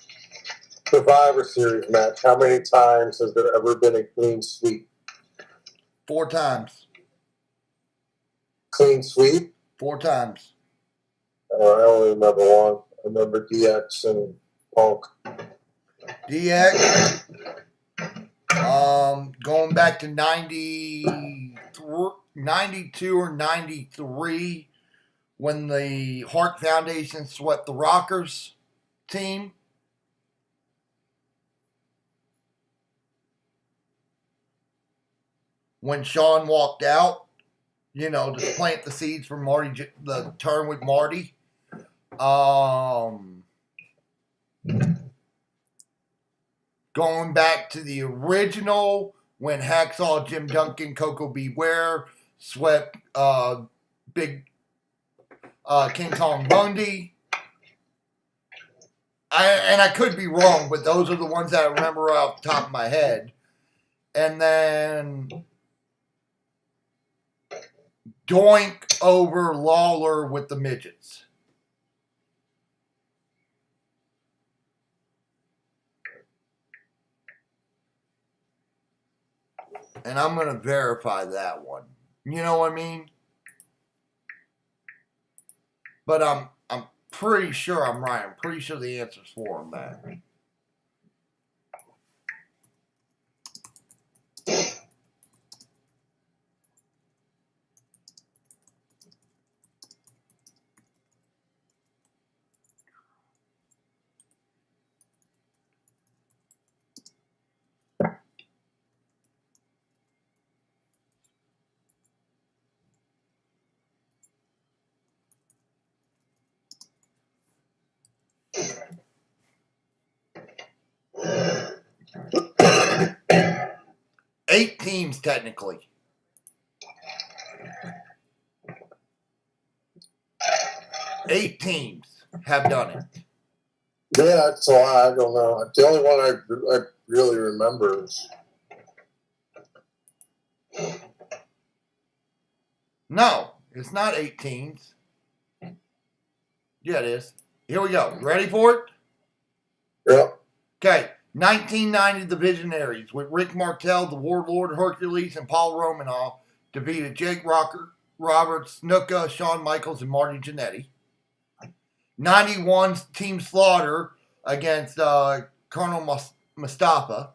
Survivor Series match, how many times has there ever been a clean sweep? 4 times. Clean sweep? 4 times. I only remember one. I remember DX and Punk. DX. Going back to 92 or 93 when the Hart Foundation swept the Rockers team. When Sean walked out, you know, to plant the seeds for Marty, the turn with Marty. Going back to the original when Hacksaw Jim Duncan, Coco Beware swept Big King Kong Bundy. I could be wrong, but those are the ones that I remember off the top of my head. And then Doink over Lawler with the midgets. And I'm going to verify that one. You know what I mean? But I'm pretty sure I'm right. I'm pretty sure the answer's 4 on that. Eight teams, technically. Eight teams have done it. Yeah, that's why I don't know. The only one I really remember is. No, it's not 8 teams. Yeah, it is. Here we go. Ready for it? Yep. Okay. 1990 the Visionaries with Rick Martel, the Warlord Hercules, and Paul Romanoff defeated Jake Roberts, Snuka, Shawn Michaels, and Marty Jannetty. 91's Team Slaughter against Colonel Mustafa.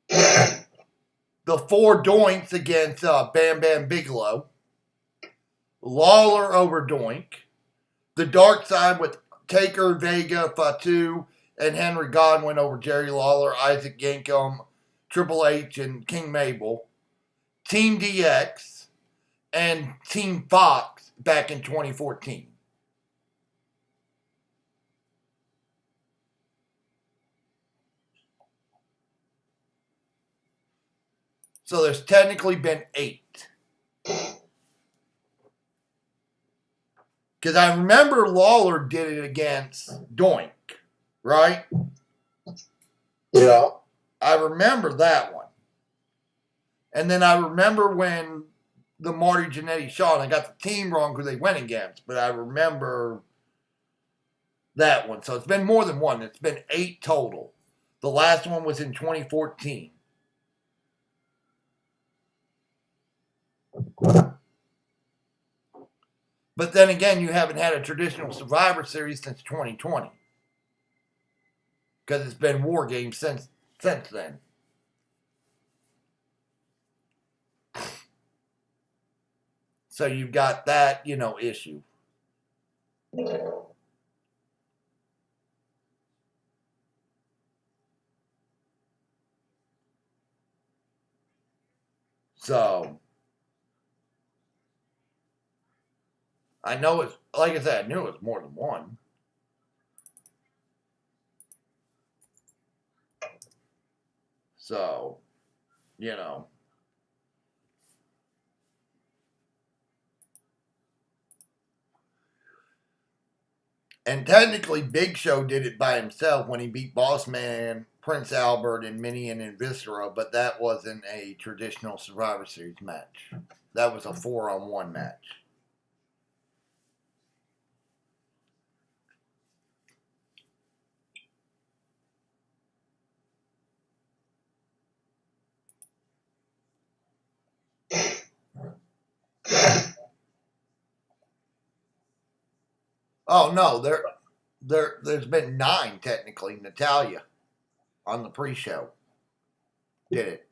The Four Doinks against Bam Bam Bigelow. Lawler over Doink. The Dark Side with Taker, Vega, Fatu, and Henry Godwin over Jerry Lawler, Isaac Yankum, Triple H, and King Mabel. Team DX and Team Fox back in 2014. So there's technically been 8. Because I remember Lawler did it against Doink, right? Yeah. I remember that one. And then I remember when the Marty Jannetty Shawn, I got the team wrong because they went against, but I remember that one. So it's been more than one. It's been 8 total. The last one was in 2014. But then again, you haven't had a traditional Survivor Series since 2020. Because it's been War Games since then. So you've got that, issue. So I know it's, like I said, I knew it was more than one. So, And technically, Big Show did it by himself when he beat Boss Man, Prince Albert, and Minion and Viscera, but that wasn't a traditional Survivor Series match. That was a 4-on-1 match. Oh no, there's been 9 technically. Natalia on the pre-show did it.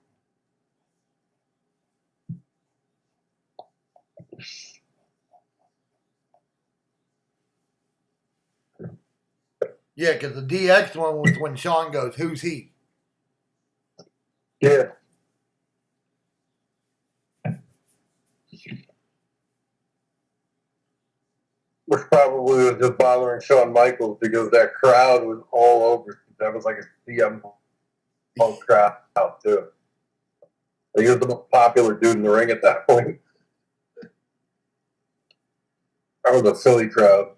Yeah, because the DX one was when Sean goes, "Who's he?" Yeah. Which probably was just bothering Shawn Michaels because that crowd was all over. That was like a CM Punk crowd too. He was the most popular dude in the ring at that point. That was a Philly crowd.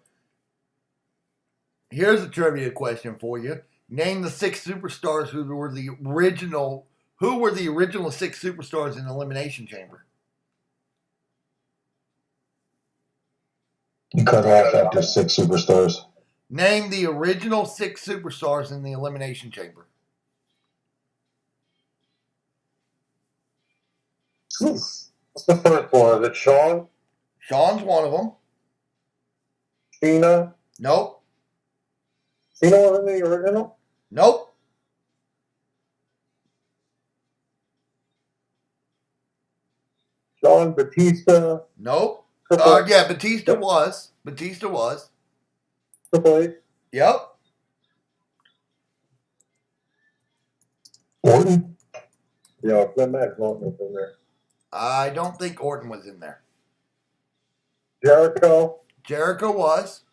Here's a trivia question for you. Name the 6 superstars who were the original 6 superstars in the Elimination Chamber. You cut off after 6 superstars. Name the original 6 superstars in the Elimination Chamber. What's the first one? Is it Shawn? Shawn's one of them. Cena? Nope. Cena was in the original? Nope. Shawn, Batista? Nope. Triple Yeah, Batista was. Batista was. Triple H? Yep. Orton? Yeah, Glenn Max Orton was in there. I don't think Orton was in there. Jericho? Jericho was.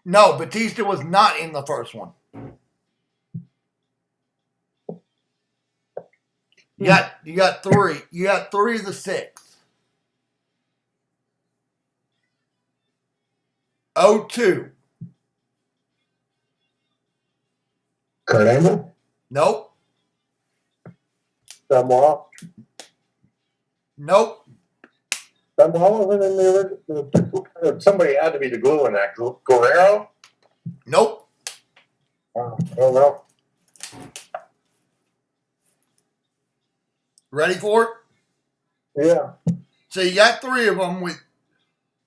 No, Batista was not in the first one. You got three. You got three of the six. 02. Kurt Angle? Nope. Benoit. Nope. Benoit wasn't in the original. Somebody had to be the glue in that. Guerrero? Nope. I don't know. Ready for it? Yeah. So you got three of them with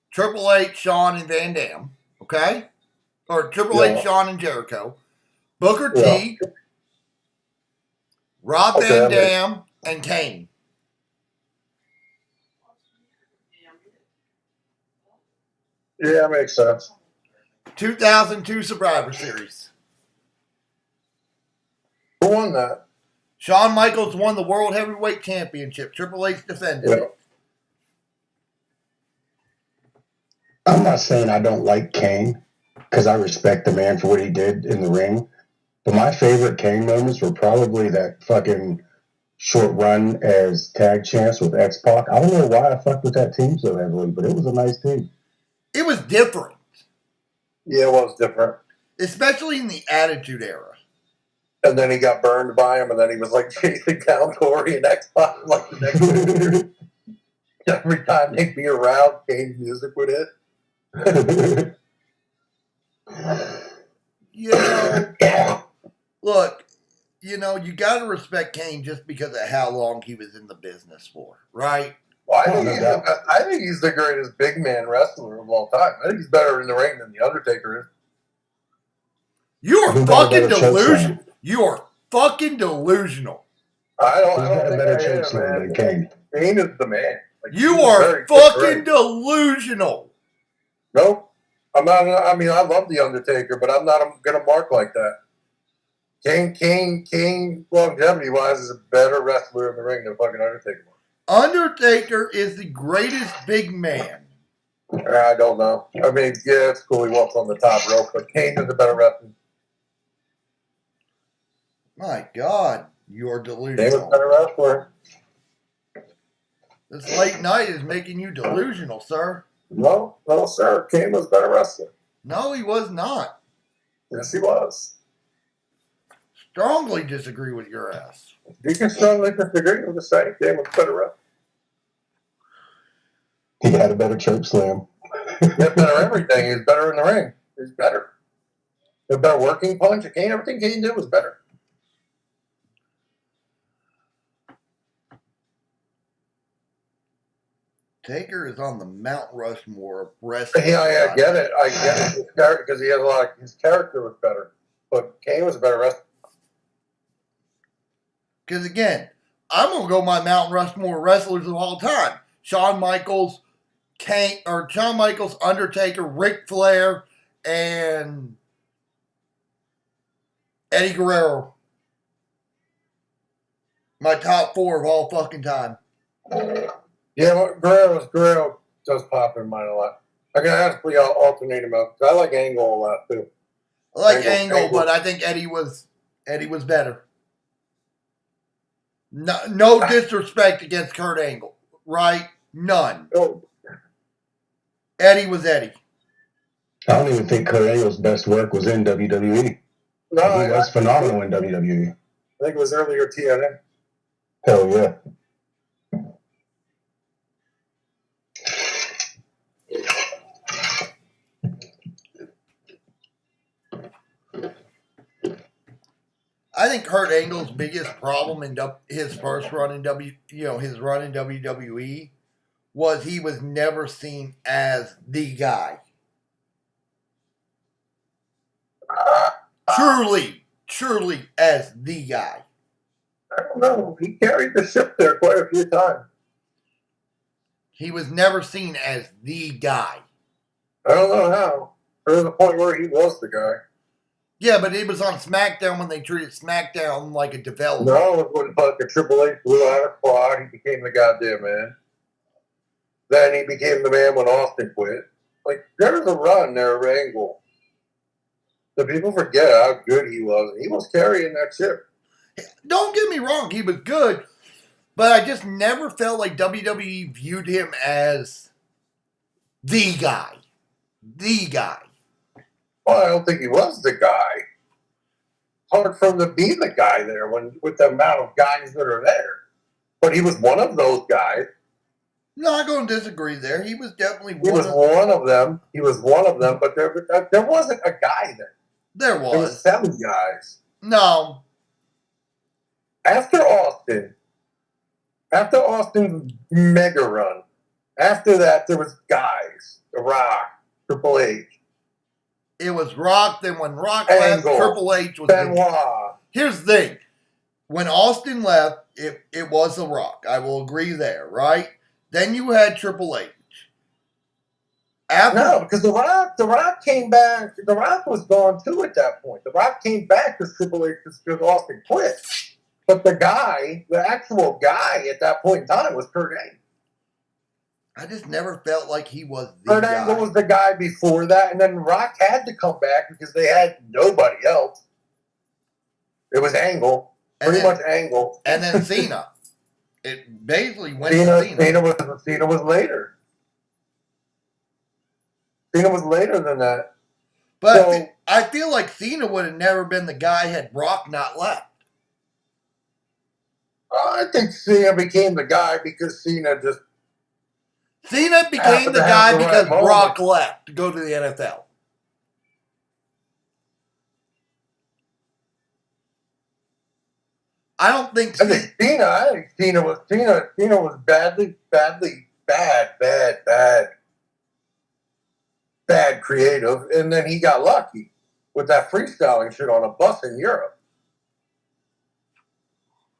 Triple H, Shawn, and Van Dam. Okay? Or Triple H, Shawn, and Jericho. Booker T, Rob Van Dam, and Kane. Yeah, makes sense. 2002 Survivor Series. Who won that? Shawn Michaels won the World Heavyweight Championship. Triple H defended it. I'm not saying I don't like Kane, because I respect the man for what he did in the ring. But my favorite Kane moments were probably that fucking short run as tag champs with X-Pac. I don't know why I fucked with that team so heavily, but it was a nice team. It was different. Yeah, it was different. Especially in the Attitude Era. And then he got burned by him, and then he was like chasing down Corey and X-Pac like the next year. Every time they'd be around, Kane's music would hit. Look, you got to respect Kane just because of how long he was in the business for, right? Well, I think he's the greatest big man wrestler of all time. I think he's better in the ring than The Undertaker is. You are fucking delusional. You are fucking delusional. I don't got a think better I choke am, slam man. than Kane. Kane is the man. Like, You he's a are very good fucking ring. delusional. Nope. I'm not. I mean, I love The Undertaker, but I'm not going to mark like that. Kane, longevity-wise, is a better wrestler in the ring than fucking Undertaker. Undertaker is the greatest big man. I don't know. I mean, yeah, it's cool he walks on the top rope, but Kane is a better wrestler. My God, you're Kane delusional. is a better wrestler. This late night is making you delusional, sir. No, sir. Kane was a better wrestler. No, he was not. Yes, he was. Strongly disagree with your ass. You can strongly disagree with the same. Kane was a better wrestler. He had a better choke slam. He had better everything. He's better in the ring. He's better. He had a better working punch. Everything Kane did was better. Taker is on the Mount Rushmore of wrestling. Yeah, I get it. Because he has a lot. His character was better, but Kane was a better wrestler. Because again, I'm gonna go my Mount Rushmore wrestlers of all time: Shawn Michaels, Undertaker, Ric Flair, and Eddie Guerrero. My top four of all fucking time. Yeah, Guerrero does pop in mine a lot. I can actually alternate him out. I like Angle a lot too. I like Angle, but I think Eddie was better. No disrespect against Kurt Angle, right? None. Oh. Eddie was Eddie. I don't even think Kurt Angle's best work was in WWE. No, he was phenomenal in WWE. I think it was earlier TNA. Hell yeah. I think Kurt Angle's biggest problem in his first run in his run in WWE was he was never seen as the guy. Truly as the guy. I don't know. He carried the ship there quite a few times. He was never seen as the guy. I don't know how. There was a point where he was the guy. Yeah, but it was on SmackDown when they treated SmackDown like a development. No, it was like a Triple H blew out a quad. He became the goddamn man. Then he became the man when Austin quit. Like, there was a run there of Angle The people forget how good he was. He was carrying that ship. Don't get me wrong, he was good, but I just never felt like WWE viewed him as the guy. The guy. Well, I don't think he was the guy. Hard for him to be the guy there with the amount of guys that are there. But he was one of those guys. Not going to disagree there. He was definitely He was one of them. He was one of them, but there wasn't a guy there. There was. There was 7 guys. No. After Austin's mega run, after that there was guys. The Rock, Triple H. It was Rock. Then when Rock left, Triple H was Benoit. Here's the thing. When Austin left, it was The Rock. I will agree there, right? Then you had Triple H. No, because The Rock came back. The Rock was gone too at that point. The Rock came back because Triple H because Austin quit. But the actual guy at that point in time was Kurt Angle. I just never felt like he was the Kurt guy. Angle was the guy before that, and then Rock had to come back because they had nobody else. It was Angle. Pretty much Angle. And then Cena. It basically went to Cena. Cena was later. Cena was later than that. But So- I feel like Cena would have never been the guy had Rock not left. I think Cena became the guy because Cena just Cena became happened the to guy have the because right moment. Brock left to go to the NFL. I don't think I think Cena was bad creative, and then he got lucky with that freestyling shit on a bus in Europe,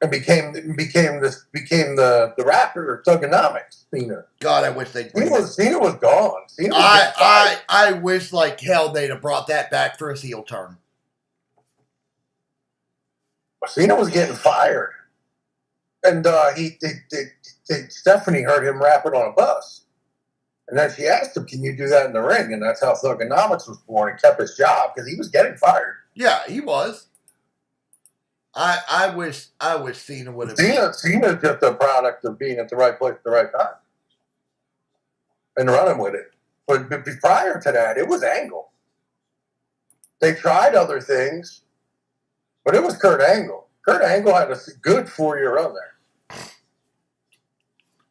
and became the rapper Thugonomics. Cena. God, I wish they'd bring Cena was gone. Cena was I wish like hell they'd have brought that back for his heel turn. Cena was getting fired, and Stephanie heard him rapping on a bus, and then she asked him, "Can you do that in the ring?" And that's how Thugonomics was born and kept his job because he was getting fired. Yeah, he was. I wish Cena would have. Cena's just a product of being at the right place at the right time and running with it. But prior to that, it was Angle. They tried other things, but it was Kurt Angle. Kurt Angle had a good 4-year run there.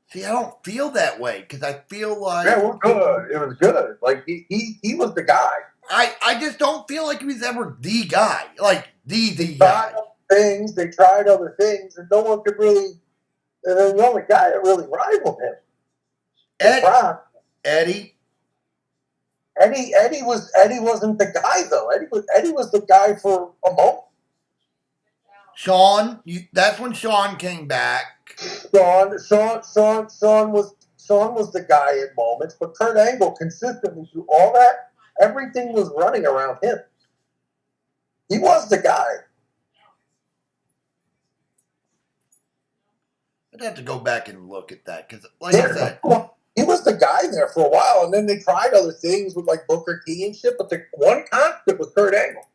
See, I don't feel that way because I feel like Yeah, it was good. It was good. Like he was the guy. I just don't feel like he was ever the guy, like the Tried guy. they tried other things, and no one could really. And then the only guy that really rivaled him, Eddie. Eddie wasn't the guy though. Eddie was the guy for a moment. Shawn, that's when Shawn came back. Shawn was the guy at moments, but Kurt Angle consistently through all that, everything was running around him. He was the guy. I'd have to go back and look at that because, like I said, he was the guy there for a while, and then they tried other things with like Booker T and shit. But the one constant was Kurt Angle.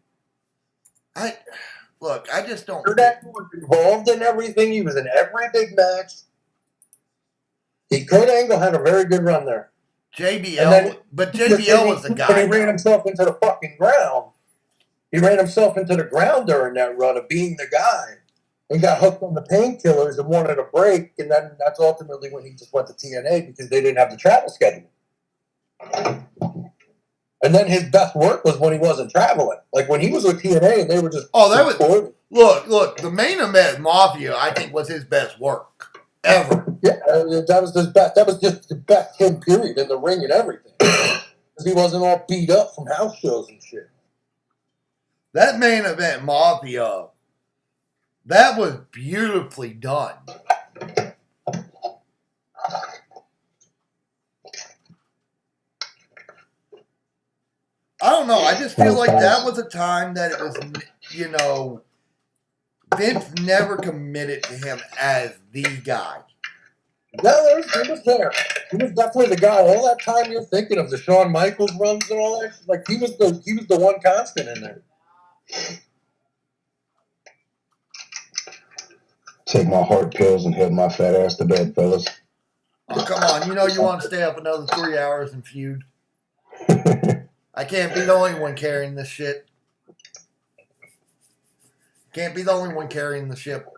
I just don't. Kurt Angle was involved in everything. He was in every big match. Kurt Angle had a very good run there. JBL was the guy. And he ran himself into the fucking ground. He ran himself into the ground during that run of being the guy. He got hooked on the painkillers and wanted a break, and then that's ultimately when he just went to TNA because they didn't have the travel schedule. And then his best work was when he wasn't traveling. Like when he was with TNA and they were just look, the main event Mafia I think was his best work ever. Yeah, that was his best. That was just the best him period in the ring and everything. Because he wasn't all beat up from house shows and shit. That main event Mafia, that was beautifully done. I don't know. I just feel like that was a time that it was, Vince never committed to him as the guy. No, he was there. He was definitely the guy. All that time you're thinking of the Shawn Michaels runs and all that, like he was the one constant in there. Take my heart pills and head my fat ass to bed, fellas. Oh, come on. You know you want to stay up another 3 hours and feud. I can't be the only one carrying this shit. Can't be the only one carrying the ship.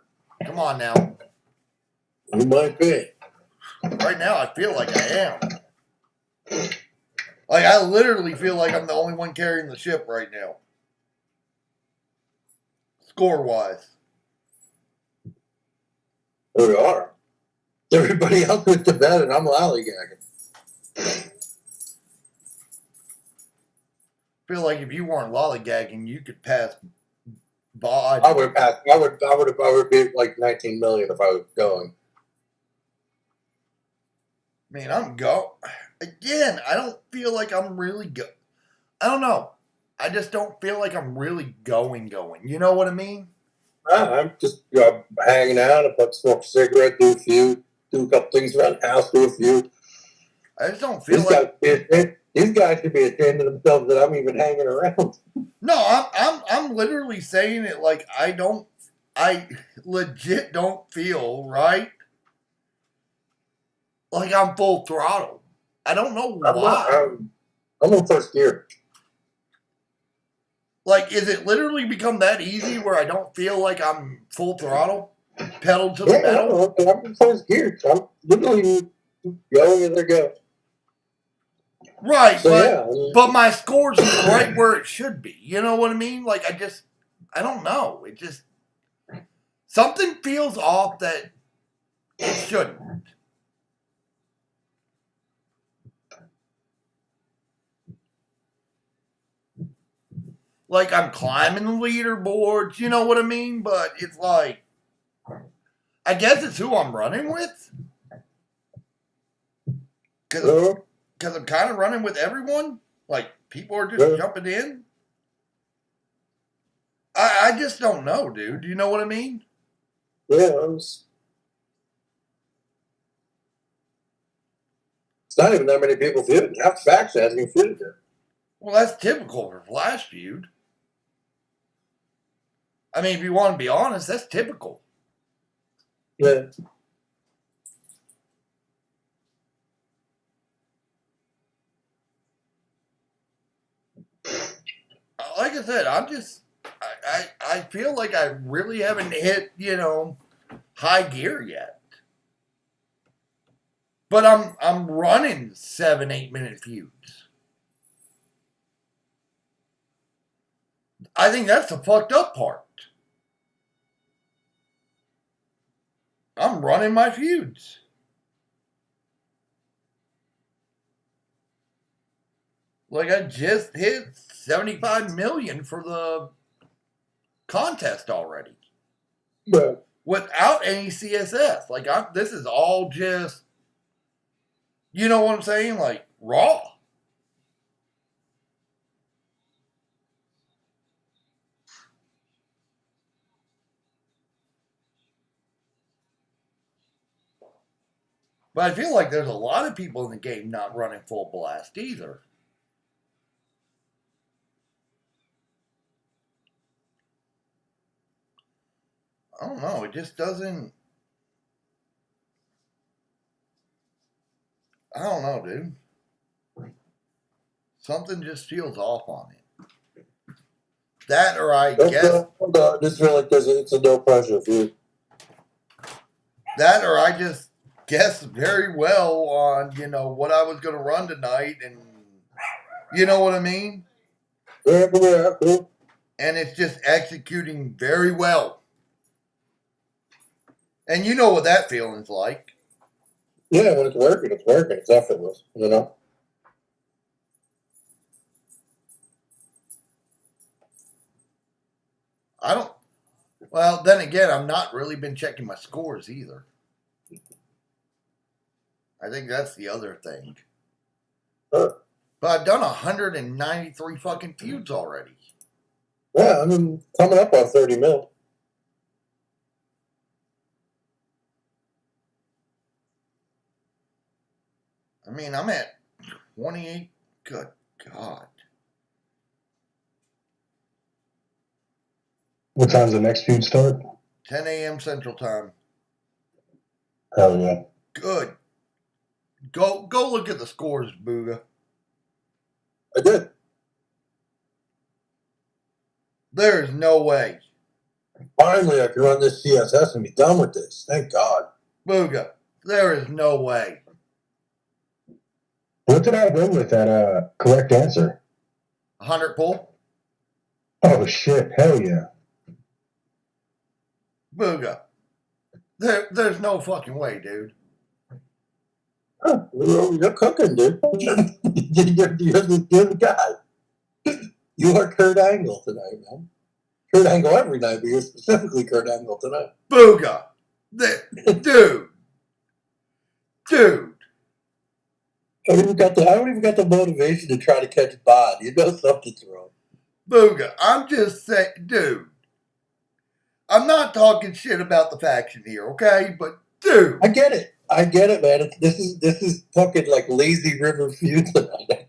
Come on now. You might be. Right now, I feel like I am. Like, I literally feel like I'm the only one carrying the ship right now. Score-wise. There we are. Everybody else went to bed and I'm lollygagging. Feel like if you weren't lollygagging, you could pass Bod. I would pass. I would be like 19 million if I was going. Man, I'm again, I don't feel like I'm really I don't know. I just don't feel like I'm really going. You know what I mean? I'm just hanging out. I smoke a cigarette, do a few, do a couple things around the house, do a few. I just don't feel like these guys should be ashamed of themselves that I'm even hanging around. No, I'm literally saying it like I legit don't feel right. Like I'm full throttle. I don't know why. I'm in first gear. Like, is it literally become that easy where I don't feel like I'm full throttle? Pedal to the metal? I'm in first gear. I'm literally going as I go. Right, so, but my score's right where it should be. You know what I mean? Like, I don't know. It just, something feels off that it shouldn't. Like, I'm climbing the leaderboards, you know what I mean? But it's like, I guess it's who I'm running with. Because I'm kind of running with everyone. Like, people are just jumping in. I just don't know, dude. Do you know what I mean? Yeah, it's not even that many people feuding. Half the faction hasn't even feuded there. Well, that's typical for Flash Feud. I mean, if you want to be honest, that's typical. Yeah. Like I said, I feel like I really haven't hit, high gear yet. But I'm running 7-8 minute feuds. I think that's the fucked up part. I'm running my feuds. Like I just hit 75 million for the contest already. But without any CSS. Like this is all just, you know what I'm saying? Like raw. But I feel like there's a lot of people in the game not running full blast either. I don't know. It just doesn't. I don't know, dude. Something just feels off on it. That or I guess. Hold on. Just feel like it's a no pressure feud. That or I just guessed very well on, what I was going to run tonight. And you know what I mean? Yeah. And it's just executing very well. And you know what that feeling's like. Yeah, when it's working, it's working. It's effortless, Well, then again, I've not really been checking my scores either. I think that's the other thing. But I've done 193 fucking feuds already. Yeah, I'm coming up on 30 mil. mean, I'm at 28. Good God. What time's the next feud start? 10 a.m. Central Time. Hell yeah. Good. Go look at the scores, Booga. I did. There's no way. Finally, I can run this CSS and be done with this. Thank God. Booga. There is no way. What did I win with that correct answer? 100 pull? Oh shit, hell yeah. Booga. There's no fucking way, dude. Huh, you're cooking, dude. you're the guy. You are Kurt Angle tonight, man. Kurt Angle every night, but you're specifically Kurt Angle tonight. Booga. Dude. I don't even got the motivation to try to catch Bod. You know something's wrong. Booga. I'm just saying, dude. I'm not talking shit about the faction here, okay? But dude, I get it, man. This is fucking like lazy river feud tonight.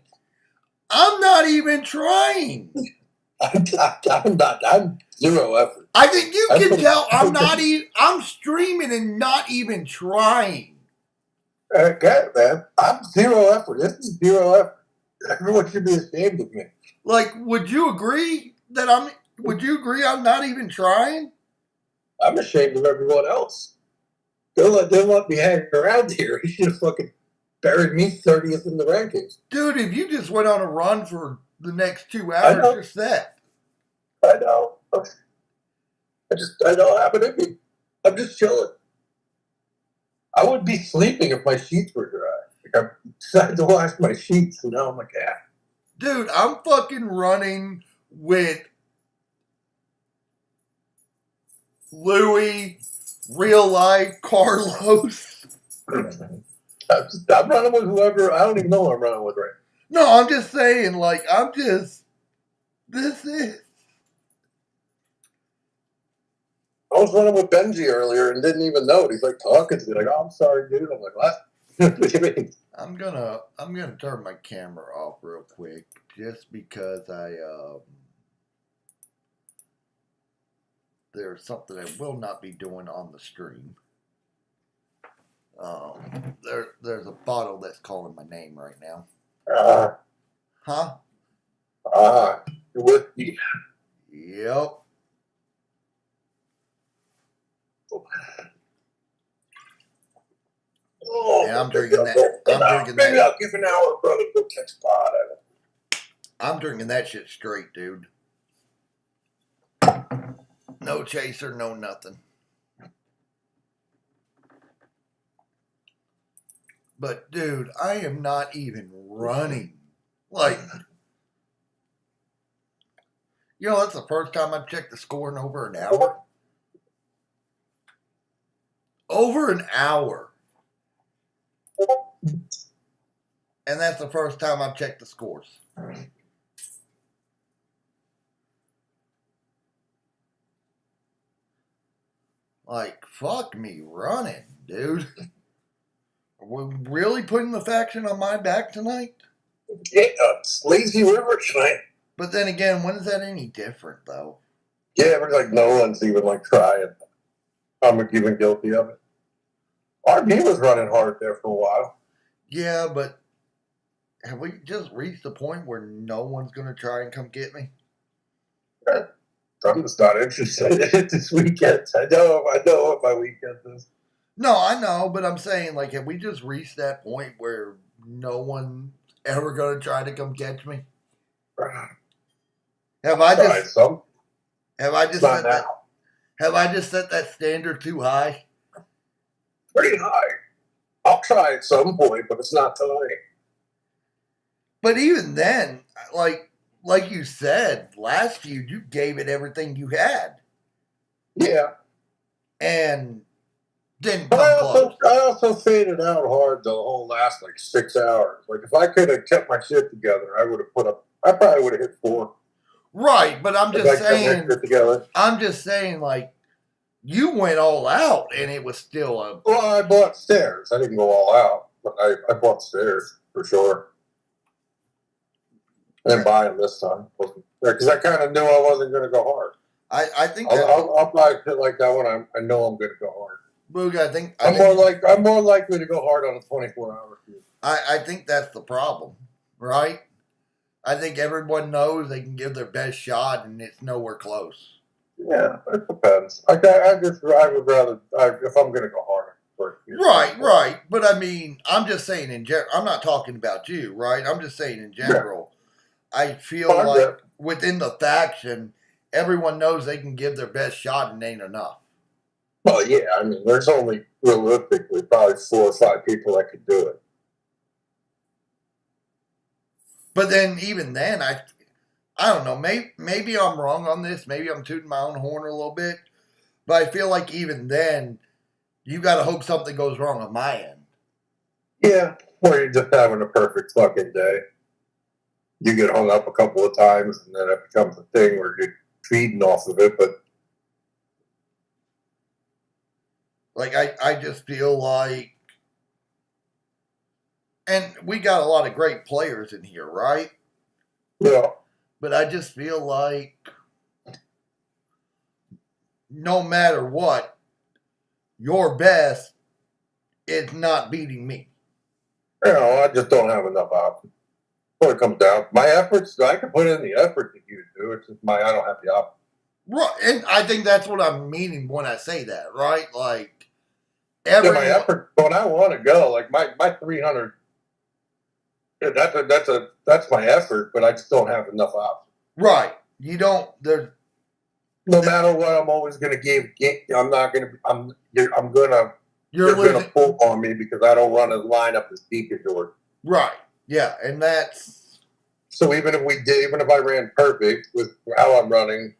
I'm not even trying. I'm not. I'm zero effort. I think you can tell I'm streaming and not even trying. I get it, man. I'm zero effort. This is zero effort. Everyone should be ashamed of me. Like, would you agree I'm not even trying? I'm ashamed of everyone else. Don't let me hang around here. He should have fucking buried me 30th in the rankings. Dude, if you just went on a run for the next 2 hours, you're set. I know. I don't have it in me. I'm just chilling. I would be sleeping if my sheets were dry. Like I decided to wash my sheets, and now I'm like, ah. Dude, I'm fucking running with Louis, real life Carlos. I'm running with whoever. I don't even know who I'm running with right now. No, I'm just saying, like, this is. I was running with Benji earlier and didn't even know it. He's like talking to me, like, "Oh, I'm sorry, dude." I'm like, "What? What do you mean?" I'm gonna turn my camera off real quick just because there's something I will not be doing on the stream. There's a bottle that's calling my name right now. Huh? You're with me. Yep. Oh, and I'm drinking that. Maybe I'll give an hour, brother. Go catch Pod. I'm drinking that shit straight, dude. No chaser, no nothing. But, dude, I am not even running. Like, you know, that's the first time I've checked the score in over an hour. Over an hour. And that's the first time I've checked the scores. Like, fuck me running, dude. Are we really putting the faction on my back tonight? Yeah, it's lazy river tonight. But then again, when is that any different, though? Yeah, we're like, no one's even like trying. I'm even guilty of it. RB was running hard there for a while. Yeah, but have we just reached the point where no one's going to try and come get me? I'm just not interested in it this weekend. I know what my weekend is. No, I know, but I'm saying, like, have we just reached that point where no one ever going to try to come catch me? Have I just set that standard too high? Pretty high. I'll try at some point, but it's not tonight. But even then, like you said, last feud, you gave it everything you had. Yeah. And didn't but come close. I also faded out hard the whole last, 6 hours. Like, if I could have kept my shit together, I probably would have hit 4. Right, but I'm just saying, like, you went all out, and it was still Well, I bought stairs. I didn't go all out. I bought stairs for sure. I didn't buy them this time because I kind of knew I wasn't going to go hard. I think I'll buy shit like that when I know I'm going to go hard. Boog, I'm more likely to go hard on a 24-hour feud. I think that's the problem, right? I think everyone knows they can give their best shot, and it's nowhere close. Yeah, it depends. I would rather if I'm going to go hard. Right. But I mean, I'm just saying in general. I'm not talking about you, right? I'm just saying in general. Yeah. I feel like within the faction, everyone knows they can give their best shot, and ain't enough. Well, yeah. I mean, there's only realistically probably 4 or 5 people that could do it. But then, even then, I don't know. Maybe I'm wrong on this. Maybe I'm tooting my own horn a little bit. But I feel like even then, you got to hope something goes wrong on my end. Yeah, or you're just having a perfect fucking day. You get hung up a couple of times, and then it becomes a thing where you're feeding off of it. But like, I just feel like, and we got a lot of great players in here, right? Yeah. But I just feel like no matter what, your best is not beating me. You know, I just don't have enough options. When it comes down, my efforts, I can put in the effort that you do. It's just I don't have the option. Right, and I think that's what I'm meaning when I say that, right? Like, my effort, when I want to go, like my 300, that's my effort, but I just don't have enough options. Right, you don't. No matter what, I'm always going to give. I'm not going to. You're going to pull on me because I don't run a lineup as deep as yours. Right. Yeah, and that's. So even if I ran perfect with how I'm running,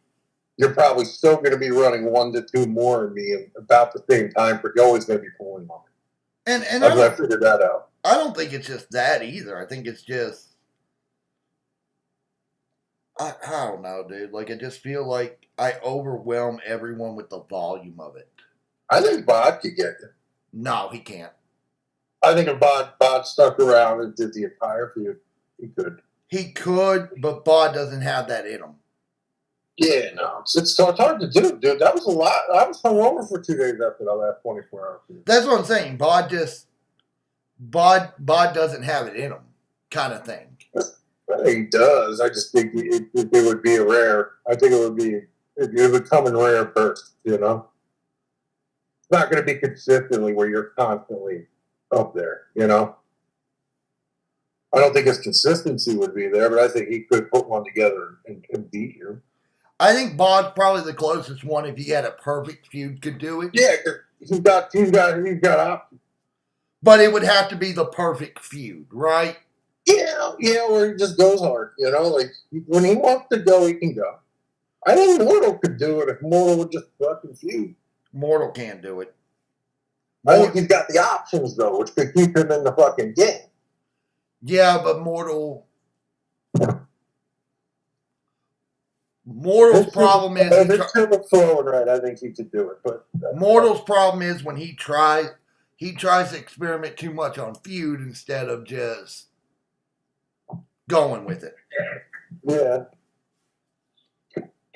you're probably still going to be running 1 to 2 more than me at about the same time. But you're always going to be pulling on me. And I figured that out. I don't think it's just that either. I think it's just. I don't know, dude. Like, I just feel like I overwhelm everyone with the volume of it. I think Bod could get it. No, he can't. I think if Bod stuck around and did the entire feud, he could. He could, but Bod doesn't have that in him. Yeah, no. It's hard to do, dude. That was a lot. I was hungover for 2 days after that last 24-hour feud. That's what I'm saying. Bod doesn't have it in him, kind of thing. I think he does. I just think it would be a rare. I think it would come in rare bursts, you know? It's not going to be consistently where you're constantly up there, you know? I don't think his consistency would be there, but I think he could put one together and beat you. I think Bod's probably the closest one if he had a perfect feud could do it. Yeah, he's got options. But it would have to be the perfect feud, right? Yeah, where he just goes hard, you know? Like, when he wants to go, he can go. I think Mortal could do it if Mortal would just fucking feud. Mortal can't do it. I think he's got the options, though, which could keep him in the fucking game. Yeah, but Mortal's problem is... If it's him flowing right, I think he could do it. But Mortal's problem is when he tries to experiment too much on feud instead of just going with it. Yeah.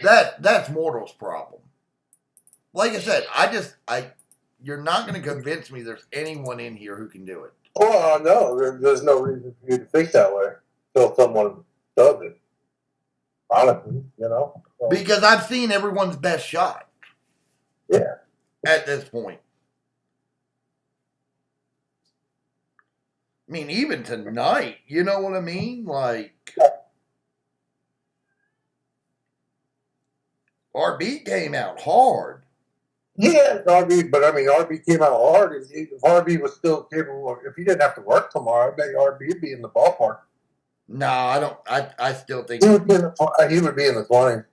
That's Mortal's problem. Like I said, you're not going to convince me there's anyone in here who can do it. Oh, no, there's no reason for you to think that way until someone does it. Honestly, you know? So. Because I've seen everyone's best shot. Yeah. At this point. I mean, even tonight, you know what I mean? Like, RB came out hard. Yeah, RB, but I mean, RB came out hard. If RB was still capable, if he didn't have to work tomorrow, I bet RB would be in the ballpark. No, I don't. I still think he would be in the 20s.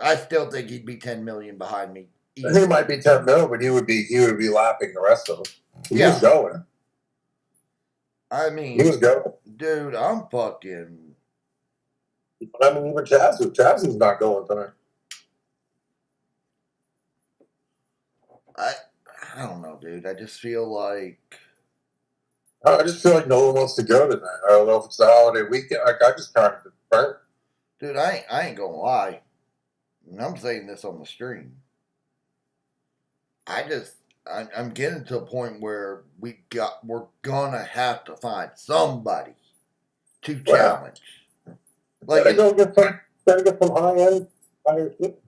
I still think he'd be 10 million behind me. I think it might be 10 million, but he would be lapping the rest of them. He was going. I mean, he was going. Dude, I'm fucking. I mean, even Chazzy's not going tonight. I don't know, dude. I just feel like I just feel like no one wants to go to that. I don't know if it's the holiday weekend. Like, I just kind of burnt. Dude, I ain't gonna lie. And I'm saying this on the stream. I'm getting to a point where we're gonna have to find somebody to challenge. Like, Gotta get some high-end higher shit.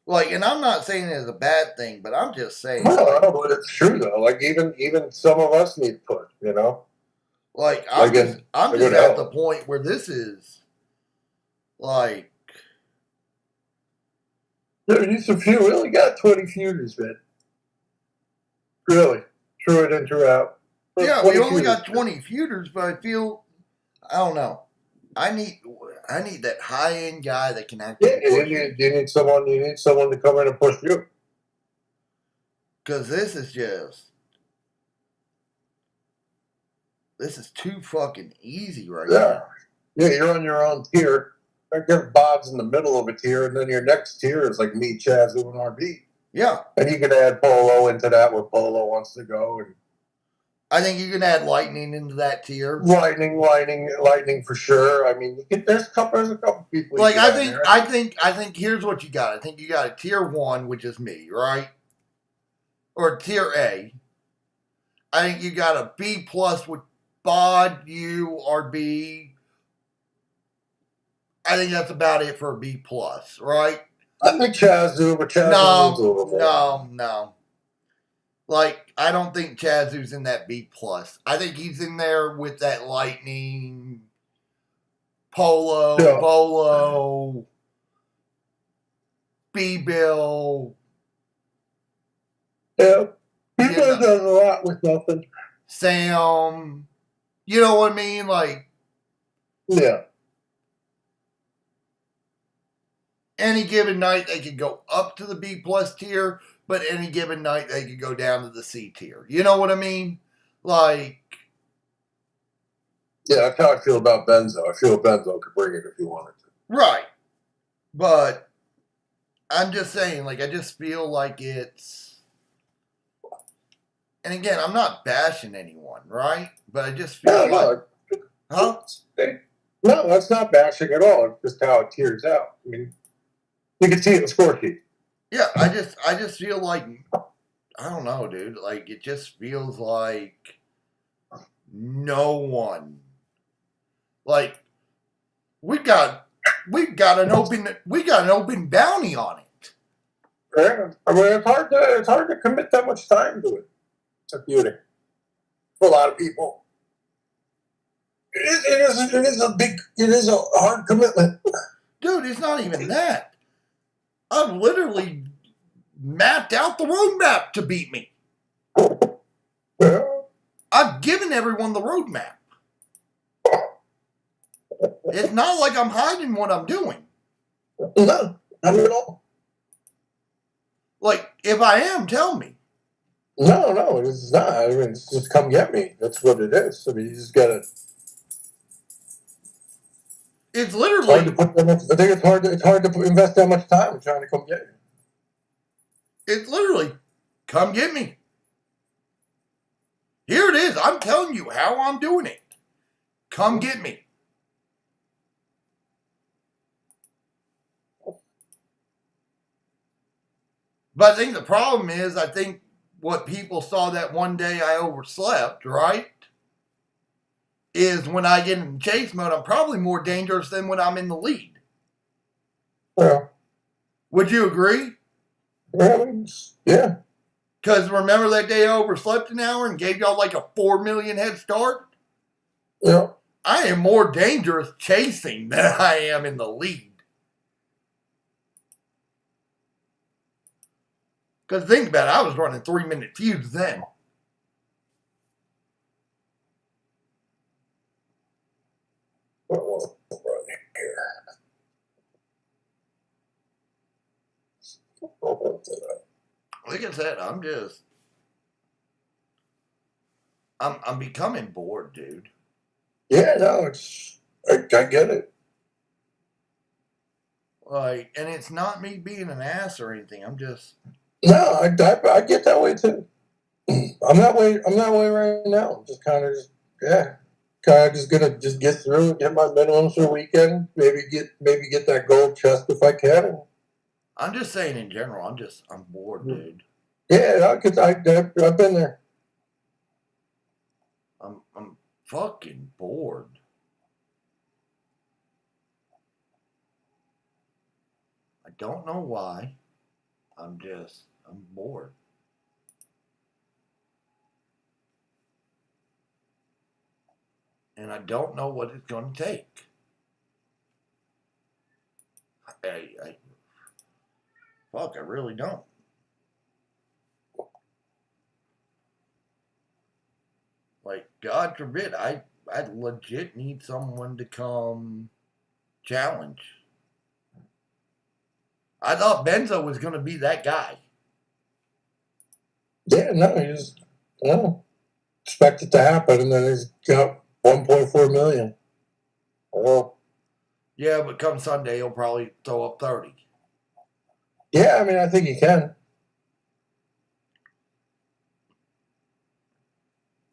Like, and I'm not saying it's a bad thing, but I'm just saying. No, but it's true though. Like even some of us need push, you know. Like I'm just at the point where this is like. If you really got 20 feuders, man. Really, threw it in, threw out. Yeah, we only got 20 feuders, but I feel I don't know. I need that high end guy that can actually. Yeah, you need someone. You need someone to come in and push you. Because this is too fucking easy right now. Yeah, you're on your own tier. I get Bob's in the middle of a tier, and then your next tier is like me, Chaz, and RB. Yeah. And you can add Polo into that where Polo wants to go. And I think you can add Lightning into that tier. Lightning for sure. I mean, there's a couple people. Like I think here's what you got. I think you got a tier 1, which is me, right? Or tier A. I think you got a B plus with Bod, you, RB. I think that's about it for a B plus, right? I think Chazoo, but Chazoo needs a little more. No. Like, I don't think Chazoo's in that B plus. I think he's in there with that Lightning, Polo, Bolo, B-Bill. Yeah. B-Bill does a lot with nothing. Sam. You know what I mean? Like. Yeah. Any given night, they could go up to the B plus tier, but any given night, they could go down to the C tier. You know what I mean? Like. Yeah, that's how I feel about Benzo. I feel Benzo could bring it if he wanted to. Right. But I'm just saying, like, I just feel like it's. And again, I'm not bashing anyone, right? But I just feel like. Huh? No, that's not bashing at all. It's just how it tiers out. I mean, you can see it in the score sheet. Yeah, I just feel like, I don't know, dude. Like, it just feels like no one. Like, we got an open bounty on it. Yeah, I mean, it's hard to commit that much time to it. It's a beauty for a lot of people. It is a hard commitment. Dude, it's not even that. I've literally mapped out the roadmap to beat me. Yeah. I've given everyone the roadmap. It's not like I'm hiding what I'm doing. No, not at all. Like, if I am, tell me. No, it's not. I mean, it's just come get me. That's what it is. I mean, you just gotta. It's literally. I think it's hard to invest that much time in trying to come get you. It's literally, come get me. Here it is. I'm telling you how I'm doing it. Come get me. But I think the problem is, I think what people saw that one day I overslept, right? Is when I get in chase mode, I'm probably more dangerous than when I'm in the lead. Yeah. Would you agree? Yeah. Because remember that day I overslept an hour and gave y'all like a 4 million head start? Yeah. I am more dangerous chasing than I am in the lead. Because think about it, I was running 3-minute feuds then. Like I said, I'm becoming bored, dude. Yeah, no, I get it. Like, and it's not me being an ass or anything. I'm just. No, I get that way too. I'm that way. I'm that way right now. I'm just kind of just gonna just get through it, get my minimums for the weekend. Maybe get that gold chest if I can. I'm just saying in general. I'm bored, dude. Yeah, because I've been there. I'm fucking bored. I don't know why. I'm bored. And I don't know what it's going to take. I really don't. Like, God forbid, I legit need someone to come challenge. I thought Benzo was going to be that guy. Yeah, no, you just expect it to happen, and then he's got 1.4 million. Well, yeah, but come Sunday, he'll probably throw up 30. Yeah, I mean, I think he can.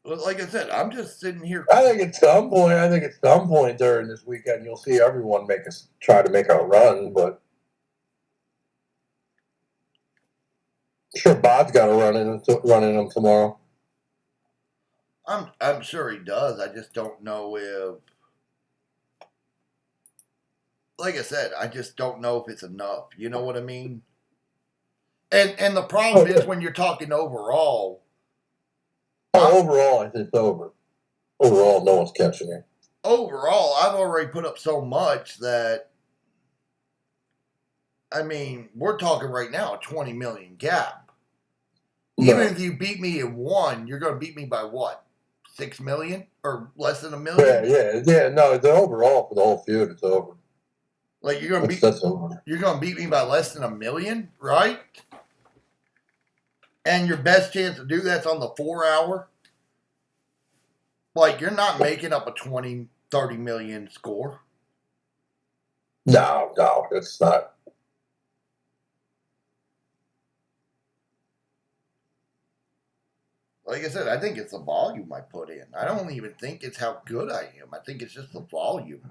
Like I said, I'm just sitting here. I think at some point during this weekend, you'll see everyone try to make a run, but sure, Bod's got to run in them tomorrow. I'm sure he does. I just don't know if. Like I said, I just don't know if it's enough. You know what I mean? And the problem is when you're talking overall. Overall, I think it's over. Overall, no one's catching it. Overall, I've already put up so much that. I mean, we're talking right now a 20 million gap. Even if you beat me at 1, you're going to beat me by what? 6 million or less than $1 million? Yeah. No, the overall for the whole feud, it's over. Like you're gonna beat me by less than $1 million, right? And your best chance to do that's on the 4 hour. Like you're not making up a 20, 30 million score. No, it's not. Like I said, I think it's the volume I put in. I don't even think it's how good I am. I think it's just the volume.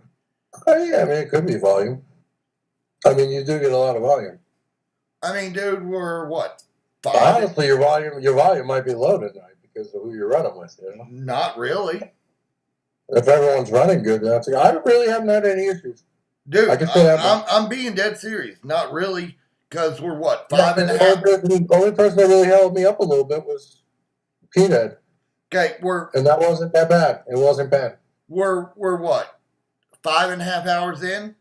Oh, yeah, I mean, it could be volume. I mean, you do get a lot of volume. I mean, dude, we're what? 5? Honestly, your volume might be low tonight because of who you're running with. You know? Not really. If everyone's running good, I really haven't had any issues. Dude, I'm being dead serious. Not really, because we're what? 5.5. The only person that really held me up a little bit was P-Dad. Okay, and that wasn't that bad. It wasn't bad. We're what? 5.5 hours in?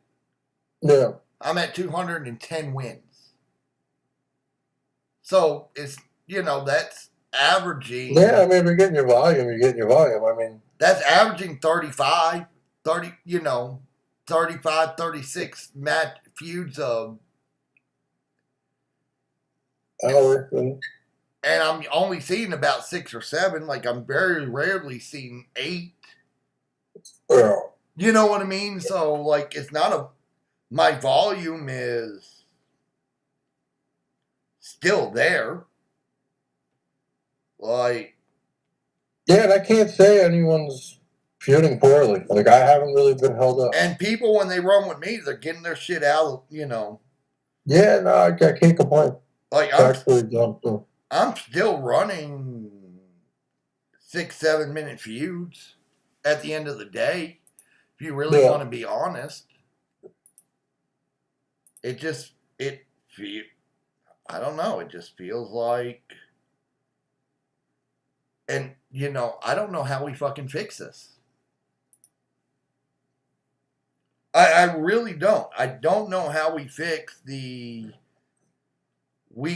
Yeah. I'm at 210 wins. So it's that's averaging. Yeah, I mean, if you're getting your volume, you're getting your volume. I mean, that's averaging 35, 35, 36 match feuds of. Hour. And I'm only seeing about 6 or 7. Like I'm very rarely seeing 8. Yeah. You know what I mean? So like it's not my volume is still there. Like. Yeah, and I can't say anyone's feuding poorly. Like I haven't really been held up. And people when they run with me, they're getting their shit out. Yeah, no, I can't complain. Like I'm still running 6-7 minute feuds at the end of the day. If you really want to be honest, I don't know. It just feels like, and I don't know how we fucking fix this. I really don't. I don't know how we fix we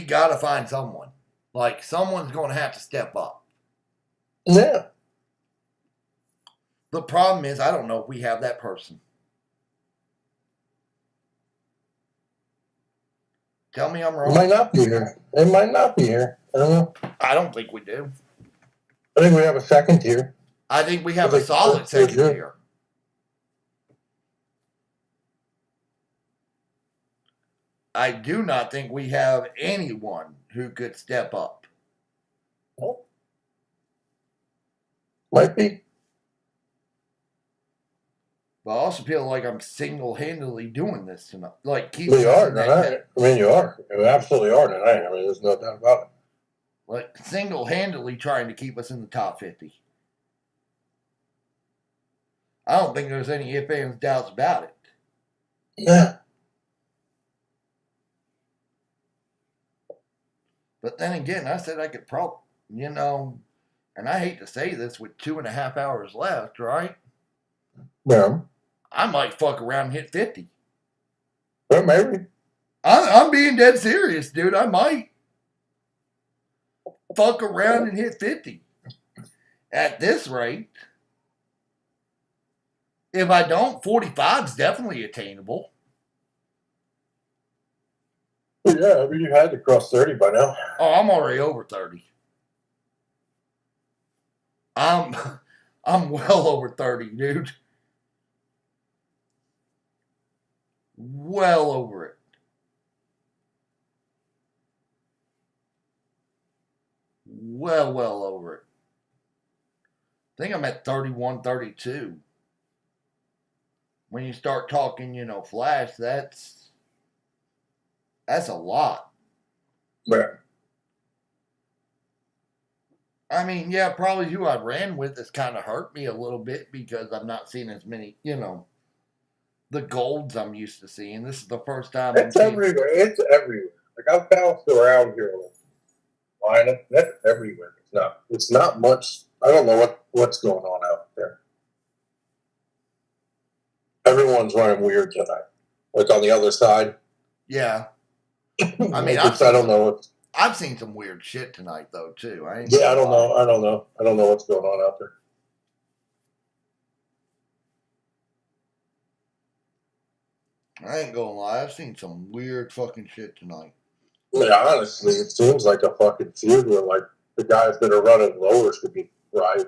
gotta find someone. Like someone's going to have to step up. Yeah. The problem is I don't know if we have that person. Tell me I'm wrong. It might not be here. It might not be here. I don't know. I don't think we do. I think we have a second tier. I think we have a solid second tier. I do not think we have anyone who could step up. Might be. But I also feel like I'm single-handedly doing this tonight. Like, keeping You us are in that tonight. I mean, you are. You absolutely are tonight. I mean, there's no doubt about it. like single-handedly trying to keep us in the top 50. I don't think there's any ifs, ands, doubts about it. Yeah. But then again, I said I could probably, and I hate to say this with 2.5 hours left, right? Yeah. I might fuck around and hit 50. Well, maybe. I'm being dead serious, dude. I might fuck around and hit 50. At this rate, if I don't, 45 is definitely attainable. Yeah, I mean, you had to cross 30 by now. Oh, I'm already over 30. I'm well over 30, dude. Well over it. Well over it. I think I'm at 31, 32. When you start talking, Flash, that's a lot. Right. I mean, yeah, probably who I ran with has kind of hurt me a little bit because I'm not seeing as many, the golds I'm used to seeing. This is the first time It's everywhere. It's everywhere. Like, I've bounced around here. Lineup. That's everywhere. It's not much. I don't know what's going on out there. Everyone's running weird tonight. Like on the other side. Yeah. I mean, I don't know. I've seen some weird shit tonight, though, too. I don't know. I don't know what's going on out there. I ain't gonna lie. I've seen some weird fucking shit tonight. Yeah, honestly, it seems like a fucking feud where, like, the guys that are running lowers could be thriving.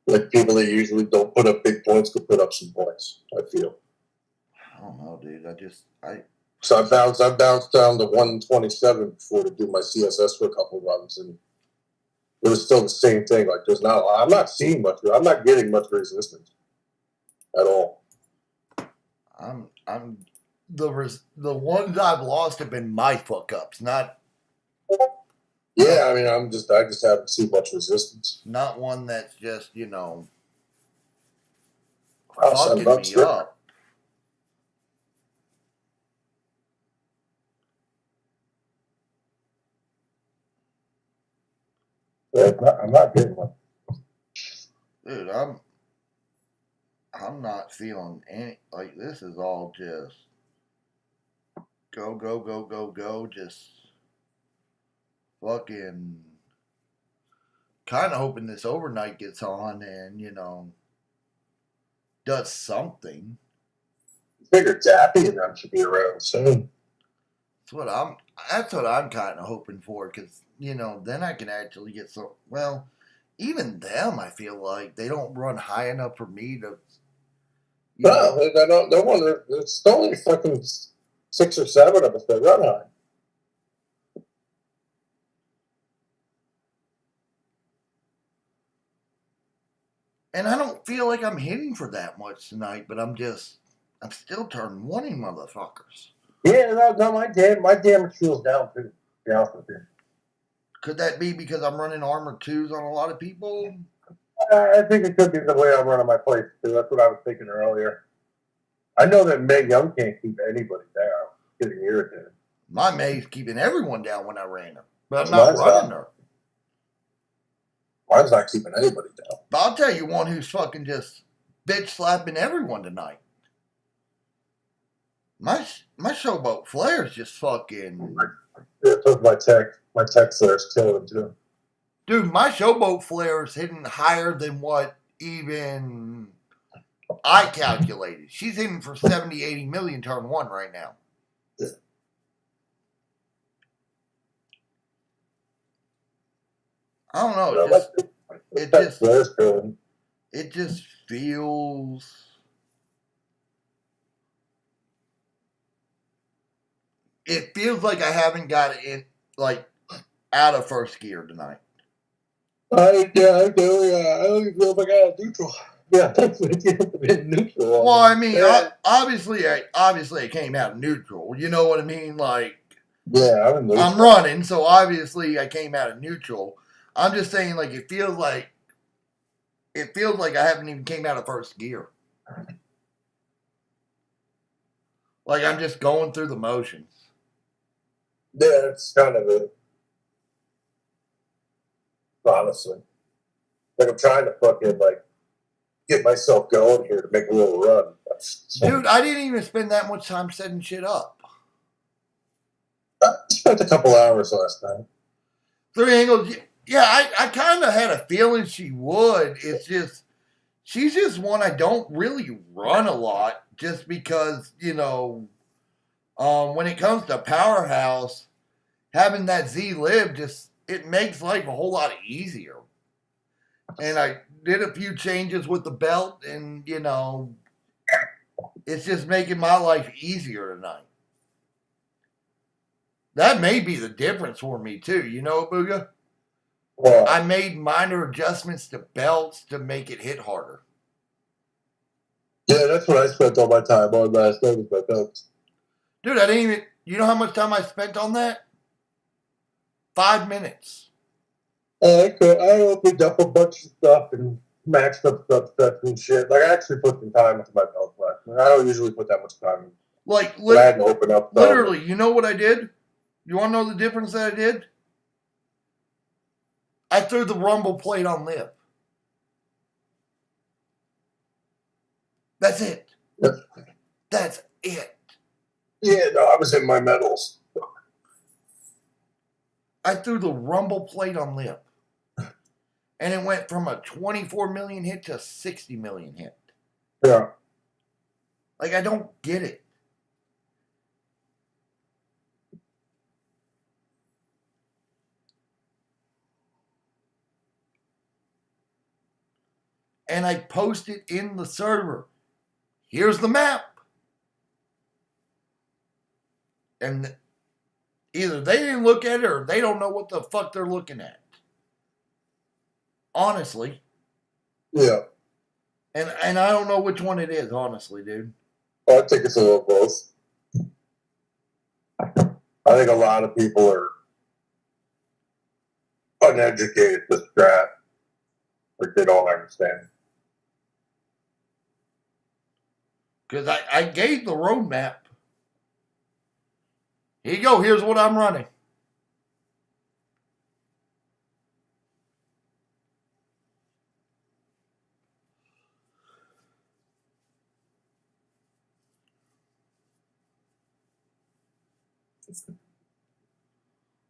Like, people that usually don't put up big points could put up some points, I feel. I don't know, dude. So I bounced down to 127 before to do my CSS for a couple runs, and it was still the same thing. Like, there's not a lot. I'm not seeing much. I'm not getting much resistance at all. The ones I've lost have been my fuck ups, not. Yeah, I mean, I just haven't seen much resistance. Not one that's just, fucking me up. Yeah, I'm not getting one. Dude, I'm not feeling any, like, this is all just go, just fucking kind of hoping this overnight gets on and, does something. Figure Dappy and them should be around soon. That's what I'm kind of hoping for, because, then I can actually get some, well, even them, I feel like they don't run high enough for me to. No, they don't. No one. It's only fucking 6 or 7 of us that run high. And I don't feel like I'm hitting for that much tonight, but I'm still turning 1 motherfuckers. Yeah, no, my damage feels down too. Yeah, could that be because I'm running armor 2s on a lot of people? I think it could be the way I'm running my plays too. That's what I was thinking earlier. I know that Meg Young can't keep anybody down. Getting irritated. My May's keeping everyone down when I ran her, but I'm not running her. Mine's not keeping anybody down. But I'll tell you one who's fucking just bitch slapping everyone tonight. My showboat flare's just fucking. Yeah, took my tech flare's killing too. Dude, my showboat flare's hitting higher than what even I calculated. She's hitting for 70, 80 million turn 1 right now. I don't know. It just feels. It feels like I haven't got it in, like, out of first gear tonight. I do. Yeah, I don't even know if I got a neutral. Yeah, that's what you have to be neutral. Well, I mean, obviously I came out neutral. You know what I mean? Like, yeah, I'm neutral. I'm running, so obviously I came out of neutral. I'm just saying, like, it feels like I haven't even came out of first gear. Like, I'm just going through the motions. Yeah, that's kind of it. Honestly, like I'm trying to fucking like get myself going here to make a little run. Dude, I didn't even spend that much time setting shit up. I spent a couple hours last night. 3 angles, yeah, I kind of had a feeling she would. It's just, she's just one I don't really run a lot just because, when it comes to Powerhouse, having that Z lib just, it makes life a whole lot easier. And I did a few changes with the belt, and, it's just making my life easier tonight. That may be the difference for me, too. You know, Booga? Well, I made minor adjustments to belts to make it hit harder. Yeah, that's what I spent all my time on last night with my belts. Dude, I didn't even, you know how much time I spent on that? 5 minutes. I opened up a bunch of stuff and maxed up subsets and shit. Like, I actually put some time into my belt last night. I don't usually put that much time in. Like, But I had to open up. Literally, you know what I did? You want to know the difference that I did? I threw the rumble plate on lip. That's it. Yep. That's it. Yeah, no, I was in my medals. I threw the rumble plate on lip. And it went from a 24 million hit to a 60 million hit. Yeah. Like, I don't get it. And I posted in the server, here's the map. And either they didn't look at it or they don't know what the fuck they're looking at. Honestly. Yeah. And I don't know which one it is, honestly, dude. I think it's a little both. I think a lot of people are uneducated with strat. Like, they don't understand. Because I gave the roadmap. Here you go. Here's what I'm running.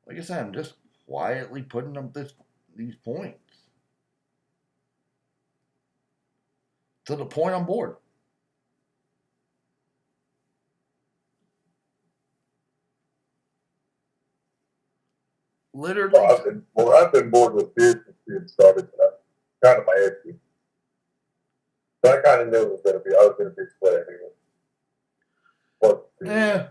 Like I said, I'm just quietly putting up these points. To the point I'm bored. Literally. I've been bored with Feud since Feud started. That's kind of my issue. But I kind of knew it was going to be. I was going to be split anyway. Yeah.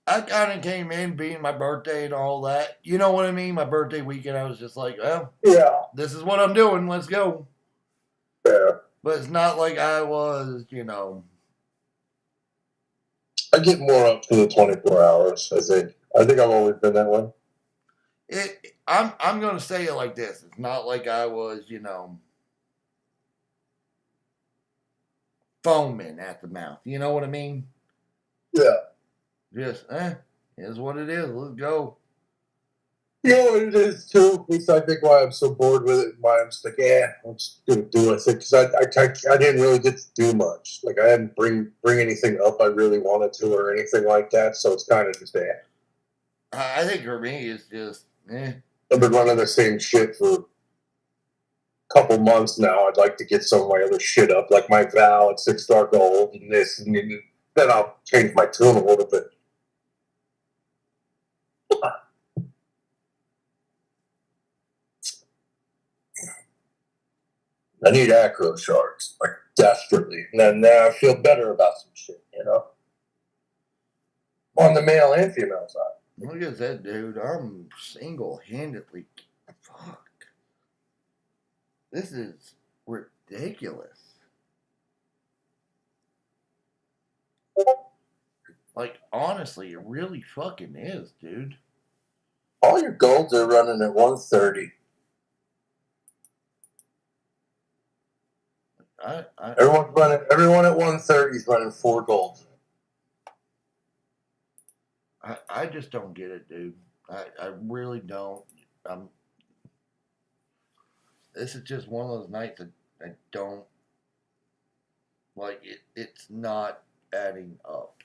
I kind of came in being my birthday and all that. You know what I mean? My birthday weekend, I was just like, well, yeah, this is what I'm doing. Let's go. Yeah. But it's not like I was, I get more up to the 24 hours, I think. I think I've always been that way. I'm going to say it like this. It's not like I was, foaming at the mouth. You know what I mean? Yeah. Just, is what it is. Let's go. You know what it is, too? At least I think why I'm so bored with it. Why I'm just like, I'm just going to do it. Because I didn't really get to do much. Like, I didn't bring anything up I really wanted to or anything like that. So it's kind of just, I think for me, it's just, I've been running the same shit for a couple months now. I'd like to get some of my other shit up, like my Val at 6-star gold and this. And then I'll change my tune a little bit. I need acro shards, like, desperately. And then I feel better about some shit, On the male and female side. Look at that, dude. I'm single-handedly. Fuck. This is ridiculous. Like, honestly, it really fucking is, dude. All your golds are running at 130. Everyone at 130 is running 4 golds. I just don't get it, dude. I really don't. This is just one of those nights that I don't like. It's not adding up,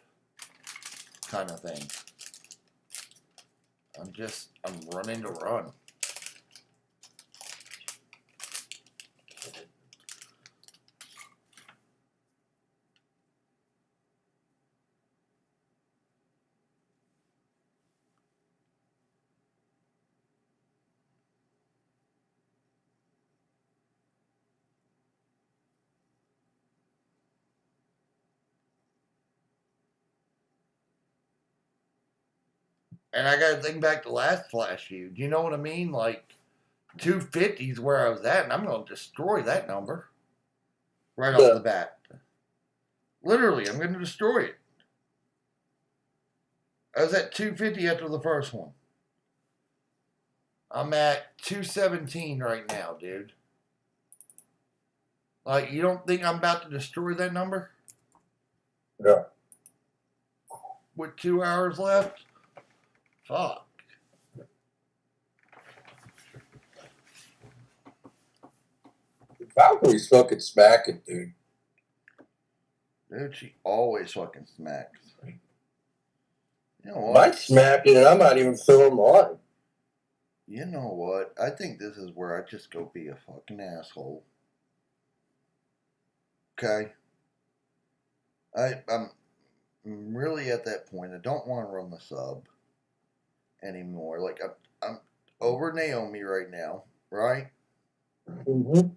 kind of thing. I'm running to run. And I got to think back to last Flash Feud. You know what I mean? Like 250 is where I was at, and I'm going to destroy that number right off the bat. Literally, I'm going to destroy it. I was at 250 after the first one. I'm at 217 right now, dude. Like, you don't think I'm about to destroy that number? Yeah. With 2 hours left? Fuck. Valkyrie's fucking smacking, dude. Dude, she always fucking smacks. You know what? Might smack it, and I might even throw him on. You know what? I think this is where I just go be a fucking asshole. Okay? I'm really at that point. I don't want to run the sub anymore. Like, I'm over Naomi right now, right? Mm-hmm.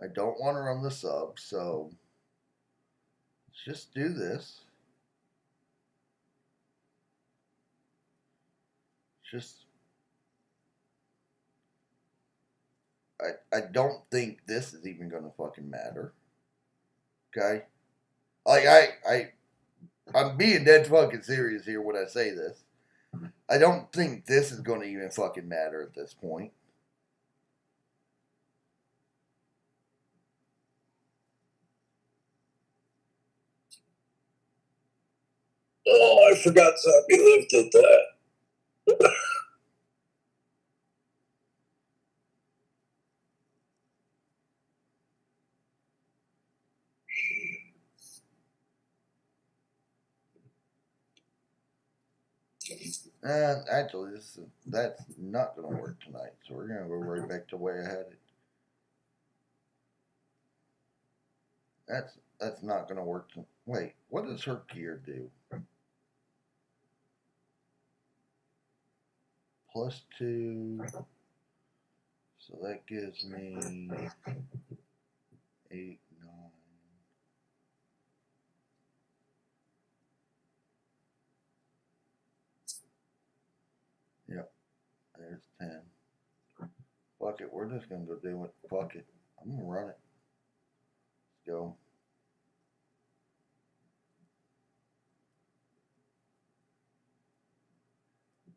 I don't want to run the sub, so let's just do this. Just, I don't think this is even going to fucking matter. Okay? Like, I'm being dead fucking serious here when I say this. I don't think this is going to even fucking matter at this point. Oh, I forgot Zombie lived at that. Actually, that's not going to work tonight, so we're going to go right back to the way I had it. That's not going to work. Wait, what does her gear do? +2. So that gives me 8, 9. Yep, there's 10. Fuck it, we're just going to go do it. Fuck it. I'm going to run it. Let's go.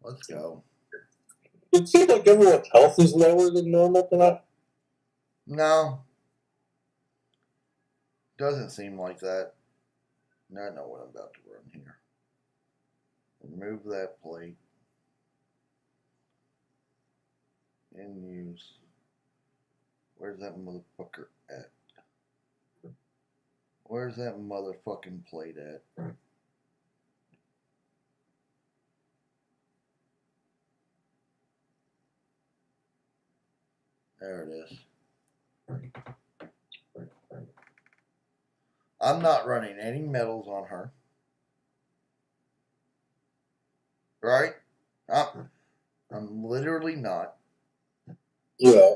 Let's go. It seems like everyone's health is lower than normal tonight. No. Doesn't seem like that. I know what I'm about to run here. Remove that plate. And use. Where's that motherfucker at? Where's that motherfucking plate at? There it is. I'm not running any metals on her. Right? I'm literally not. Yeah.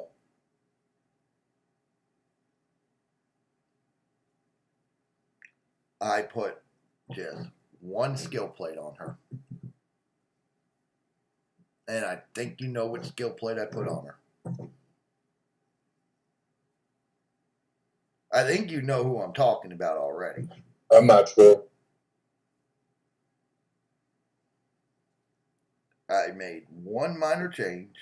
I put just one skill plate on her. And I think you know which skill plate I put on her. I think you know who I'm talking about already. I'm not sure. I made one minor change.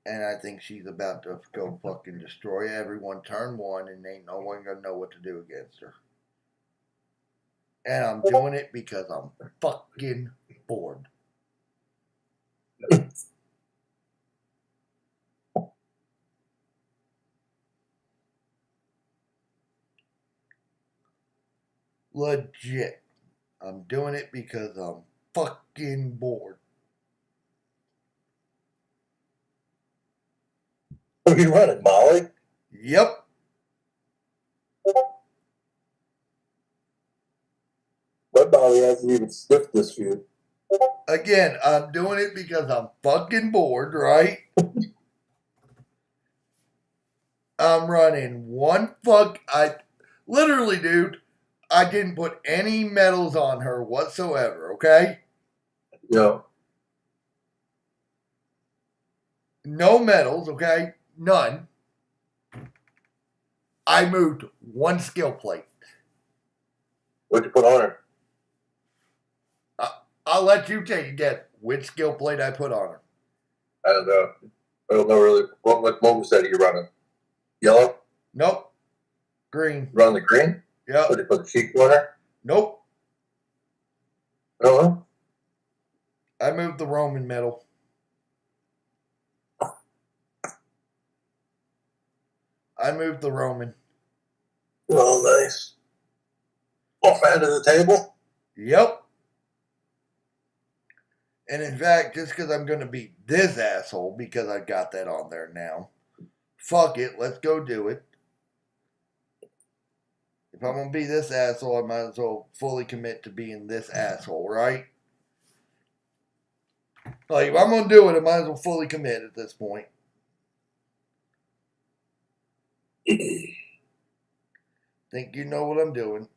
And I think she's about to go fucking destroy everyone turn one, and ain't no one gonna know what to do against her. And I'm doing it because I'm fucking bored. Legit. I'm doing it because I'm fucking bored. Are you running, Molly? Yep. My Molly hasn't even sniffed this feud. Again, I'm doing it because I'm fucking bored, right? I'm running one literally, dude, I didn't put any medals on her whatsoever, okay? Yeah. No medals, okay? None. I moved one skill plate. What'd you put on her? I'll let you take a guess which skill plate I put on her. I don't know. I don't know really. What moveset are you running? Yellow? Nope. Green. Run the green? Yep. Did you put the cheek on her? Nope. No. I moved the Roman medal. I moved the Roman. Oh, nice. Off end of the table? Yep. And in fact, just because I'm going to beat this asshole, because I got that on there now, fuck it, let's go do it. If I'm going to be this asshole, I might as well fully commit to being this asshole, right? Like, if I'm going to do it, I might as well fully commit at this point. Think you know what I'm doing.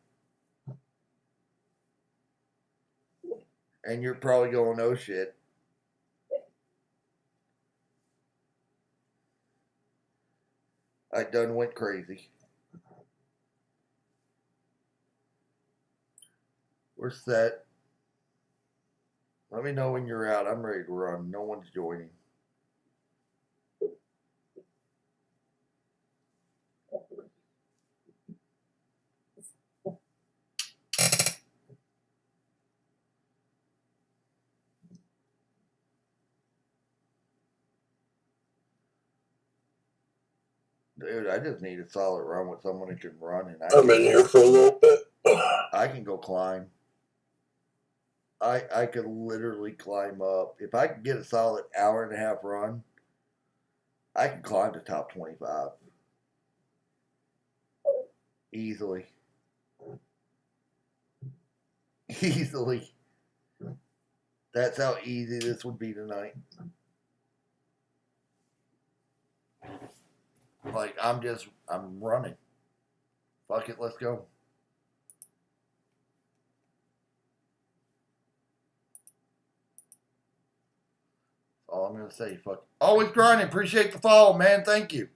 And you're probably going, oh shit. I done went crazy. We're set. Let me know when you're out. I'm ready to run. No one's joining. Dude, I just need a solid run with someone who can run, and I'm in here for a little bit. I can go climb. I could literally climb up. If I could get a solid hour and a half run, I could climb to top 25. Easily. Easily. That's how easy this would be tonight. Like, I'm running. Fuck it, let's go. All I'm going to say, fuck. Always grinding. Appreciate the follow, man. Thank you.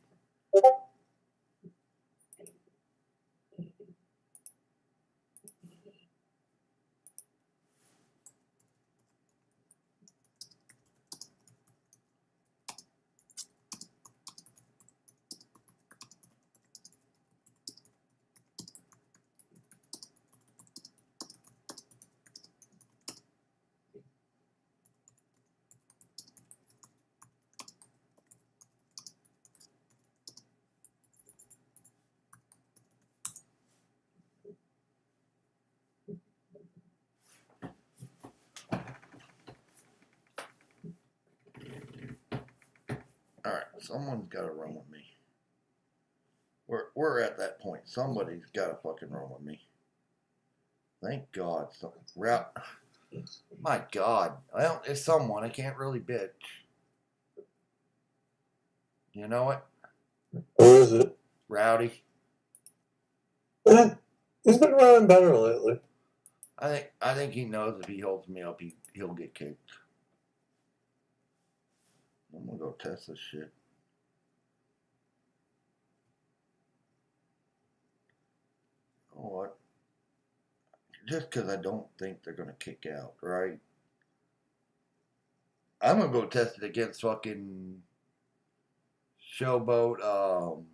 All right, someone's got to run with me. We're at that point. Somebody's got to fucking run with me. Thank God. My God. Well, it's someone. I can't really bitch. You know what? Who is it? Rowdy. He's been running better lately. I think he knows if he holds me up, he'll get kicked. I'm gonna go test this shit. You know what? Just because I don't think they're gonna kick out, right? I'm gonna go test it against fucking Showboat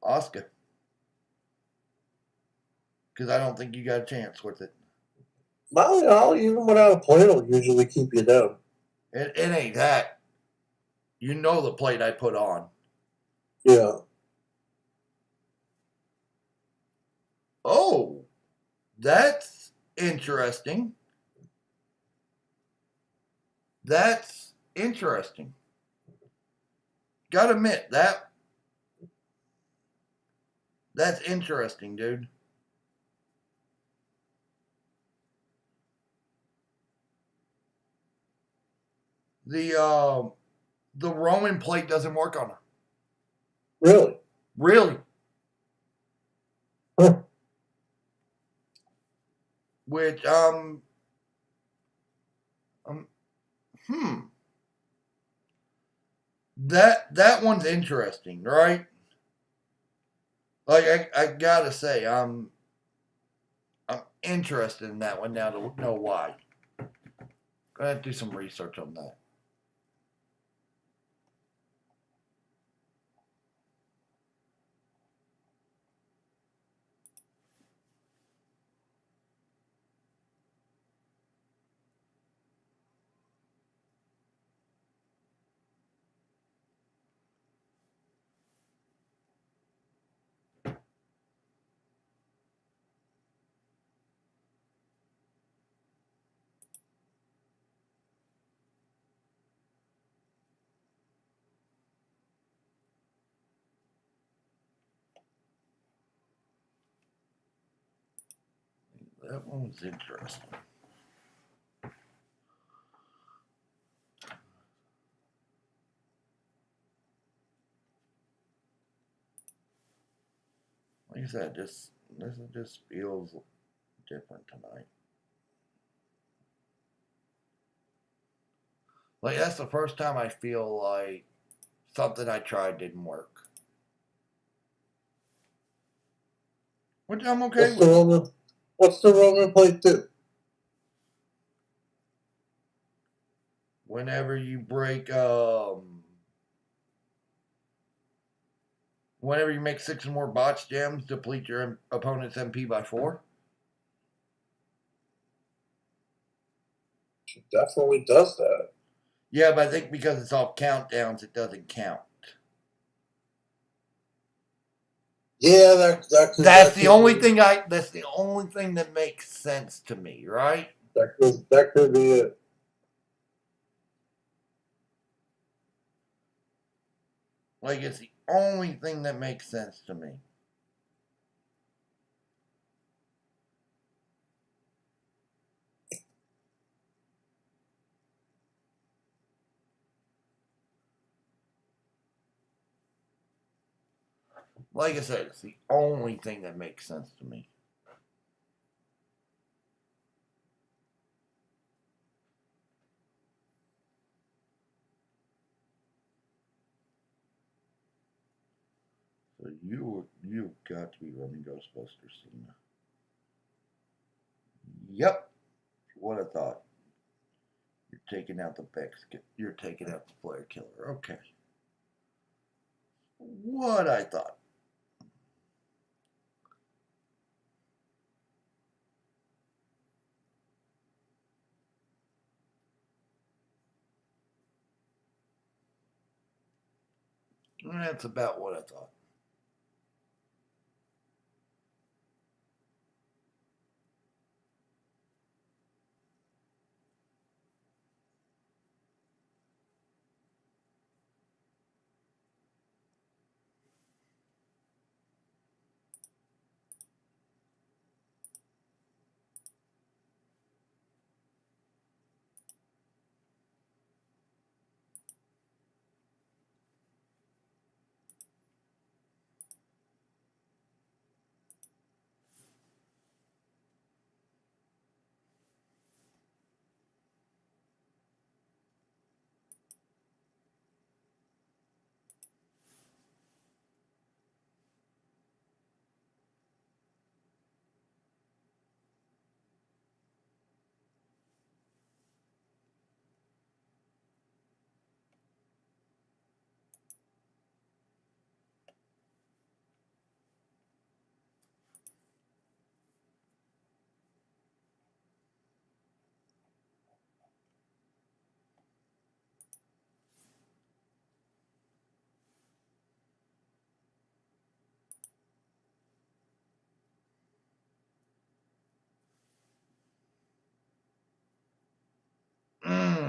Oscar. Because I don't think you got a chance with it. Well, even without a plate, will usually keep you down. It ain't that. You know the plate I put on. Yeah. Oh, that's interesting. That's interesting. Gotta admit, that's interesting, dude. The Roman plate doesn't work on her. Really? Really? Huh. Which that one's interesting, right? Like I gotta say, I'm interested in that one now to know why. Gonna have to do some research on that. That one was interesting. Like I said, this just feels different tonight. Like that's the first time I feel like something I tried didn't work. Which I'm okay with. What's the Roman plate do? Whenever you break whenever you make 6 or more botch jams, deplete your opponent's MP by 4. She definitely does that. Yeah, but I think because it's off countdowns, it doesn't count. Yeah, that's the only thing that makes sense to me, right? That could be it. Like it's the only thing that makes sense to me. Like I said, it's the only thing that makes sense to me. So you've got to be running Ghostbusters, Cena. Yep. What I thought. You're taking out the Bex. You're taking out the Flare Killer. Okay. What I thought. That's about what I thought.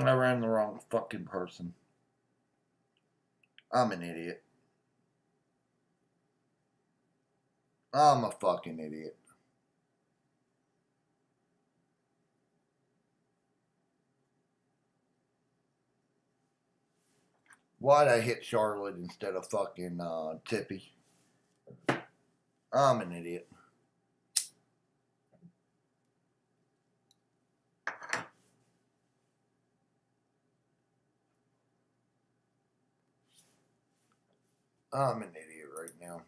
I ran the wrong fucking person. I'm an idiot. I'm a fucking idiot. Why'd I hit Charlotte instead of fucking Tippy? I'm an idiot. I'm an idiot right now.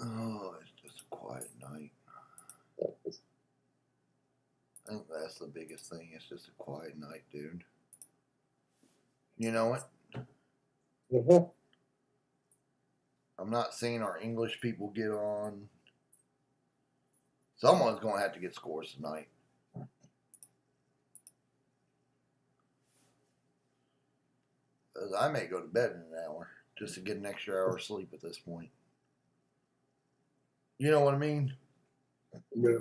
Oh, it's just a quiet night. I think that's the biggest thing. It's just a quiet night, dude. You know what? Mm-hmm. I'm not seeing our English people get on. Someone's going to have to get scores tonight. I may go to bed in an hour just to get an extra hour of sleep at this point. You know what I mean? Yeah.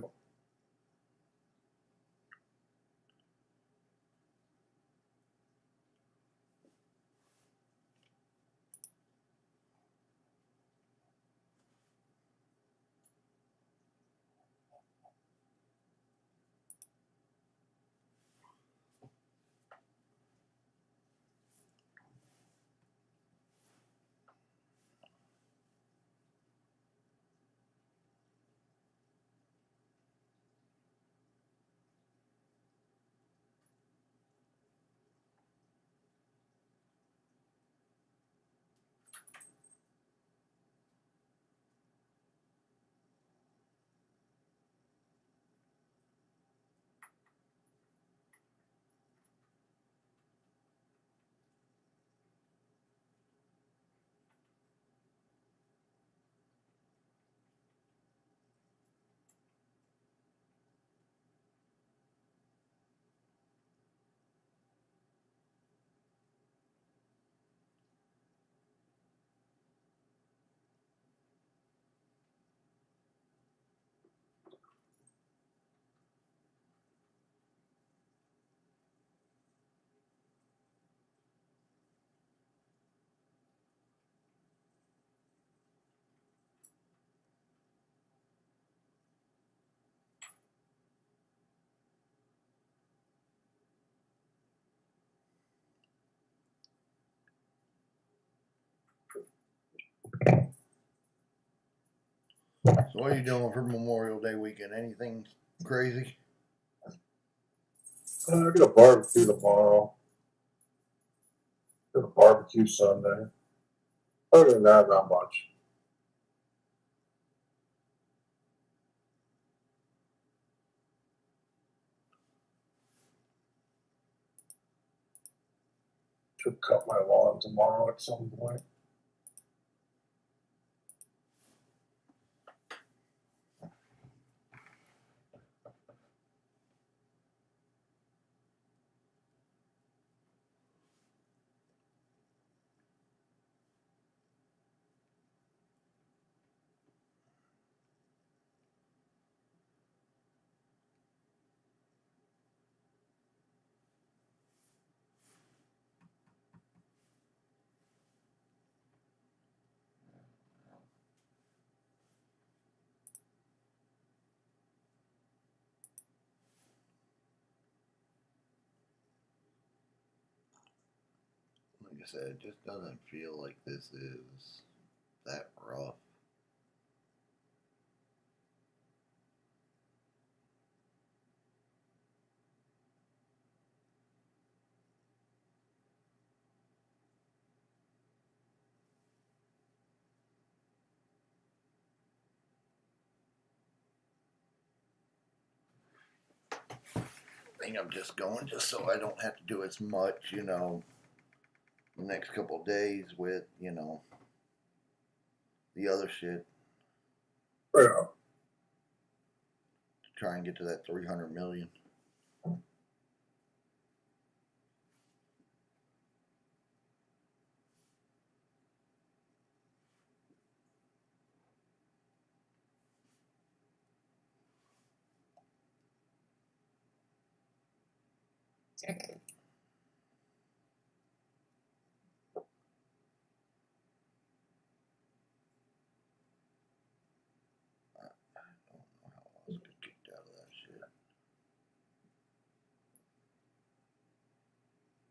So what are you doing for Memorial Day weekend? Anything crazy? I got a barbecue tomorrow. Got a barbecue Sunday. Other than that, not much. to cut my lawn tomorrow at some point. Like I said, it just doesn't feel like this is that rough. I think I'm just going just so I don't have to do as much, the next couple of days with, the other shit Yeah. to try and get to that 300 million.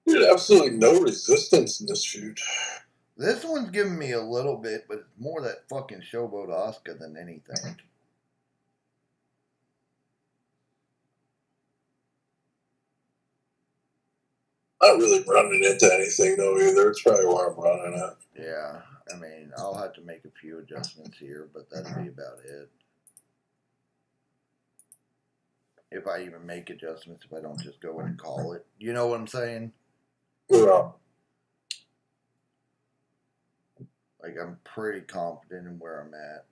Dude, absolutely no resistance in this feud. This one's giving me a little bit, but it's more that fucking showboat Oscar than anything. Not really running into anything though either. It's probably why I'm running it. Yeah, I mean, I'll have to make a few adjustments here, but that'd be about it. If I even make adjustments, if I don't just go in and call it. You know what I'm saying? Yeah. Like, I'm pretty confident in where I'm at.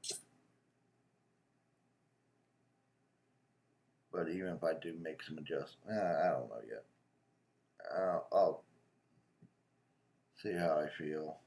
But even if I do make some adjustments, I don't know yet. I'll see how I feel.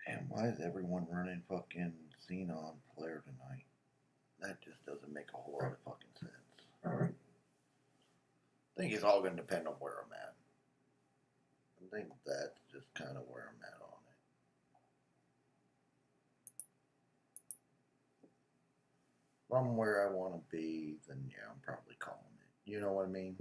Man, why is everyone running fucking Xenon Flare tonight? That just doesn't make a whole lot of fucking sense. I think it's all going to depend on where I'm at. I think that's just kind of where I'm at on it. If I'm where I want to be, then yeah, I'm probably calling it. You know what I mean?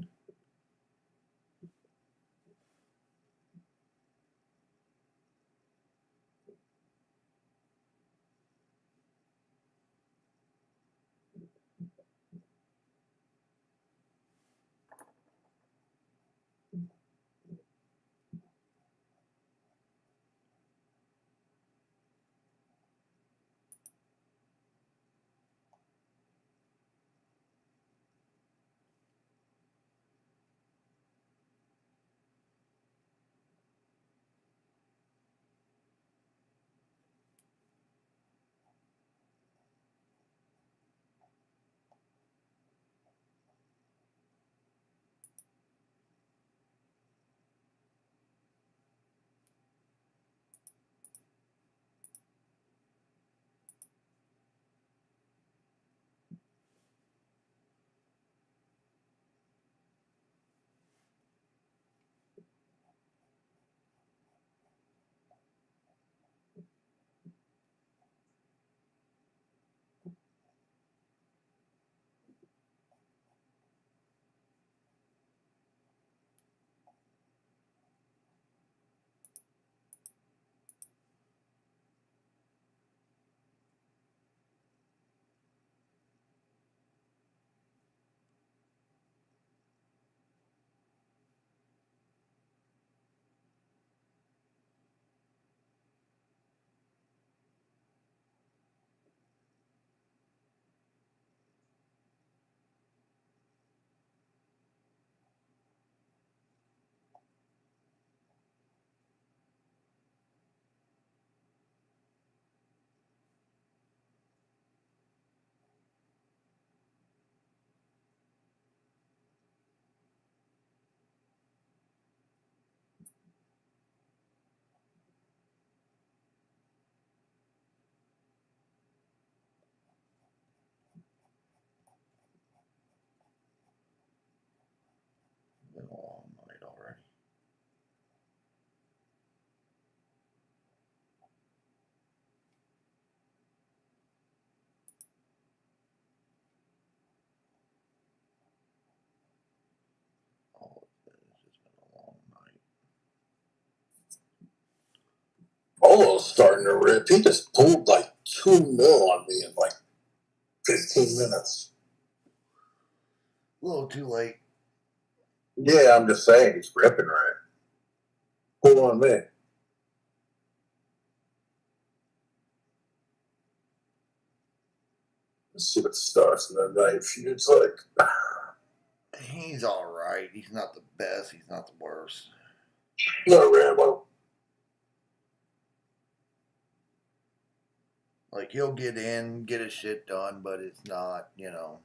Polo's starting to rip. He just pulled like 2 mil on me in like 15 minutes. A little too late. Yeah, I'm just saying he's ripping right. Pull on me. Let's see what starts in the night Feud's like. He's all right. He's not the best. He's not the worst. No Rambo. Like, he'll get in, get his shit done, but it's not, you know.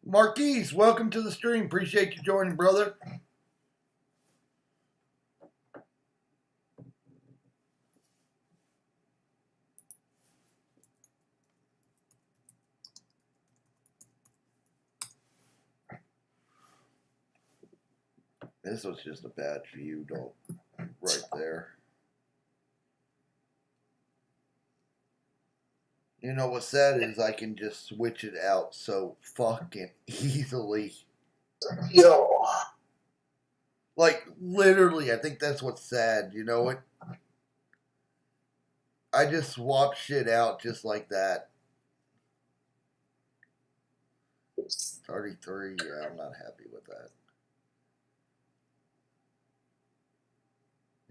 Marquise, welcome to the stream. Appreciate you joining, brother. This was just a bad feud right there. You know what's sad is I can just switch it out so fucking easily. Yo. Like, literally, I think that's what's sad. You know what? I just swap shit out just like that. 33, yeah, I'm not happy with that.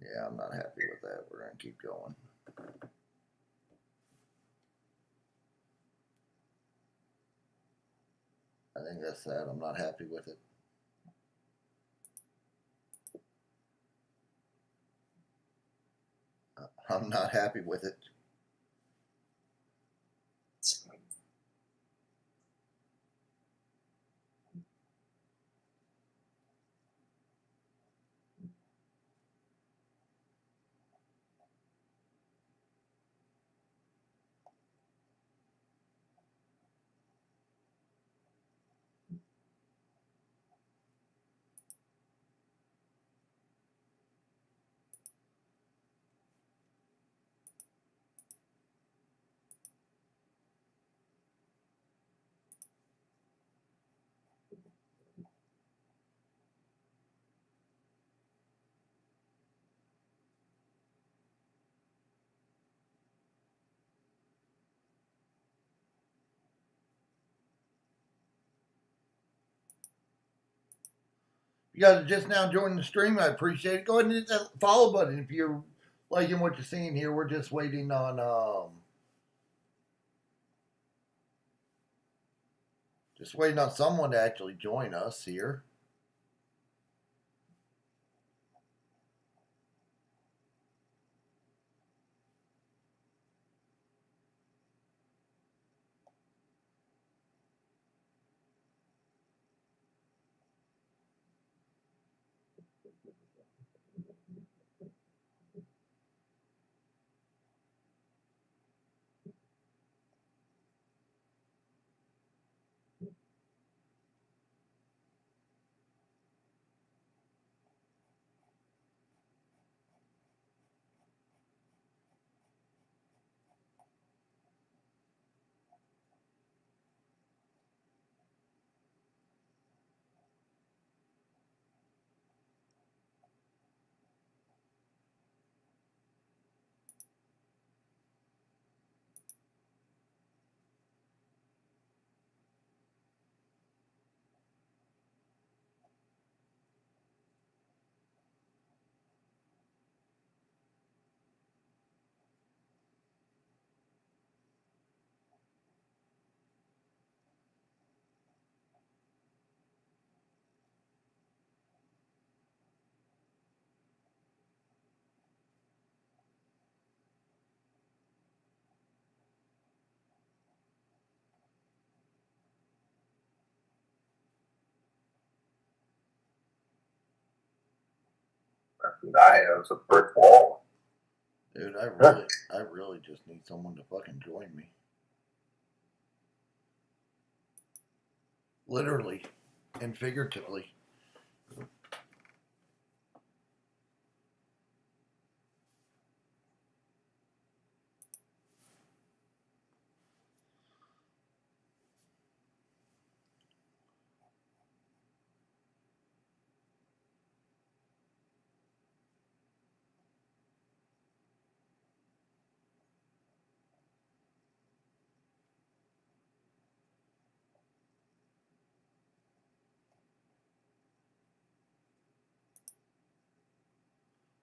Yeah, I'm not happy with that. We're going to keep going. I think that's sad. I'm not happy with it. I'm not happy with it. You guys are just now joining the stream. I appreciate it. Go ahead and hit that follow button if you're liking what you're seeing here. We're just waiting on someone to actually join us here. It's a brick wall. Dude, I really just need someone to fucking join me. Literally and figuratively.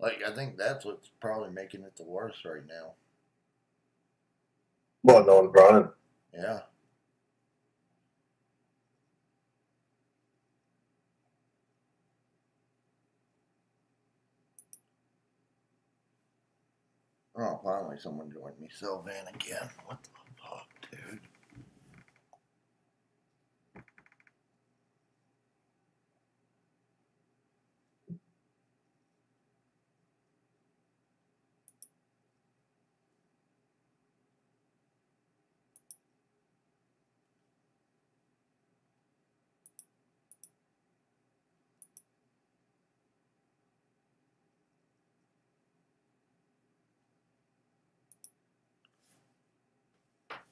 Like, I think that's what's probably making it the worst right now. Well, no one's running. Yeah. Oh, finally someone joined me. Sylvan again. What the fuck, dude?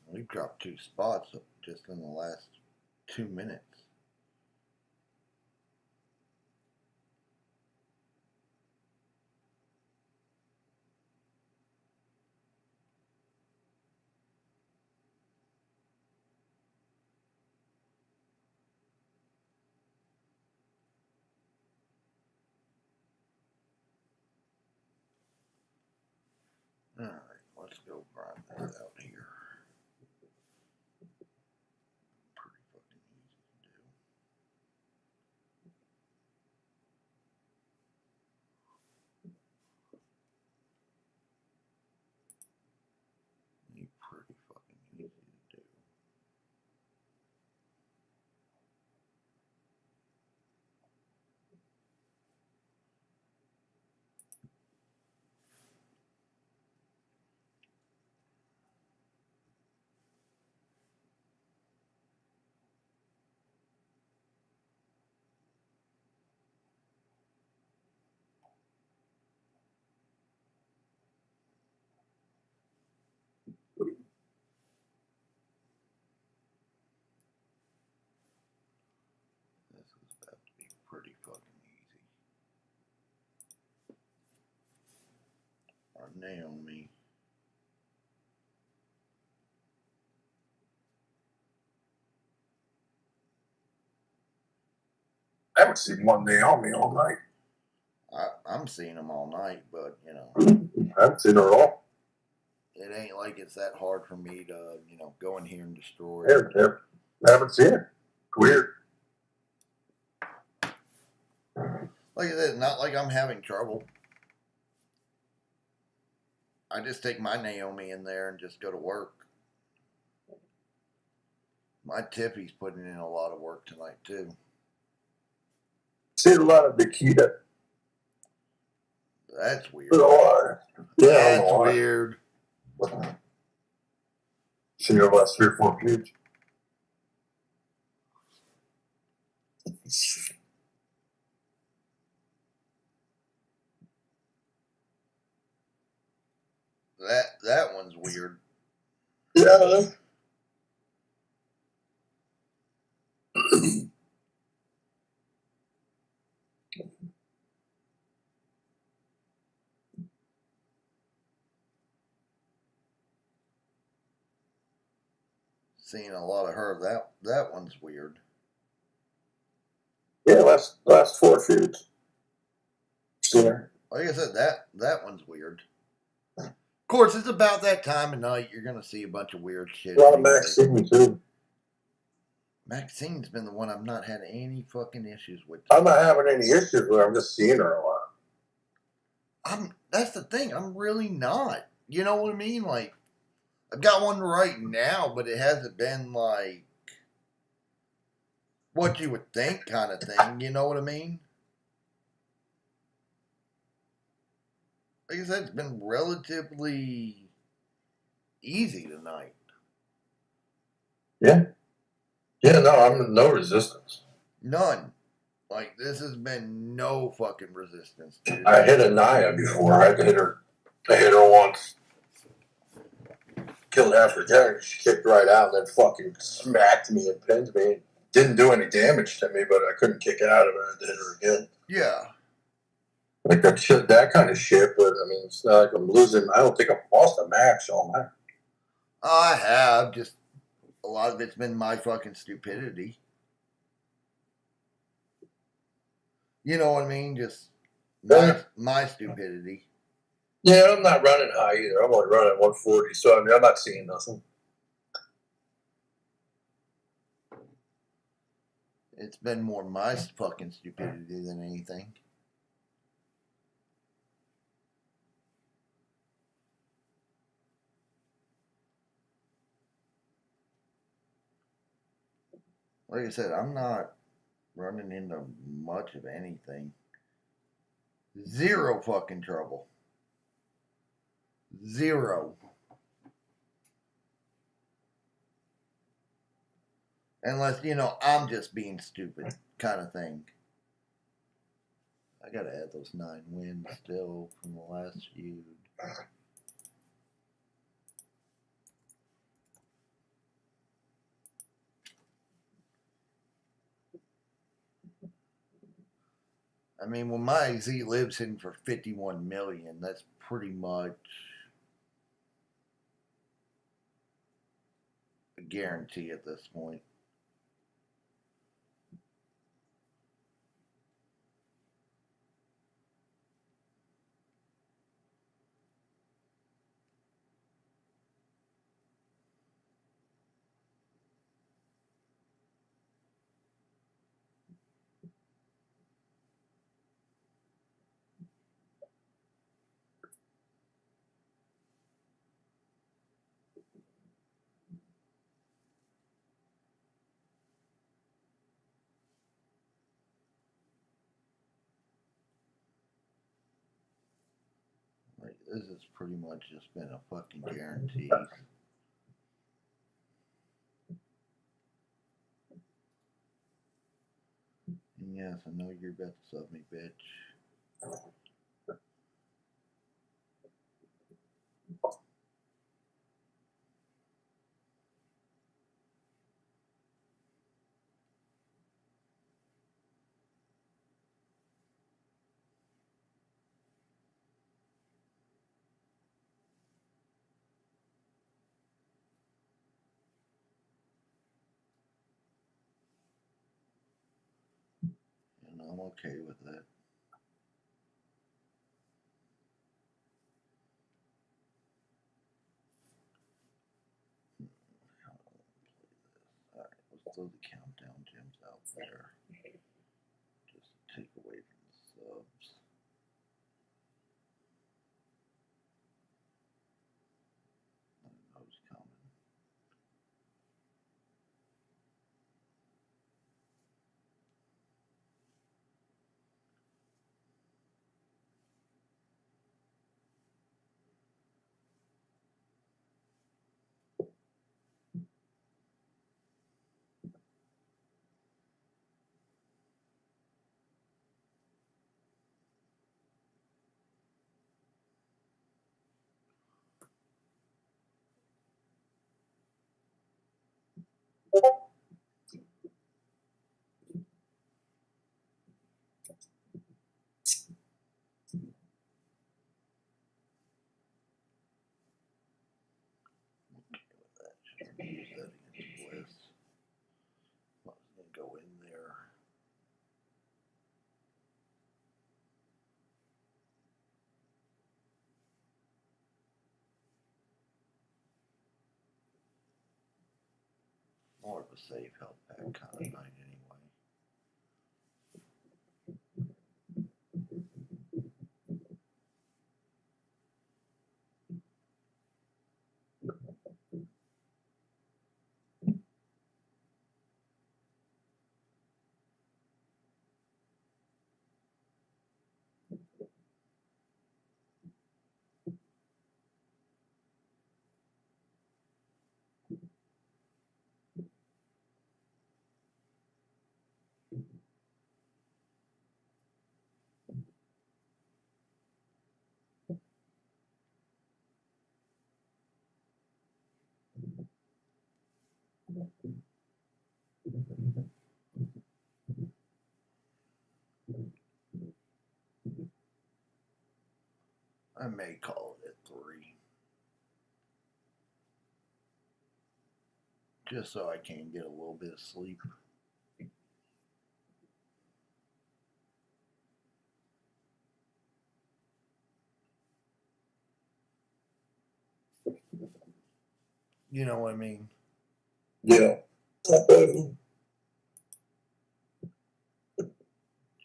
We've dropped 2 spots just in the last 2 minutes. Alright, let's go grind this out here. Pretty fucking easy to do. Pretty fucking easy to do. This is about to be pretty fucking easy. Or Naomi. I haven't seen one Naomi all night. I'm seeing them all night, but, you know. I haven't seen her at all. It ain't like it's that hard for me to, you know, go in here and destroy. I haven't seen it. Weird. Like I said, not like I'm having trouble. I just take my Naomi in there and just go to work. My Tiffy's putting in a lot of work tonight, too. Seen a lot of Nikita. That's weird. That's weird. Seen her last 3 or 4 feuds. That one's weird. Yeah. Seeing a lot of her. That one's weird. Yeah, last 4 feuds. Sure. Like I said, that one's weird. Of course, it's about that time of night. You're gonna see a bunch of weird shit. A lot of Maxine too. Maxine's been the one I've not had any fucking issues with. I'm not having any issues with her. I'm just seeing her a lot. That's the thing. I'm really not. You know what I mean? Like, I've got one right now, but it hasn't been like what you would think kind of thing. You know what I mean? Like I said, it's been relatively easy tonight. Yeah. Yeah, no, I'm no resistance. None. Like, this has been no fucking resistance, dude. I hit a Naya before. I hit her once. Killed half her jacket. She kicked right out and then fucking smacked me and pinned me. Didn't do any damage to me, but I couldn't kick it out of her. I had to hit her again. Yeah. Like that kind of shit, but I mean, it's not like I'm losing. I don't think I've lost a match all night. I have. Just a lot of it's been my fucking stupidity. You know what I mean? Just My stupidity. Yeah, I'm not running high either. I'm only running 140, so I mean, I'm not seeing nothing. It's been more my fucking stupidity than anything. Like I said, I'm not running into much of anything. Zero fucking trouble. Zero. Unless, I'm just being stupid kind of thing. I gotta add those 9 wins still from the last feud. I mean, when my Z lives in for 51 million, that's pretty much a guarantee at this point. Like, this has pretty much just been a fucking guarantee. And yes, I know you're about to sub me, bitch. And I'm okay with that. Alright, let's throw the countdown gems out there. Just take away from the subs. I know it's coming. Use that against Bliss. I was gonna go in there. More of a safe health pack kind of night anyway. I may call it at 3. Just so I can get a little bit of sleep. You know what I mean? Yeah.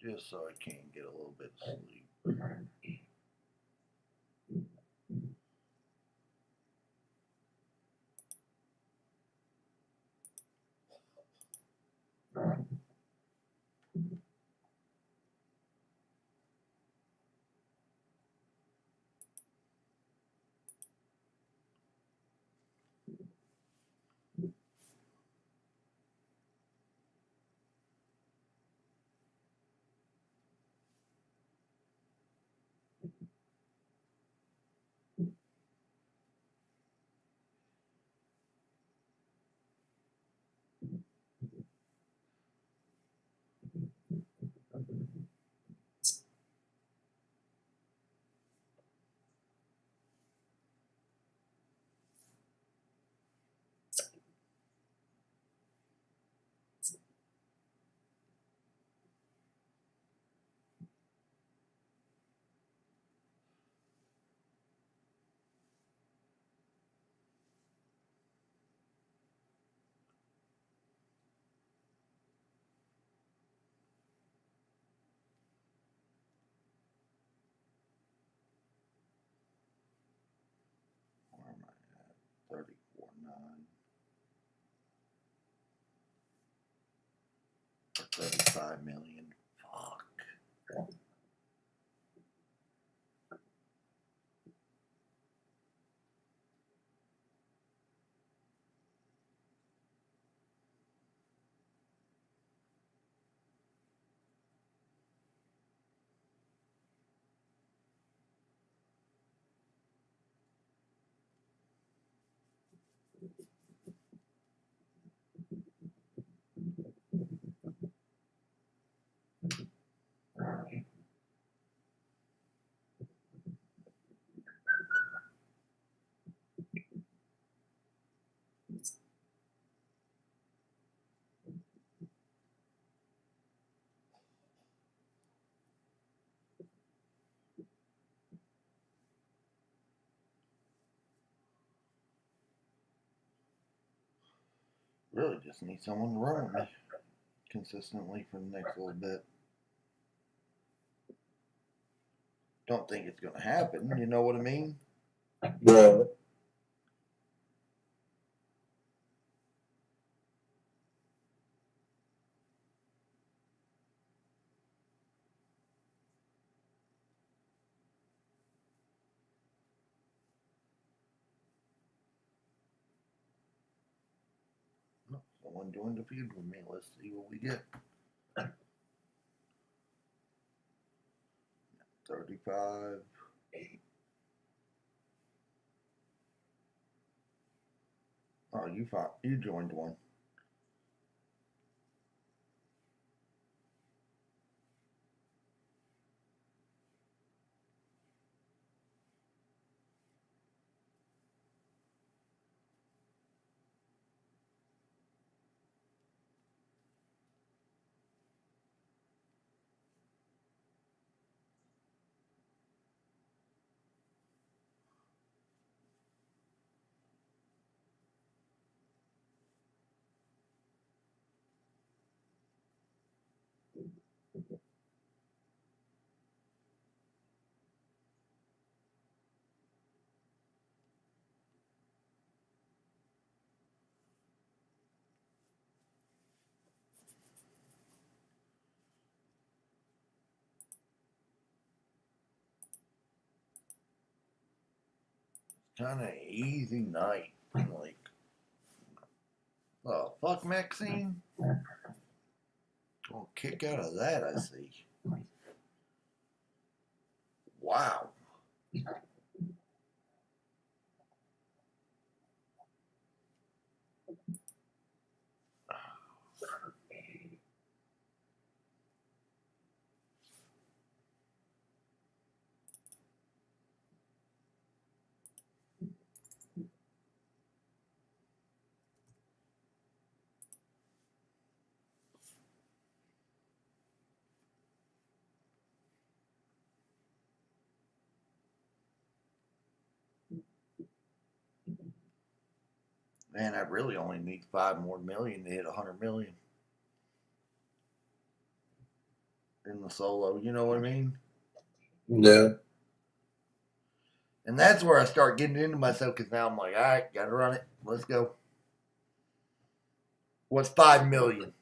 Just so I can get a little bit of sleep. Where am I at? 34.9. Or 35 million. Fuck. Really just need someone to run with me consistently for the next little bit. Don't think it's going to happen, you know what I mean? Yeah. Someone joined the feud with me. Let's see what we get. 35. Oh, you joined one. Kind of easy night. Like, oh, fuck Maxine. Oh, kick out of that, I see. Wow. Man, I really only need 5 more million to hit 100 million in the solo. You know what I mean? Yeah. And that's where I start getting into myself because now I'm like, all right, got to run it. Let's go. What's 5 million?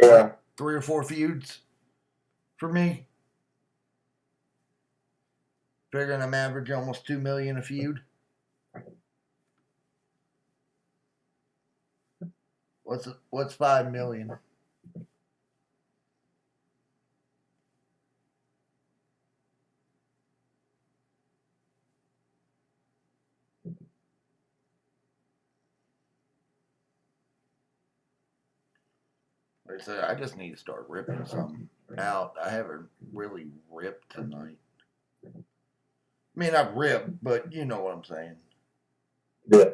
Yeah. 3 or 4 feuds for me. Figuring I'm averaging almost 2 million a feud. What's 5 million? Like I said, I just need to start ripping something out. I haven't really ripped tonight. I mean, I've ripped, but you know what I'm saying. Yeah.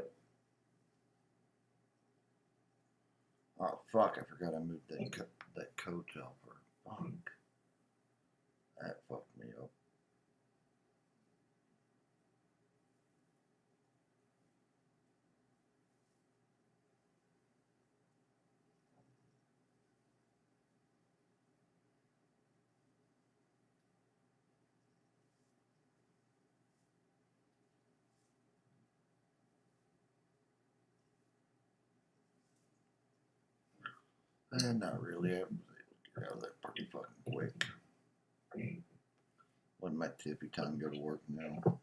Oh fuck! I forgot I moved that coach over. Fuck. That fucked me up. Not really. I was able to get out of that pretty fucking quick. Wasn't my tippy time to go to work now.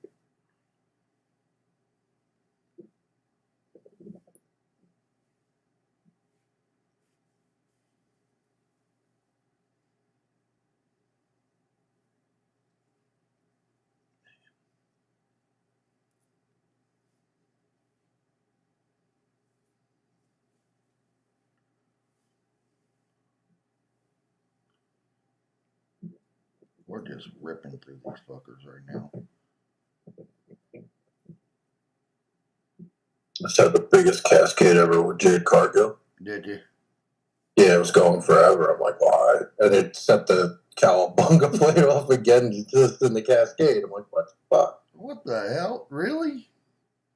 We're just ripping through these fuckers right now. I had the biggest cascade ever with Jade Cargill. Did you? Yeah, it was going forever. I'm like, why? And it set the Cowabunga plate off again just in the cascade. I'm like, what the fuck? What the hell? Really?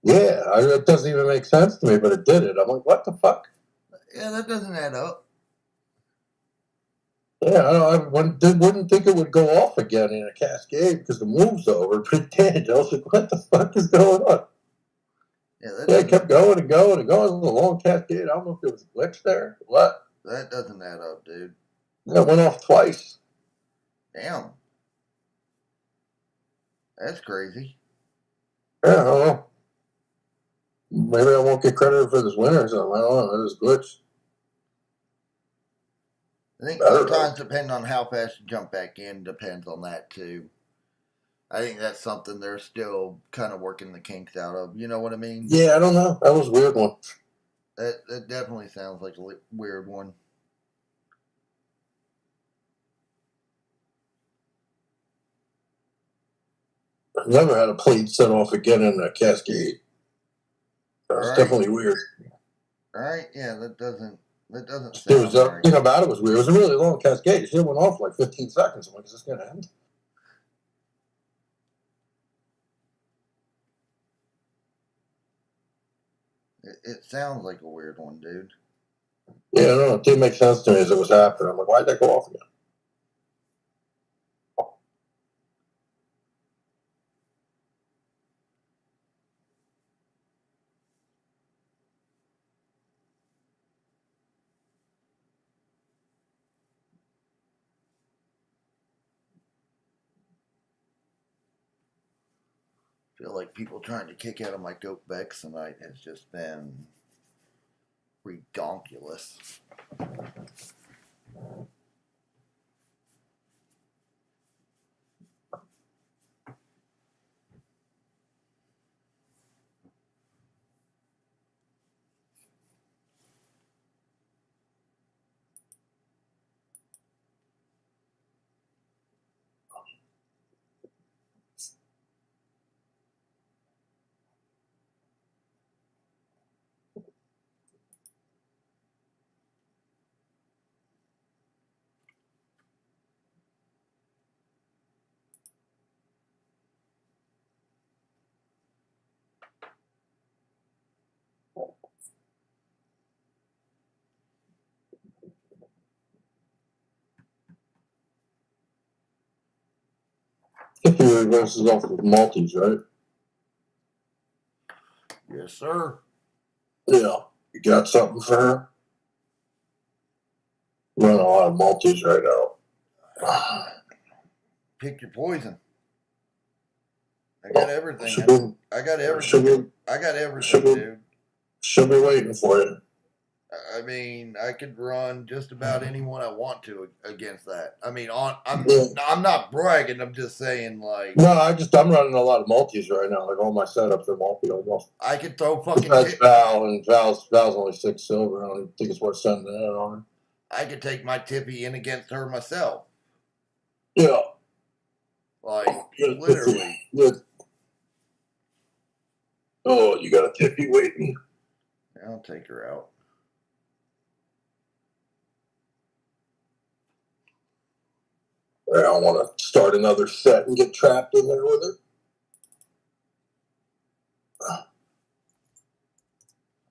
Yeah, it doesn't even make sense to me, but it did it. I'm like, what the fuck? Yeah, that doesn't add up. Yeah, I wouldn't think it would go off again in a cascade because the move's over, but it did. I was like, what the fuck is going on? Yeah, it kept going and going and going. It was a long cascade. I don't know if there was a glitch there. What? That doesn't add up, dude. Yeah, it went off twice. Damn. That's crazy. Yeah, I don't know. Maybe I won't get credited for this winner or something. I don't know. It was a glitch. I think sometimes, depending on how fast you jump back in, depends on that too. I think that's something they're still kind of working the kinks out of. You know what I mean? Yeah, I don't know. That was a weird one. That definitely sounds like a weird one. I've never had a plate set off again in a cascade. That's definitely weird. All right, yeah, that doesn't It sound was, right. thing about it was weird. It was a really long cascade. It went off like 15 seconds. I'm like, is this going to end? It sounds like a weird one, dude. Yeah, I don't know. It didn't make sense to me as it was happening. I'm like, why'd that go off again? I feel like people trying to kick out of my goat Bex tonight has just been redonkulous. reverses off of multis, right? Yes, sir. Yeah. You got something for her? Running a lot of multis right now. Pick your poison. I got everything. I got everything. I got everything, dude. She'll be waiting for you. I mean, I could run just about anyone I want to against that. I mean, I'm not bragging. I'm just saying, like. No, I'm running a lot of multis right now. Like all my setups are multi almost. I could throw fucking. That's Val, and Val's only 6 silver. I don't even think it's worth sending that on her. I could take my Tippy in against her myself. Yeah. Like literally. Oh, you got a Tippy waiting. I'll take her out. I don't want to start another set and get trapped in there with her.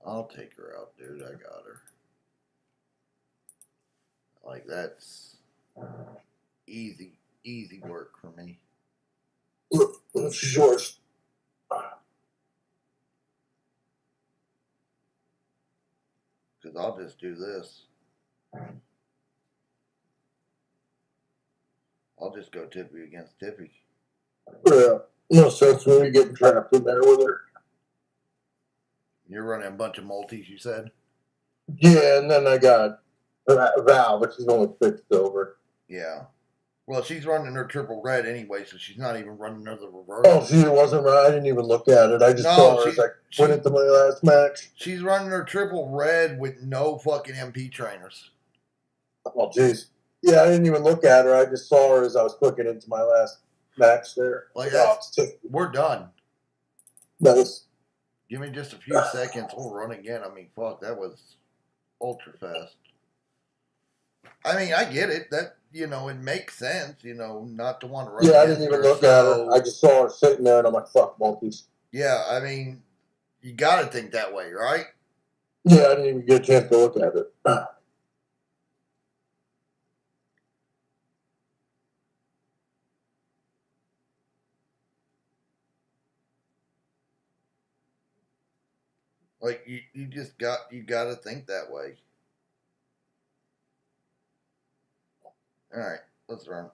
I'll take her out, dude. I got her. Like, that's easy work for me. She's yours. Because I'll just do this. I'll just go Tippy against Tippy. Yeah. No sense when we get trapped in there with her. You're running a bunch of multis, you said? Yeah, and then I got Val, but she's only 6 silver. Yeah. Well, she's running her triple red anyway, so she's not even running another reverse. Oh, she wasn't right. I didn't even look at it. I just saw her as I went into my last match. She's running her triple red with no fucking MP trainers. Oh, jeez. Yeah, I didn't even look at her. I just saw her as I was clicking into my last match there. Like we're done. Nice. Give me just a few seconds. We'll run again. I mean, fuck, that was ultra fast. I mean, I get it. That, it makes sense, not to want to run. Yeah, I didn't even look at her. I just saw her sitting there, and I'm like, fuck, multis. Yeah, I mean, you got to think that way, right? Yeah, I didn't even get a chance to look at it. Like, you got to think that way. All right, let's run.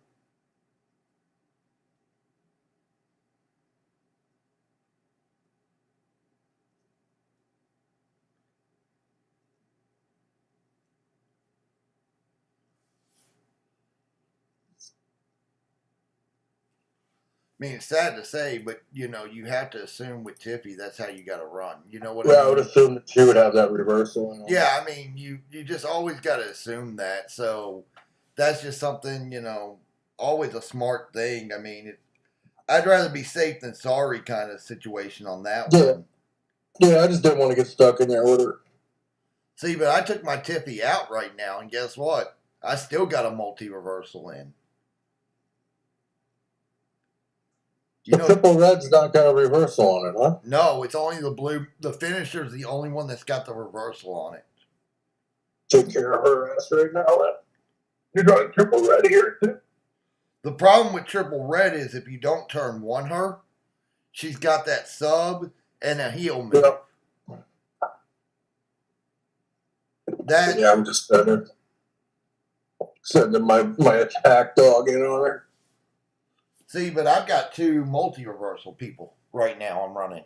I mean, it's sad to say, but, you have to assume with Tiffy, that's how you got to run. You know what I mean? I would assume that she would have that reversal. Yeah, I mean, you just always got to assume that. So that's just something, always a smart thing. I mean, I'd rather be safe than sorry kind of situation on that one. Yeah, I just didn't want to get stuck in there with her. See, but I took my Tiffy out right now, and guess what? I still got a multi-reversal in. The triple red's not got a reversal on it, huh? No, it's only the blue. The finisher's the only one that's got the reversal on it. Take care of her ass right now. You got triple red here, too? The problem with triple red is if you don't turn one her, she's got that sub and a heel move. Yep. Yeah, I'm just sending my attack dog in on her. See, but I've got 2 multi-reversal people right now I'm running.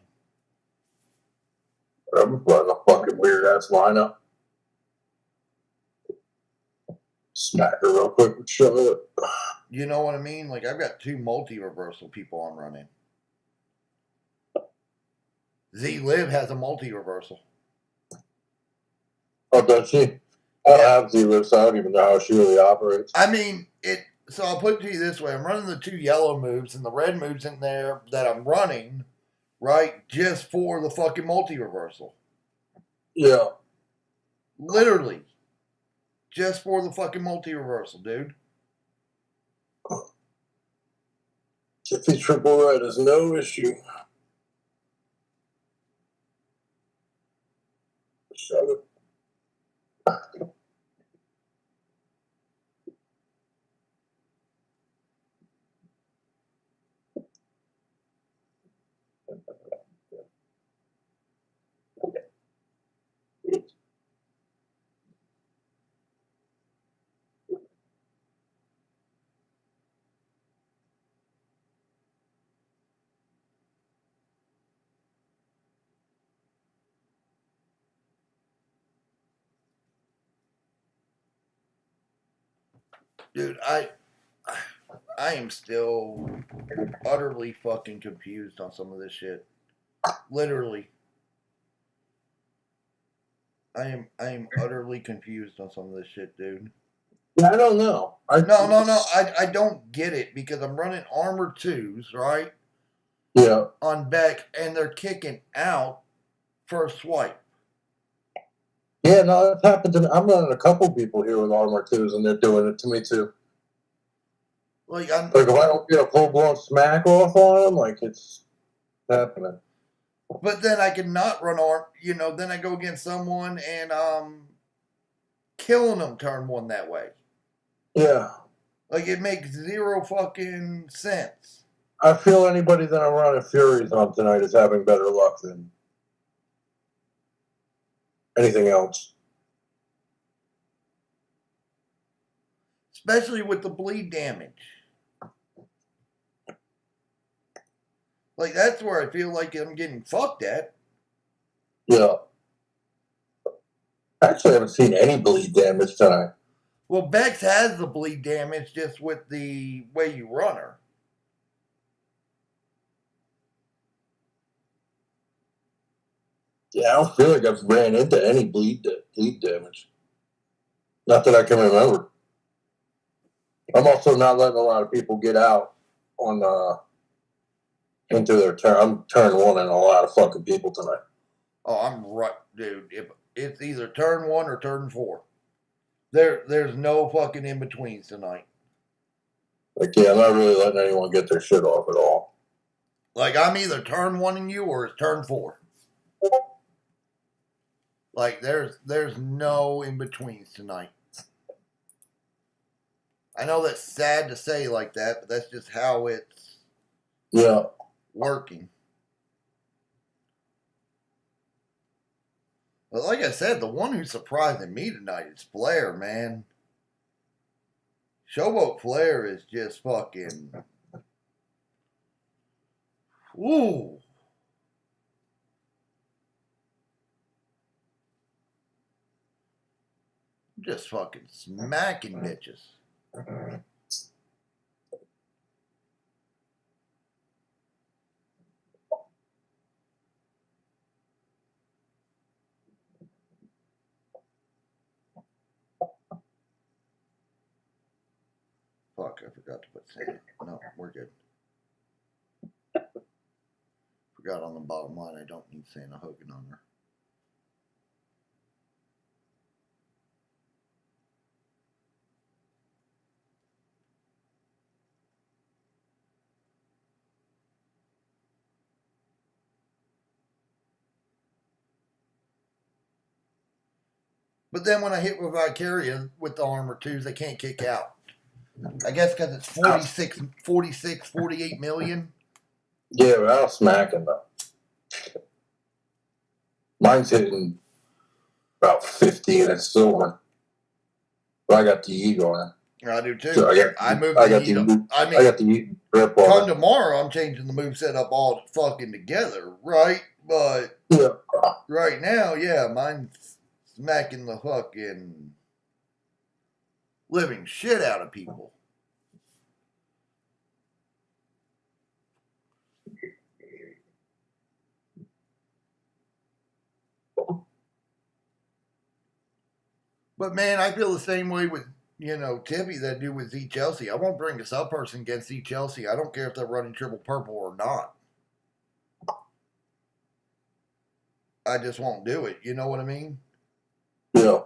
I'm running a fucking weird-ass lineup. Smack her real quick with Charlotte. You know what I mean? Like, I've got 2 multi-reversal people I'm running. Z-Liv has a multi-reversal. Oh, does she? I don't have Z-Liv, so I don't even know how she really operates. I mean, so I'll put it to you this way. I'm running the 2 yellow moves and the red moves in there that I'm running, right, just for the fucking multi-reversal. Yeah. Literally. Just for the fucking multi-reversal, dude. Tiffy triple red is no issue. Shut it. Dude, I am still utterly fucking confused on some of this shit. Literally. I am utterly confused on some of this shit, dude. Yeah, I don't know. No. I don't get it because I'm running armor 2s, right? Yeah. On Beck, and they're kicking out for a swipe. Yeah, no, it happened to me. I'm running a couple people here with armor 2s, and they're doing it to me too. Like if I don't get a full blown smack off on them, like it's happening. But then I can not run arm, then I go against someone and killing them turn 1 that way. Yeah. Like it makes zero fucking sense. I feel anybody that I'm running Furies on tonight is having better luck than anything else. Especially with the bleed damage. Like that's where I feel like I'm getting fucked at. Yeah. I actually haven't seen any bleed damage tonight. Well, Bex has the bleed damage just with the way you run her. Yeah, I don't feel like I've ran into any bleed damage. Not that I can remember. I'm also not letting a lot of people get out on into their turn. I'm turn 1 in a lot of fucking people tonight. Oh, I'm right, dude. If it's either turn 1 or turn 4. There's no fucking in betweens tonight. Like, yeah, I'm not really letting anyone get their shit off at all. Like I'm either turn 1 in you or it's turn 4. Like there's no in betweens tonight. I know that's sad to say like that, but that's just how it's working. But like I said, the one who's surprising me tonight is Flair, man. Showboat Flair is just fucking. Ooh. Just fucking smacking bitches. Fuck, I forgot to put Santa. No, we're good. Forgot on the bottom line, I don't need Santa Hogan on her. But then when I hit with Vicarious with the armor 2s, they can't kick out. I guess because it's 46, 48 million. Yeah, but I was smacking though. Mine's hitting about 50 and it's silver. But I got the E going. I do too. So I moved I the got E. I got the E grip on Come it. tomorrow, I'm changing the moveset up all fucking together, right? But right now, yeah, mine's smacking the fucking living shit out of people. But man, I feel the same way with, Tippy that I do with Z Chelsea. I won't bring a sub person against Z Chelsea. I don't care if they're running triple purple or not. I just won't do it. You know what I mean? Yeah.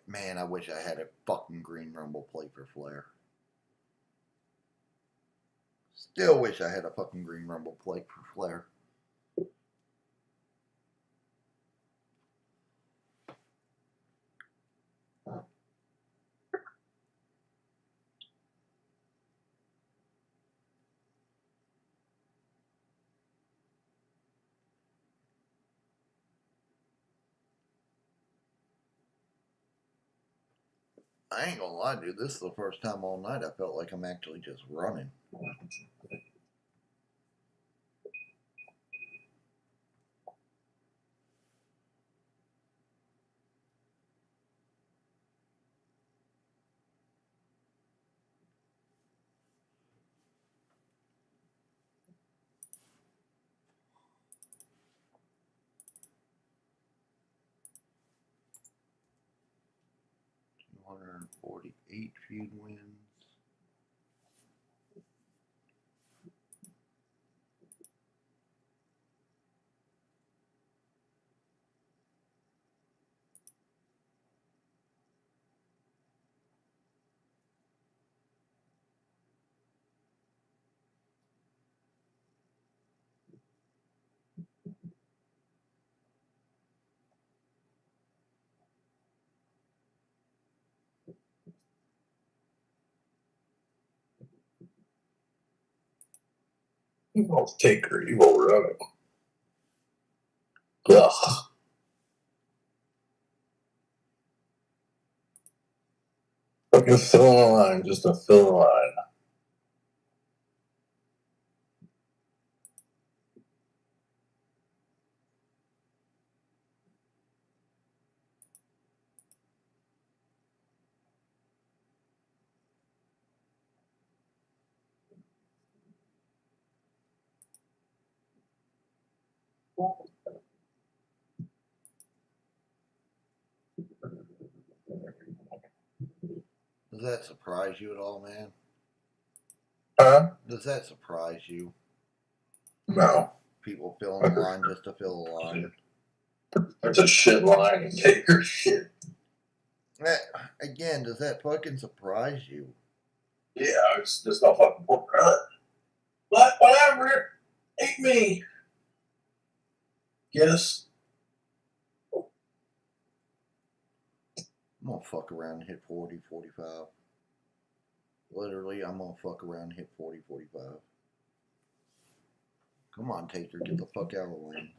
Man, I wish I had a fucking green rumble plate for Flair. Still wish I had a fucking green rumble plate for Flair. I ain't gonna lie, dude. This is the first time all night I felt like I'm actually just running. $248 feud wins. Evil Taker, Evil Running. Ugh. Fucking fill in a line, just to fill in a line. Does that surprise you at all, man? Huh? Does that surprise you? No. People filling the line just to fill the line. There's a shit line and Taker shit. Again, does that fucking surprise you? Yeah, it's just no fucking book, brother. But whatever. Ain't me. Yes. I'm gonna fuck around and hit 40, 45. Literally, I'm gonna fuck around and hit 40, 45. Come on, Taker, get the fuck out of the lane.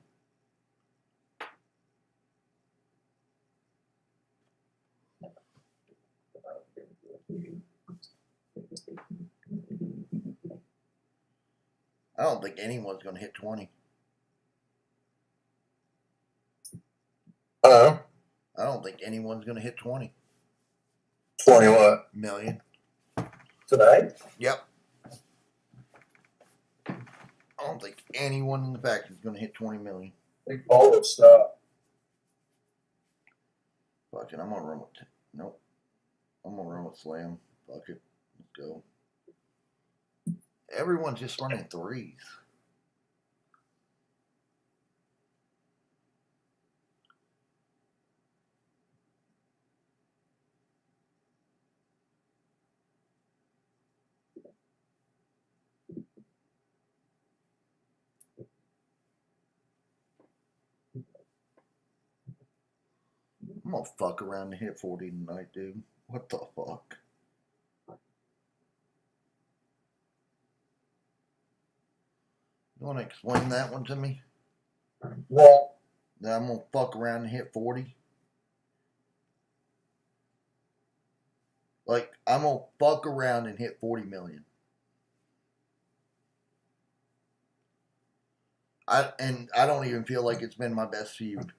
I don't think anyone's gonna hit 20. Hello? I don't think anyone's gonna hit 20 20 what? million. Tonight? Yep. I don't think anyone in the factory is gonna hit 20 million. Big ball of stuff. Fuck it, I'm gonna run with nope. I'm gonna run with Slam. Fuck it. Let's go. Everyone's just running threes. I'm gonna fuck around and hit 40 tonight, dude. What the fuck? You wanna explain that one to me? What? That I'm gonna fuck around and hit 40? Like, I'm gonna fuck around and hit 40 million. I don't even feel like it's been my best feud.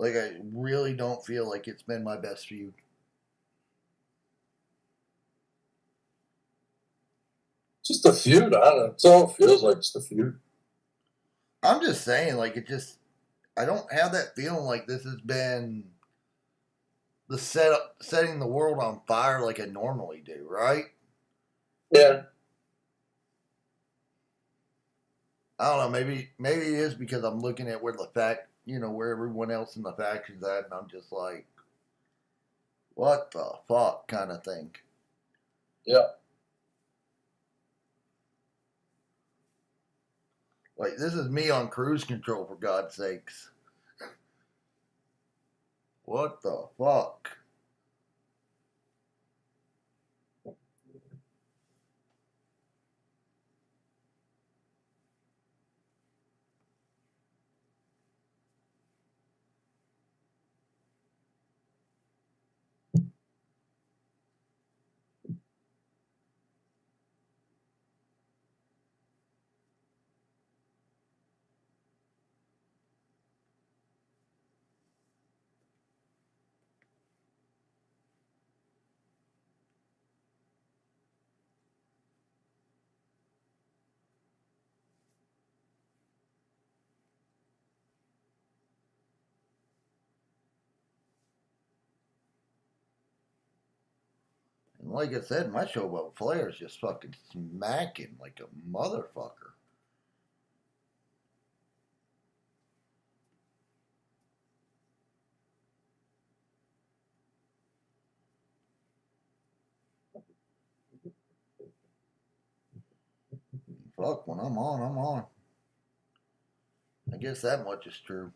Like, I really don't feel like it's been my best feud. Just a feud. I don't know. It's all it feels like, just a feud. I'm just saying, like, I don't have that feeling like this has been the setting the world on fire like I normally do, right? Yeah. I don't know. Maybe it is because I'm looking at where the where everyone else in the faction's at, and I'm just like, what the fuck kind of thing. Yeah. Like, this is me on cruise control, for God's sakes. What the fuck? And like I said, my showboat Flair is just fucking smacking like a motherfucker. Fuck, when I'm on, I'm on. I guess that much is true.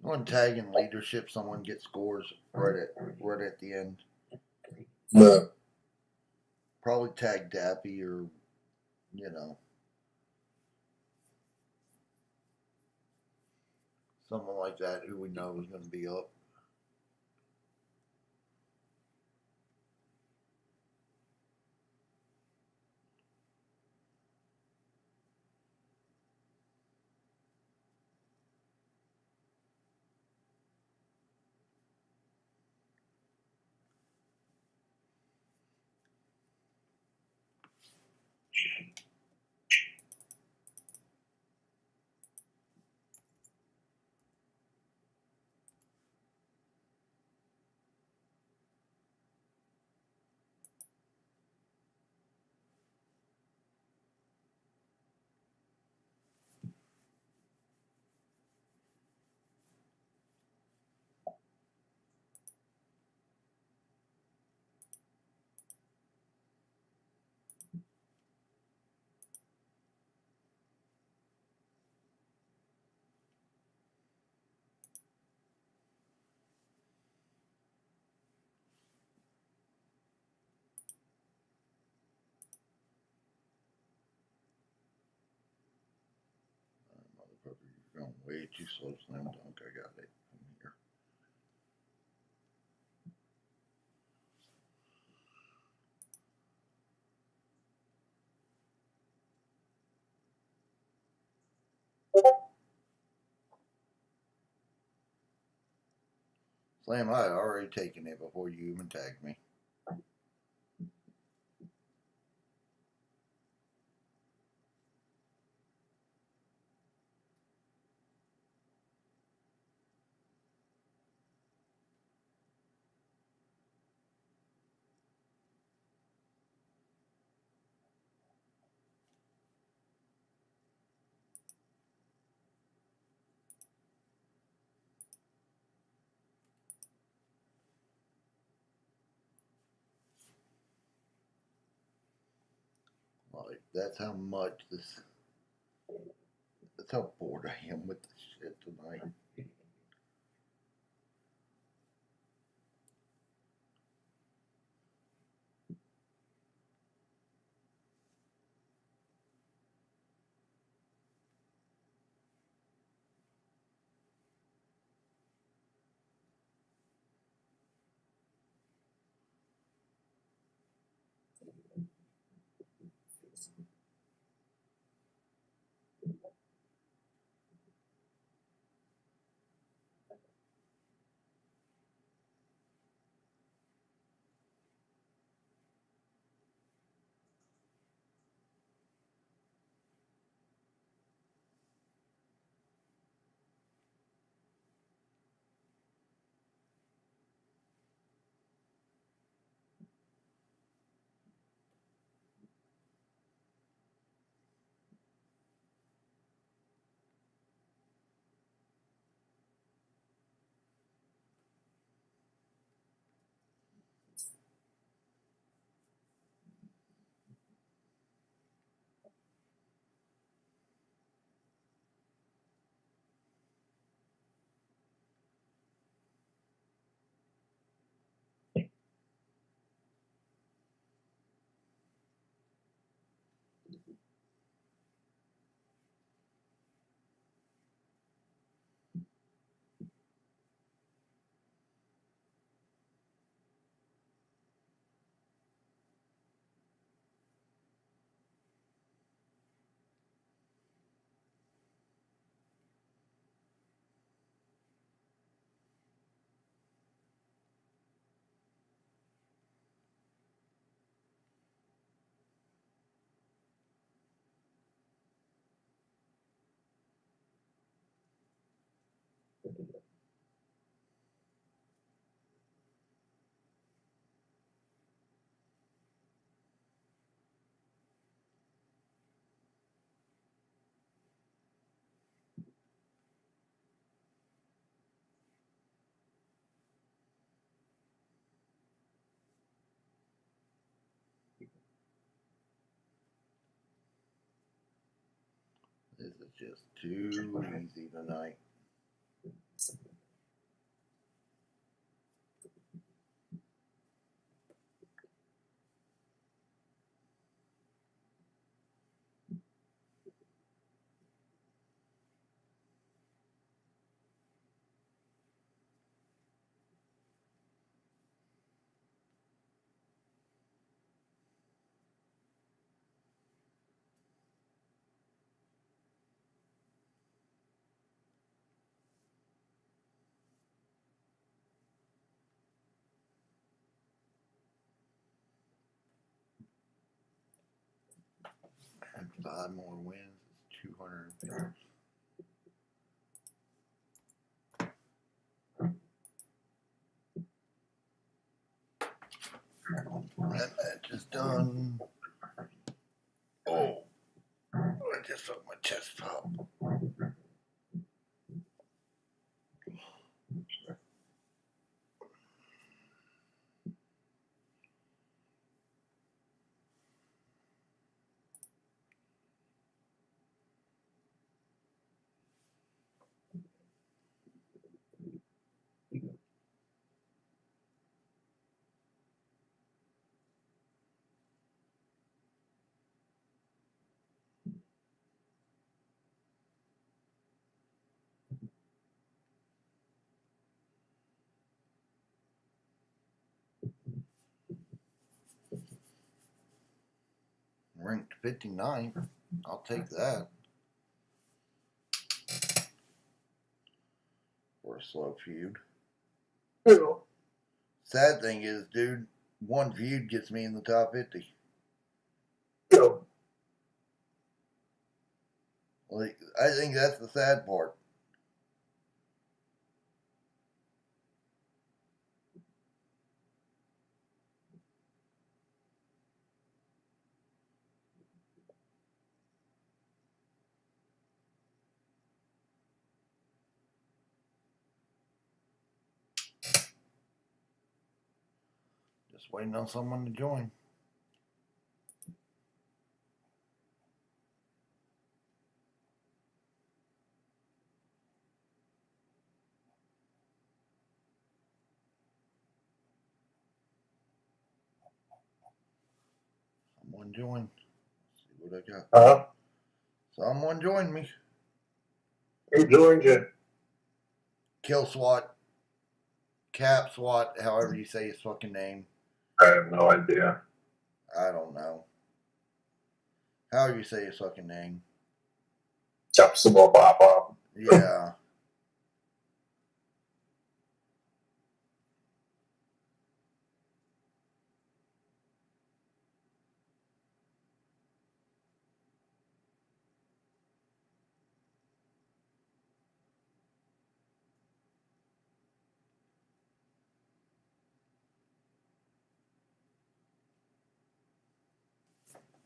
When tagging leadership, someone gets scores right at the end. No. Probably tag Dappy or someone like that who we know is going to be up. Motherfucker, you're going way too slow, slam dunk. I got it from here. Slam, I had already taken it before you even tagged me. Like, that's how much this. That's how bored I am with this shit tonight. This is just too easy tonight. And 5 more wins is 250. That match is done. Oh, I just felt my chest pop. Ranked 59th. I'll take that. For a slow feud. Yeah. Sad thing is, dude, one feud gets me in the top 50. Yeah. Like, I think that's the sad part. Just waiting on someone to join. Someone join. Let's see what I got. Huh? Someone join me. Who joined you? Kill SWAT. Cap SWAT, however you say his fucking name. I have no idea. I don't know. However you say his fucking name. Chop some more bop bop. Yeah.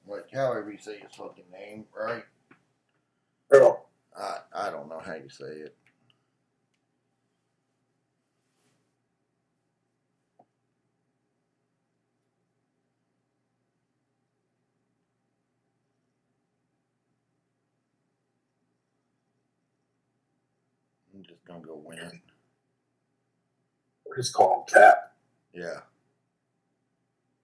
Like, however you say his fucking name, right? Earl. I don't know how you say it. I'm just gonna go win it. Just call him Cap. Yeah.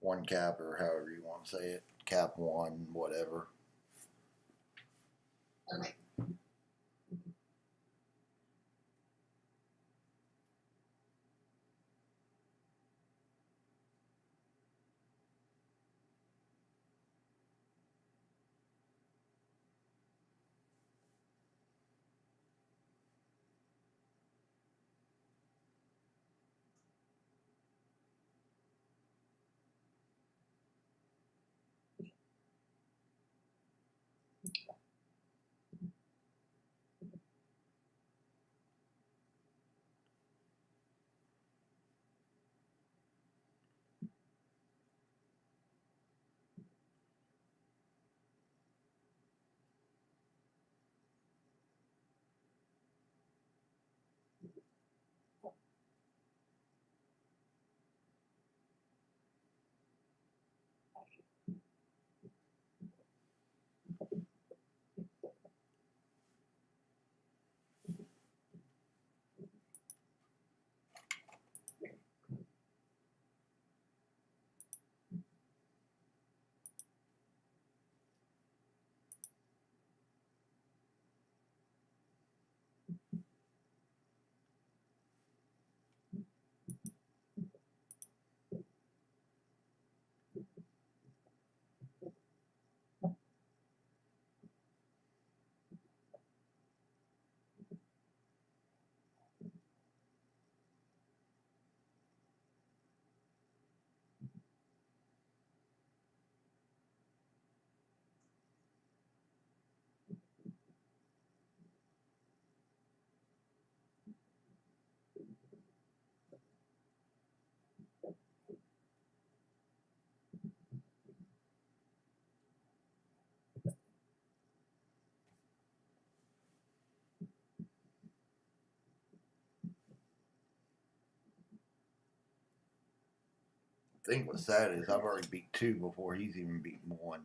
One cap, or however you want to say it. Cap one, whatever. I think what's sad is I've already beat two before he's even beaten one.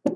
I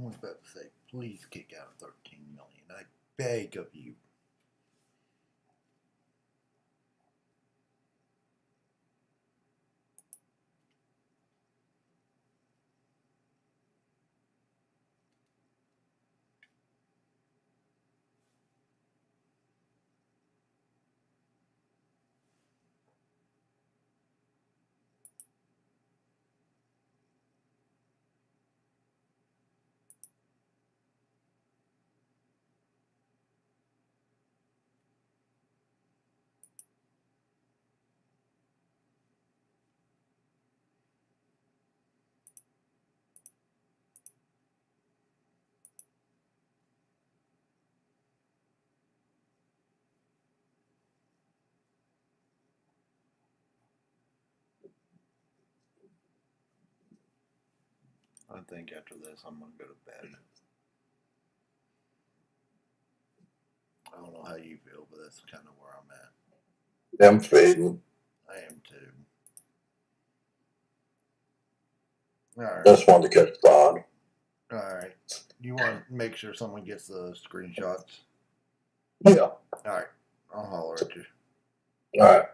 was about to say, please kick out 13 million. I beg of you. I think after this, I'm going to go to bed. I don't know how you feel, but that's kind of where I'm at. I'm fading. I am too. All right. Just wanted to catch Bond. All right. You want to make sure someone gets the screenshots? Yeah. All right. I'll holler at you. All right.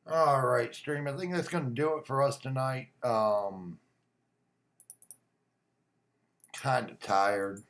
All right, stream. I think that's going to do it for us tonight. Kind of tired.